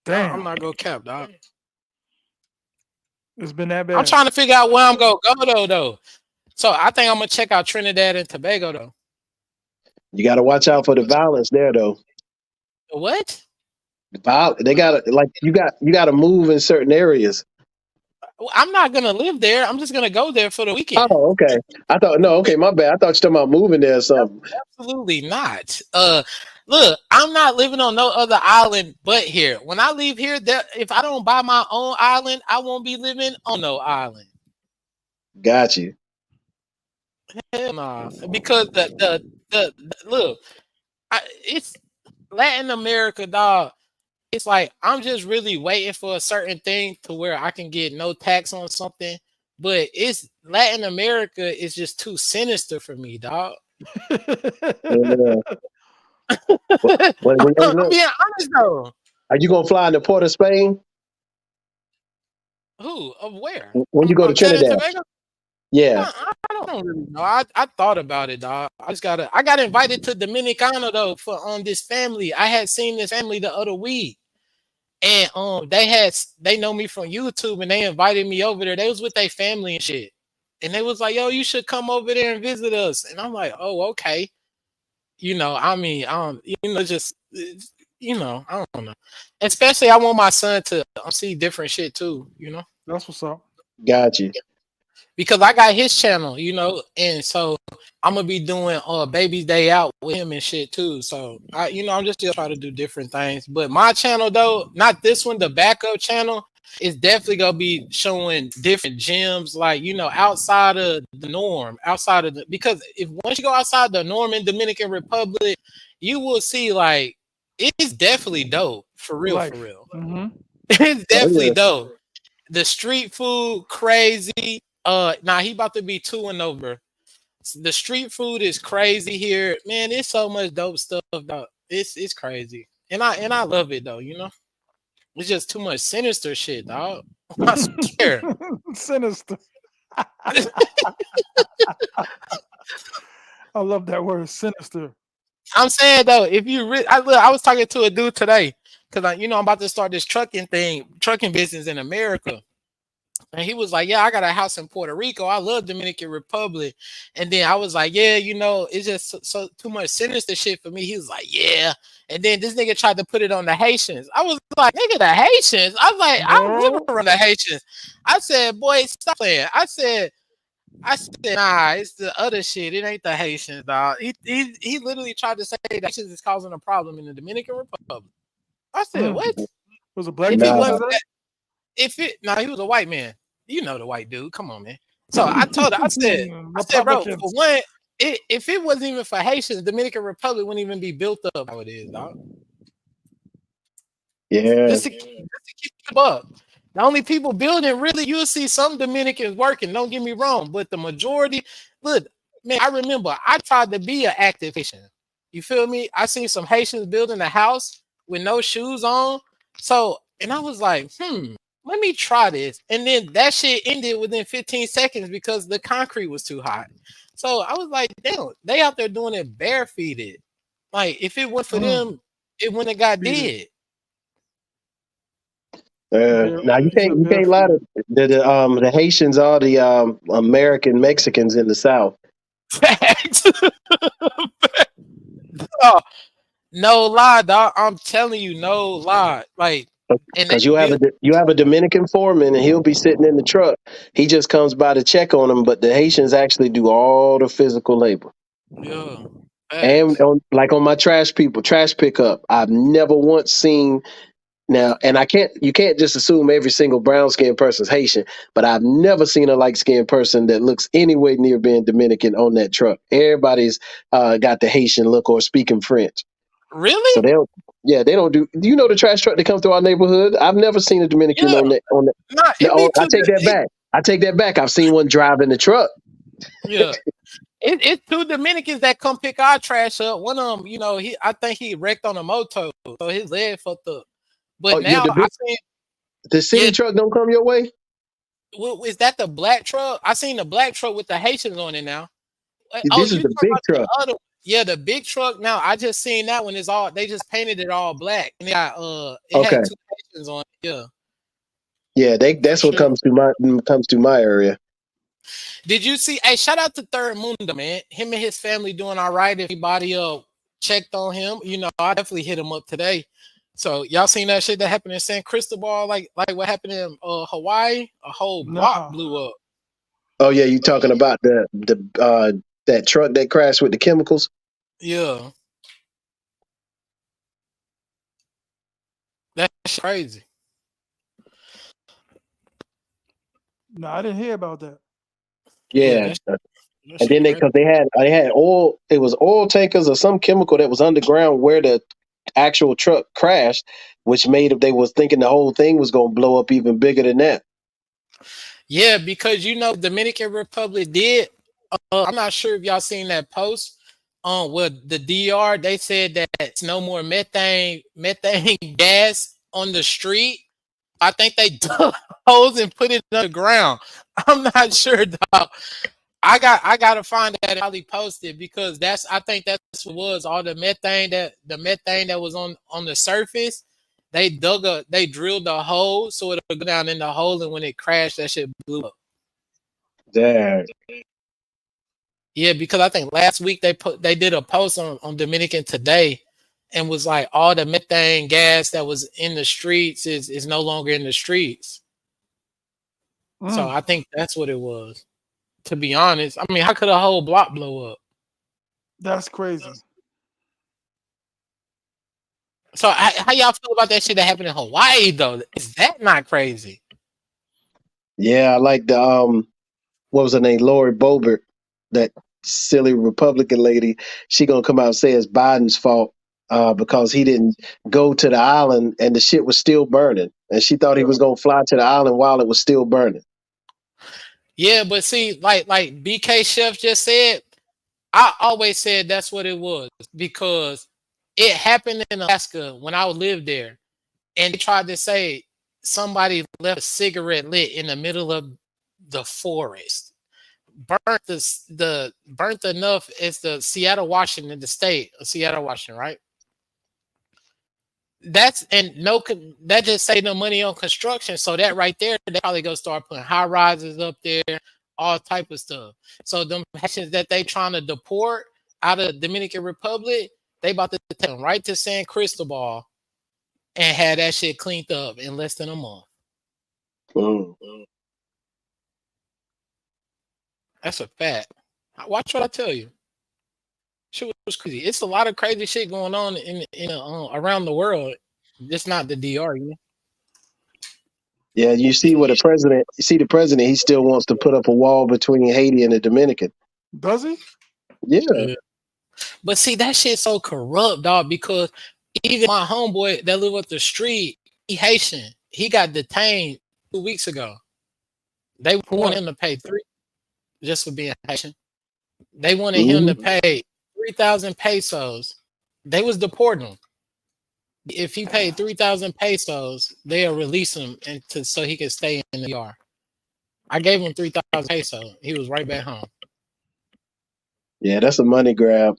Damn, not gonna cap, dog. it's been that I'm bad. trying to figure out where I'm gonna go though. So I think I'm gonna check out Trinidad and Tobago though. You got to watch out for the violence there, though. What? They got to like you got to move in certain areas. Well, I'm not gonna live there. I'm just gonna go there for the weekend. Oh, okay. I thought no, okay, my bad. I thought you were talking about moving there or something. Absolutely not. Look, I'm not living on no other island but here. When I leave here, if I don't buy my own island, I won't be living on no island. Got you. Hell nah. Because look, it's Latin America, dog. It's like I'm just really waiting for a certain thing to where I can get no tax on something. But it's Latin America is just too sinister for me, dog. Yeah. Hey, I'm look, being honest though. are you gonna fly in the port of Spain Who? Of where? when you go to Trinidad and Trinidad? Tobago? Yeah. I don't really know. I thought about it, dog. I got invited to Dominicana though for this family. I had seen this family the other week. And they know me from YouTube and they invited me over there. They was with their family and shit. And they was like, yo, you should come over there and visit us. And I'm like, oh, okay. I mean, I don't know. Especially I want my son to see different shit too. That's what's up. Got you. Because I got his channel, and so I'm gonna be doing baby's day out with him and shit too. So I'm just still trying to do different things. But my channel though, not this one, the backup channel is definitely gonna be showing different gems, like outside of the norm, because if once you go outside the norm in Dominican Republic, you will see like it's definitely dope for real, for Life. real. Mm-hmm. It's Oh definitely yeah. dope. The street food crazy. Now he about to be 2 and over. The street food is crazy here, man. There's so much dope stuff, dog. It's crazy, and I love it though. It's just too much sinister shit, dog. I swear. Sinister. I love that word, sinister. I'm saying though, if you I was talking to a dude today because I'm about to start this trucking business in America. And he was like, yeah, I got a house in Puerto Rico. I love Dominican Republic. And then I was like, yeah, it's just so too much sinister shit for me. He was like, yeah. And then this nigga tried to put it on the Haitians. I was like, nigga, the Haitians? I was like, I don't live No. around the Haitians. I said, boy, stop playing. I said, nah, it's the other shit. It ain't the Haitians, dog. He literally tried to say the Haitians is causing a problem in the Dominican Republic. I said, what? Was a black If it man that Nah. said wasn't that? he was a white man. You know the white dude. Come on, man. So I told her, bro, for Republicans. one, if it wasn't even for Haitians, Dominican Republic wouldn't even be built up how it is, dog. Yeah. Just to keep it up. The only people building, really, you'll see some Dominicans working. Don't get me wrong, but the majority, look, man, I remember I tried to be an active Haitian. You feel me? I seen some Haitians building a house with no shoes on. So, and I was like, let me try this. And then that shit ended within 15 seconds because the concrete was too hot. So I was like, damn, they out there doing it barefooted. Like, if it weren't for them, it wouldn't have got Feet it. dead. Now You said you can't lie to barefooted. the Haitians are the American Mexicans in the South. Facts. Oh, no lie, dog. I'm telling you, no lie. Like, and they Because built. you have a Dominican foreman and he'll be sitting in the truck. He just comes by to check on them, but the Haitians actually do all the physical labor. Yeah, And facts. like on my trash pickup, I've never once seen now, and you can't just assume every single brown skinned person's Haitian, but I've never seen a light skinned person that looks anywhere near being Dominican on that truck. Everybody's got the Haitian look or speaking French. So Really? they don't do. Do you know the trash truck that comes through our neighborhood? I've never seen a Dominican Yeah. on that. On that. Nah, No, it be I too. take that back. I take that back. I've seen one driving the truck. Yeah. It's two Dominicans that come pick our trash up. One of them, I think he wrecked on a moto, so his leg fucked up. But Oh, yeah, now I seen, the city yeah, truck don't come your way. Is that the black truck? I seen the black truck with the Haitians on it now. Oh, This is you the talking big about the truck. other? Yeah, the big truck. Now I just seen that one. Is all they just painted it all black, and it Okay. had two Haitians on it. Yeah, Yeah, for that's what sure. comes to my area. Did you see? Hey, shout out to Third Mundo, man. Him and his family doing all right. If anybody checked on him, I definitely hit him up today. So y'all seen that shit that happened in San Cristobal, like what happened in Hawaii? A whole block No, blew up. Oh yeah, you talking about that truck that crashed with the chemicals? Yeah, that's crazy. no, I didn't hear about that. Yeah, Yeah. that And shit then crazy. because they had oil, it was oil tankers or some chemical that was underground where the actual truck crashed, which made they was thinking the whole thing was gonna blow up even bigger than that. Yeah, because Dominican Republic did. I'm not sure if y'all seen that post. With the DR, they said that it's no more methane gas on the street. I think they dug holes and put it underground. I'm not sure, dog. I gotta find that and probably post it because I think that's what it was all the methane that was on the surface. They drilled a hole so it'll go down in the hole, and when it crashed, that shit blew up. Damn. Yeah, because I think last week they did a post on Dominican Today and was like all the methane gas that was in the streets is no longer in the streets. So Mm, I think that's what it was. To be honest, I mean, how could a whole block blow up? that's crazy. So how y'all feel about that shit that happened in Hawaii though? Is that not crazy? Yeah, I like the what was her name? Lori Boebert, that silly Republican lady. She gonna come out and say it's Biden's fault because he didn't go to the island and the shit was still burning, and she thought he was gonna fly to the island while it was still burning. Yeah, but see, like BK Chef just said, I always said that's what it was because it happened in Alaska when I lived there, and they tried to say somebody left a cigarette lit in the middle of the forest, burnt enough as the Seattle, Washington, the state of Seattle, Washington, right? That's and no that just save no money on construction. So that right there, they probably gonna start putting high rises up there, all type of stuff. So them Haitians that they trying to deport out of Dominican Republic, they about to take them right to San Cristobal and have that shit cleaned up in less than a month. Mm. That's a fact. Watch what I tell you. Shit was crazy. It's a lot of crazy shit going on in around the world. Just not the DR, you know. Yeah, you see the president, he still wants to put up a wall between Haiti and the Dominican. Does he? Yeah. Yeah. But see, that shit's so corrupt, dog. Because even my homeboy that live up the street, he Haitian. He got detained 2 weeks ago. They For want what? him to pay three just for being Haitian. They wanted him to Hmm. pay 3,000 pesos. They was deporting him. If he paid 3,000 pesos, they'll release him so he can stay in the yard. I gave him 3,000 pesos. He was right back home. Yeah, that's a money grab.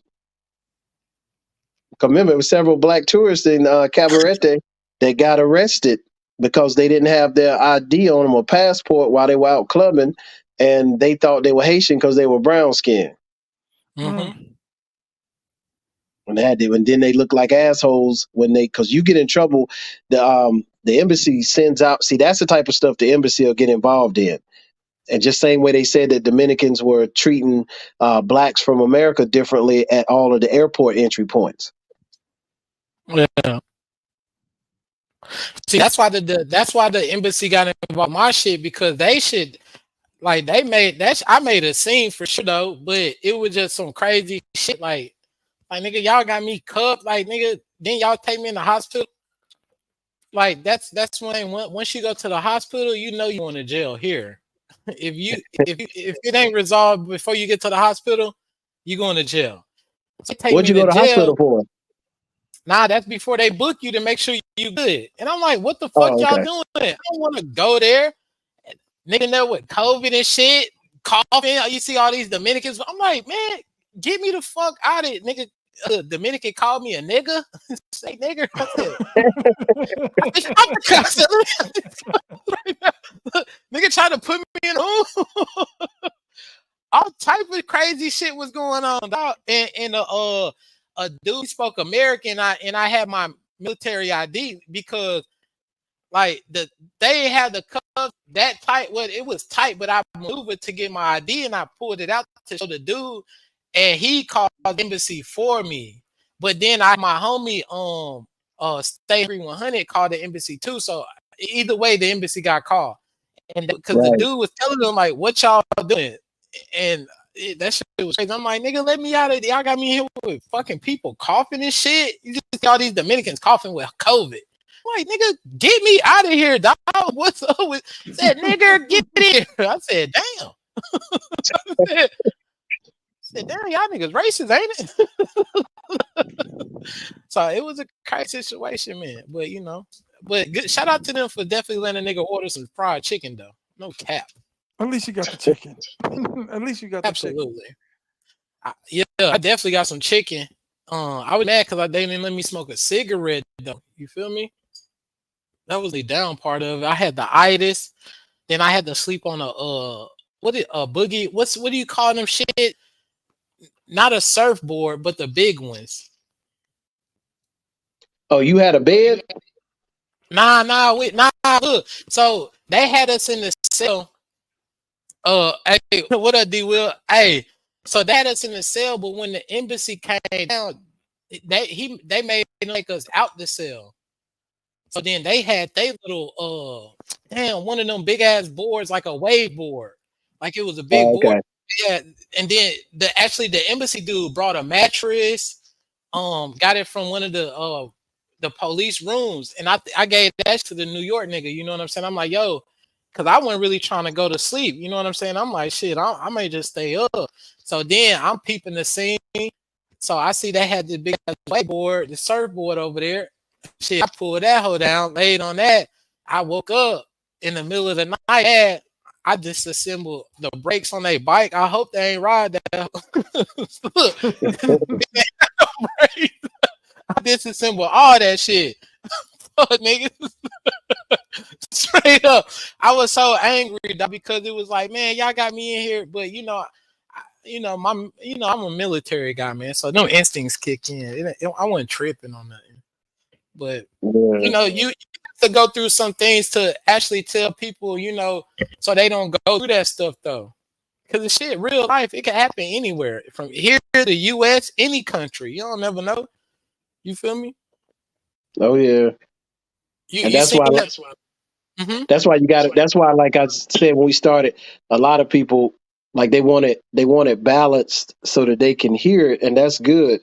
'Cause remember, it was several black tourists in Cabarete that got arrested because they didn't have their ID on them or passport while they were out clubbing, and they thought they were Haitian because they were brown skinned. Mm-hmm. Mm, And then they look like assholes when because you get in trouble. The embassy sends out. See, that's the type of stuff the embassy will get involved in. And just same way they said that Dominicans were treating blacks from America differently at all of the airport entry points. Yeah. See, that's why the embassy got involved in my shit because they should like they made that. I made a scene for sure though, but it was just some crazy shit. Like nigga, y'all got me cuffed. Like nigga, then y'all take me in the hospital. Like that's when once you go to the hospital, you know you going to jail here. If it ain't resolved before you get to the hospital, you going to jail. So they take What'd me you to go to hospital jail. for? Nah, that's before they book you to make sure you good. And I'm like, what the fuck Oh, y'all okay. doing? I don't want to go there. nigga in there with COVID and shit, coughing. You see all these Dominicans. I'm like, man, get me the fuck out of it, nigga. Dominican called me a nigga. Say nigger. I said, I'm the cuss. Nigga trying to put me in all type of crazy shit was going on, dog. And a dude spoke American. I had my military ID because like they had the cuff that tight. Well, it was tight, but I moved it to get my ID and I pulled it out to show the dude, and he called the embassy for me. But then my homie Stay 3100 called the embassy too. So either way, the embassy got called, and because the Right. dude was telling them like, "What y'all doing?" And that shit was crazy. I'm like, nigga, let me out of there. Y'all got me here with fucking people coughing and shit. You just see all these Dominicans coughing with COVID. I'm like, nigga, get me out of here, dog. What's up with said, nigga, get here. I said, damn. I said, damn, y'all niggas racist, ain't it? So it was a crazy situation, man. But you know, but good, shout out to them for definitely letting a nigga order some fried chicken though. No cap. At least you got the chicken. At least you got the chicken. Absolutely. I definitely got some chicken. I was mad because they didn't let me smoke a cigarette though. You feel me? That was the down part of it. I had the itis. Then I had to sleep on a boogie. What do you call them shit? Not a surfboard, but the big ones. Oh, you had a bed? Nah. Look. So they had us in the cell. Hey, what up, D Will? Hey, so they had us in the cell, but when the embassy came down, they made us out the cell. So then they had they little one of them big ass boards, like a wave board. Like it was a big Oh, board. okay. Yeah. And then the embassy dude brought a mattress, got it from one of the police rooms. And I gave that to the New York nigga, you know what I'm saying? I'm like, yo, because I wasn't really trying to go to sleep, you know what I'm saying? I'm like, shit, I may just stay up. So then I'm peeping the scene. So I see they had the big ass whiteboard, the surfboard over there. Shit, I pulled that hoe down, laid on that. I woke up in the middle of the night. I disassembled the brakes on their bike. I hope they ain't ride that. I disassembled all that shit. Fuck, niggas. Straight up. I was so angry because it was like, man, y'all got me in here, but I'm a military guy, man. So no instincts kick in. I wasn't tripping on nothing. But Yeah. you have to go through some things to actually tell people, so they don't go through that stuff though. Because the shit, real life, it can happen anywhere. From here to the US, any country. You don't never know. You feel me? Oh yeah. And You that's seen why that? Mm-hmm. That's why you got it. That's why, like I said when we started, a lot of people like they want it balanced so that they can hear it, and that's good.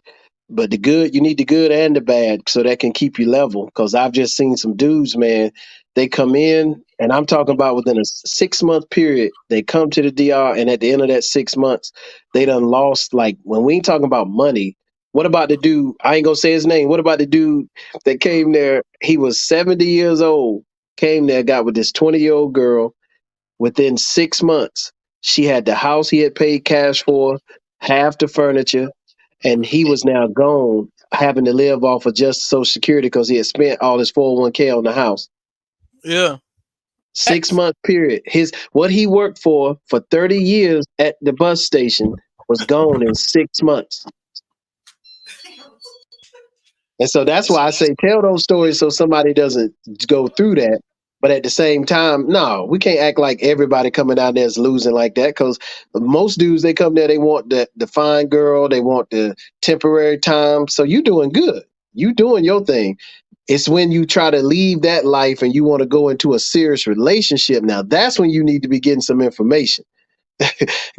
But you need the good and the bad so that can keep you level. Because I've just seen some dudes, man. They come in, and I'm talking about within a 6 month period. They come to the DR, and at the end of that 6 months, they done lost. Like when we ain't talking about money. What about the dude? I ain't gonna say his name. What about the dude that came there? He was 70 years old, came there, got with this 20-year-old girl. Within 6 months, she had the house he had paid cash for, half the furniture, and he was now gone, having to live off of just Social Security because he had spent all his 401k on the house. Yeah. 6 month period. What he worked for 30 years at the bus station was gone in 6 months. And so that's why I say tell those stories so somebody doesn't go through that. But at the same time, no, we can't act like everybody coming down there is losing like that, because most dudes, they come there, they want the fine girl, they want the temporary time. So you doing good. You doing your thing. It's when you try to leave that life and you want to go into a serious relationship. Now that's when you need to be getting some information.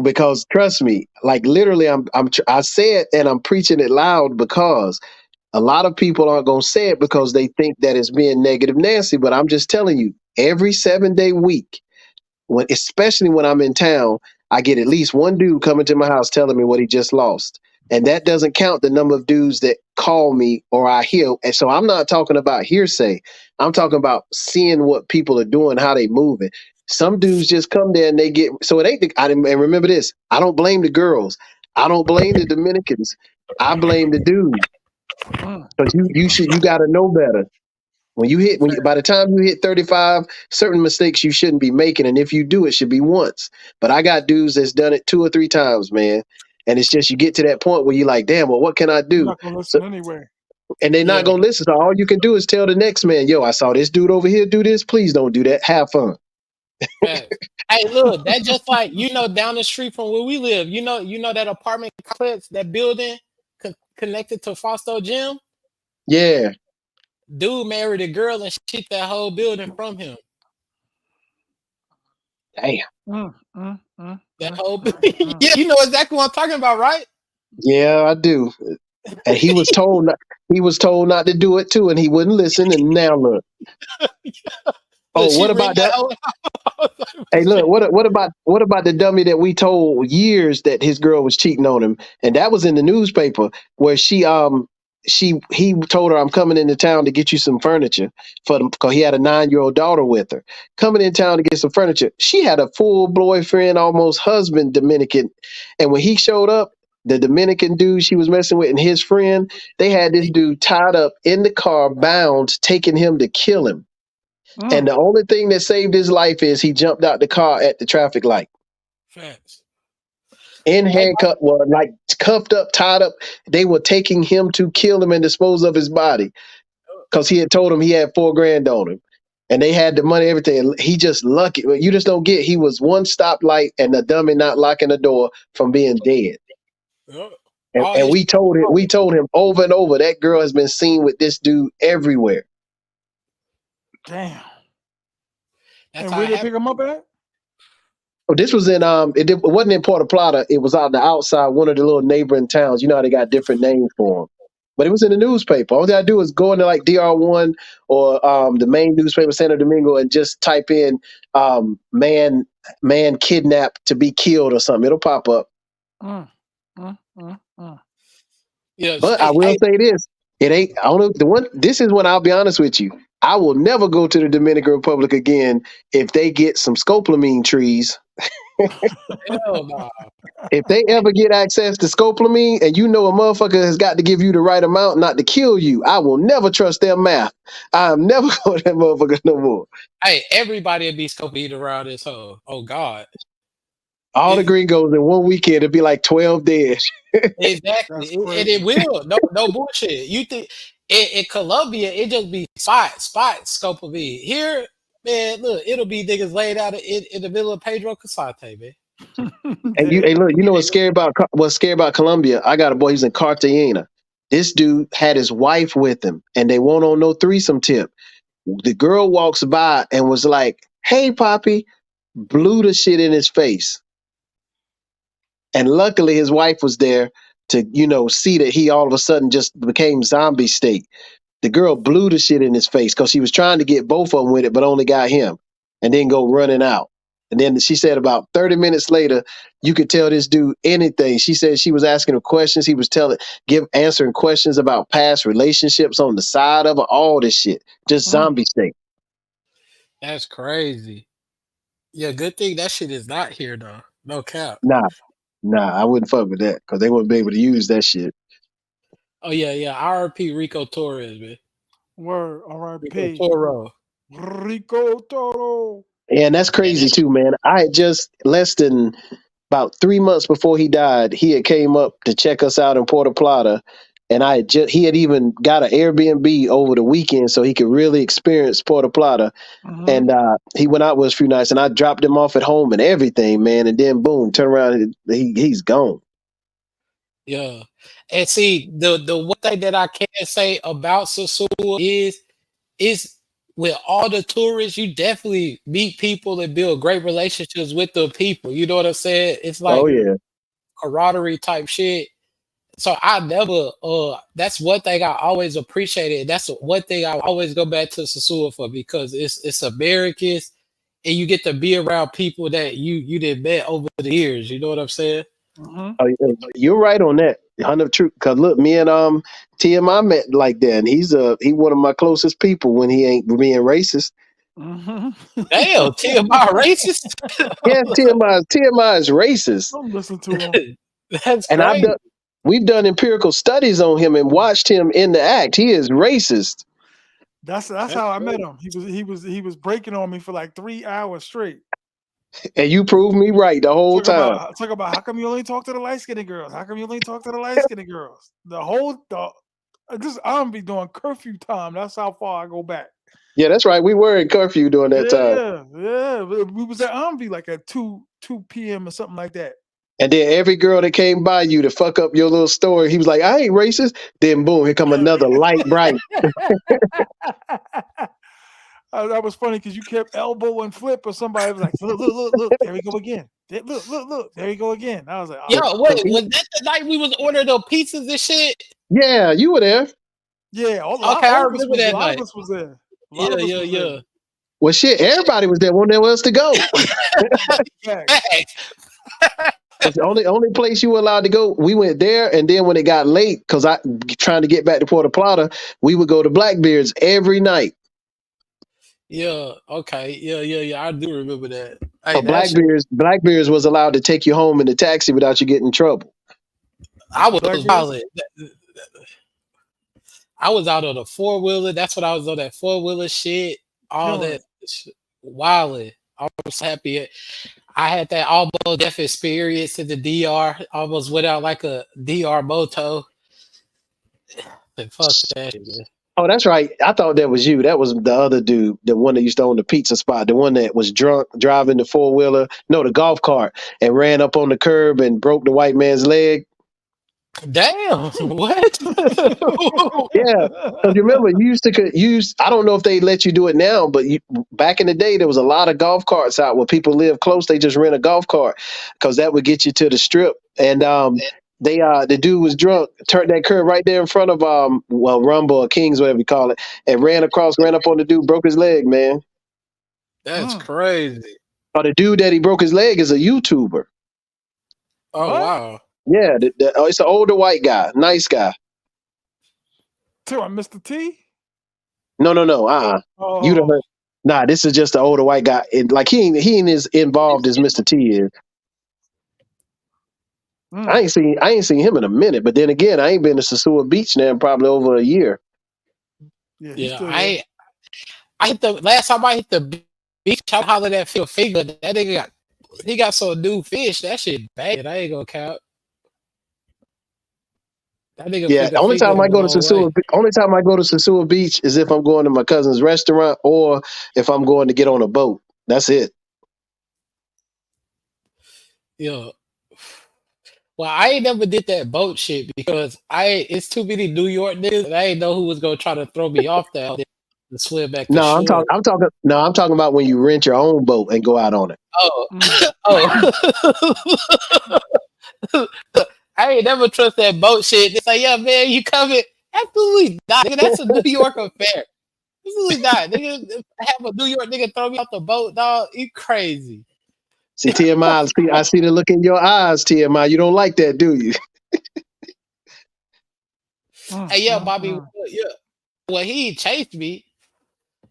Because trust me, like literally, I say it and I'm preaching it loud because a lot of people aren't going to say it because they think that it's being negative Nancy, but I'm just telling you, every 7-day week, especially when I'm in town, I get at least one dude coming to my house telling me what he just lost. And that doesn't count the number of dudes that call me or I hear. And so I'm not talking about hearsay. I'm talking about seeing what people are doing, how they moving. Some dudes just come there and they get so it ain't. And remember this: I don't blame the girls. I don't blame the Dominicans. I blame the dude Mm, because you got to know better. By the time you hit 35, certain mistakes you shouldn't be making, and if you do, it should be once. But I got dudes that's done it 2 or 3 times, man, and it's just you get to that point where you're like, damn, well, what can I you're do? not gonna So listen anyway. and they're not Yeah. gonna listen. So all you can do is tell the next man, yo, I saw this dude over here do this. Please don't do that. Have fun. Facts. Hey, look, that just like down the street from where we live. You know that apartment complex, that building connected to Fausto Gym. Yeah. Dude married a girl and shit that whole building from him. Damn. That whole Mm. yeah, you know exactly what I'm talking about, right? Yeah, I do. And he was told not to do it too, and he wouldn't listen. And now look. Oh, Look, she what ring about that that? whole Hey, look, shit. what about the dummy that we told years that his girl was cheating on him, and that was in the newspaper where he told her, I'm coming into town to get you some furniture for them because he had a 9-year-old daughter with her coming in town to get some furniture. She had a full boyfriend, almost husband, Dominican, and when he showed up, the Dominican dude she was messing with and his friend, they had this dude tied up in the car, bound, taking him to kill him. And Mm. the only thing that saved his life is he jumped out the car at the traffic light Facts. in Hey, handcuff, well, like cuffed up, tied up. They were taking him to kill him and dispose of his body because he had told him he had 4 grand on him. And they had the money, everything. He just lucky. You just don't get. He was one stoplight and the dummy not locking the door from being dead. bro, And, all and his we told him over and over that girl has been seen with this dude everywhere. Damn. that's And how where it they happened. pick him up at? Oh, this was in it wasn't in Puerto Plata. It was out the outside one of the little neighboring towns. You know how they got different names for them. But it was in the newspaper. All they gotta do is go into like DR1 or the main newspaper, Santo Domingo, and just type in man kidnapped to be killed or something. It'll pop up. Mm. Mm. Yeah, But I hey, will hey, say this: it ain't. I don't know the one. This is when I'll be honest with you. I will never go to the Dominican Republic again if they get some scopolamine trees. hell no. If they ever get access to scopolamine and you know a motherfucker has got to give you the right amount not to kill you, I will never trust their math. I'm never going to that motherfucker no more. Hey, everybody will be scoping around this hole. Oh God. All the It, gringos in one weekend, it'd be like 12 dead. exactly. That's And it crazy. will. No bullshit. You think in Colombia it just be spot scope of it. Here, man, look, it'll be niggas laid out in the middle of Pedro Casate, man. And you, Dead. hey, look, you know what's scary about Colombia? I got a boy who's in Cartagena. This dude had his wife with him, and they won't on no threesome tip. The girl walks by and was like, "Hey, Poppy," blew the shit in his face. And luckily, his wife was there to, see that he all of a sudden just became zombie state. The girl blew the shit in his face because she was trying to get both of them with it, but only got him, and then go running out. And then she said about 30 minutes later, you could tell this dude anything. She said she was asking him questions. He was answering questions about past relationships on the side of her, all this shit. Just Mm. zombie state. That's crazy. Yeah, good thing that shit is not here though. No cap. Nah, nah, I wouldn't fuck with that because they wouldn't be able to use that shit. Oh yeah. RP Rico Torres, man. Word. Rico R.I.P. Toro. Rico Toro. And that's Yeah, crazy that's too, man. I had just less than about 3 months before he died, he had came up to check us out in Puerto Plata, and he had even got an Airbnb over the weekend so he could really experience Puerto Plata. Mm-hmm. And he went out with us a few nights, and I dropped him off at home and everything, man. And then boom, turn around, and he's gone. yeah. And see, the one thing that I can say about Sosua is with all the tourists, you definitely meet people and build great relationships with the people. You know what I'm saying? It's Oh like yeah, camaraderie type shit. So I never that's one thing I always appreciated. That's one thing I always go back to Sosua for because it's Americans and you get to be around people that you did met over the years. You know what I'm saying? Mm-hmm. oh, yeah. You're right on that. 100 true. Cause look, me and T.M.I met like that, and he one of my closest people when he ain't being racist. Mhm. Damn, TMI racist. Yeah, TMI is racist, Don't listen to him. That's and crazy. we've done empirical studies on him and watched him in the act. He is racist, That's That's how I met crazy. him. He was breaking on me for like 3 hours straight. and you proved me right the whole time. Talk about how come you only talk to the light skinned girls? How come you only talk to the light skinned girls? This I'm be doing curfew time. That's how far I go back. Yeah, that's right. We were in curfew during that time. Yeah, yeah. We was at Omvi like at 2 p.m. or something like that. And then every girl that came by you to fuck up your little story, he was like, I ain't racist. Then boom, here come another light bright. That was funny because you kept elbow and flip, or somebody was like, "Look, look, look, look! There we go again! Look, look, look! There we go again!" I was like, Yo, "Oh wait, So he- was that the night we was ordering the pizzas and shit? yeah, you were there. yeah!" Okay, I All of us remember was. A that lot of night. us was there. A lot Yeah, of us yeah, was there. yeah. Well, shit, everybody was there. Wasn't there else to go? Facts. Facts. It's the only place you were allowed to go. We went there, and then when it got late, because I trying to get back to Puerto Plata, we would go to Blackbeard's every night. Yeah, okay. Yeah, yeah, yeah. I do remember that. Hey, But that shit. Blackbeard's was allowed to take you home in the taxi without you getting in trouble. I was Blackbeards. violent. I was out on a four wheeler. That's what I was on, that four wheeler shit. All Killing that it. wilding. I was happy. I had that almost death experience in the DR. Almost went out like a DR moto. And fuck that shit, man. Oh, that's right. I thought that was you. That was the other dude, the one that used to own the pizza spot, the one that was drunk driving the four wheeler, no, the golf cart, and ran up on the curb and broke the white man's leg. Damn, what? Yeah, because you remember you used to use. I don't know if they let you do it now, but back in the day, there was a lot of golf carts out where people live close. They just rent a golf cart because that would get you to the strip. And the dude was drunk, turned that curve right there in front of Rumble or Kings, whatever you call it, and ran across, ran up on the dude, broke his leg, man. That's Mm. crazy. Or the dude that he broke his leg is a YouTuber. Oh What? wow. Yeah, it's an older white guy, nice guy. Tell him, Mr. T. No, no, no. You done Oh, heard. Nah, this is just an older white guy. Like he ain't as involved as Mr. T is. mm. I ain't seen him in a minute. But then again, I ain't been to Sosua Beach now in probably over a year. Yeah, he's Yeah, still there. I hit the last time I hit the beach. I hollered at Phil Finger. That nigga got some new fish. That shit bad. I ain't gonna count. That nigga Yeah, Finger Finger went a long way. only time I go to Sosua Beach is if I'm going to my cousin's restaurant or if I'm going to get on a boat. That's it. Yeah. Well, I ain't never did that boat shit because it's too many New York niggas. And I ain't know who was gonna try to throw me off that to swim back to No, shore. I'm talking about when you rent your own boat and go out on it. Oh, Mm. oh. I ain't never trust that boat shit. They say, yeah, man, you coming? Absolutely not. Nigga, that's a New York affair. Absolutely not. Nigga, have a New York nigga throw me off the boat, dog. You crazy. See, TMI, I see the look in your eyes, TMI. You don't like that, do you? Mm, Hey, yeah, mm, Bobby, mm. yeah. Well, he chased me,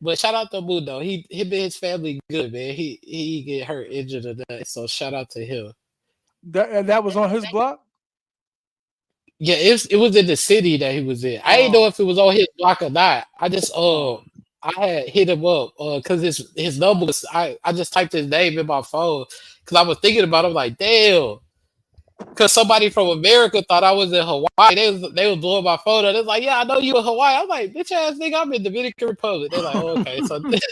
but shout out to Mundo. Him and his family good, man. He get hurt, injured, or that. So shout out to him. That was on his block. Yeah, it was in the city that he was in. I didn't know Oh, if it was on his block or not. I had hit him up because his number was I just typed his name in my phone because I was thinking about him like damn because somebody from America thought I was in Hawaii. They was blowing my phone up. They're like, yeah, I know you in Hawaii. I'm like, bitch ass nigga, I'm in Dominican Republic. They're like, oh, okay, so it's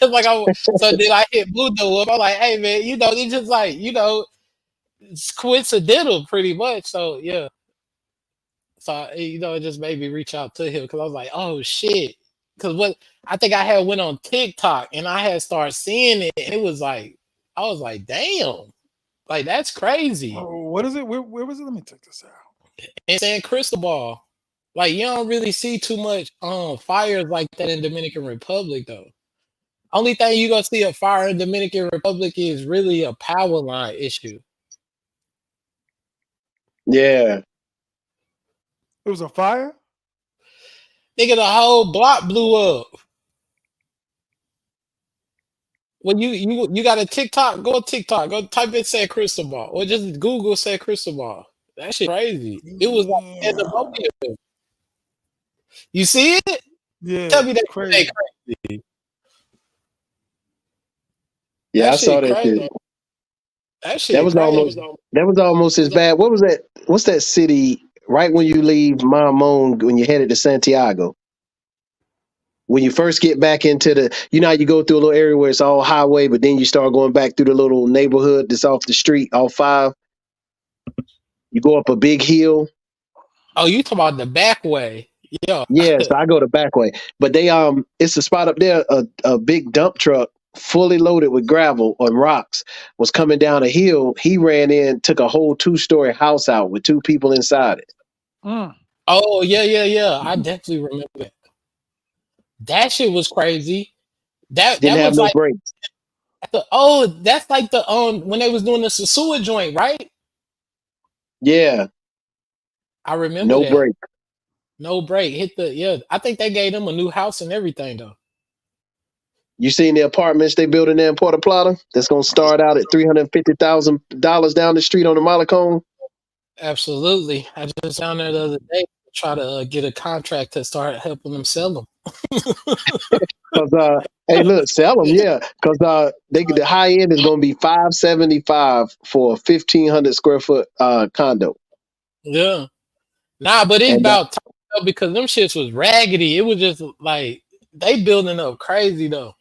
like so then I hit Mundo up. I'm like, hey man, it's just like it's coincidental pretty much. So yeah. So it just made me reach out to him because I was like, oh shit. Because what I think I had went on TikTok and I had started seeing it. And it was like, I was like, damn, like that's crazy. oh, what is it? Where was it? Let me check this out. And saying crystal ball, like you don't really see too much fires like that in Dominican Republic though. Only thing you gonna see a fire in Dominican Republic is really a power line issue. Yeah. It was a fire. Nigga, the whole block blew up. when you got a TikTok, go to TikTok, go type in said crystal ball, or just Google said crystal ball. That shit crazy. It was like Damn. pandemonium. You see it? Tell Yeah, me that shit ain't crazy. crazy. Yeah, That I saw shit that shit. crazy. That That shit was almost crazy. that was almost as bad. What was that? What's that city right when you leave Mamon when you're headed to Santiago? When you first get back into the, you know how you go through a little area where it's all highway, but then you start going back through the little neighborhood that's off the street, all five. You go up a big hill. Oh, you talking about the back way? Yeah. Yes, I go the back way. But they it's a spot up there, a big dump truck fully loaded with gravel and rocks was coming down a hill. He ran in, took a whole 2-story house out with 2 people inside it. Mm. Oh yeah. I definitely remember that. That shit was crazy. Didn't That have was no like brakes. that's like the when they was doing the sosua joint, right? Yeah, I remember no that. brakes. No break. Hit the yeah. I think they gave them a new house and everything though. You seen the apartments they building there in Puerto Plata? That's gonna start out at $350,000 down the street on the Malecon. Absolutely. I just down there the other day to try to get a contract to start helping them sell them. Cause hey, look, sell them, yeah. Cause the high end is gonna be 575 for a 1,500 square foot condo, Yeah. Nah, but it's and about time though, because them shits was raggedy. It was just like they building up crazy though.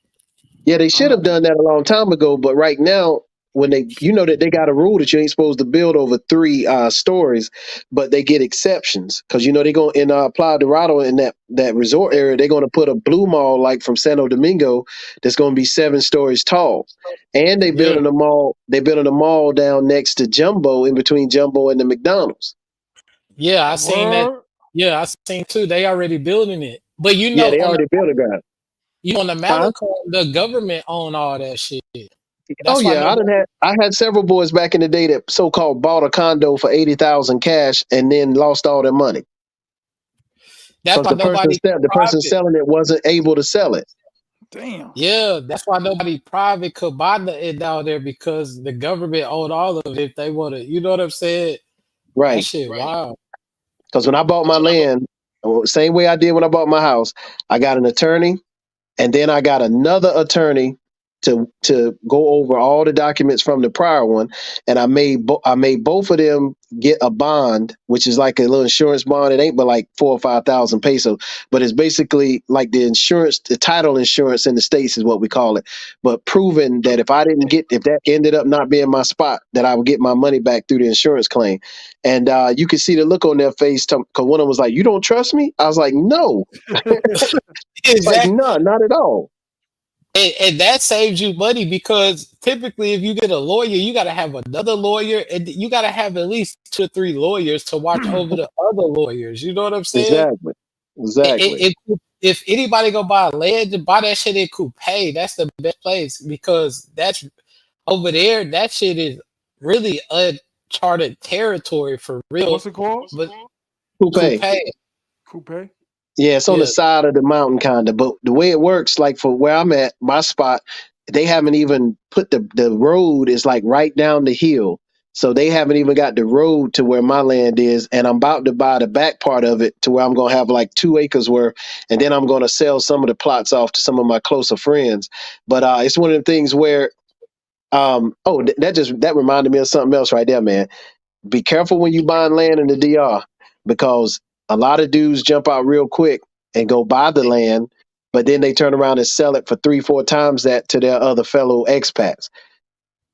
yeah, they I'm should have not. done that a long time ago. But right now, when they, you know that they got a rule that you ain't supposed to build over 3 stories, but they get exceptions because you know they go in Playa Dorado in that resort area. They're going to put a blue mall like from Santo Domingo that's going to be 7 stories tall, and they Yeah. building a mall. They building a mall down next to Jumbo, in between Jumbo and the McDonald's. Yeah, I seen that. Word. Yeah, I seen too. They already building it. But you Yeah, know, they already built a guy. on the Huh? Malecon, the government own all that shit. Oh That's why yeah, nobody. I had several boys back in the day that so called bought a condo for 80,000 cash and then lost all their money That's because why nobody the person private. selling it wasn't able to sell it. Damn. Yeah, that's why nobody private could buy it down there because the government owned all of it if they want to. You know what I'm saying? That Right. shit, wow. Because when I bought my land, same way I did when I bought my house, I got an attorney. And then I got another attorney to go over all the documents from the prior one, and I made both of them get a bond, which is like a little insurance bond. It ain't but like 4 or 5 thousand pesos, but it's basically like the insurance, the title insurance in the states is what we call it. But proving that if that ended up not being my spot, that I would get my money back through the insurance claim. And you could see the look on their face because one of them was like, "You don't trust me?" I was like, "No, like Exactly. no, not at all." And that saves you money because typically, if you get a lawyer, you got to have another lawyer, and you got to have at least 2 or 3 lawyers to watch over the other lawyers. You know what I'm saying? Exactly. Exactly. If anybody go buy land, to buy that shit in Coupe, that's the best place because that's over there. That shit is really uncharted territory for real. What's it called? But Coupe, Coupe. Coupe. Yeah, it's on the yeah, side of the mountain kind of. But the way it works, like for where I'm at, my spot, they haven't even put the road is like right down the hill. So they haven't even got the road to where my land is. And I'm about to buy the back part of it to where I'm gonna have like 2 acres worth. And then I'm gonna sell some of the plots off to some of my closer friends. But it's one of the things where that reminded me of something else right there, man. Be careful when you buying land in the DR because a lot of dudes jump out real quick and go buy the land, but then they turn around and sell it for 3, 4 times that to their other fellow expats.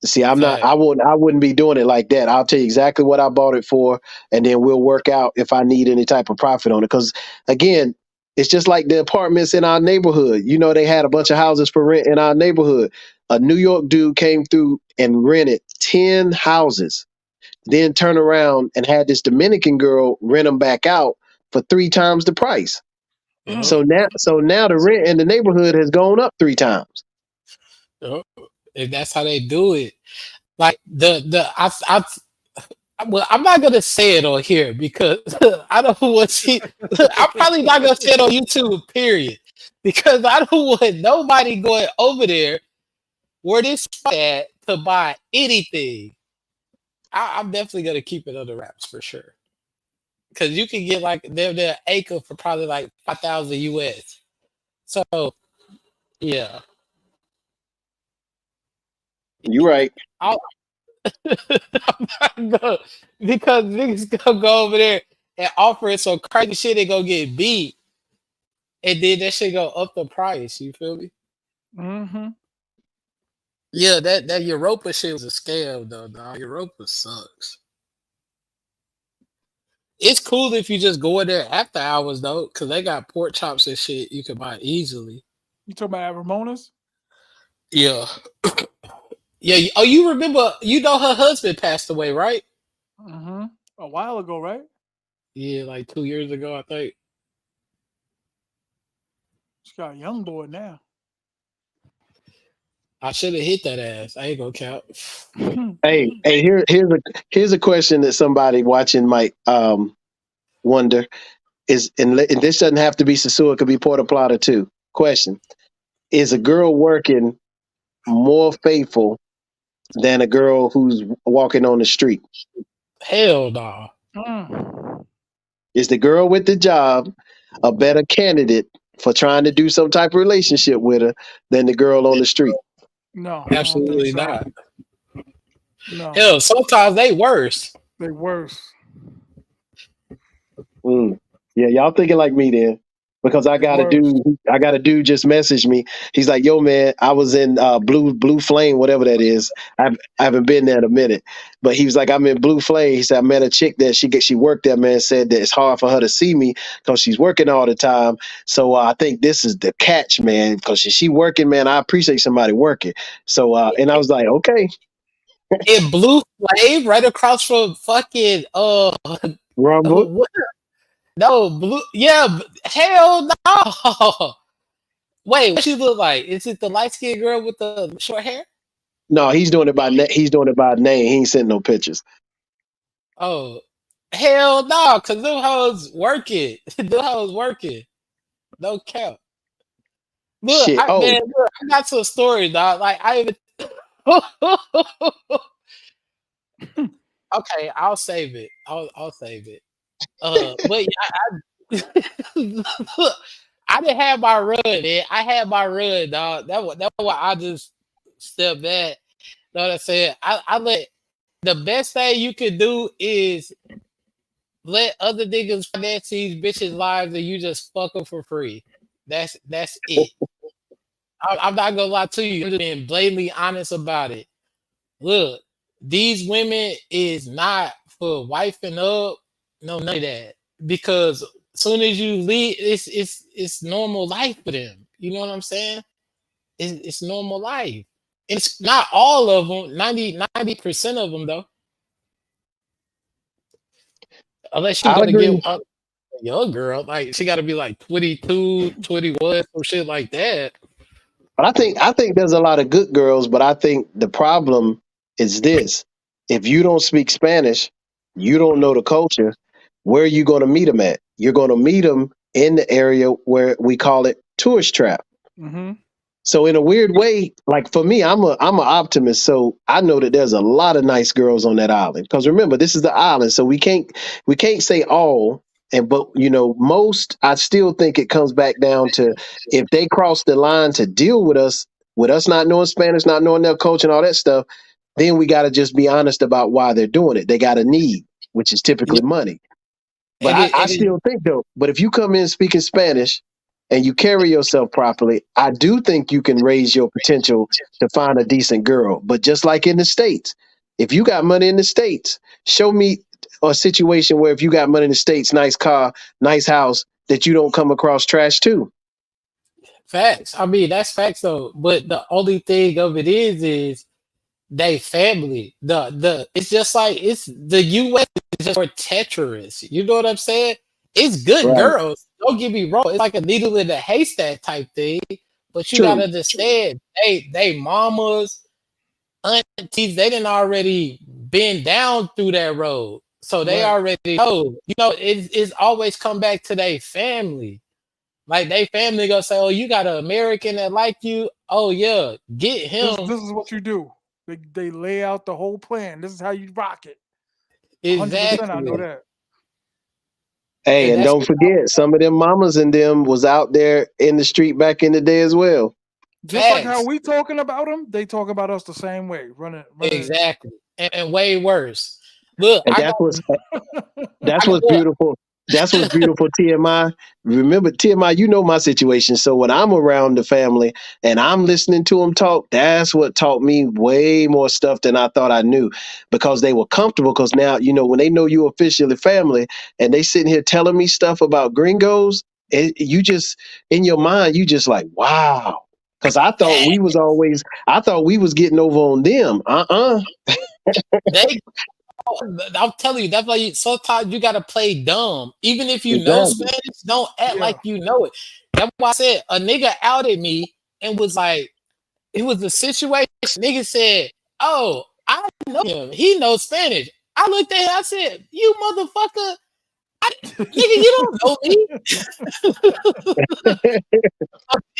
See, fact. I wouldn't be doing it like that. I'll tell you exactly what I bought it for, and then we'll work out if I need any type of profit on it. Because again, it's just like the apartments in our neighborhood. You know, they had a bunch of houses for rent in our neighborhood. A New York dude came through and rented 10 houses, then turn around and had this Dominican girl rent them back out for 3 times the price. Mm. Yup, So now the rent in the neighborhood has gone up 3 times. yup. And that's how they do it. Like well, I'm not gonna say it on here because I don't want to. I'm probably not gonna say it on YouTube. Period. Because I don't want nobody going over there where this at to buy anything. I'm definitely gonna keep it under wraps for sure. Cause you can get like their acre for probably like 5,000 US. So yeah, You right. I'll, because niggas gonna go over there and offer it so crazy shit they gonna get beat, and then that shit go up the price. You feel me? Mm-hmm. Yeah, that Europa shit was a scam though, dog. Europa sucks. It's cool if you just go in there after hours though, cause they got pork chops and shit you can buy easily. You talking about Ramona's? Yeah, yeah. Oh, you remember? You know her husband passed away, right? Mm-hmm. A while ago, right? Yeah, like 2 years ago, I think. She got a young boy now. I should have hit that ass. I ain't gonna count. Hey, here's a question that somebody watching might wonder is, and this doesn't have to be Sasua, it could be Porta Plata too. Question: is a girl working more faithful than a girl who's walking on the street? Hell no. Mm. Is the girl with the job a better candidate for trying to do some type of relationship with her than the girl on the street? No, I don't think Absolutely so. not. No, Hell, sometimes they worse. they worse. Mm. Yeah, y'all thinking like me then. Because They worse. I got a dude just messaged me. He's like, "Yo, man, I was in Blue Flame, whatever that is. I haven't been there in a minute." But he was like, "I'm in Blue Flame." He said, "I met a chick that she worked there, man. Said that it's hard for her to see me because she's working all the time. So I think this is the catch, man. Because she working, man. I appreciate somebody working. So and I was like, okay, In Blue Flame, right across from fucking Rumble. what? No, blue. Yeah, hell no. Wait, what she look like? Is it the light skinned girl with the short hair? No, he's doing it by name. He ain't sending no pictures. Oh, hell no, cause them hoes working. Them hoes working. No cap. Look, Shit. Oh, look, I got some stories, dog. Like I even. Okay, I'll save it. I'll save it. But yeah, look, I didn't have my run, man. I had my run, dog. That's why I just stepped back. Know what I'm saying? I let the best thing you could do is let other niggas finance these bitches' lives and you just fuck them for free. That's it. I'm not gonna lie to you. I'm just being blatantly honest about it. Look, these women is not for wifing up, no none of that. Because as soon as you leave, it's normal life for them. You know what I'm saying? It's normal life. It's not all of them, 90% of them though. Unless you I gotta get agree. a young girl, like she gotta be like 22, 21, some shit like that. But I think there's a lot of good girls, but I think the problem is this. If you don't speak Spanish, you don't know the culture, where are you going to meet them at? You're going to meet them in the area where we call it tourist trap. Mm-hmm. So in a weird way, like for me, I'm an optimist. So I know that there's a lot of nice girls on that island. Because remember, this is the island, so we can't say all. And but you know, most I still think it comes back down to if they cross the line to deal with us not knowing Spanish, not knowing their culture and all that stuff, then we got to just be honest about why they're doing it. They got a need, which is Yeah, typically money. But and I it still think though, but if you come in speaking Spanish and you carry yourself properly, I do think you can raise your potential to find a decent girl. But just like in the States, if you got money in the States, show me a situation where if you got money in the States, nice car, nice house, that you don't come across trash too. facts. I mean, that's facts though. But the only thing of it is they family. The it's just like it's the US is just for Tetris. You know what I'm saying? It's good Right. girls. Don't get me wrong. It's like a needle in a haystack type thing. But you gotta True. understand, they mamas, aunties, they didn't already been down through that road. So they Right. already know. You know, it's always come back to their family. Like they family gonna say, "Oh, you got an American that like you. Oh yeah, get him." This is what you do. They lay out the whole plan. This is how you rock it. 100%. I know Exactly, that. Hey, and and that's don't forget, some of them mamas and them was out there in the street back in the day as well. Just like how facts. we talking about them, they talk about us the same way. Running. Exactly, and way worse. Look, And I got, that's I got what's look. beautiful. That's what's beautiful, TMI. Remember, TMI, you know my situation. So when I'm around the family and I'm listening to them talk, that's what taught me way more stuff than I thought I knew because they were comfortable. Because now, when they know you officially family and they sitting here telling me stuff about gringos, you just, in your mind, you just like, wow. Because I thought we was getting over on them. They, I'm telling you, that's why sometimes you gotta play dumb. Even if you know Exactly. Spanish, don't act Yeah. like you know it. That's why I said a nigga outed me and was like, it was a situation. Nigga said, "Oh, I know him. He knows Spanish." I looked at him. I said, "You motherfucker, nigga, you don't know me."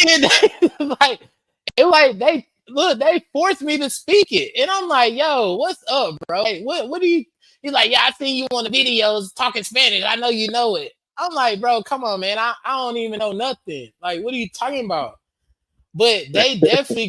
And like, they look, they forced me to speak it, and I'm like, "Yo, what's up, bro? Like, what do you?" He's like, "Yeah, I seen you on the videos talking Spanish. I know you know it." I'm like, "Bro, come on, man. I don't even know nothing. Like, what are you talking about?" But they definitely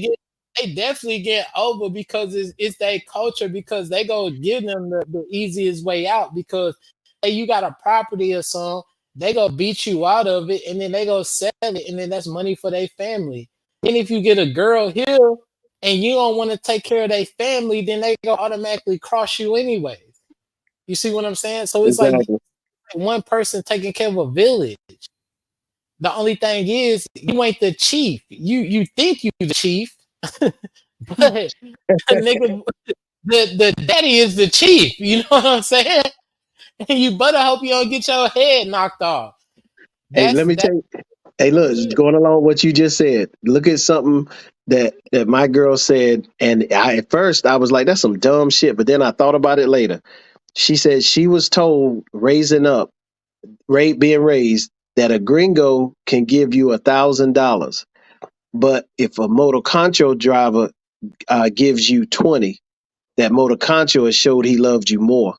get over because it's their culture because they go give them the easiest way out because hey, you got a property or something, they go beat you out of it and then they go sell it and then that's money for their family. And if you get a girl here and you don't want to take care of their family, then they go automatically cross you anyways. You see what I'm saying? So it's like Exactly. one person taking care of a village. The only thing is, you ain't the chief. You think you the chief, but nigga, the daddy is the chief. You know what I'm saying? And you better hope you don't get your head knocked off. Hey, That's let me that. tell you. Hey, look, going along with what you just said. Look at something that my girl said, and at first I was like, "That's some dumb shit," but then I thought about it later. She said she was told being raised, that a gringo can give you $1,000, but if a motor concho driver gives you 20, that motor concho has showed he loved you more.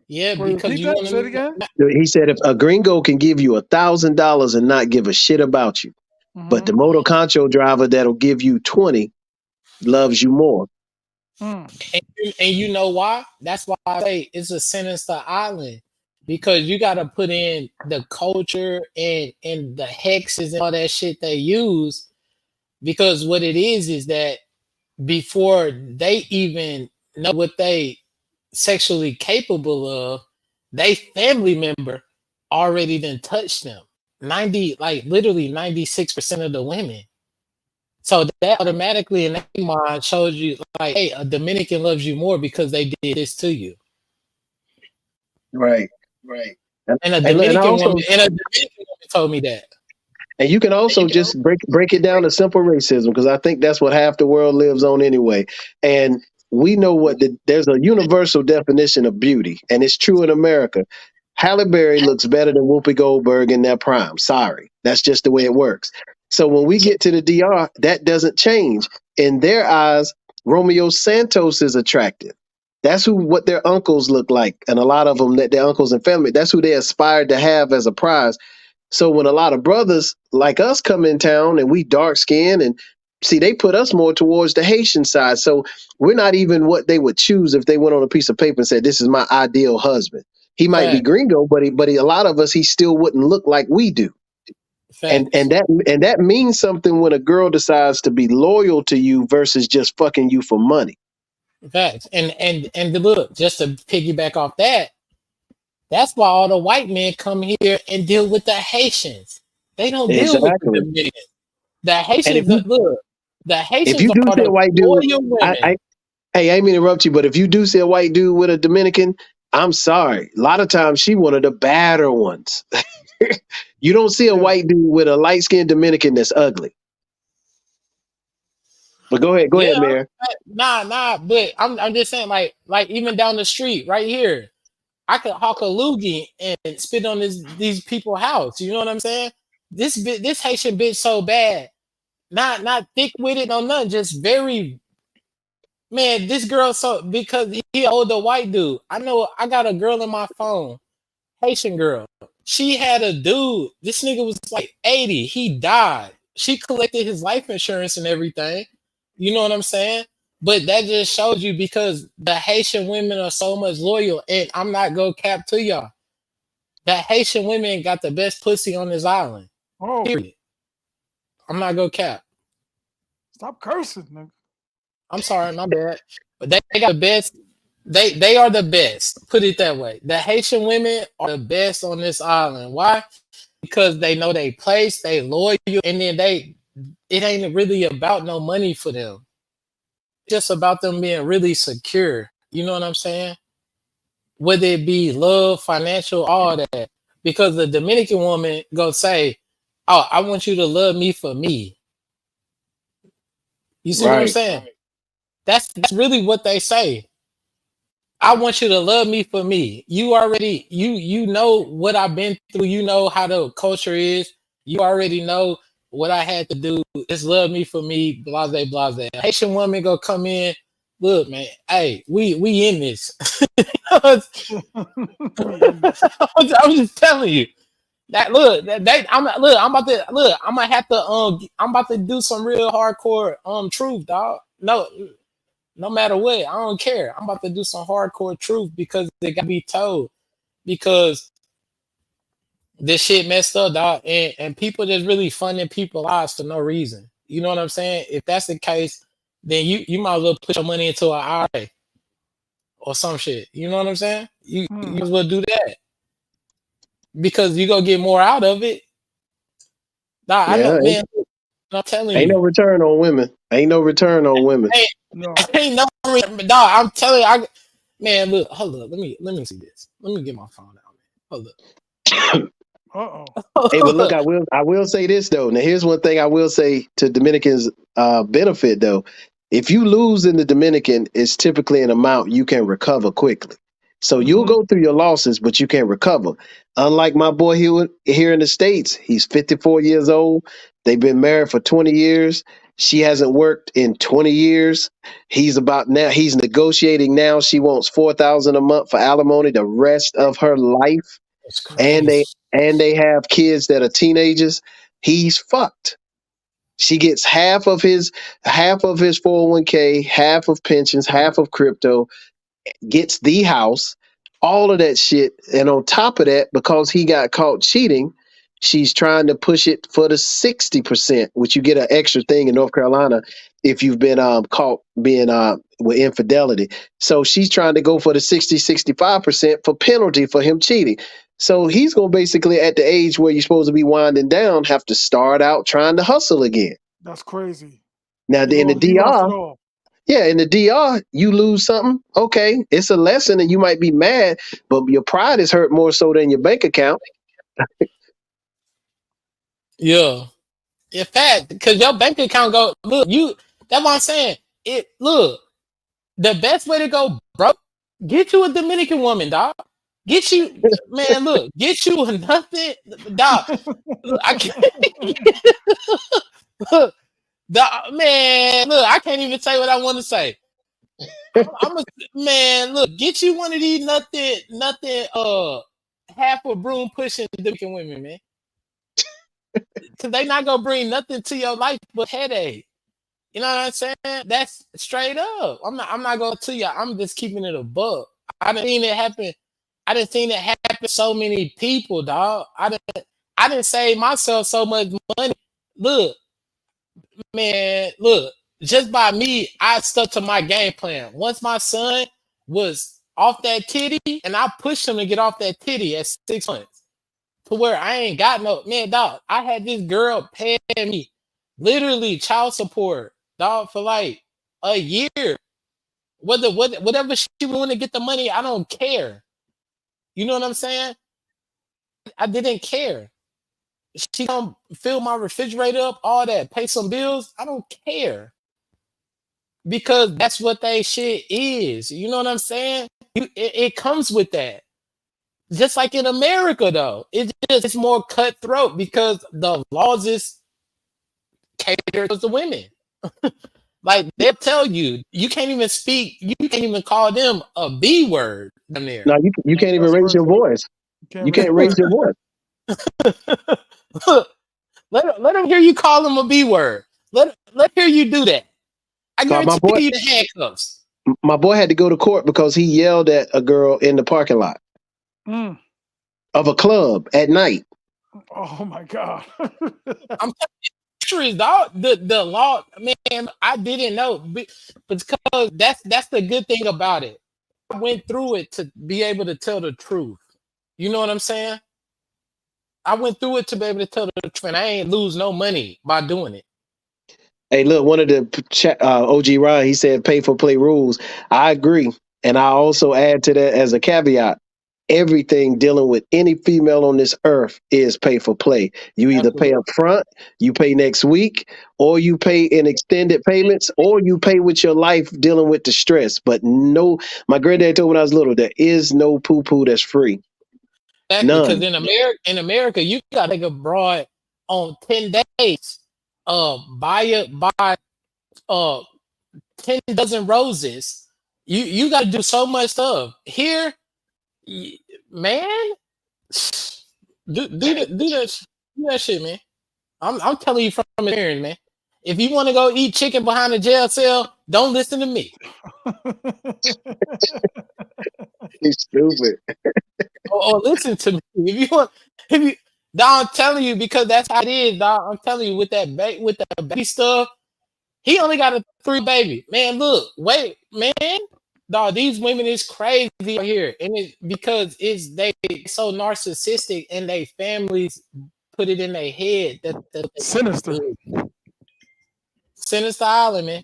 Yeah, Wait, because repeat you that. want Say it again. to. He said if a gringo can give you $1,000 and not give a shit about you, but Mm-hmm. the motor concho driver that'll give you 20 loves you more. Mm. And you know why? That's why I say it's a sinister island because you got to put in the culture and the hexes and all that shit they use. Because what it is that before they even know what they sexually capable of, they family member already then touched them. 90, like literally 96% of the women. So that automatically in their mind shows you like, hey, a Dominican loves you more because they did this to you. Right. And, And a and Dominican woman also, told me that. and you can also just break it down to simple racism, because I think that's what half the world lives on anyway. And we know there's a universal definition of beauty, and it's true in America. Halle Berry looks better than Whoopi Goldberg in their prime. Sorry, that's just the way it works. So when we get to the DR, that doesn't change. In their eyes, Romeo Santos is attractive. That's what their uncles look like, and a lot of them, that their uncles and family, that's who they aspired to have as a prize. So when a lot of brothers like us come in town and we dark skinned, and see, they put us more towards the Haitian side. So we're not even what they would choose if they went on a piece of paper and said, "This is my ideal husband." He might be Fact, gringo, but a lot of us, he still wouldn't look like we do. And facts, and that and that means something when a girl decides to be loyal to you versus just fucking you for money. facts. And look, just to piggyback off that, that's why all the white men come here and deal with the Haitians. They don't deal with the Exactly. Dominicans. The And if Haitians, you look, the if Haitians you do are see a the white dude, loyal women. I hey, I ain't mean to interrupt you, but if you do see a white dude with a Dominican, I'm sorry. A lot of times she one of the badder ones. You don't see a Yeah. white dude with a light skinned Dominican that's ugly. But go Yeah, ahead, Mayor. nah. But I'm just saying, like even down the street, right here, I could hawk a loogie and spit on these people house. You know what I'm saying? this Haitian bitch so bad. Not thick with it, no nothing. Just very man. This girl so because he older white dude. I know I got a girl in my phone, Haitian girl. She had a dude. This nigga was like 80. He died. She collected his life insurance and everything. You know what I'm saying? But that just shows you because the Haitian women are so much loyal. And I'm not gonna cap to y'all. That Haitian women got the best pussy on this island. Oh, Period. I'm not gonna cap. stop cursing, nigga. I'm sorry, my bad. But they got the best. They are the best. Put it that way. The Haitian women are the best on this island. Why? Because they know they place, they loyal, and then it ain't really about no money for them. It's just about them being really secure. You know what I'm saying? Whether it be love, financial, all that. Because the Dominican woman go say, "Oh, I want you to love me for me." You see what I'm Right. saying? That's really what they say. I want you to love me for me. You already you know what I've been through. You know how the culture is. You already know what I had to do. Just love me for me. Blase blase. A Haitian woman go come in. Look, man. Hey, we in this. I'm We in this. just telling you that. Look, that they. I'm look. I'm about to look. I'm gonna have to. I'm about to do some real hardcore truth, dog. No matter what, I don't care. I'm about to do some hardcore truth because it got to be told. Because this shit messed up, dog. And people just really funding people lives for no reason. You know what I'm saying? If that's the case, then you might as well put your money into an IRA or some shit. You know what I'm saying? You Hmm. might as well do that because you gonna get more out of it. Nah, I know, Yeah. man. I'm telling Ain't you, no return on women. Ain't no return on women. ain't, No. ain't no dog. I'm telling you, man. Look, hold up. Let me see this. Let me get my phone out, man. Uh-oh. Hey, but Hold look, up. I will say this though. Now, here's one thing I will say to Dominicans' benefit though. If you lose in the Dominican, it's typically an amount you can recover quickly. So you'll Mm-hmm. go through your losses, but you can recover. Unlike my boy here in the States, he's 54 years old. They've been married for 20 years. She hasn't worked in 20 years. He's negotiating now. She wants 4,000 a month for alimony the rest of her life, It's and crazy. they have kids that are teenagers. He's fucked. She gets half of his 401k, half of pensions, half of crypto, gets the house, all of that shit. And on top of that, because he got caught cheating, she's trying to push it for the 60%, which you get an extra thing in North Carolina if you've been caught being with infidelity. So she's trying to go for the 65% for penalty for him cheating. So he's going to basically, at the age where you're supposed to be winding down, have to start out trying to hustle again. That's crazy. Now, in the He lost it DR, all. yeah, in the DR, you lose something. Okay, it's a lesson, and you might be mad, but your pride is hurt more so than your bank account. Yeah. In fact, because your bank account go look, that's what I'm saying. It look, the best way to go, bro, get you a Dominican woman, dog. Get you man, look, get you a nothing dog. Look, I can't look, dog, man, look, I can't even say what I want to say. I'm a man, look, get you one of these nothing half a broom pushing Dominican women, man. Cause they not gonna bring nothing to your life but headache. You know what I'm saying? That's straight up. I'm not gonna tell you. I'm just keeping it a buck. I didn't seen it happen. I didn't seen it happen to so many people, dog. I didn't save myself so much money. Look, man, look, just by me, I stuck to my game plan. Once my son was off that titty, and I pushed him to get off that titty at 6 months to where I ain't got no man, dog. I had this girl paying me literally child support, dog, for like a year. Whatever she want to get the money, I don't care. You know what I'm saying? I didn't care. She don't fill my refrigerator up, all that, pay some bills. I don't care because that's what they shit is. You know what I'm saying? It comes with that. Just like in America, though, it's more cutthroat because the laws is cater to the women. Like they'll tell you, you can't even speak, you can't even call them a B word down there. Now you can't even That's raise right. your voice. You can't You raise can't your raise voice. your voice. Let them hear you call them a B word. Let hear you do that. I Cause guarantee you the handcuffs. my boy had to go to court because he yelled at a girl in the parking lot Mm. of a club at night. Oh my God. I'm sure dog. The law, man. I didn't know, because that's the good thing about it. I went through it to be able to tell the truth. You know what I'm saying? I went through it to be able to tell the truth, and I ain't lose no money by doing it. Hey, look, one of the OG Ryan, he said pay for play rules. I agree. And I also add to that as a caveat, everything dealing with any female on this earth is pay for play. You either pay Absolutely. up front, you pay next week, or you pay in extended payments, or you pay with your life dealing with the stress. But no, my granddad told me when I was little, there is no poo poo that's free. Exactly, because None. in America, you gotta take abroad on 10 days. Buy 10 dozen roses. You got to do so much stuff here, man. Do that shit, man. I'm telling you from experience, man. If you want to go eat chicken behind a jail cell, don't listen to me. He's stupid. Or listen to me. If you want, if you, dog, I'm telling you because that's how it is, dog. I'm telling you with that baby stuff. He only got a 3 baby. Man, look, wait, man. Dog, these women is crazy out here. And it's because it's they so narcissistic and they families put it in their head that they Sinister. do. Sinister Island, man.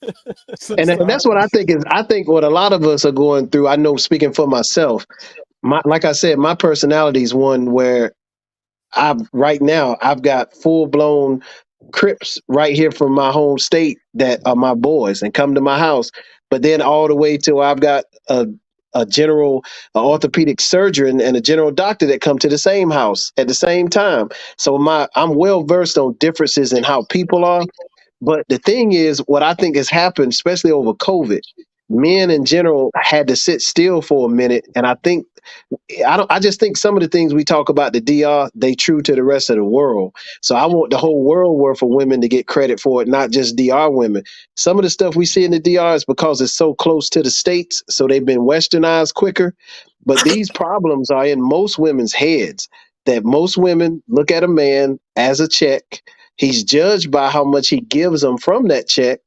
And Sinister that's what I Island. think is, I think what a lot of us are going through. I know, speaking for myself, like I said, my personality is one where right now I've got full blown Crips right here from my home state that are my boys and come to my house. But then all the way till I've got a general a orthopedic surgeon and a general doctor that come to the same house at the same time. So I'm well versed on differences in how people are. But the thing is, what I think has happened, especially over COVID, men in general had to sit still for a minute, and I just think some of the things we talk about the DR, they true to the rest of the world. So I want the whole world worth of women to get credit for it, not just DR women. Some of the stuff we see in the DR is because it's so close to the States, so they've been westernized quicker. But these problems are in most women's heads. That most women look at a man as a check. He's judged by how much he gives them from that check.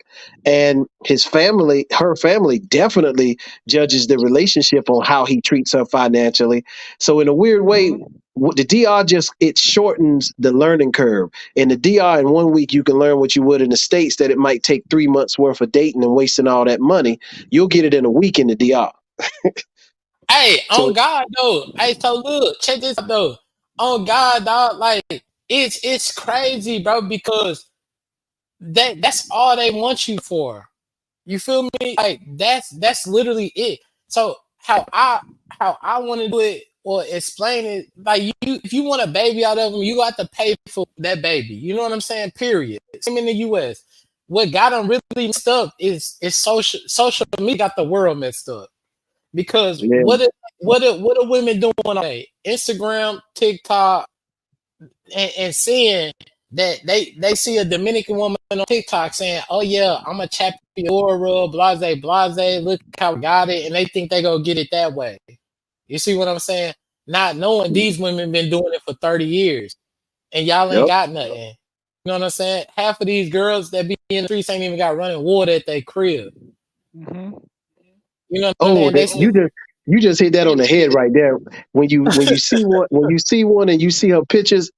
And her family definitely judges the relationship on how he treats her financially. So in a weird way, Mhm. the DR just it shortens the learning curve. In the DR, in 1 week, you can learn what you would in the States that it might take 3 months worth of dating and wasting all that money. You'll get it in a week in the DR. Hey, on So God though. Hey, so look, check this out though. On God, dog, like it's crazy, bro, because that's all they want you for. You feel me? Like that's literally it. So how I want to do it or explain it, like you if you want a baby out of them, you got to pay for that baby. You know what I'm saying? Period. Same in the US. What got them really messed up is social media got the world messed up. Because yeah. what are women doing all day? Instagram, TikTok, and seeing that they see a Dominican woman on TikTok saying, "Oh yeah, I'm a chapiora, blase, blase. Look how I got it," and they think they gonna get it that way. You see what I'm saying? Not knowing these women been doing it for 30 years, and y'all ain't Yep. got nothing. You know what I'm saying? Half of these girls that be in the streets ain't even got running water at their crib. Mhm. You know what I'm Oh, saying? They still, you just hit that on the head right there. When you see one and you see her pictures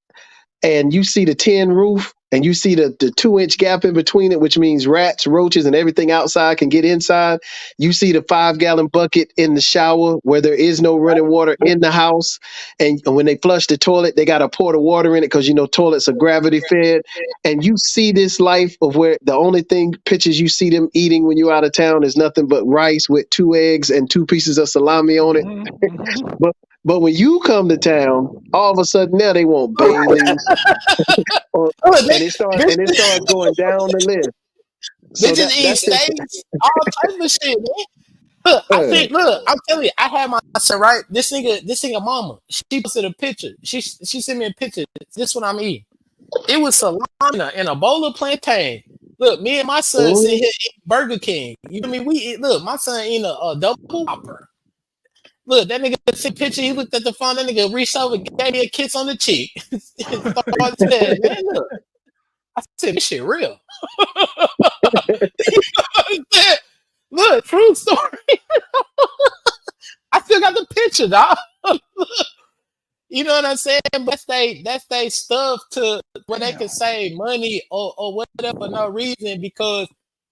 and you see the tin roof and you see the 2 inch gap in between it, which means rats, roaches, and everything outside can get inside. You see the 5 gallon bucket in the shower where there is no running water in the house. And when they flush the toilet, they got to pour the water in it because toilets are gravity fed. And you see this life of where the only thing pictures you see them eating when you're out of town is nothing but rice with 2 eggs and 2 pieces of salami on it. Mhm. Mhm. But when you come to town, all of a sudden now they want Baileys, or, Look, and it starts going down the list. So bitches eat that's just steaks, all type of shit, man. Look, I'm telling you, I had my son, right? This nigga mama, she posted a picture. She sent me a picture. This what I'm eating. It was salami and a bowl of plantain. Look, me and my son sitting here eating Burger King. You know what I mean? We eat, look, my son eating a double whopper. Look, that nigga took a picture. He looked at the phone. That nigga reached over, gave me a kiss on the cheek. Started saying, man, look. I said, this shit real. Look, true story. I still got the picture, dog. You know what I'm saying? But that's they stuff to where they can Damn. save money or whatever for no reason because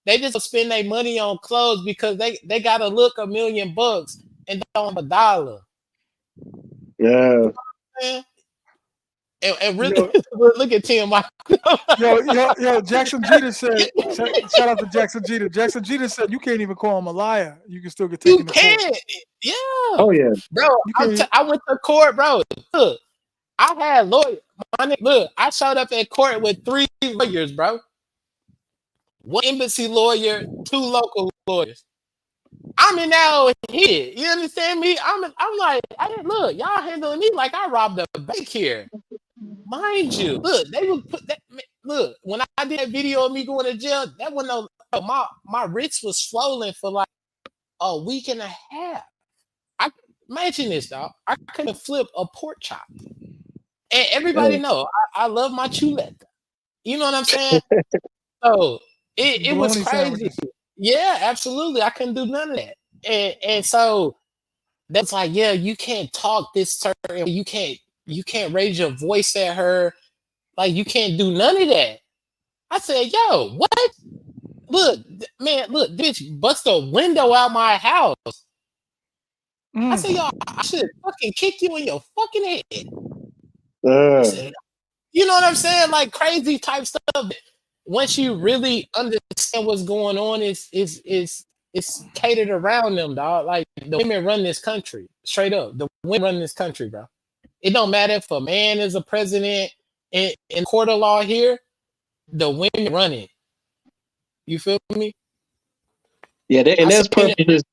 they just spend their money on clothes because they gotta look $1,000,000 and don't have $1. yeah. Man. And really Yo, look at T.M.I. yo, Jackson Jeter said, shout out to Jackson Jeter. Jackson Jeter said you can't even call him a liar. You can still get You taken to court. can't. Yeah. Oh yeah. Bro, You can't. I went to court, bro. Look, I had lawyers. Look, I showed up at court with 3 lawyers, bro. 1 embassy lawyer, 2 local lawyers. I'm in now here. You understand me? I'm like, hey, look, y'all handling me like I robbed a bank here. Mind you, look, they would put that. Look, when I did that video of me going to jail, that one my wrist was swollen for like a week and a half. I imagine this, dog. I couldn't flip a pork chop, and everybody know I love my chuleta. You know what I'm saying? So it was Bologna crazy. sandwiches. Yeah, absolutely. I couldn't do none of that, and so that's like, yeah, you can't talk this certain. You can't raise your voice at her. Like you can't do none of that. I said, yo, what? Look, man, look, bitch, bust a window out my house. I said, yo, I should fucking kick you in your fucking head. He said, you know what I'm saying? Like crazy type stuff. Once you really understand what's going on, it's catered around them, dog. Like the women run this country, straight up. The women run this country, bro. It don't matter if a man is a president in court of law here. The women run it. You feel me? Yeah, I and seen it.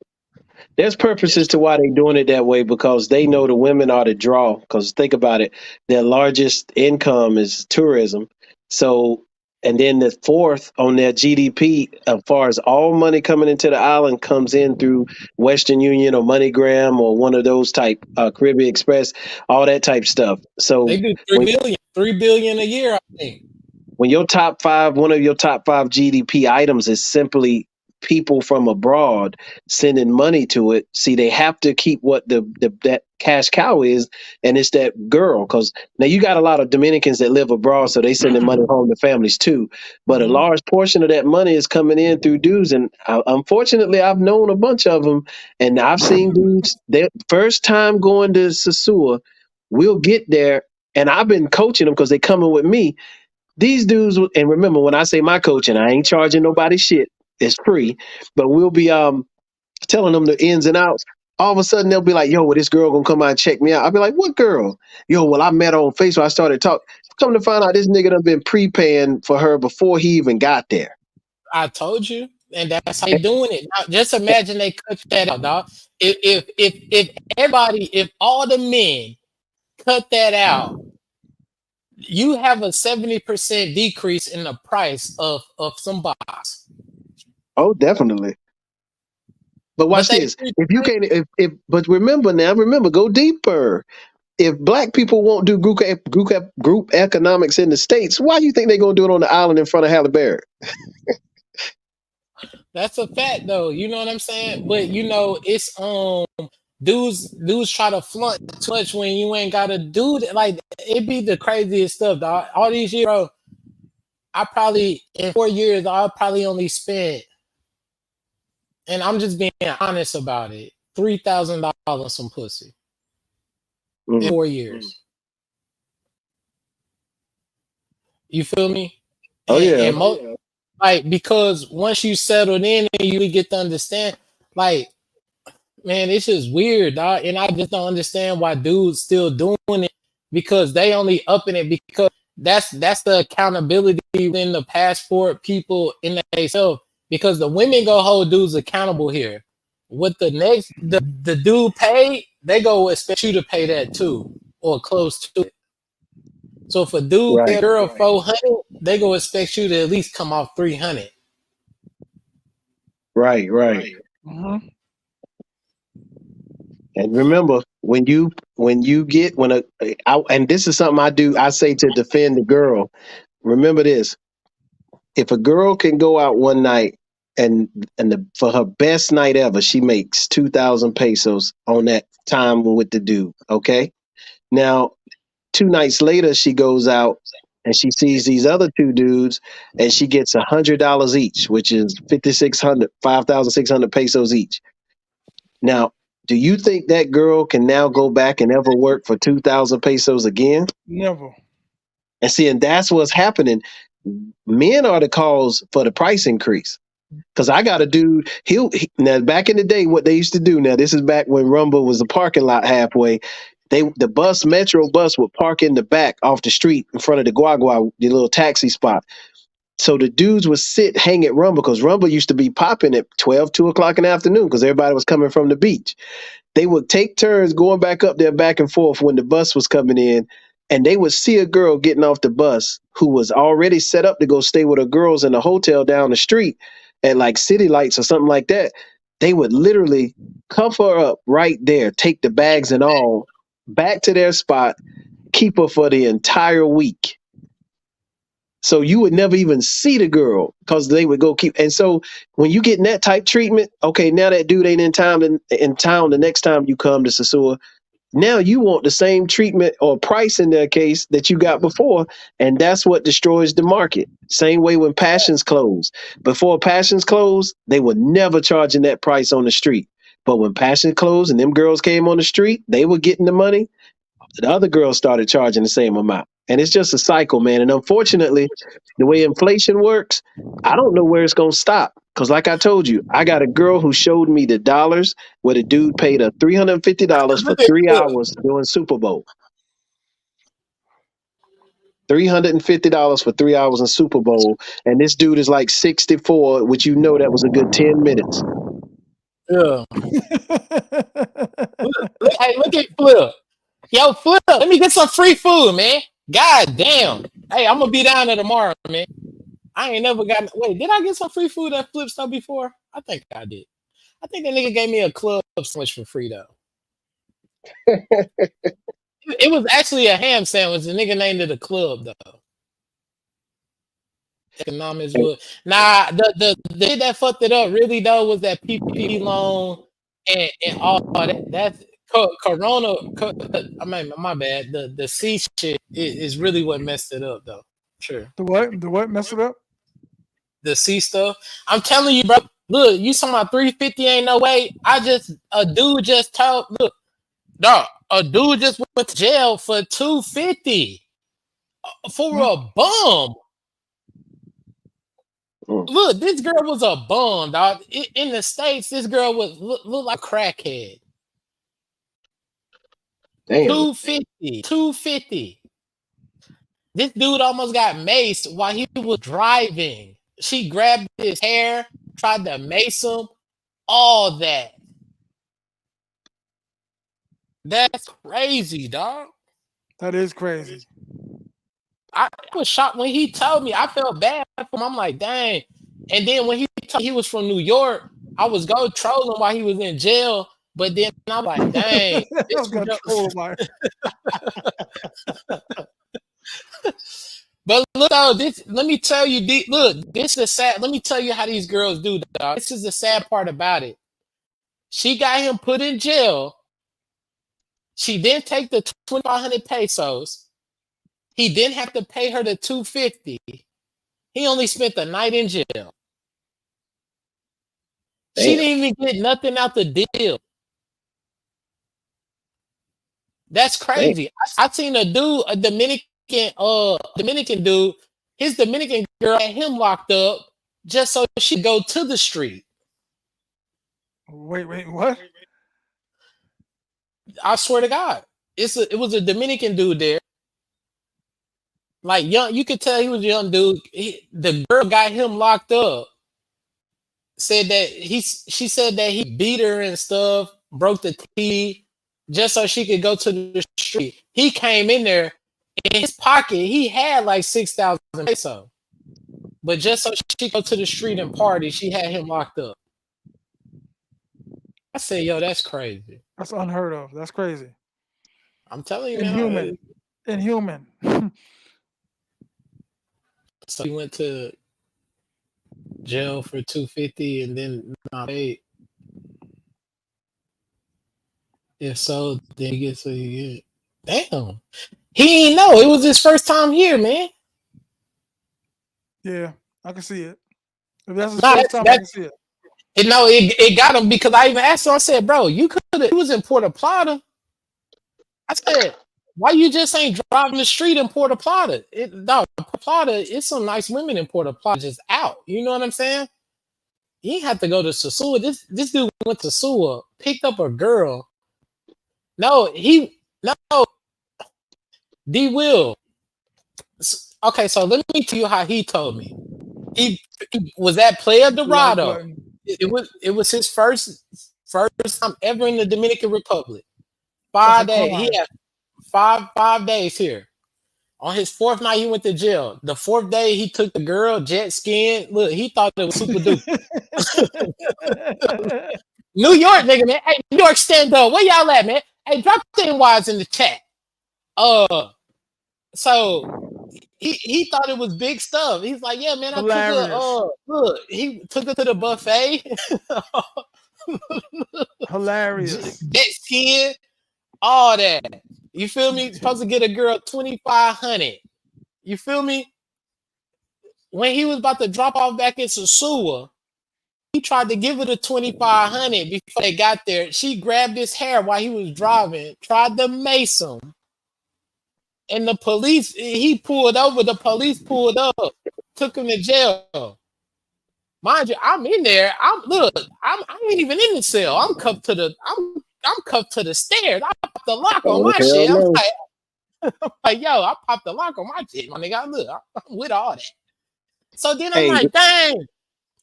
there's purposes to why they're doing it that way because they know the women are the draw. Because think about it, their largest income is tourism. So, and then the fourth on their GDP, as far as all money coming into the island, comes in through Western Union or MoneyGram or one of those type, Caribbean Express, all that type stuff. They So do 3 billion, 3 billion a year, I think. when your top five, one of your top five GDP items is simply people from abroad sending money to it, see, they have to keep what the that cash cow is, and it's that girl. Because now you got a lot of Dominicans that live abroad, so they sending money home to families too. But a Mm-hmm. large portion of that money is coming in through dudes, and unfortunately, I've known a bunch of them, and I've seen dudes. Their first time going to Sosua, we'll get there, and I've been coaching them because they coming with me. These dudes, and remember when I say my coaching, I ain't charging nobody shit. It's free, but we'll be telling them the ins and outs. All of a sudden they'll be like, "Yo, well, this girl gonna come out and check me out." I'll be like, "What girl?" "Yo, well, I met her on Facebook. I started talking. Come to find out, this nigga done been prepaying for her before he even got there." I told you, and that's how they doing it. Now, just imagine they cut that out, dog. If all the men cut that out, you have a 70% decrease in the price of some box. Oh, definitely. But But watch they this. If you can't, if but remember, go deeper. If black people won't do group economics in the states, why do you think they're gonna do it on the island in front of Halle Berry? That's a fact though. You know what I'm saying? But it's dudes try to flaunt too much when you ain't gotta do that. Like it be the craziest stuff, dog. All these years, bro, I probably in 4 years I'll probably only spent, and I'm just being honest about it, $3,000 some pussy in Mm. 4 years. You feel me? Oh And, yeah. and mo- like because once you settled in and you really get to understand, like Man, it's just weird, dog. And I just don't understand why dudes still doing it because they only upping it because that's the accountability in the passport people in themselves. Because the women go hold dudes accountable here. What the dude paid, they go expect you to pay that too, or close to it. So if a dude pay a Right, girl 400, they go expect you to at least come off 300. right. Hmm. And remember, when you get when and this is something I do, I say to defend the girl. Remember this: if a girl can go out one night and for her best night ever, she makes 2,000 pesos on that time with the dude. Okay, now 2 nights later, she goes out and she sees these other two dudes, and she gets $100 each, which is 5,600 pesos each. Now, do you think that girl can now go back and ever work for 2,000 pesos again? Never. And see, and that's what's happening. Men are the cause for the price increase. Because I got a dude, now back in the day, what they used to do, now this is back when Rumble was a parking lot halfway. The metro bus would park in the back off the street in front of the Guagua, the little taxi spot. So the dudes would hang at Rumble because Rumble used to be popping at 12, 2 o'clock in the afternoon because everybody was coming from the beach. They would take turns going back up there back and forth when the bus was coming in, and they would see a girl getting off the bus who was already set up to go stay with her girls in a hotel down the street at like City Lights or something like that. They would literally cuff her up right there, take the bags and all back to their spot, keep her for the entire week. So you would never even see the girl because they would go keep. And so when you get that type treatment, okay, now that dude ain't in town the next time you come to Sosua. Now you want the same treatment or price in their case that you got before, and that's what destroys the market. Same way when Passions closed. Before Passions closed, they were never charging that price on the street. But when Passion closed and them girls came on the street, they were getting the money. The other girls started charging the same amount. And it's just a cycle, man. And unfortunately, the way inflation works, I don't know where it's going to stop. Because, like I told you, I got a girl who showed me the dollars where the dude paid her $350 for Look at 3 hours doing Super Bowl. $350 for 3 hours in Super Bowl. And this dude is like 64, which you know that was a good 10 minutes. yeah. Hey, look at Flip. Yo, Flip, let me get some free food, man. God damn. Hey, I'm gonna be down there tomorrow, man. I ain't never gotten. Wait, did I get some free food at Flip Store before? I think I did. I think that nigga gave me a club sandwich for free though. It was actually a ham sandwich. The nigga named it a club though. Economics would nah. The shit that fucked it up really though was that PPP loan and all that. That's Corona. I mean, my bad. The C shit is really what messed it up though. Sure. The what? The what messed it up? The C stuff. I'm telling you, bro. Look, you talking about 350 ain't no way. A dude just told, look, dog, a dude just went to jail for 250 for Mm. a bum. Mm, Look, this girl was a bum, dog. In the States, this girl was look like a crackhead. damn. 250. 250. This dude almost got maced while he was driving. She grabbed his hair, tried to mace him, all that. That's crazy, dog. That is crazy. I was shocked when he told me. I felt bad for him. I'm like, dang. And then when he told me he was from New York, I was go trolling while he was in jail. But then I'm like, dang, I this was was gonna troll my. But look, though, this let me tell you, look, this is sad. Let me tell you how these girls do, dog. This is the sad part about it. She got him put in jail. She didn't take the 2,500 pesos. He didn't have to pay her the 250. He only spent the night in jail. She Damn. didn't even get nothing out the deal. That's Damn. crazy. I seen a Dominican dude, his Dominican girl had him locked up just so she go to the street. Wait, what? I swear to God, it was a Dominican dude there. Like young, you could tell he was a young dude. The girl got him locked up. Said that she said that he beat her and stuff, broke the TV just so she could go to the street. He came in there in his pocket. He had like 6,000 pesos, but just so she could go to the street and party, she had him locked up. I said, "Yo, that's crazy." That's unheard of. That's crazy. I'm telling you, man. Inhuman. Inhuman. So he went to jail for 250 and then not paid. If so, then he gets what he get. Damn. He ain't know. It was his first time here, man. Yeah, I can see it. If that's his Nah, first time, I can see it. it got him because I even asked him, I said, bro, you could have, he was in Puerto Plata. I said, why you just ain't driving the street in Puerto Plata? Puerto Plata, it's some nice women in Puerto Plata just out. You know what I'm saying? You ain't have to go to Sosua. This dude went to Sosua, picked up a girl. No, D Will. Okay, so let me tell you how he told me. He was at Playa Like Dorado. button. It was his first time ever in the Dominican Republic. That's a 5 days. He crime. had five days here. On his fourth night, he went to jail. The fourth day, he took the girl jet skiing. Look, he thought it was super duper. New York, nigga, man. Hey, New York, stand up. Where y'all at, man? Hey, drop the wise in the chat. So he thought it was big stuff. He's like, yeah, man, I took Hilarious. her. Look, he took her to the buffet. Hilarious. Jet skiing, all that. You feel me? Supposed to get a girl 2,500. You feel me? When he was about to drop off back in Sosua, he tried to give her the 2,500 before they got there. She grabbed his hair while he was driving, tried to mace him. And the police, he pulled over. The police pulled up, took him to jail. Mind you, I'm in there. I ain't even in the cell. I'm cuffed to the stairs. I popped the lock on Oh my hell shit. no! Like, yo, I popped the lock on my shit, my nigga. Look, I'm with all that. So then I'm Hey, like, dang.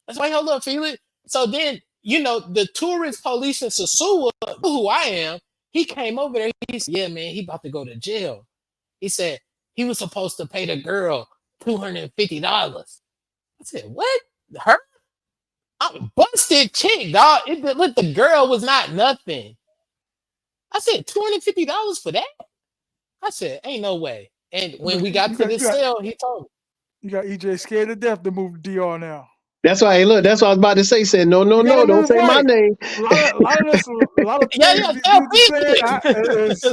That's why, hold up, Felix. So then, the tourist police in Sosua, who I am, he came over there. He said, yeah, man, he about to go to jail. He said he was supposed to pay the girl $250. I said, what? Her? I'm busted chick, dog. Look, the girl was not nothing. I said, $250 for that? I said, ain't no way. And when Look, we got you to got the cell, he told me. you got EJ scared to death to move to DR now. that's why. Hey, look, that's what I was about to say. Said no, no, You gotta no, don't move say my right. name. A lot of Yeah, things yeah, these tell dudes are saying. Felix.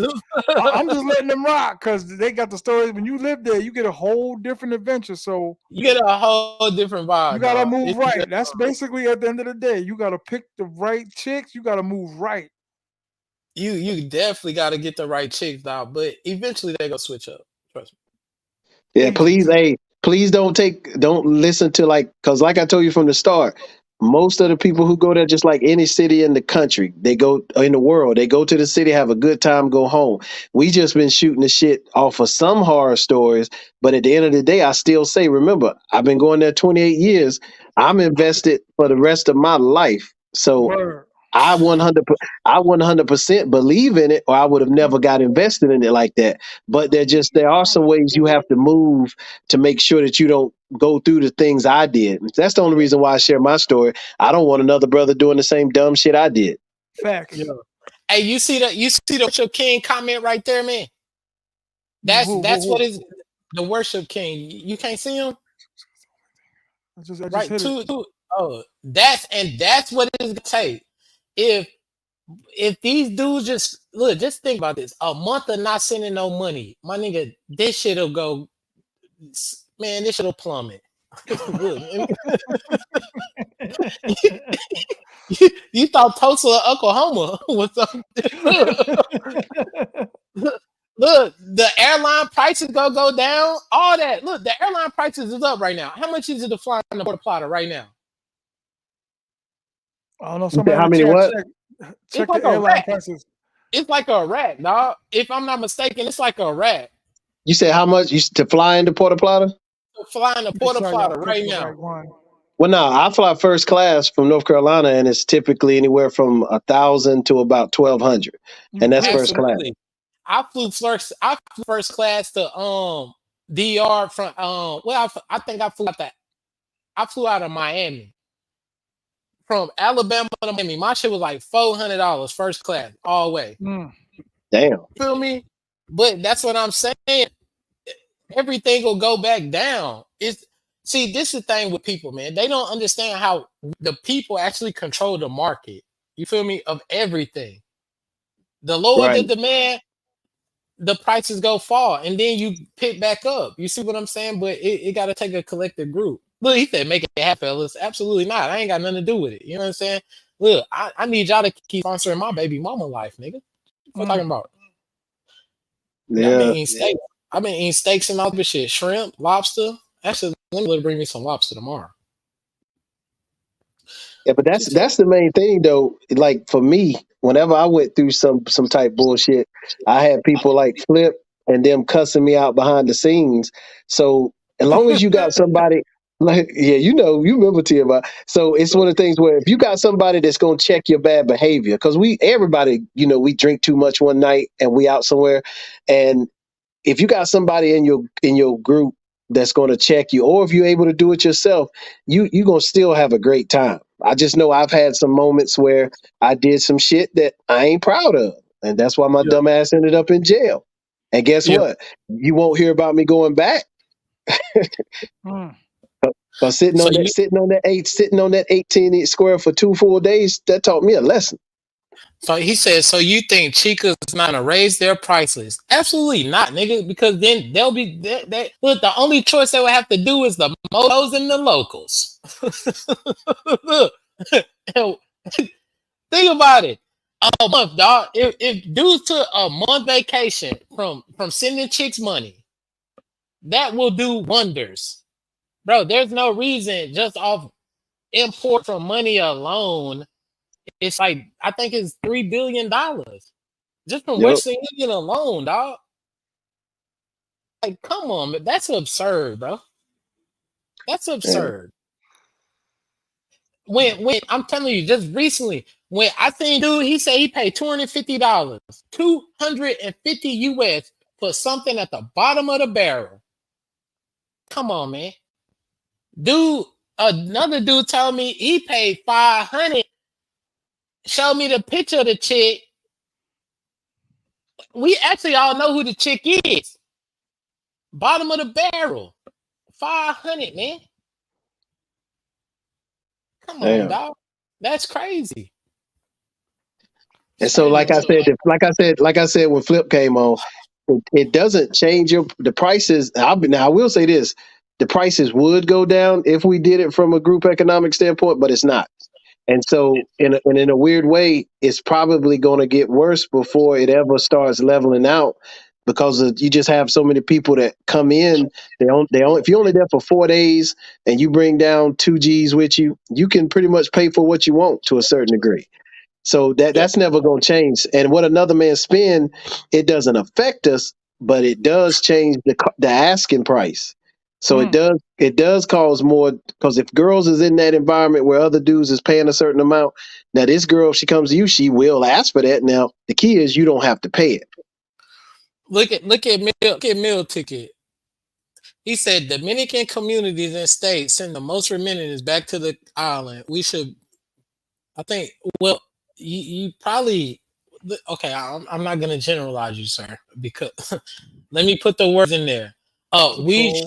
I'm just letting them rock because they got the stories. When you live there, you get a whole different adventure. So You get a whole different you vibe, gotta dog. move right. That's basically at the end of the day. You gotta pick the right chicks. You gotta move right. You definitely got to get the right chicks, dog. But eventually they gonna switch up. Trust me. Yeah, please, Eventually. hey, please don't listen to because like I told you from the start, most of the people who go there, just like any city in the country, they go in the world, they go to the city, have a good time, go home. We just been shooting the shit off of some horror stories, but at the end of the day, I still say, remember, I've been going there 28 years. I'm invested for the rest of my life. So Word. I 100 I 100% believe in it, or I would have never got invested in it like that. But there are some ways you have to move to make sure that you don't go through the things I did. That's the only reason why I share my story. I don't want another brother doing the same dumb shit I did. Yeah. Facts. Hey, you see the worship king comment right there, man. That's what Who? is the worship king. You can't see him, I just right? hit it. That's what it's gonna take. If if these dudes just think about this, a month of not sending no money, my nigga, this shit'll go, man, this shit'll plummet. Look, you thought Tulsa, Oklahoma was something. Look, the airline prices gonna go down. All that. Look, the airline prices is up right now. How much is it to fly in the Puerto Plata right now? I don't know. You said Somebody in how the many chat what? It's check like the a airline wreck. prices. It's like a rat, dog. If I'm not mistaken, it's like a rat. You said how much you to fly into Puerto Plata? Flying a Make porta sure y'all flotter pick right the now. right one. Well, no, I fly first class from North Carolina, and it's typically anywhere from 1,000 to about 1,200, You and that's good. first class. Absolutely. I flew first class to DR from I think I flew out of Miami. From Alabama to Miami. My shit was like $400 first class all the way. Mm, Damn. Feel me? But that's what I'm saying. Everything will go back down. It's see, this is the thing with people, man. They don't understand how the people actually control the market. You feel me? Of everything. The lower Right. the demand, the prices go fall, and then you pick back up. You see what I'm saying? But it got to take a collective group. Look, he said, "Make it happen, fellas." Absolutely not. I ain't got nothing to do with it. You know what I'm saying? Look, I need y'all to keep sponsoring my baby mama life, nigga. What mm, talking about? Yeah, I've been Yeah. eating steak. I've been eating steaks and all this shit, shrimp, lobster. Actually, let me bring me some lobster tomorrow. Yeah, but She said, that's the main thing though. Like for me, whenever I went through some type bullshit, I had people like Flip and them cussing me out behind the scenes. So as long as you got somebody like yeah, you remember TMI. So it's one of the things where if you got somebody that's gonna check your bad behavior, because we everybody, we drink too much one night and we out somewhere, and if you got somebody in your group that's going to check you, or if you're able to do it yourself, you going to still have a great time. I just know I've had some moments where I did some shit that I ain't proud of, and that's why my yeah, dumb ass ended up in jail. And guess yeah. what? You won't hear about me going back. mm. Cause So you, sitting on that 18 square for 2 full days, that taught me a lesson. so he said, so you think Chica's not gonna raise their prices? Absolutely not, nigga. Because then they'll be look. The only choice they would have to do is the motos and the locals. Look, think about it. A month, dog. If dudes took a month vacation from sending chicks money, that will do wonders, bro. There's no reason just off import from money alone. It's like I think it's $3 billion just from Yep. Western Union alone, dog. Like, come on, man. That's absurd, bro. That's Yeah. absurd. When I'm telling you, just recently, when I seen dude, he said he paid $250, 250 US for something at the bottom of the barrel. Come on, man. Dude, another dude told me he paid 500. Showed me the picture of the chick. We actually all know who the chick is. Bottom of the barrel. 500, man. Come on, Damn. dog. That's crazy. And It's so, crazy. like I said, when Flip came on, it doesn't change the prices. Now, I will say this: the prices would go down if we did it from a group economic standpoint, but it's not. And so, in a weird way, it's probably going to get worse before it ever starts leveling out, because you just have so many people that come in. If you're only there for 4 days and you bring down 2 G's with you, you can pretty much pay for what you want to a certain degree. So Yeah. that's never going to change. And what another man spend, it doesn't affect us, but it does change the asking price. So it Mm. does cause more, because if girls is in that environment where other dudes is paying a certain amount, now this girl, if she comes to you, she will ask for that. Now the key is you don't have to pay it. Look at meal ticket. He said Dominican communities and states send the most remittances back to the island. We should, I think. Well, you probably okay. I'm not gonna generalize you, sir, because let me put the words in there. Control.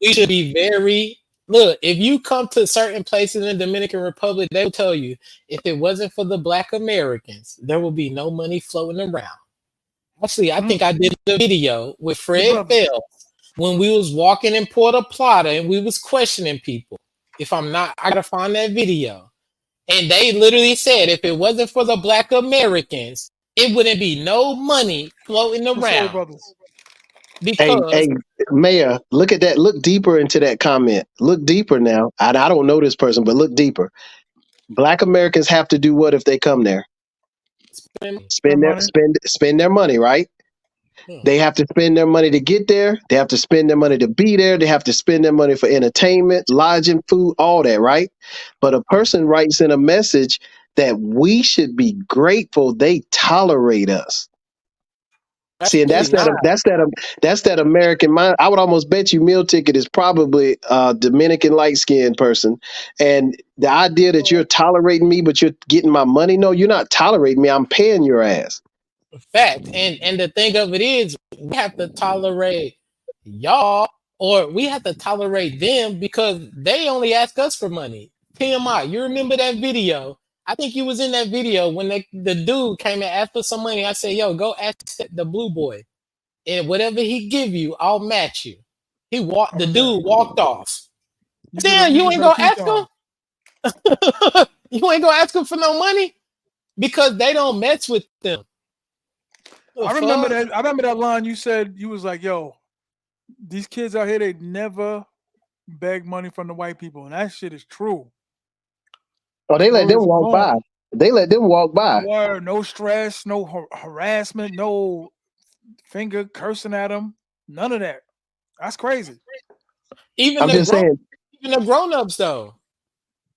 We should be very look. If you come to certain places in the Dominican Republic, they will tell you if it wasn't for the Black Americans, there will be no money floating around. Actually, I Mm. think I did the video with The Fred brother. Fell when we was walking in Puerto Plata and we was questioning people. If I'm not, I gotta find that video. And they literally said if it wasn't for the Black Americans, it wouldn't be no money floating The Soul around Brothers. because Hey, Mayor, look at that. Look deeper into that comment. Look deeper now. I don't know this person, but look deeper. Black Americans have to do what if they come there? Spend money. spend their money, right? Hmm. They have to spend their money to get there. They have to spend their money to be there. They have to spend their money for entertainment, lodging, food, all that, right? But a person writes in a message that we should be grateful they tolerate us. See, and Actually, not. that's that American mind. I would almost bet you meal ticket is probably a Dominican light skinned person, and the idea that you're tolerating me, but you're getting my money. No, you're not tolerating me. I'm paying your ass. Fact. And the thing of it is, we have to tolerate y'all, or we have to tolerate them because they only ask us for money. T.M.I, you remember that video? I think you was in that video when the dude came and asked for some money. I said, yo, go ask the blue boy. And whatever he give you, I'll match you. I The remember. dude walked off. Damn, You you just ain't better gonna keep ask going. him? You ain't gonna ask him for no money? Because they don't mess with them. The I remember fuck? that. I remember that line you said. You was like, "Yo, these kids out here, they never beg money from the white people," and that shit is true. Oh, they let Word them is walk by. born. They let them walk by. Word, no stress, no harassment, no finger cursing at them. None of that. That's crazy. Even I'm the just grown saying. even the grown ups though.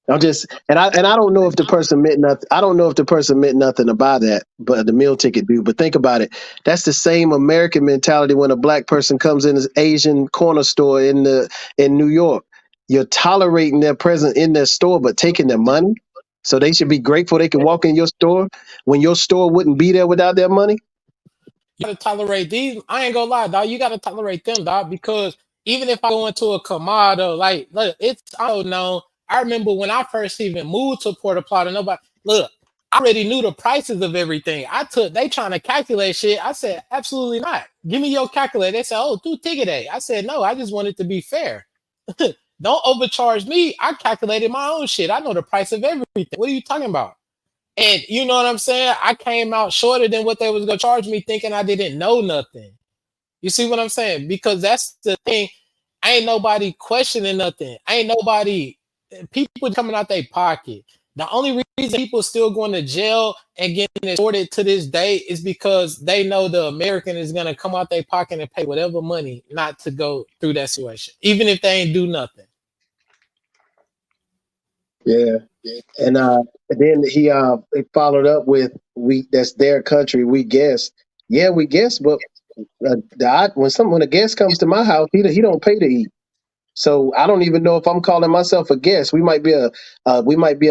I'm just, and I don't know if the person meant nothing. I don't know if the person meant nothing about that, but the meal ticket dude. But think about it. That's the same American mentality when a black person comes in an Asian corner store in New York. You're tolerating their presence in their store, but taking their money. So they should be grateful they can walk in your store when your store wouldn't be there without their money. You gotta tolerate these. I ain't gonna lie, dog. You gotta tolerate them, dog, because even if I go into a commodity, like look, it's I don't know. I remember when I first even moved to Puerto Plata, nobody look, I already knew the prices of everything. They trying to calculate shit. I said, absolutely not. Give me your calculator. They said, oh, do ticket A. I said, no, I just want it to be fair. Don't overcharge me. I calculated my own shit. I know the price of everything. What are you talking about? And you know what I'm saying? I came out shorter than what they was gonna charge me, thinking I didn't know nothing. You see what I'm saying? Because that's the thing. Ain't nobody questioning nothing. Ain't nobody people coming out their pocket. The only reason people still going to jail and getting extorted to this day is because they know the American is gonna come out their pocket and pay whatever money not to go through that situation, even if they ain't do nothing. Yeah. And then he followed up with we that's their country. We guess. Yeah, we guess, but when a guest comes to my house, he don't pay to eat. So I don't even know if I'm calling myself a guest. We might be a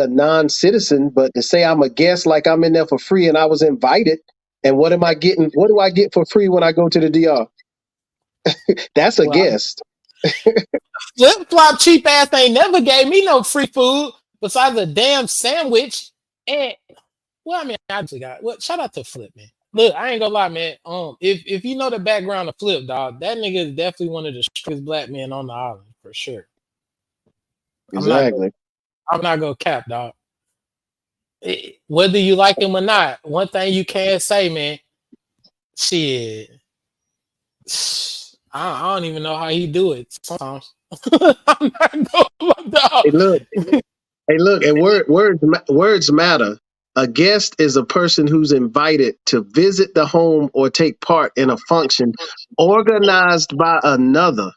non-citizen, but to say I'm a guest, like I'm in there for free and I was invited, and what am I getting? What do I get for free when I go to the DR? That's a Well, guest. Flip flop cheap ass ain't never gave me no free food besides a damn sandwich. And well, I mean, I just got well. Shout out to Flip, man. Look, I ain't gonna lie, man. If you know the background of Flip, dog, that nigga is definitely one of the strongest black men on the island for sure. I'm not gonna, Exactly. I'm not gonna cap, dog. Whether you like him or not, one thing you can't say, man. Shit, I don't even know how he do it sometimes. I'm not gonna, dog. Hey, look. Hey, look. And words matter. A guest is a person who's invited to visit the home or take part in a function organized by another.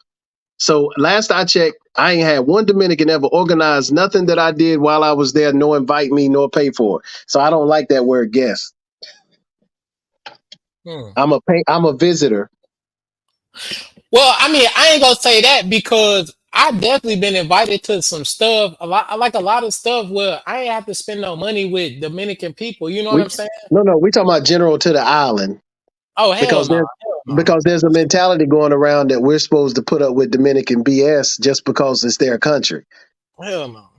So last I checked, I ain't had one Dominican ever organize nothing that I did while I was there, nor invite me, nor pay for it. So I don't like that word guest. Hmm. I'm a visitor. Well, I mean, I ain't gonna say that because I definitely been invited to some stuff. I like a lot of stuff where I ain't have to spend no money with Dominican people. You know what We I'm saying? no, we talking about general to the island Oh hell because no, there's hell no, because there's a mentality going around that we're supposed to put up with Dominican BS just because it's their country. hell no.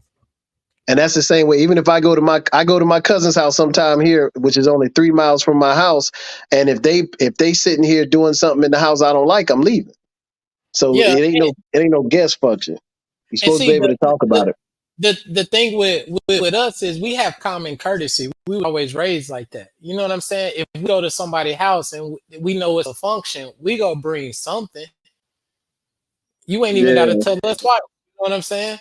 And that's the same way. Even if I go to my cousin's house sometime here, which is only 3 miles from my house, and if they sitting here doing something in the house I don't like, I'm leaving. So Yeah, it ain't no guest function. You're and supposed to be see able to talk about it. the thing with us is we have common courtesy. We were always raised like that. You know what I'm saying? If we go to somebody's house and we know it's a function, we go bring something. You ain't even got to Yeah. tell us why. You know what I'm saying?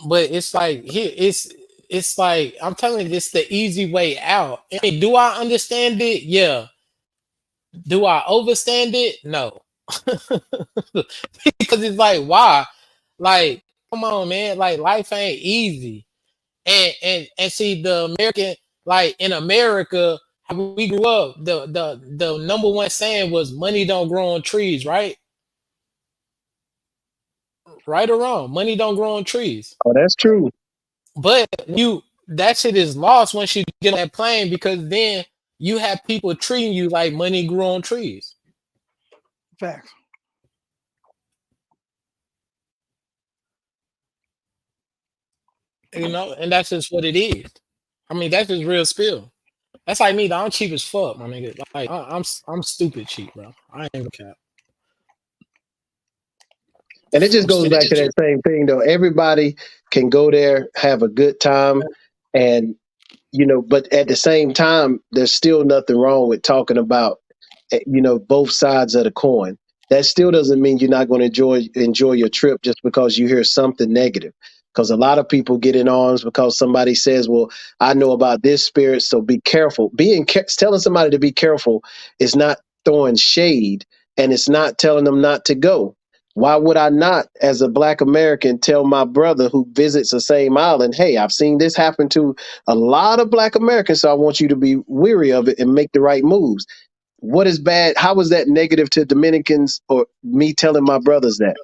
But it's like here, it's like I'm telling you, this the easy way out. I mean, do I understand it? Yeah. Do I overstand it? No. Because it's like, why? Like, come on, man. Like, life ain't easy. And see, the American, like in America, how we grew up, the number one saying was money don't grow on trees, right? Right or wrong? Money don't grow on trees. Oh, that's true. But you that shit is lost once you get on that plane because then you have people treating you like money grew on trees. Facts. You know, and that's just what it is. I mean, that's just real spill. That's like me, though. I'm cheap as fuck, my nigga. Like I'm stupid cheap, bro. I ain't gonna cap. And it just I'm goes stupid. back to that same thing, though. Everybody can go there, have a good time, and but at the same time, there's still nothing wrong with talking about, both sides of the coin. That still doesn't mean you're not going to enjoy your trip just because you hear something negative. Because a lot of people get in arms because somebody says, "Well, I know about this spirit, so be careful." Telling somebody to be careful is not throwing shade, and it's not telling them not to go. Why would I not, as a Black American, tell my brother who visits the same island, "Hey, I've seen this happen to a lot of Black Americans, so I want you to be weary of it and make the right moves." What is bad? How is that negative to Dominicans or me telling my brothers that?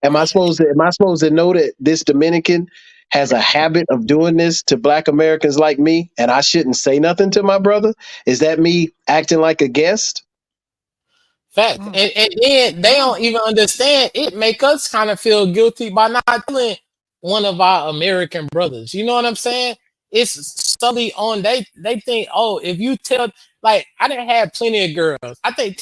Am I supposed to know that this Dominican has a habit of doing this to Black Americans like me and I shouldn't say nothing to my brother? Is that me acting like a guest? Fact. Mm. And then they don't even understand it make us kind of feel guilty by not telling one of our American brothers. You know what I'm saying? It's solely on they think, oh, if you tell like I didn't have plenty of girls. I think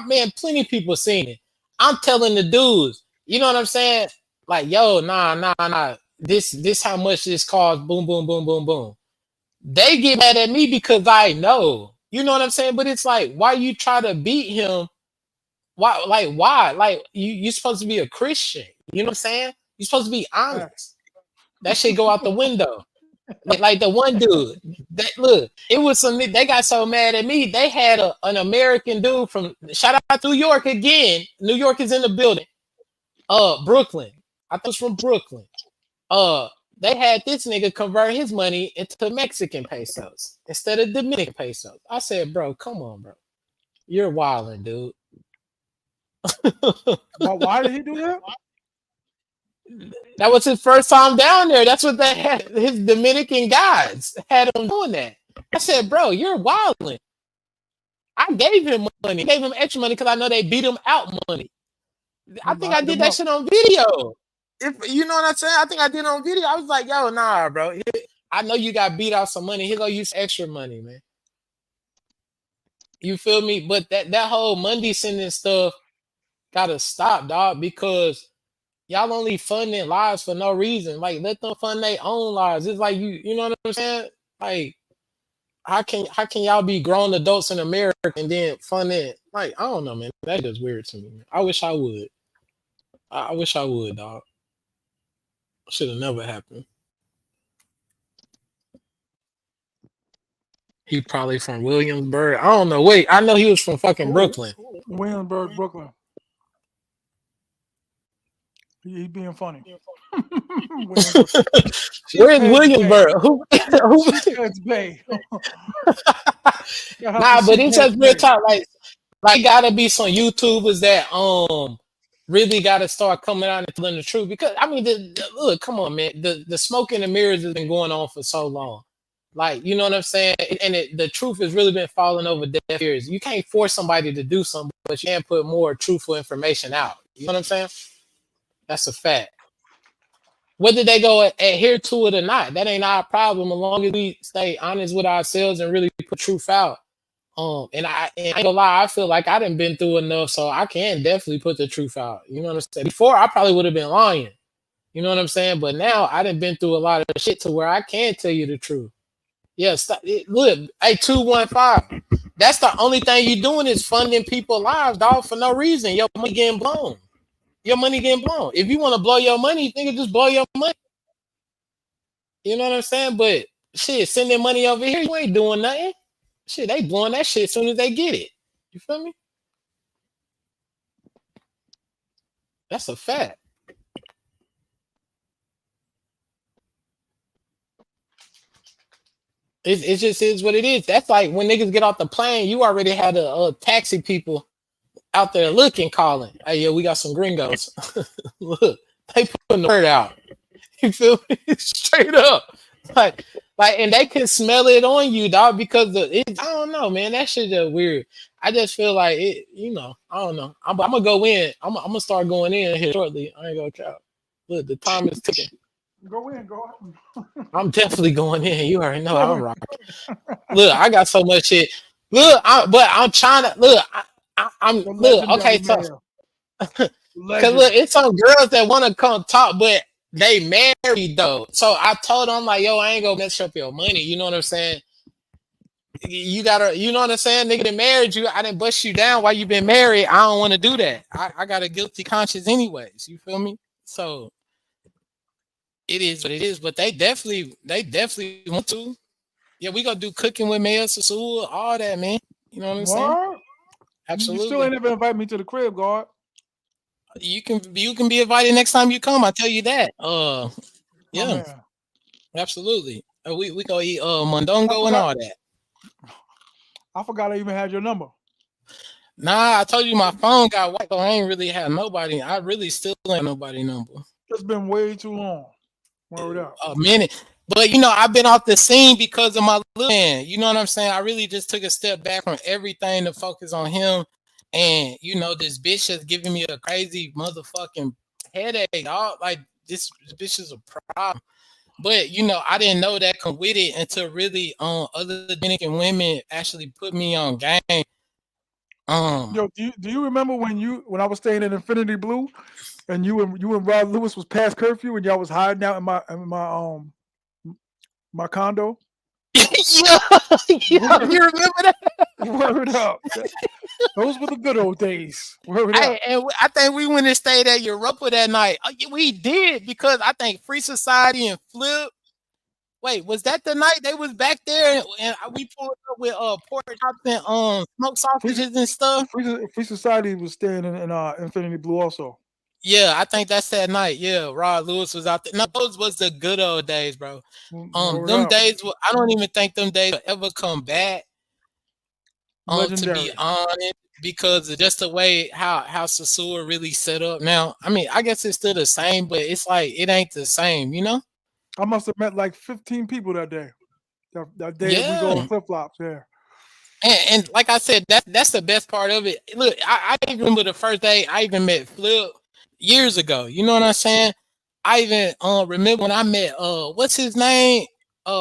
man, plenty of people seen it. I'm telling the dudes, you know what I'm saying? Like, yo, nah. This how much this costs, boom, boom, boom, boom, boom. They get mad at me because I know. You know what I'm saying? But it's like, why you try to beat him why? Like you supposed to be a Christian. You know what I'm saying? You're supposed to be Facts. honest. That shit go out the window. Like the one dude. That look, it was some they got so mad at me. They had an American dude from shout out to New York again. New York is in the building. Brooklyn. I think it's from Brooklyn. Uh they had this nigga convert his money into Mexican pesos instead of Dominican pesos. I said, bro, come on, bro. You're wilding, dude. Why did he do that? That was his first time down there. That's what they had. His Dominican guides had him doing that. I said, bro, you're wilding. I gave him money. I gave him extra money because I know they beat him out money. I He think I lined did him that up. shit on video. If you know what I'm saying, I think I did it on video. I was like, yo, nah, bro. I know you got beat out some money. Here go use extra money, man. You feel me? But that whole Monday sending stuff gotta stop, dog, because y'all only funding lives for no reason. Like let them fund their own lives. It's like you know what I'm saying? Like how can y'all be grown adults in America and then fund it? Like I don't know, man. That is weird to me. Man. I wish I would. I wish I would, dog. Should have never happened. He probably from Williamsburg. I don't know. Wait, I know he was from fucking Brooklyn. Williamsburg, Brooklyn. He being funny. Williamsburg. Where's Sheepheads Bay. Williamsburg? Who Sheepheads Bay. Shout out to Nah, but it's Sheepheads just real Bay. talk. Like gotta be some YouTubers that really gotta start coming out and telling the truth. Because I mean, look, come on, man. The smoke and the mirrors has been going on for so long. Like, you know what I'm saying? And the truth has really been falling over deaf ears. You can't force somebody to do something, but you can put more truthful information out. You know what I'm saying? That's a fact. Whether they go adhere to it or not, that ain't our problem. As long as we stay honest with ourselves and really put truth out. And I ain't gonna lie, I feel like I done been through enough, so I can definitely put the truth out. You know what I'm saying? Before I probably would have been lying. You know what I'm saying? But now I done been through a lot of shit to where I can tell you the truth. Yeah, look, hey, 215. That's the only thing you doing is funding people lives, dog, for no reason. Your money getting blown. Your money getting blown. If you want to blow your money, nigga, just blow your money. You know what I'm saying? But shit, sending money over here, you ain't doing nothing. Shit, they blowing that shit as soon as they get it. You feel me? That's a fact. It just is what it is. That's like when niggas get off the plane, you already had a taxi people out there looking, calling. Hey, yo, we got some gringos. Look, they putting the word out. You feel me? Straight up. Like, and they can smell it on you, dog, because I don't know, man. That shit just weird. I just feel like it, I don't know. I'm gonna go in. I'm gonna start going in here shortly. I ain't gonna count. Look, the time is ticking. Go in, go. I'm definitely going in. You already know Go how I in. rock. Look, I got so much shit. Look, but I'm trying to look. I'm The look. legendary Okay, so mayor. cause look, Legend. it's some girls that want to come talk, but they married though. So I told them like, yo, I ain't gonna mess up your money. You know what I'm saying? You gotta, you know what I'm saying? Nigga that married you, I didn't bust you down while you been married. I don't want to do that. I got a guilty conscience anyways. You feel me? So it is what it is. But they definitely want to. Yeah, we gonna do cooking with Mayor Sosua, all that, man. You know what I'm saying? What? You still Absolutely. ain't ever invite me to the crib, God. You can be invited next time you come. I tell you that. My Yeah, man. absolutely. We go eat I mondongo and forgot. all that. I forgot I even had your number. Nah, I told you my phone got wiped, so I ain't really had nobody. I really still ain't nobody number. It's been way too long. Word up. A minute. But I've been off the scene because of my little man. You know what I'm saying? I really just took a step back from everything to focus on him. And this bitch has given me a crazy motherfucking headache, dog. Like this bitch is a problem. But I didn't know that come with it until really other Dominican women actually put me on game. Um Yo, do you remember when I was staying in Infinity Blue and you and Rod Lewis was past curfew and y'all was hiding out in my condo? yeah, yeah, Word, you remember that? word up. Those were the good old days. Word up. I think we went and stayed at Europa that night. Yeah, we did because I think Free Society and Flip. Wait, was that the night they was back there and we pulled up with pork chops and smoked Free, sausages and stuff? Free Society was staying in Infinity Blue also. Yeah, I think that's that night. Yeah, Rod Lewis was out there. No, those was the good old days, bro. Word Them up. days. I don't even think them days will ever come back. To be Legendary. honest, because of just the way how Sasua really set up. Now, I mean, I guess it's still the same, but it's like it ain't the same. I must have met like 15 people that day. That day that we go on Yeah. flip flops. Yeah. And like I said, that's the best part of it. Look, I even remember the first day I even met Flip years ago. You know what I'm saying? I even remember when I met what's his name?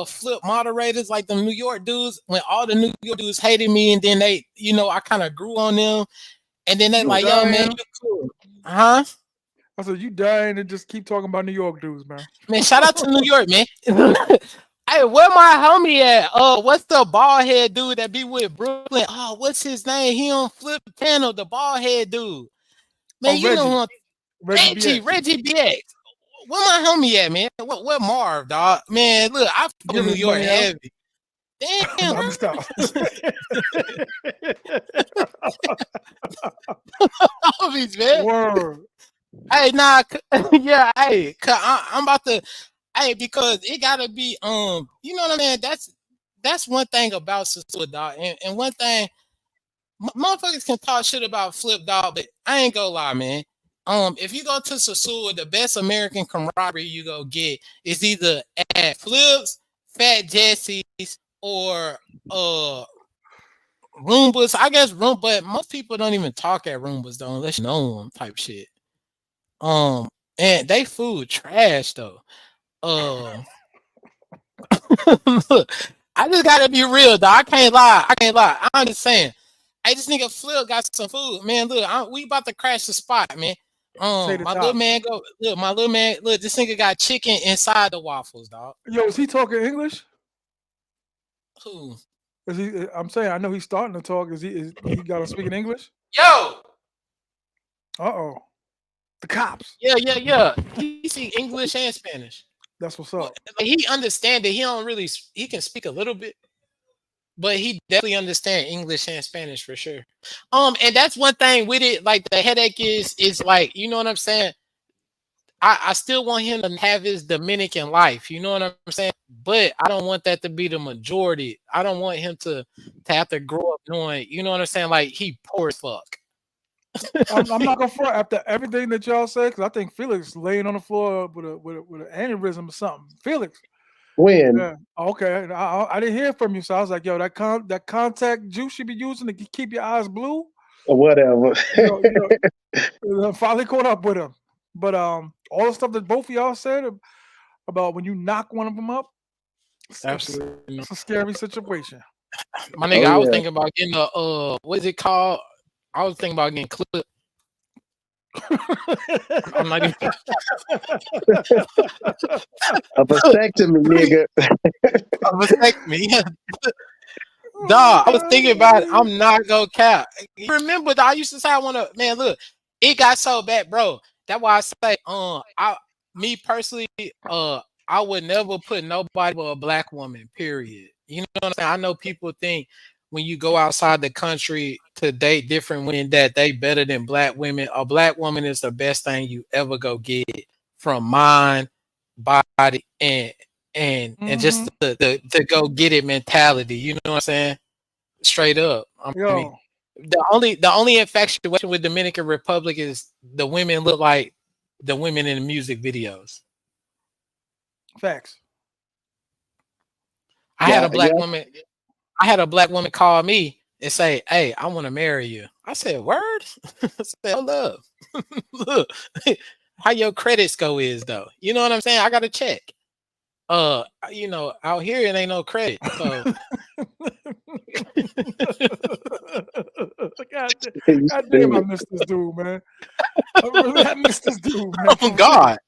Flip moderators, like the New York dudes, when all the New York dudes hated me and then they, I kind of grew on them and then they You like, yo, man, dying. you cool. Huh? I said, you dying and just keep talking about New York dudes, man. Man, shout out to New York, man. Hey, where my homie at? What's the bald head dude that be with Brooklyn? Oh, what's his name? He on Flip Panel, the bald head dude. Oh, Man, you know Reggie. who Reggie BX. Reggie BX. Where my homie at, man? What Marv, dog? Man, look, I fuck with Giving New his York money out. heavy. Damn, No, let me stop. homies, man. Word. Hey, nah, yeah, hey, I'm about to, hey, because it gotta be, you know what I mean? That's one thing about Sasua, dog, and one thing, motherfuckers can talk shit about Flip, dog, but I ain't gonna lie, man. If you go to Sasua, the best American camaraderie you go get is either at Flips, Fat Jesse's, or Roombas. I guess but most people don't even talk at Roombas though, unless you know them type shit. Um, and they food trash though. Uh, look, I just gotta be real, though. I can't lie. I can't lie. I'm just saying. Hey, this nigga Flip got some food, man. Look, we about to crash the spot, man. Say the My little tops. man go. Look, my little man. Look, this nigga got chicken inside the waffles, dog. Yo, is he talking English? Who? Is he? I'm saying I know he's starting to talk. Is he got to speak in English? Yo. Uh oh. The cops. Yeah, yeah, yeah. He speak English and Spanish. That's what's Well, up. like, he understand that he don't really he can speak a little bit, but he definitely understand English and Spanish for sure. And that's one thing with it. Like the headache is like, you know what I'm saying. I still want him to have his Dominican life. You know what I'm saying. But I don't want that to be the majority. I don't want him to have to grow up knowing. You know what I'm saying. Like he poor as fuck. I'm not gonna front after everything that y'all said because I think Felix laying on the floor with an aneurysm or something. Felix, When yeah, okay. I didn't hear from you, so I was like, yo, that contact juice you be using to keep your eyes blue. or whatever. Finally caught up with him. But all the stuff that both of y'all said about when you knock one of them up, Absolutely, no. it's a scary situation. My nigga. Oh I was yeah, thinking about getting a what is it called? I was thinking about getting clipped. I'm not even. a vasectomy, nigga. Vasectomy. Yeah. Dog, I was thinking about it. I'm not gonna cap. You remember that I used to say I wanna man, look, it got so bad, bro. That's why I say, me personally, I would never put nobody but a black woman, period. You know what I'm saying? I know people think when you go outside the country to date different women that they better than black women. A black woman is the best thing you ever go get from mind, body, and just Hmm. the go get it mentality. You know what I'm saying? Straight up. I mean, Yo, the only infatuation with Dominican Republic is the women look like the women in the music videos. facts. I had Yeah, a black yeah. woman. I had a black woman call me and say, "Hey, I want to marry you." I said, "Word." I said, "Hold up, look, how your credit score is though. You know what I'm saying? I got to check. Out here it ain't no credit, so." God, You God damn, I stupid. miss this dude, man. I miss this dude, man, Oh for real. God.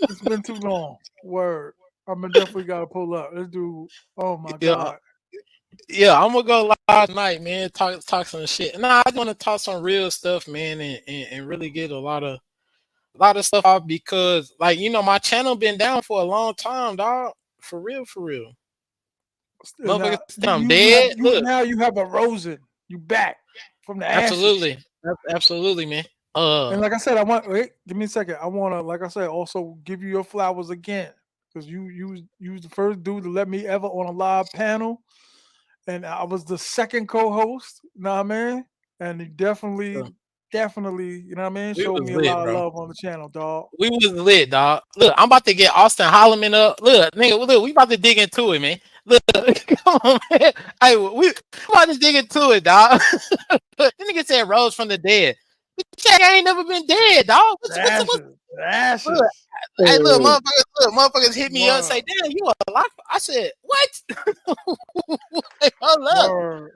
It's been too long. Word. I'm gonna definitely gotta pull up. This dude, oh my Yeah, God. yeah, I'm gonna go live tonight, man. Talk some shit. Nah, I want to talk some real stuff, man, and really get a lot of stuff off because, like, my channel been down for a long time, dog. For real, for real. And Motherfuckers now think I'm you have dead. you Look, now you have a Rosen. You back from the ashes. absolutely, absolutely, man. And like I said, I want wait, give me a second. I wanna, like I said, also give you your flowers again. Because you was the first dude to let me ever on a live panel. And I was the second co-host, you know what I mean? And you definitely, uh, definitely, you know what I mean, we showed was me a lit, lot of bro. love on the channel, dog. We was lit, dog. Look, I'm about to get Austin Holloman up. Look, nigga, look, we about to dig into it, man. Look, come on, man. Hey, we about to dig into it, dog. This nigga said rose from the dead. Check, I ain't never been dead, dog. The What's ashes. The look, ashes. hey, Uh, motherfuckers hit me up and say, Word. damn, you alive? I said, what? Hold up. Word.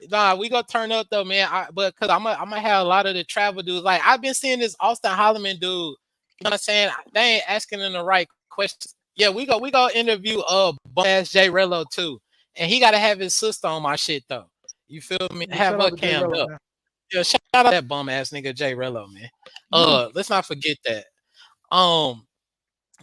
Nah, we gonna turn up though, man. But cause I'm gonna have a lot of the travel dudes. Like I've been seeing this Austin Holloman dude. You know what I'm saying? They ain't asking him the right questions. Yeah, we go interview bum ass J Rello too. And he gotta have his sister on my shit though. You feel me? Yeah, Have shout her out to J cammed Rello, up. man. Yeah, shout out that bum ass nigga J Rello, man. Mm. Let's not forget that. Um,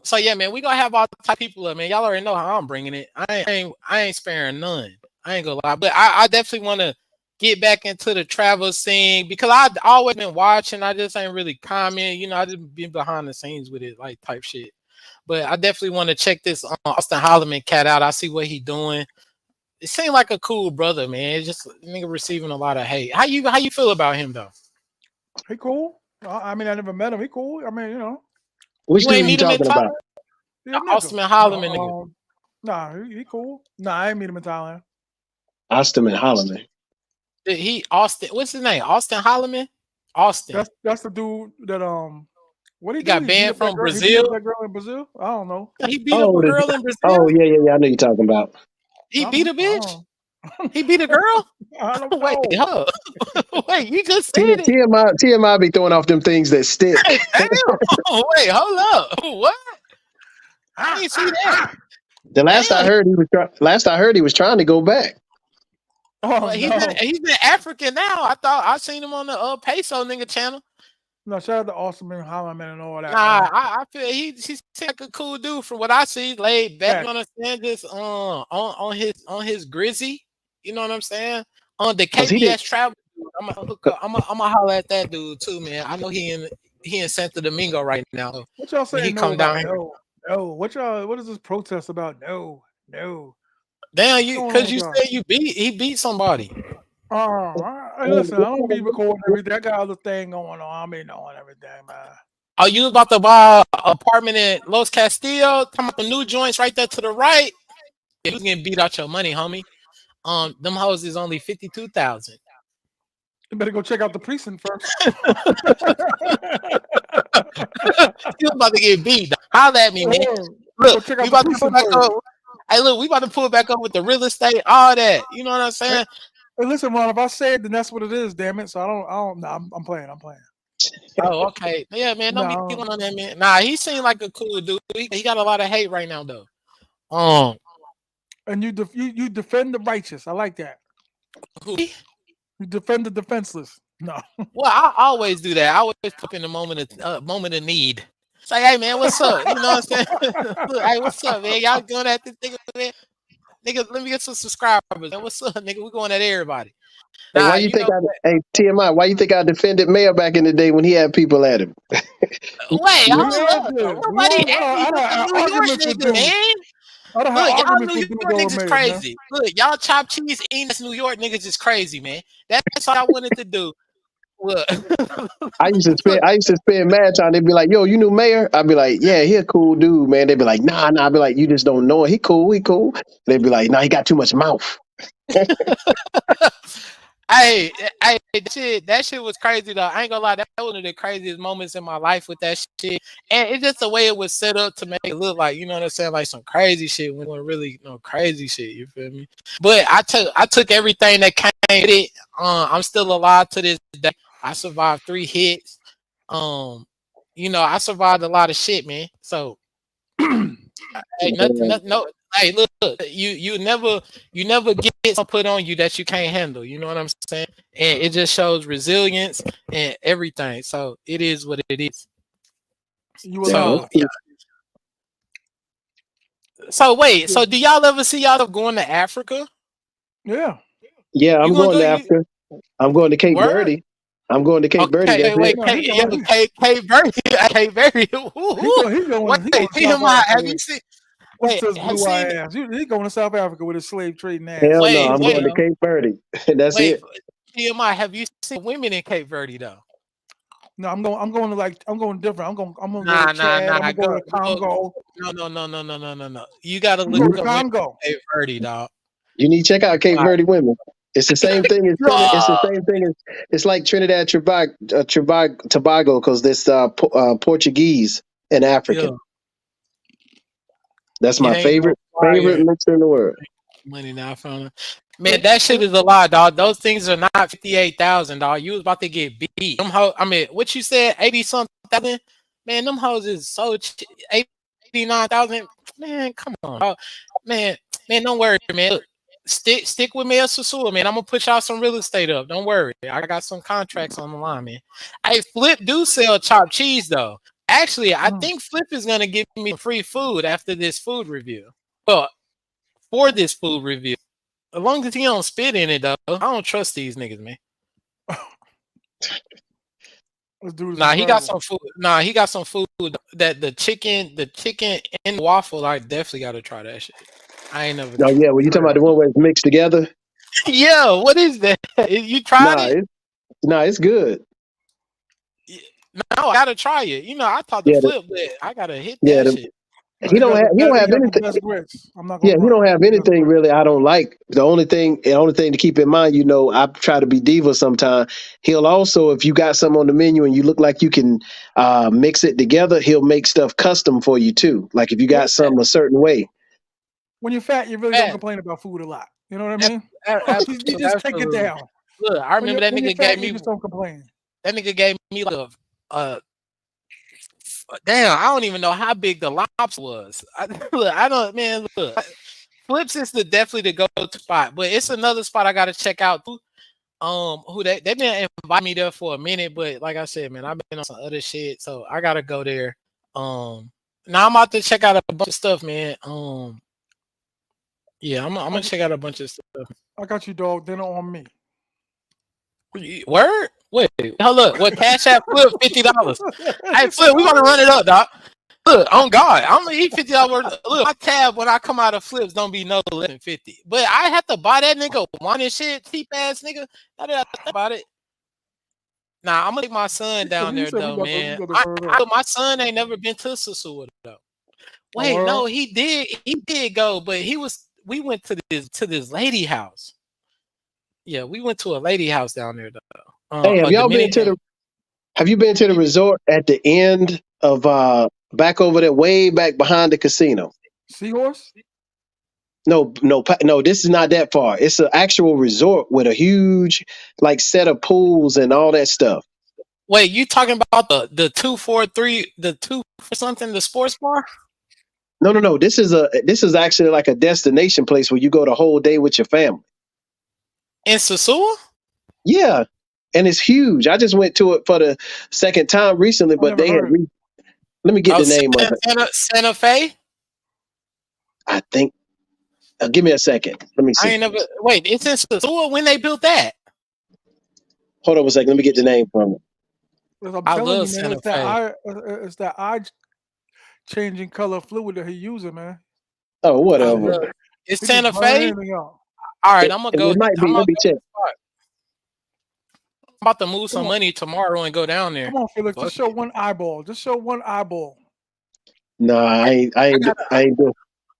so yeah, man, we gonna have all type of people up, man. Y'all already know how I'm bringing it. I ain't sparing none. I ain't gonna lie, but I definitely want to get back into the travel scene because I've always been watching. I just ain't really comment. I just been behind the scenes with it, like type shit. But I definitely want to check this Austin Holloman cat out. I see what he doing. It seemed like a cool brother, man. It's just nigga receiving a lot of hate. How you feel about him though? He cool. I mean, I never met him. He cool. I mean, which You dude ain't you meet him in talking Thailand? about? he a The nigga. Austin Holloman nigga. Nah, he cool. Nah, I ain't meet him in Thailand. Austin and Holloman. He Austin. What's his name? Austin Holloman. Austin. That's the dude that what he He do? got He beat banned up that from girl. He beat up Brazil. that girl in Brazil. I don't know. He beat up Oh, a girl in oh Brazil. yeah, yeah, yeah. I know you're talking about. He beat Something. a I bitch. don't. He beat a girl. I don't Wait, know. huh? Wait, you just said it. TMI be throwing off them things that stick. Damn. Wait, hold up. What? I Ah, didn't see ah, that. ah. The last I Damn. heard, last I heard he was trying to go back. Oh Well, he's in no. he's in Africa now. I thought I seen him on the peso nigga channel. No, shout out to Awesome and Holloman and all that, Nah, man. I feel he's like a cool dude from what I see. Laid back, you Fact. know what I'm saying? Just on his grizzy, you know what I'm saying? On the Cause he did. KBS travel, dude, I'm gonna hook up. I'm gonna holler at that dude too, man. I know he in Santo Domingo right now. So What y'all when he saying no come down about? here, No, no. What is this protest about? No, no. damn What's you, going on cause with you y'all? said he beat somebody. Hey, listen, I don't be recording everything. I got other thing going on. I be knowing everything, man. Are you about to buy an apartment in Los Castillo? Talking about the new joints right there to the right. Yeah, you getting beat out your money, homie. Them houses is only 52,000. You better go check out the precinct first. You about to get beat. Holla at me, man. Go Look, check we out the about to pull precinct back first. up. Hey, look, we about to pull back up with the real estate, all that. You know what I'm Hey, saying? hey, listen, Ron. If I say it, then that's what it is. Damn it. So I don't. I don't. No, I'm playing. I'm playing. Oh, okay. Yeah, man, don't be No. on that, man. Nah, he seemed like a cool dude. He got a lot of hate right now, though. Um, And you defend the righteous. I like that. who? You defend the defenseless. No. Well, I always do that. I always put in a moment of need. Say, hey, man, what's up? You know what I'm saying? Look, hey, what's up, man? Y'all going at this nigga, man? Nigga, let me get some subscribers. Man. What's up, nigga? We going at everybody. Hey, Nah, why you you think know, Hey, TMI, why you think I defended Mayor back in the day when he had people at him? wait, We hold all up. did. We Nobody all. at me I but the had New York arguments with nigga, dudes. man. I done had Look, y'all arguments New with York dudes over niggas is mayor, man. crazy. Look, y'all chop cheese eating us New York niggas is crazy, man. That's all I wanted to do. Look, look, I used to spend mad time. They'd be like, "Yo, you knew Mayor?" I'd be like, "Yeah, he a cool dude, man." They'd be like, "Nah, nah." I'd be like, "You just don't know him. He cool, he cool." They'd be like, "Nah, he got too much mouth." hey, hey, that shit was crazy though. I ain't gonna lie, that was one of the craziest moments in my life with that shit. And it's just the way it was set up to make it look like, you know what I'm saying, like some crazy shit when it wasn't really no crazy shit, you feel me? But I took everything that came with it. I'm still alive to this day. I survived 3 hits. Um, I survived a lot of shit, man. So hey, nothing, nothing, no. Hey, look, you never get something put on you that you can't handle. You know what I'm saying? And it just shows resilience and everything. So it is what it is. You Yeah, alive. So yeah. So wait. So do y'all ever see y'all going to Africa? Yeah. yeah. You I'm gonna going go? to You Africa. I'm going to Cape word? Verde. I'm going to Cape Verde. Okay. That's it. Wait. No, he Yeah. going. Cape Verde. Cape Verde. He going. He Wait. going. He going to South TMI. Africa Have you with seen? his Wait. his Have you blue eye seen? ass. He going to South Africa with his slave trading ass. Hell no, Wait. I'm going Wait. to Cape Verde. That's Wait. it. TMI. Have you seen women in Cape Verde though? No, I'm going. I'm going to like. I'm going different. I'm gonna go to Nah, nah, Chad. I'm nah. gonna go Go, to go. Congo. No, no, no, no, no, no, no, no. You gotta I'm gonna look go You to up women Congo. in Cape Verde, dog. you need to check out Cape Nah. Verde women. It's the same thing as it's the Oh, same thing as it's like Trinidad Tobago because this Portuguese and yeah. African. That's It my ain't no favorite fire. mixer in the world. Money now, I found it. Uh, Man, that shit uh, is a lie, dog. Those things are not 58,000, dog. You was about to get beat. I mean, what you said, 80 something thousand? Man, them hoes is so 89,000. Man, come on, dog. Man, man, don't worry, man. Look, stick with me as sosua, man. I'm gonna put y'all some real estate up. Don't worry. I got some contracts on the line, man. Hey, Flip do sell chopped cheese though. Actually, I mm. think Flip is gonna give me some free food after this food review. Well, for this food review. As long as he don't spit in it, though, I don't trust these niggas, man. This dude is Nah, he got incredible. some food. Nah, he got some food that the chicken and the waffle. I definitely got to try that shit. I ain't never Oh yeah, when you talking tried about the it. one where it's mixed together, Yeah, what is that? You tried nah, it? it's good. Yeah. No, I gotta try it. I thought the Yeah, flip, but I gotta hit yeah. that shit. No, he got the He don't best. He have got the anything. best grits. I'm not Yeah, gonna he front. don't He have got the best anything grits. really I don't like. The only thing to keep in mind, I try to be diva sometime. He'll also, if you got something on the menu and you look like you can mix it together, he'll make stuff custom for you too. Like if you got What's that? something a certain way. When you're fat, you really don't Fat. complain about food a lot. You know what I mean? You just take it Absolutely. down. Look, I When remember you that when you're nigga gave fat, you me just don't complain. like a damn, I don't even know how big the lobster was. I don't, man. Look, Flips is definitely the go-to spot, but it's another spot I gotta check out too. who they been inviting me there for a minute, but like I said, man, I've been on some other shit, so I gotta go there. Now I'm about to check out a bunch of stuff, man. Yeah, I'm I, gonna check out a bunch of stuff. I got you, dog. Dinner on me. Word? Wait, hold up. What Cash App Flip $50? Hey, Flip, we gonna run it up, dog. Look, on God, I'm gonna eat $50. Look, my tab when I come out of Flips don't be no less than 50. But I have to buy that nigga wine and shit, cheap ass nigga. I didn't think about it. Nah, I'm gonna take my son down He there said though, we man. got to turn up. My son ain't never been to Sosua though. Oh, Wait, word? no, he did. He did go, but we went to this lady house. Yeah, we went to a lady house down there though. Hey, A Dominican. have you been to the resort at the end of back over there, way back behind the casino? Seahorse? No, this is not that far. It's an actual resort with a huge like set of pools and all that stuff. Wait, you talking about the 243, the two for something, the sports bar No. This is actually like a destination place where you go the whole day with your family. in Sosua? Yeah, and it's huge. I just went to it for the second time recently, I but never they had. heard. Let me get Oh, the name of it. Santa Fe. I think. Give me a second. Let me I see. ain't never. Wait, it's in Sosua when they built that. Hold on a second. Let me get the name from it. As I'm I telling love you, man, Santa Fe. it's that eye changing color fluid that he using, man. Oh, I whatever. love. It's He just Santa burn Fe. anything out. All right, I'm gonna go. It might I'm be. gonna Let me go to check. the spot. I'm about to move Come some on, money tomorrow and go down there. come on, Felix. Fuck Just show it. one eyeball. Just show one eyeball. No, I ain't. I I ain't. got I ain't doing.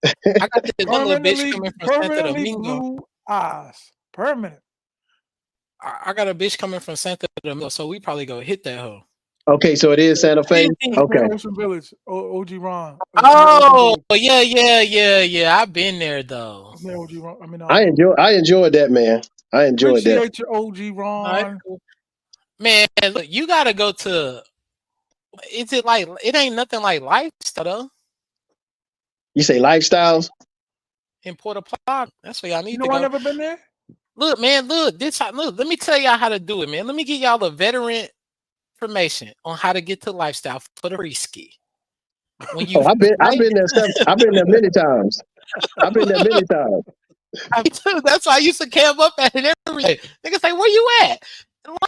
this one little bitch Permanently, coming from Santo permanently Domingo. blue eyes. Permanent. I got a bitch coming from Santo Domingo, so we probably go hit that hoe. Okay, so it is Santa Fe. It's near Okay. Ocean Village. OG Ron. It's near Ocean Oh, Village. yeah. I've been there though. It's near OG Ron. I mean, I enjoyed that, man. I enjoyed that. appreciate your OG No, it's Ron. cool. Man, look, you gotta go to. Is it like it ain't nothing like lifestyle though You say lifestyles? in Puerto Plata? That's where y'all You need to know I go. never been there. Look, man, look this. Look, let me tell y'all how to do it, man. Let me give y'all the veteran information on how to get to lifestyle for the free ski. When you Oh, I've fly, been there. I've been there many times. I've been there many times. me too. That's why I used to camp up at it every day. Niggas say, "Where you at?"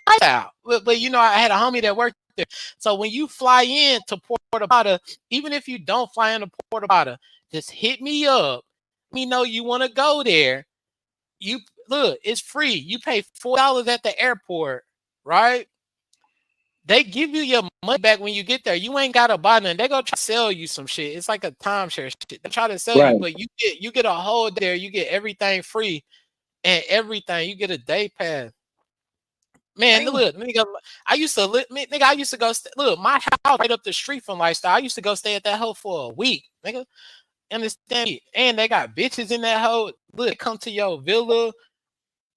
Lifestyle. But you know, I had a homie that worked there. So when you fly in to Puerto Plata, even if you don't fly into Puerto Plata, just hit me up. Let me know you want to go there. You look, it's free. You pay $4 at the airport, right? They give you your money back when you get there. You ain't gotta buy nothing. They gonna try to sell you some shit. It's like a timeshare shit. They try to sell you, Right. but you get a whole day there. You get everything free and everything. You get a day pass. Man, Damn. look, nigga, I used to nigga. I used to go. Look, my house right up the street from Lifestyle. I used to go stay at that hoe for a week, nigga. Understand me? And they got bitches in that hoe. Look, they come to your villa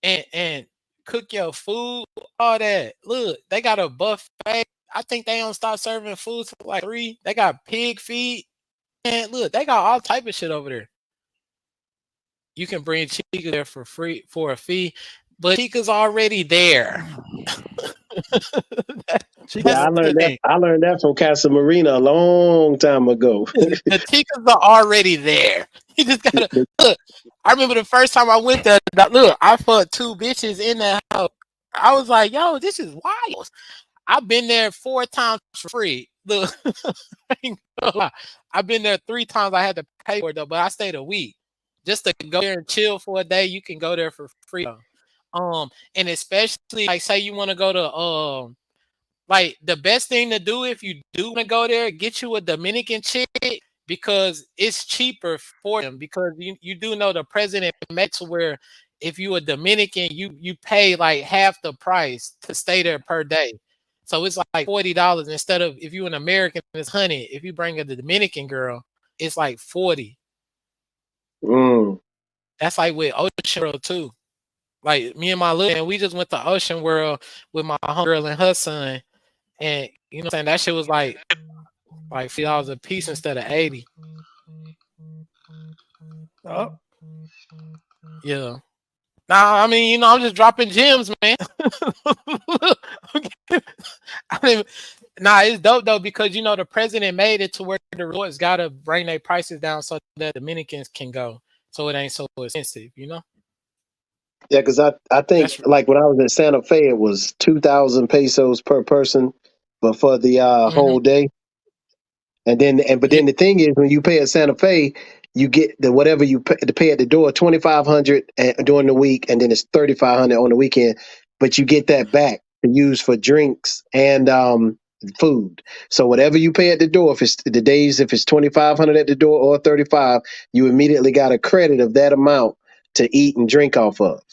and cook your food, all that. Look, they got a buffet. I think they don't start serving food till like 3. They got pig feet. And look, they got all type of shit over there. You can bring Chica there for free for a fee, but Chica's already there. Yeah, That's Chica, the thing. I learned that from Casa Marina a long time ago. The Chicas are already there. You just gotta look. I remember the first time I went there. Look, I fucked 2 bitches in that house. I was like, "Yo, this is wild." I've been there 4 times for free. Look, I ain't gonna lie. I've been there 3 times. I had to pay for it though, but I stayed a week just to go there and chill for a day. You can go there for free. And especially like say you want to go to like the best thing to do if you do want to go there, get you a Dominican chick because it's cheaper for them. Because you do know the president makes where if you a Dominican, you pay like half the price to stay there per day. So it's like $40 instead of if you an American, it's 100. If you bring a Dominican girl, it's like 40. Mm. That's like with Ocean World too. Like me and my little man, we just went to Ocean World with my homegirl and her son. And you know what I'm saying? That shit was like $50 a piece instead of 80. oh, Yeah. Nah, I mean, I'm just dropping gems, man. I mean, nah, it's dope though because the president made it to where the resorts gotta bring their prices down so that Dominicans can go, so it ain't so expensive. Yeah, because I think That's like when I was in Santa Fe, it was 2,000 pesos per person, but for the hmm whole day. But then yeah. the thing is, when you pay at Santa Fe, you get the whatever you pay, to pay at the door 2,500 during the week, and then it's 3,500 on the weekend. But you get that back to use for drinks and food. So whatever you pay at the door, if it's 2,500 at the door or 35, you immediately got a credit of that amount to eat and drink off of.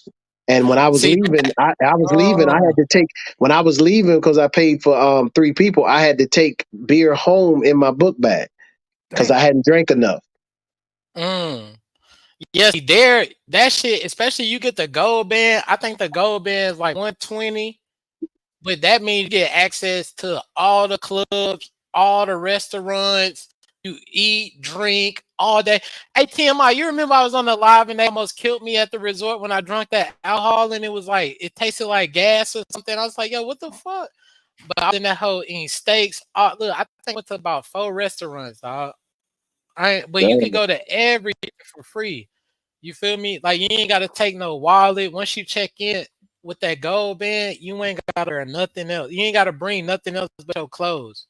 And when I was See, leaving, I was leaving. I oh, had to take when I was leaving because I paid for three people. I had to take beer home in my book bag because I Damn. hadn't drank enough. mm. Yes, there that shit, especially you get the gold band. I think the gold band is like 120, but that means you get access to all the clubs, all the restaurants. You eat, drink all day. Hey TMI, you remember I was on the live and they almost killed me at the resort when I drank that alcohol and it was like it tasted like gas or something. I was like, yo, what the fuck? But I was in that whole eating steaks. Look, I think I went to about 4 restaurants, dog. But you can Damn. go to everything for free. You feel me? Like you ain't gotta take no wallet. Once you check in with that gold band, you ain't gotta wear nothing else. You ain't gotta bring nothing else but your clothes.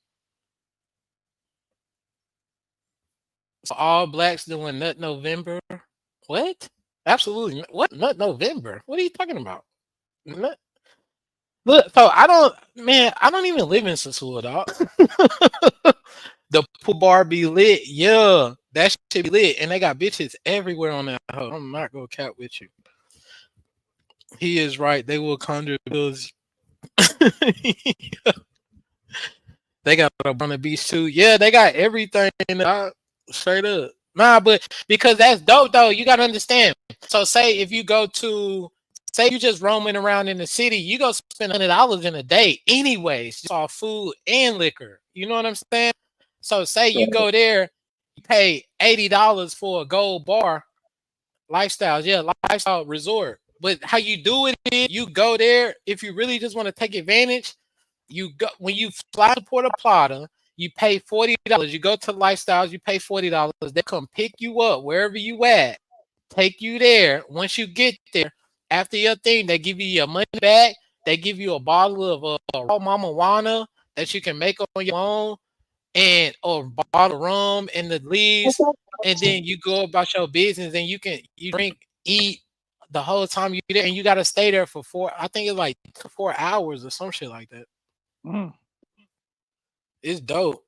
So all blacks doing Nut November. What? Absolutely. What Nut November? What are you talking about? Nut. Look, so I don't even live in Sosua, dog. The pool bar be lit, yeah. That shit be lit, and they got bitches everywhere on that hoe. I'm not gonna cap with you. He is right. They will conjure bills. They got a on the beach too. Yeah, they got everything. Straight up. Nah, but because that's dope though. You gotta understand. So say if you go to say you just roaming around in the city, you go spend $100 in a day anyways, just all food and liquor. You know what I'm saying? So say you go there, you pay $80 for a gold bar, lifestyles, yeah, lifestyle resort. But how you do it is you go there if you really just want to take advantage. You go when you fly to Puerto Plata, you pay $40. You go to Lifestyles, you pay $40. They come pick you up wherever you at, take you there. Once you get there, after your thing, they give you your money back. They give you a bottle of raw mama wana that you can make on your own, and or bottle of rum and the leaves, and then you go about your business and you drink, eat the whole time you there, and you gotta stay there for four. I think it's like 4 hours or some shit like that. Mm. It's dope.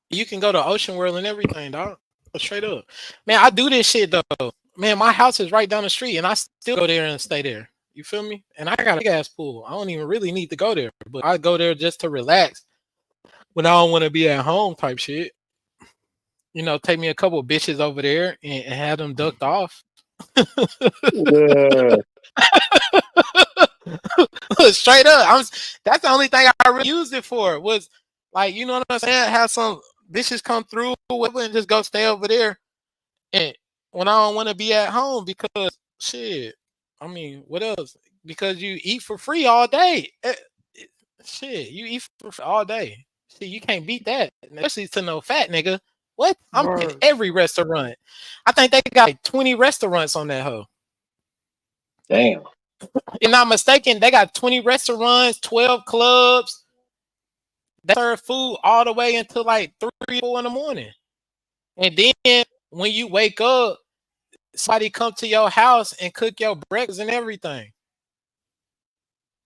You can go to Ocean World and everything, dog. Straight up. Man, I do this shit though. Man, my house is right down the street and I still go there and stay there. You feel me? And I got a big ass pool. I don't even really need to go there, but I go there just to relax when I don't want to be at home type shit. Take me a couple of bitches over there and have them ducked off. Yeah. Straight up. That's the only thing I really used it for was like, you know what I'm saying? Have some bitches come through and just go stay over there. And when I don't want to be at home because shit, I mean, what else? Because you eat for free all day. Shit, you eat for free all day. Shit, you can't beat that, especially to no fat nigga. What? I'm in Word. every restaurant. I think they got like 20 restaurants on that hoe. Damn. If not mistaken, they got 20 restaurants, 12 clubs. They serve food all the way until like 3 or 4 in the morning. And then when you wake up, somebody come to your house and cook your breakfast and everything.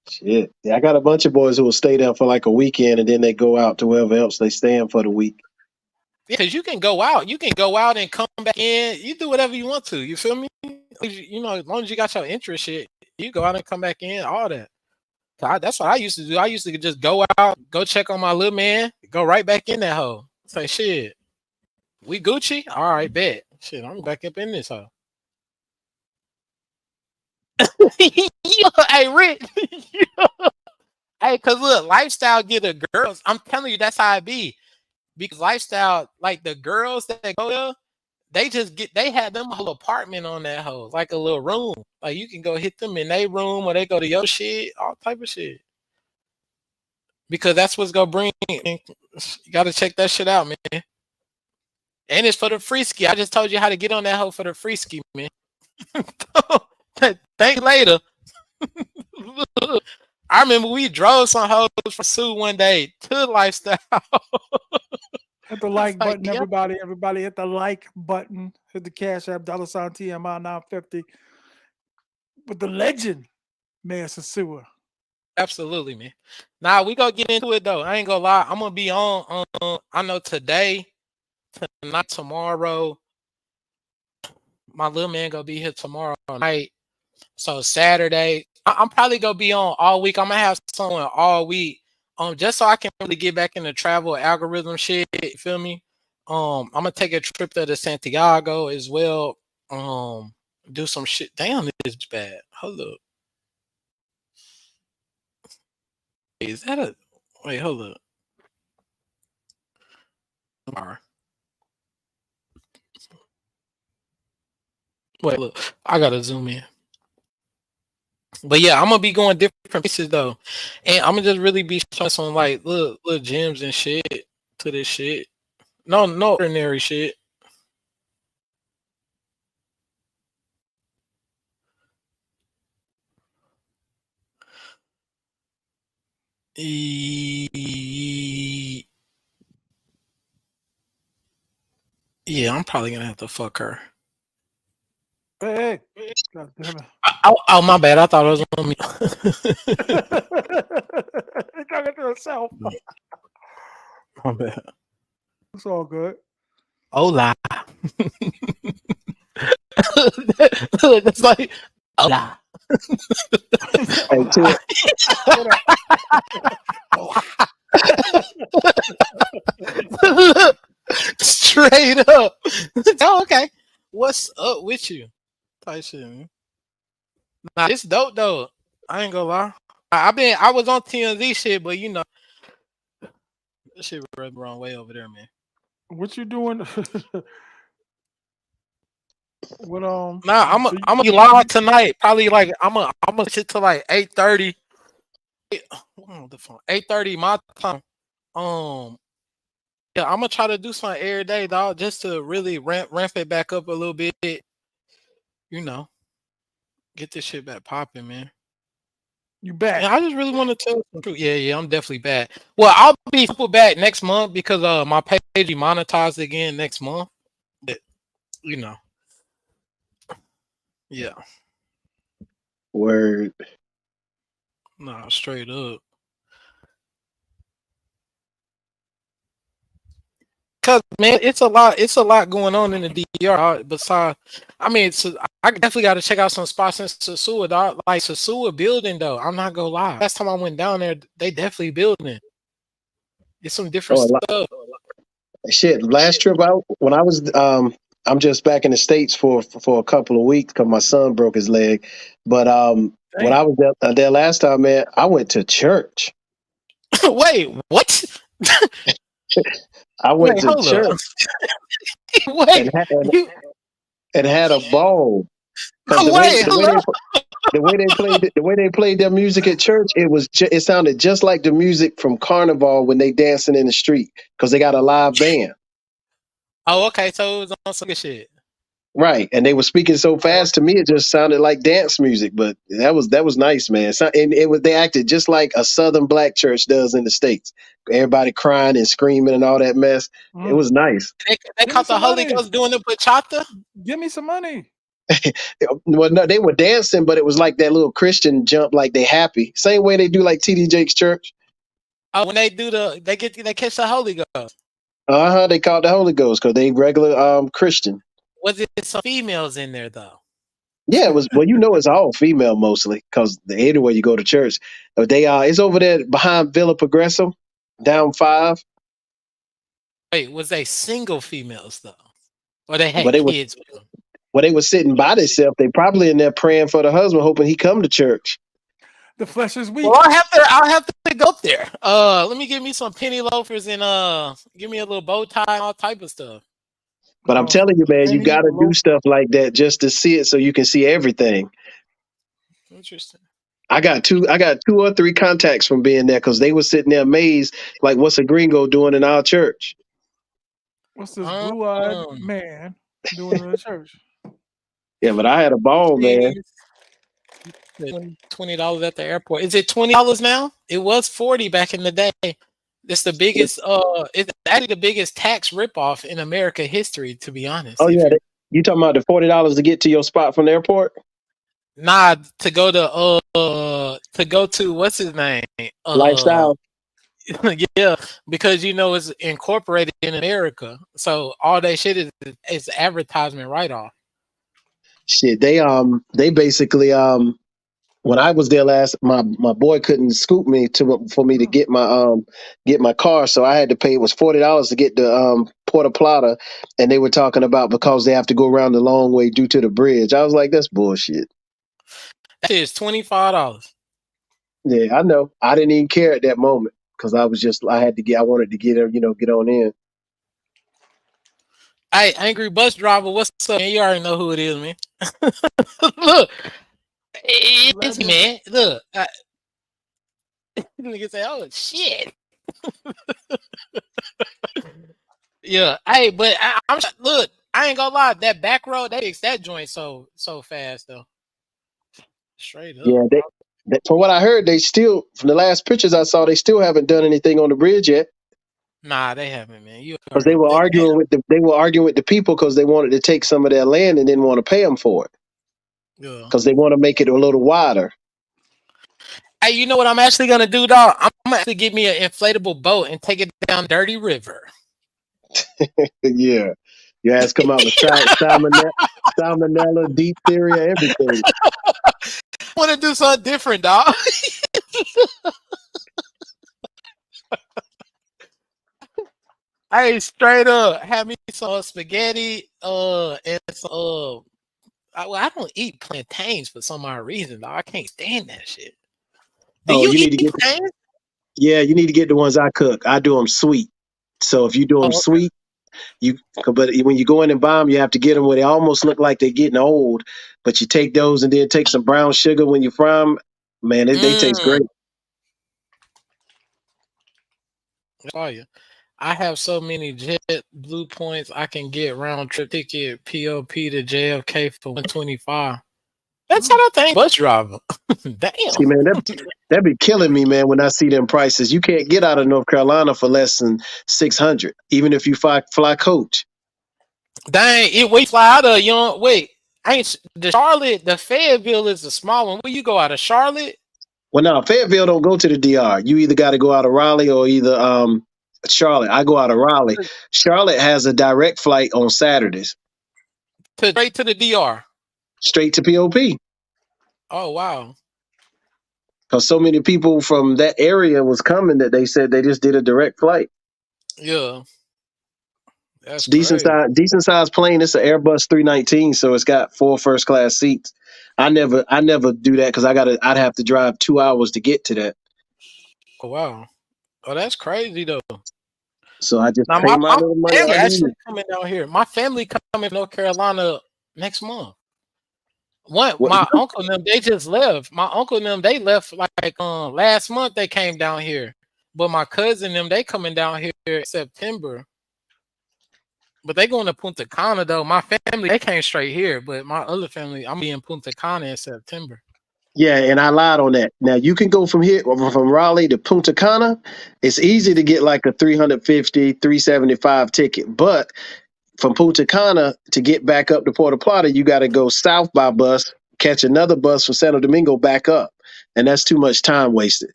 Shit. Yeah, I got a bunch of boys who will stay there for like a weekend and then they go out to wherever else they staying for the week. Because you can go out. You can go out and come back in. You do whatever you want to. You feel me? As long as you got your interest shit, you go out and come back in, all that. That's what I used to do. I used to just go out, go check on my little man, go right back in that hole. Say, shit, we Gucci? All right, bet. Shit, I'm back up in this hole. Hey, Rick. Hey, cause look, lifestyle get the girls. I'm telling you, that's how it be. Because lifestyle, like the girls that go there, they had them a whole apartment on that hoe, like a little room. Like you can go hit them in their room or they go to your shit, all type of shit. Because that's what's gonna bring. You gotta check that shit out, man. And it's for the free ski. I just told you how to get on that hoe for the free ski, man. Thank you later. I remember we drove some hoes from Sue one day to Lifestyle. Hit the I was like like, button, yeah, everybody. Everybody hit the like button. Hit the Cash App, $ TMI 950 with the legend, man, Sosua. absolutely, man. Now we gonna get into it though. I ain't gonna lie. I'm gonna be on. I know today, tonight, tomorrow. My little man gonna be here tomorrow night. So Saturday, I'm probably gonna be on all week. I'm gonna have someone all week, just so I can really get back in the travel algorithm shit. You feel me? I'm gonna take a trip to Santiago as well. Do some shit. Damn, this is bad. Hold up. Is that a? Wait, hold up. Alright. Wait, look. I gotta zoom in. But yeah, I'm gonna be going different places though, and I'm gonna just really be showing some like little gems and shit to this shit. No ordinary shit. Yeah, I'm probably gonna have to fuck her. Hey, God damn it. Oh, my bad. I thought it was on me. He's talking to himself. My bad. It's all good. Hola. That's like hola. Hey, Hola. Tim, What up? Straight up. Oh, okay. What's up with you? Type shit, man. Nah, it's dope though. I ain't gonna lie. I was on TMZ shit, but you know, that shit rubbed the wrong way over there, man. What you doing? What Nah, so I'm gonna be live tonight. Probably like I'm gonna shit till like 8:30. The phone 8:30 my time. Um, yeah, I'm gonna try to do something every day, dog, just to really ramp it back up a little bit. You know, get this shit back popping, man. you And back? I just really want to tell some truth. Yeah, I'm definitely back. Well, I'll be super back next month because my page be monetized again next month. But you know, yeah, word. nah, straight up. Cause man, it's a lot going on in the DR. Besides, I mean, I definitely got to check out some spots in Sosua, dog. Like Sosua building though. I'm not gonna lie. Last time I went down there, they definitely building. It's some different Oh, a lot. stuff. Shit. Last trip out when I was I'm just back in the States for a couple of weeks because my son broke his leg. But when Damn. I was there last time, man, I went to church. Wait, what? I went Wait, to hold up. church and Wait, had, you and had a ball because wait, hold up. the way they played their music at church, it sounded just like the music from Carnival when they dancing in the street because they got a live band. Oh, okay. So it was on some good shit. Right, and they were speaking so fast to me, it just sounded like dance music. But that was nice, man. And they acted just like a Southern black church does in the States. Everybody crying and screaming and all that mess. It Mm. was nice. They Give me caught the some Holy money. Ghost doing the bachata. Give me some money. Well, no, they were dancing, but it was like that little Christian jump, like they happy. Same way they do like TD Jakes Church. Oh, when they do they catch the Holy Ghost. They called the Holy Ghost because they regular Christian. Was it some females in there though? Yeah, it was. Well, it's all female mostly because anywhere you go to church, they it's over there behind Villa Progresso, down 5. Wait, was they single females though, or they But had they were kids with them? they were sitting by themselves. They probably in there praying for the husband, hoping he come to church. The flesh is Well, weak. I'll have to go up there. Let me give me some penny loafers and give me a little bow tie, all type of stuff. But I'm Oh, so telling you, man, you any got to do local. stuff like that just to see it, so you can see everything. Interesting. I got two or three contacts from being there because they were sitting there amazed, like, what's a gringo doing in our church? What's this blue-eyed Um, man doing in the church? Yeah, but I had a ball, man. fees, $20 at the airport. Is it $20 now? It was 40 back in the day. It's the biggest. It's actually the biggest tax ripoff in America history. To be honest, Oh if yeah, you you talking about the $40 to get to your spot from the airport? nah to go to what's his name Lifestyle. yeah, because it's incorporated in America, so all that shit is advertisement write off. Shit, they basically when I was there last, my boy couldn't scoop me to for me to get my car, so I had to pay. It was $40 to get to Puerto Plata, and they were talking about because they have to go around the long way due to the bridge. I was like, that's bullshit. That is $25. Yeah, I know. I didn't even care at that moment because I wanted to get on in. Hey, angry bus driver, what's up, man? You already know who it is, man. Look, You it's letting him? man. Look, nigga say, "Oh shit." Yeah, hey, but look. I ain't gonna lie. That back road, they fixed that joint so fast though. Straight up. Yeah, from what I heard, they still, from the last pictures I saw, they still haven't done anything on the bridge yet Nah, they haven't, man. You because they heard were arguing with the people because they wanted to take some of their land and didn't want to pay them for it yeah. because they want to make it a little wider. Hey, you know what I'm actually gonna do, dog? I'm gonna actually get me an inflatable boat and take it down Dirty River. Yeah, your ass come out with salmonella, diphtheria, everything. I want to do something different, dog. Hey, straight up, have me some spaghetti, and some, I don't eat plantains for some odd reason, dog. I can't stand that shit. Do Oh, you you eat need to get plantains? you need to get the ones I cook. I do them sweet. So if you do them Oh, okay. sweet, but when you go in and buy them, you have to get them where they almost look like they're getting old. But you take those and then take some brown sugar when you fry them. Man, they taste Mm, great. fire. I have so many jet blue points I can get round trip ticket POP to JFK for 125. That's how I think bus driver. Damn. See, man, that be killing me, man. When I see them prices, you can't get out of North Carolina for less than 600, even if you fly coach. Dang, we fly out of young wait. Ain't the Charlotte, the Fayetteville is a small one. Where you go out of Charlotte Well, now Fayetteville don't go to the DR. You either got to go out of Raleigh or either Charlotte. I go out of Raleigh. Charlotte has a direct flight on Saturdays to straight to the DR? straight to POP. Oh wow. Because so many people from that area was coming that they said they just did a direct flight. Yeah, It's that's crazy. decent size plane. It's an Airbus 319, so it's got 4 first class seats. I never do that because I'd have to drive 2 hours to get to that. Oh wow. Oh, that's crazy though. So I just Now pay my, my my little money family out of actually here. coming down here. My family coming to North Carolina next month. One, What, my uncle and them, they just left. My uncle and them, they left like last month. They came down here, but my cousin and them, they coming down here in September. But they going to Punta Cana though. My family, they came straight here, but my other family, I'm be in Punta Cana in September. yeah, and I lied on that. Now you can go from here from Raleigh to Punta Cana. It's easy to get like a 350, 375 ticket, but from Punta Cana to get back up to Puerto Plata, you got to go south by bus, catch another bus from Santo Domingo back up, and that's too much time wasted.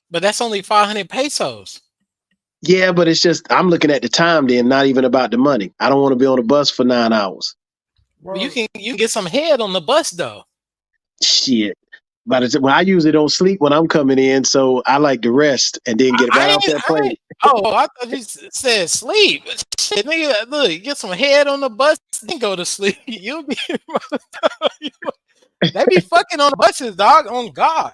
But that's only 500 pesos. Yeah, but it's just I'm looking at the time then, not even about the money. I don't want to be on a bus for 9 hours. But Word. you can get some head on the bus though. Shit. Well, I usually don't sleep when I'm coming in, so I like to rest and then get right off that I plane. ain't. Oh, I thought you said sleep. Shit, nigga, look, get some head on the bus, then go to sleep. You'll be. They be fucking on the buses, dog. On God.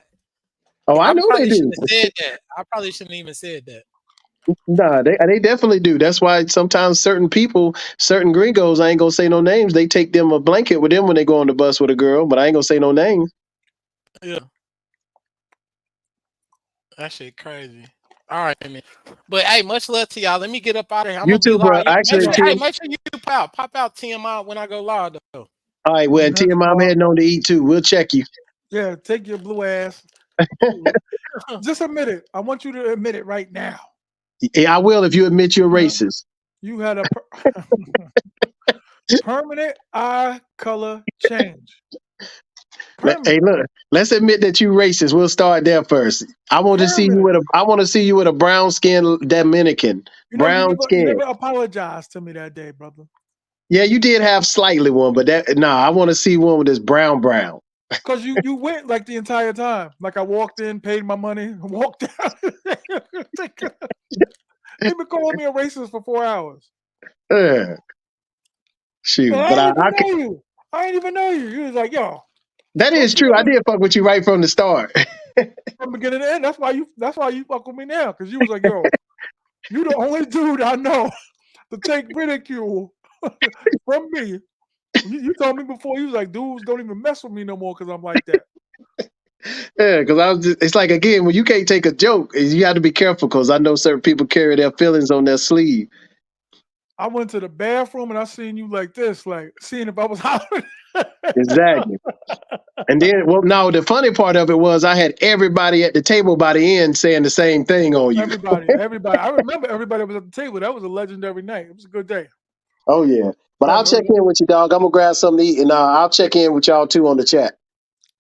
Oh, I I know they probably do. shouldn't have said that. I probably shouldn't even said that. Nah, they definitely do. That's why sometimes certain people, certain gringos, I ain't gonna say no names. They take them a blanket with them when they go on the bus with a girl, but I ain't gonna say no names. Yeah, that shit crazy. All right, man. But hey, much love to y'all. Let me get up out of here. I'm You gonna be too, bro. live. Actually, Yeah. Make sure you pop out TMI when I go live though. all right. Well, Yes, TM, I'm Mark. heading on to eat too. We'll check you. Yeah, take your blue ass. Just admit it. I want you to admit it right now. Yeah, I will if you admit you're Uh, racist. You had a permanent eye color change. Hey, Permanent. look. Let's admit that you racist. We'll start there first. Permanent. I want to see you with a brown skin Dominican. You know, Brown you skin. never apologized to me that day, brother. Yeah, you did have slightly one, but that nah, I want to see one with this brown brown. Cause you went like the entire time. Like I walked in, paid my money, walked out. He been calling me a racist for 4 hours. Uh, And shoot, I but ain't even know you. I ain't even know you. You was like, yo, that from is true. I beginning did fuck with you right from the start. from beginning to end. That's why you fuck with me now. Cause you was like, yo, you the only dude I know to take ridicule from me. You told me before, you was like, dudes don't even mess with me no more because I'm like that. Yeah, because I was. It's like again when you can't take a joke, you have to be careful because I know certain people carry their feelings on their sleeve. I went to the bathroom and I seen you like this, like seeing if I was hollering. Exactly. And then, well, no, the funny part of it was I had everybody at the table by the end saying the same thing on you. Everybody. I remember everybody was at the table. That was a legendary night. It was a good day. Oh yeah. But I'll check in with you, dog. I'm gonna grab something to eat, and I'll check in with y'all too on the chat.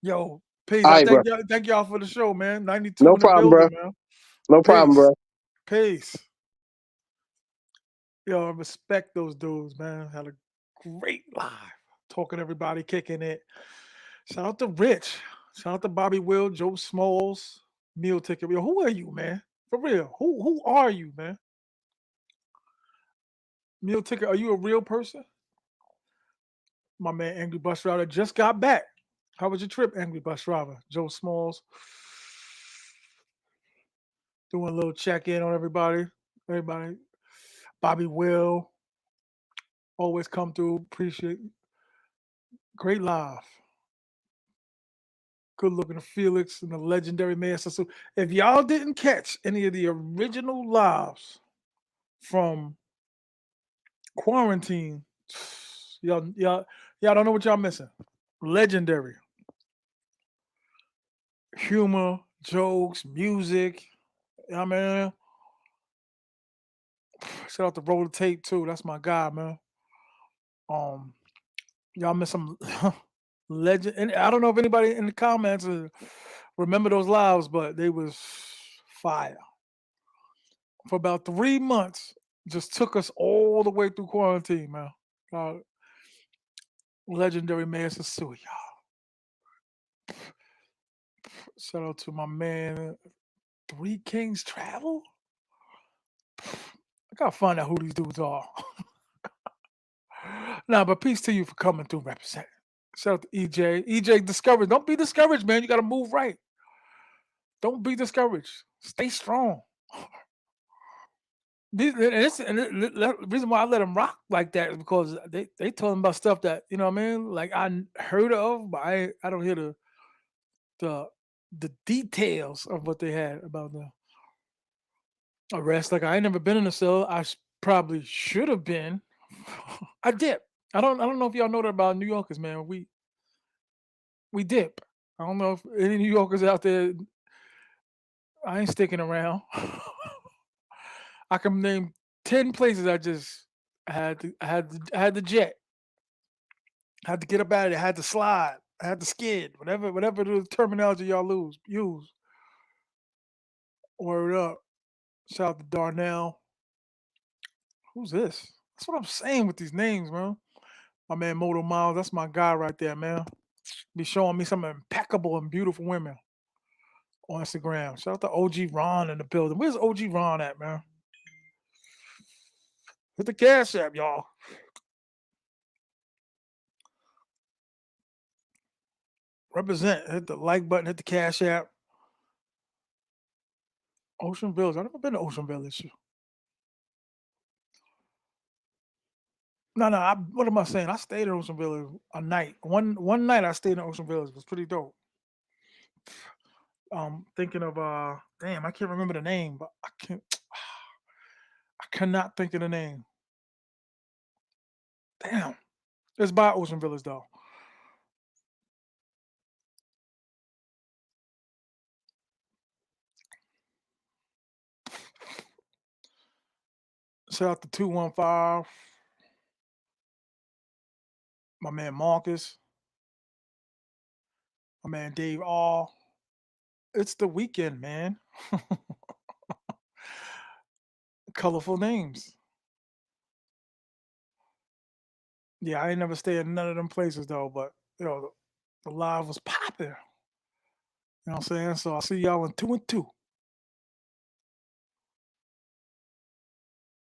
Yo, peace. All I right, bro. thank y'all for the show, man. 92 No in the problem, bro. building, man. No problem, Peace. bro. Peace. Yo, I respect those dudes, man. Had a great live. Talking to everybody, kicking it. Shout out to Rich. Shout out to Bobby Will, Joe Smalls, Meal Ticket. Yo, who are you, man? For real. Who are you, man? Meal Ticket, are you a real person? My man Angry Bus Driver just got back. How was your trip, Angry Bus Driver? Joe Smalls doing a little check in on everybody. Everybody. Bobby Will always come through. Appreciate great live. Good looking to Felix and the legendary Master. So if y'all didn't catch any of the original lives from quarantine, y'all don't know what y'all missing. Legendary humor, jokes, music. I mean, shout out to Roller Tape too. That's my guy, man. Um, y'all miss some legend. And I don't know if anybody in the comments remember those lives, but they was fire for about 3 months. Just took us all the way through quarantine, man. Uh, legendary man Sosua. Shout out to my man Three Kings Travel. I gotta find out who these dudes are. Nah, but peace to you for coming through representing. Shout out to EJ. EJ discouraged. Don't be discouraged, man. You gotta move right. Don't be discouraged. Stay strong. The reason why I let them rock like that is because they talking about stuff that you know what I mean. Like heard of, but I don't hear the the details of what they had about the arrest. Like I ain't never been in a cell. Probably should have been. I dip. I don't know if y'all know that about New Yorkers, man. We dip. I don't know if any New Yorkers out there. I ain't sticking around. I can name 10 places I had the jet. I had to get up out of it. I had to slide. I had to skid. Whatever the terminology y'all use. Word up. Shout out to Darnell. Who's this? That's what I'm saying with these names, man. My man Moto Miles, that's my guy right there, man. Be showing me some impeccable and beautiful women on Instagram. Shout out to OG Ron in the building. Where's OG Ron at, man? Hit the cash app, y'all. Represent. Hit the like button. Hit the cash app. Ocean Village. I've never been to Ocean Village. No, no. What am I saying? I stayed in Ocean Village a night. One night I stayed in Ocean Village. It was pretty dope. Thinking of damn, I can't remember the name, but I cannot think of the name. Damn, it's by Ocean Village though. Shout out to 215, my man Marcus, my man Dave All. It's the weekend, man. Colorful names. Yeah, I ain't never stayed in none of them places though, but the live was popping. You know what I'm saying? So I'll see y'all in 2 and 2.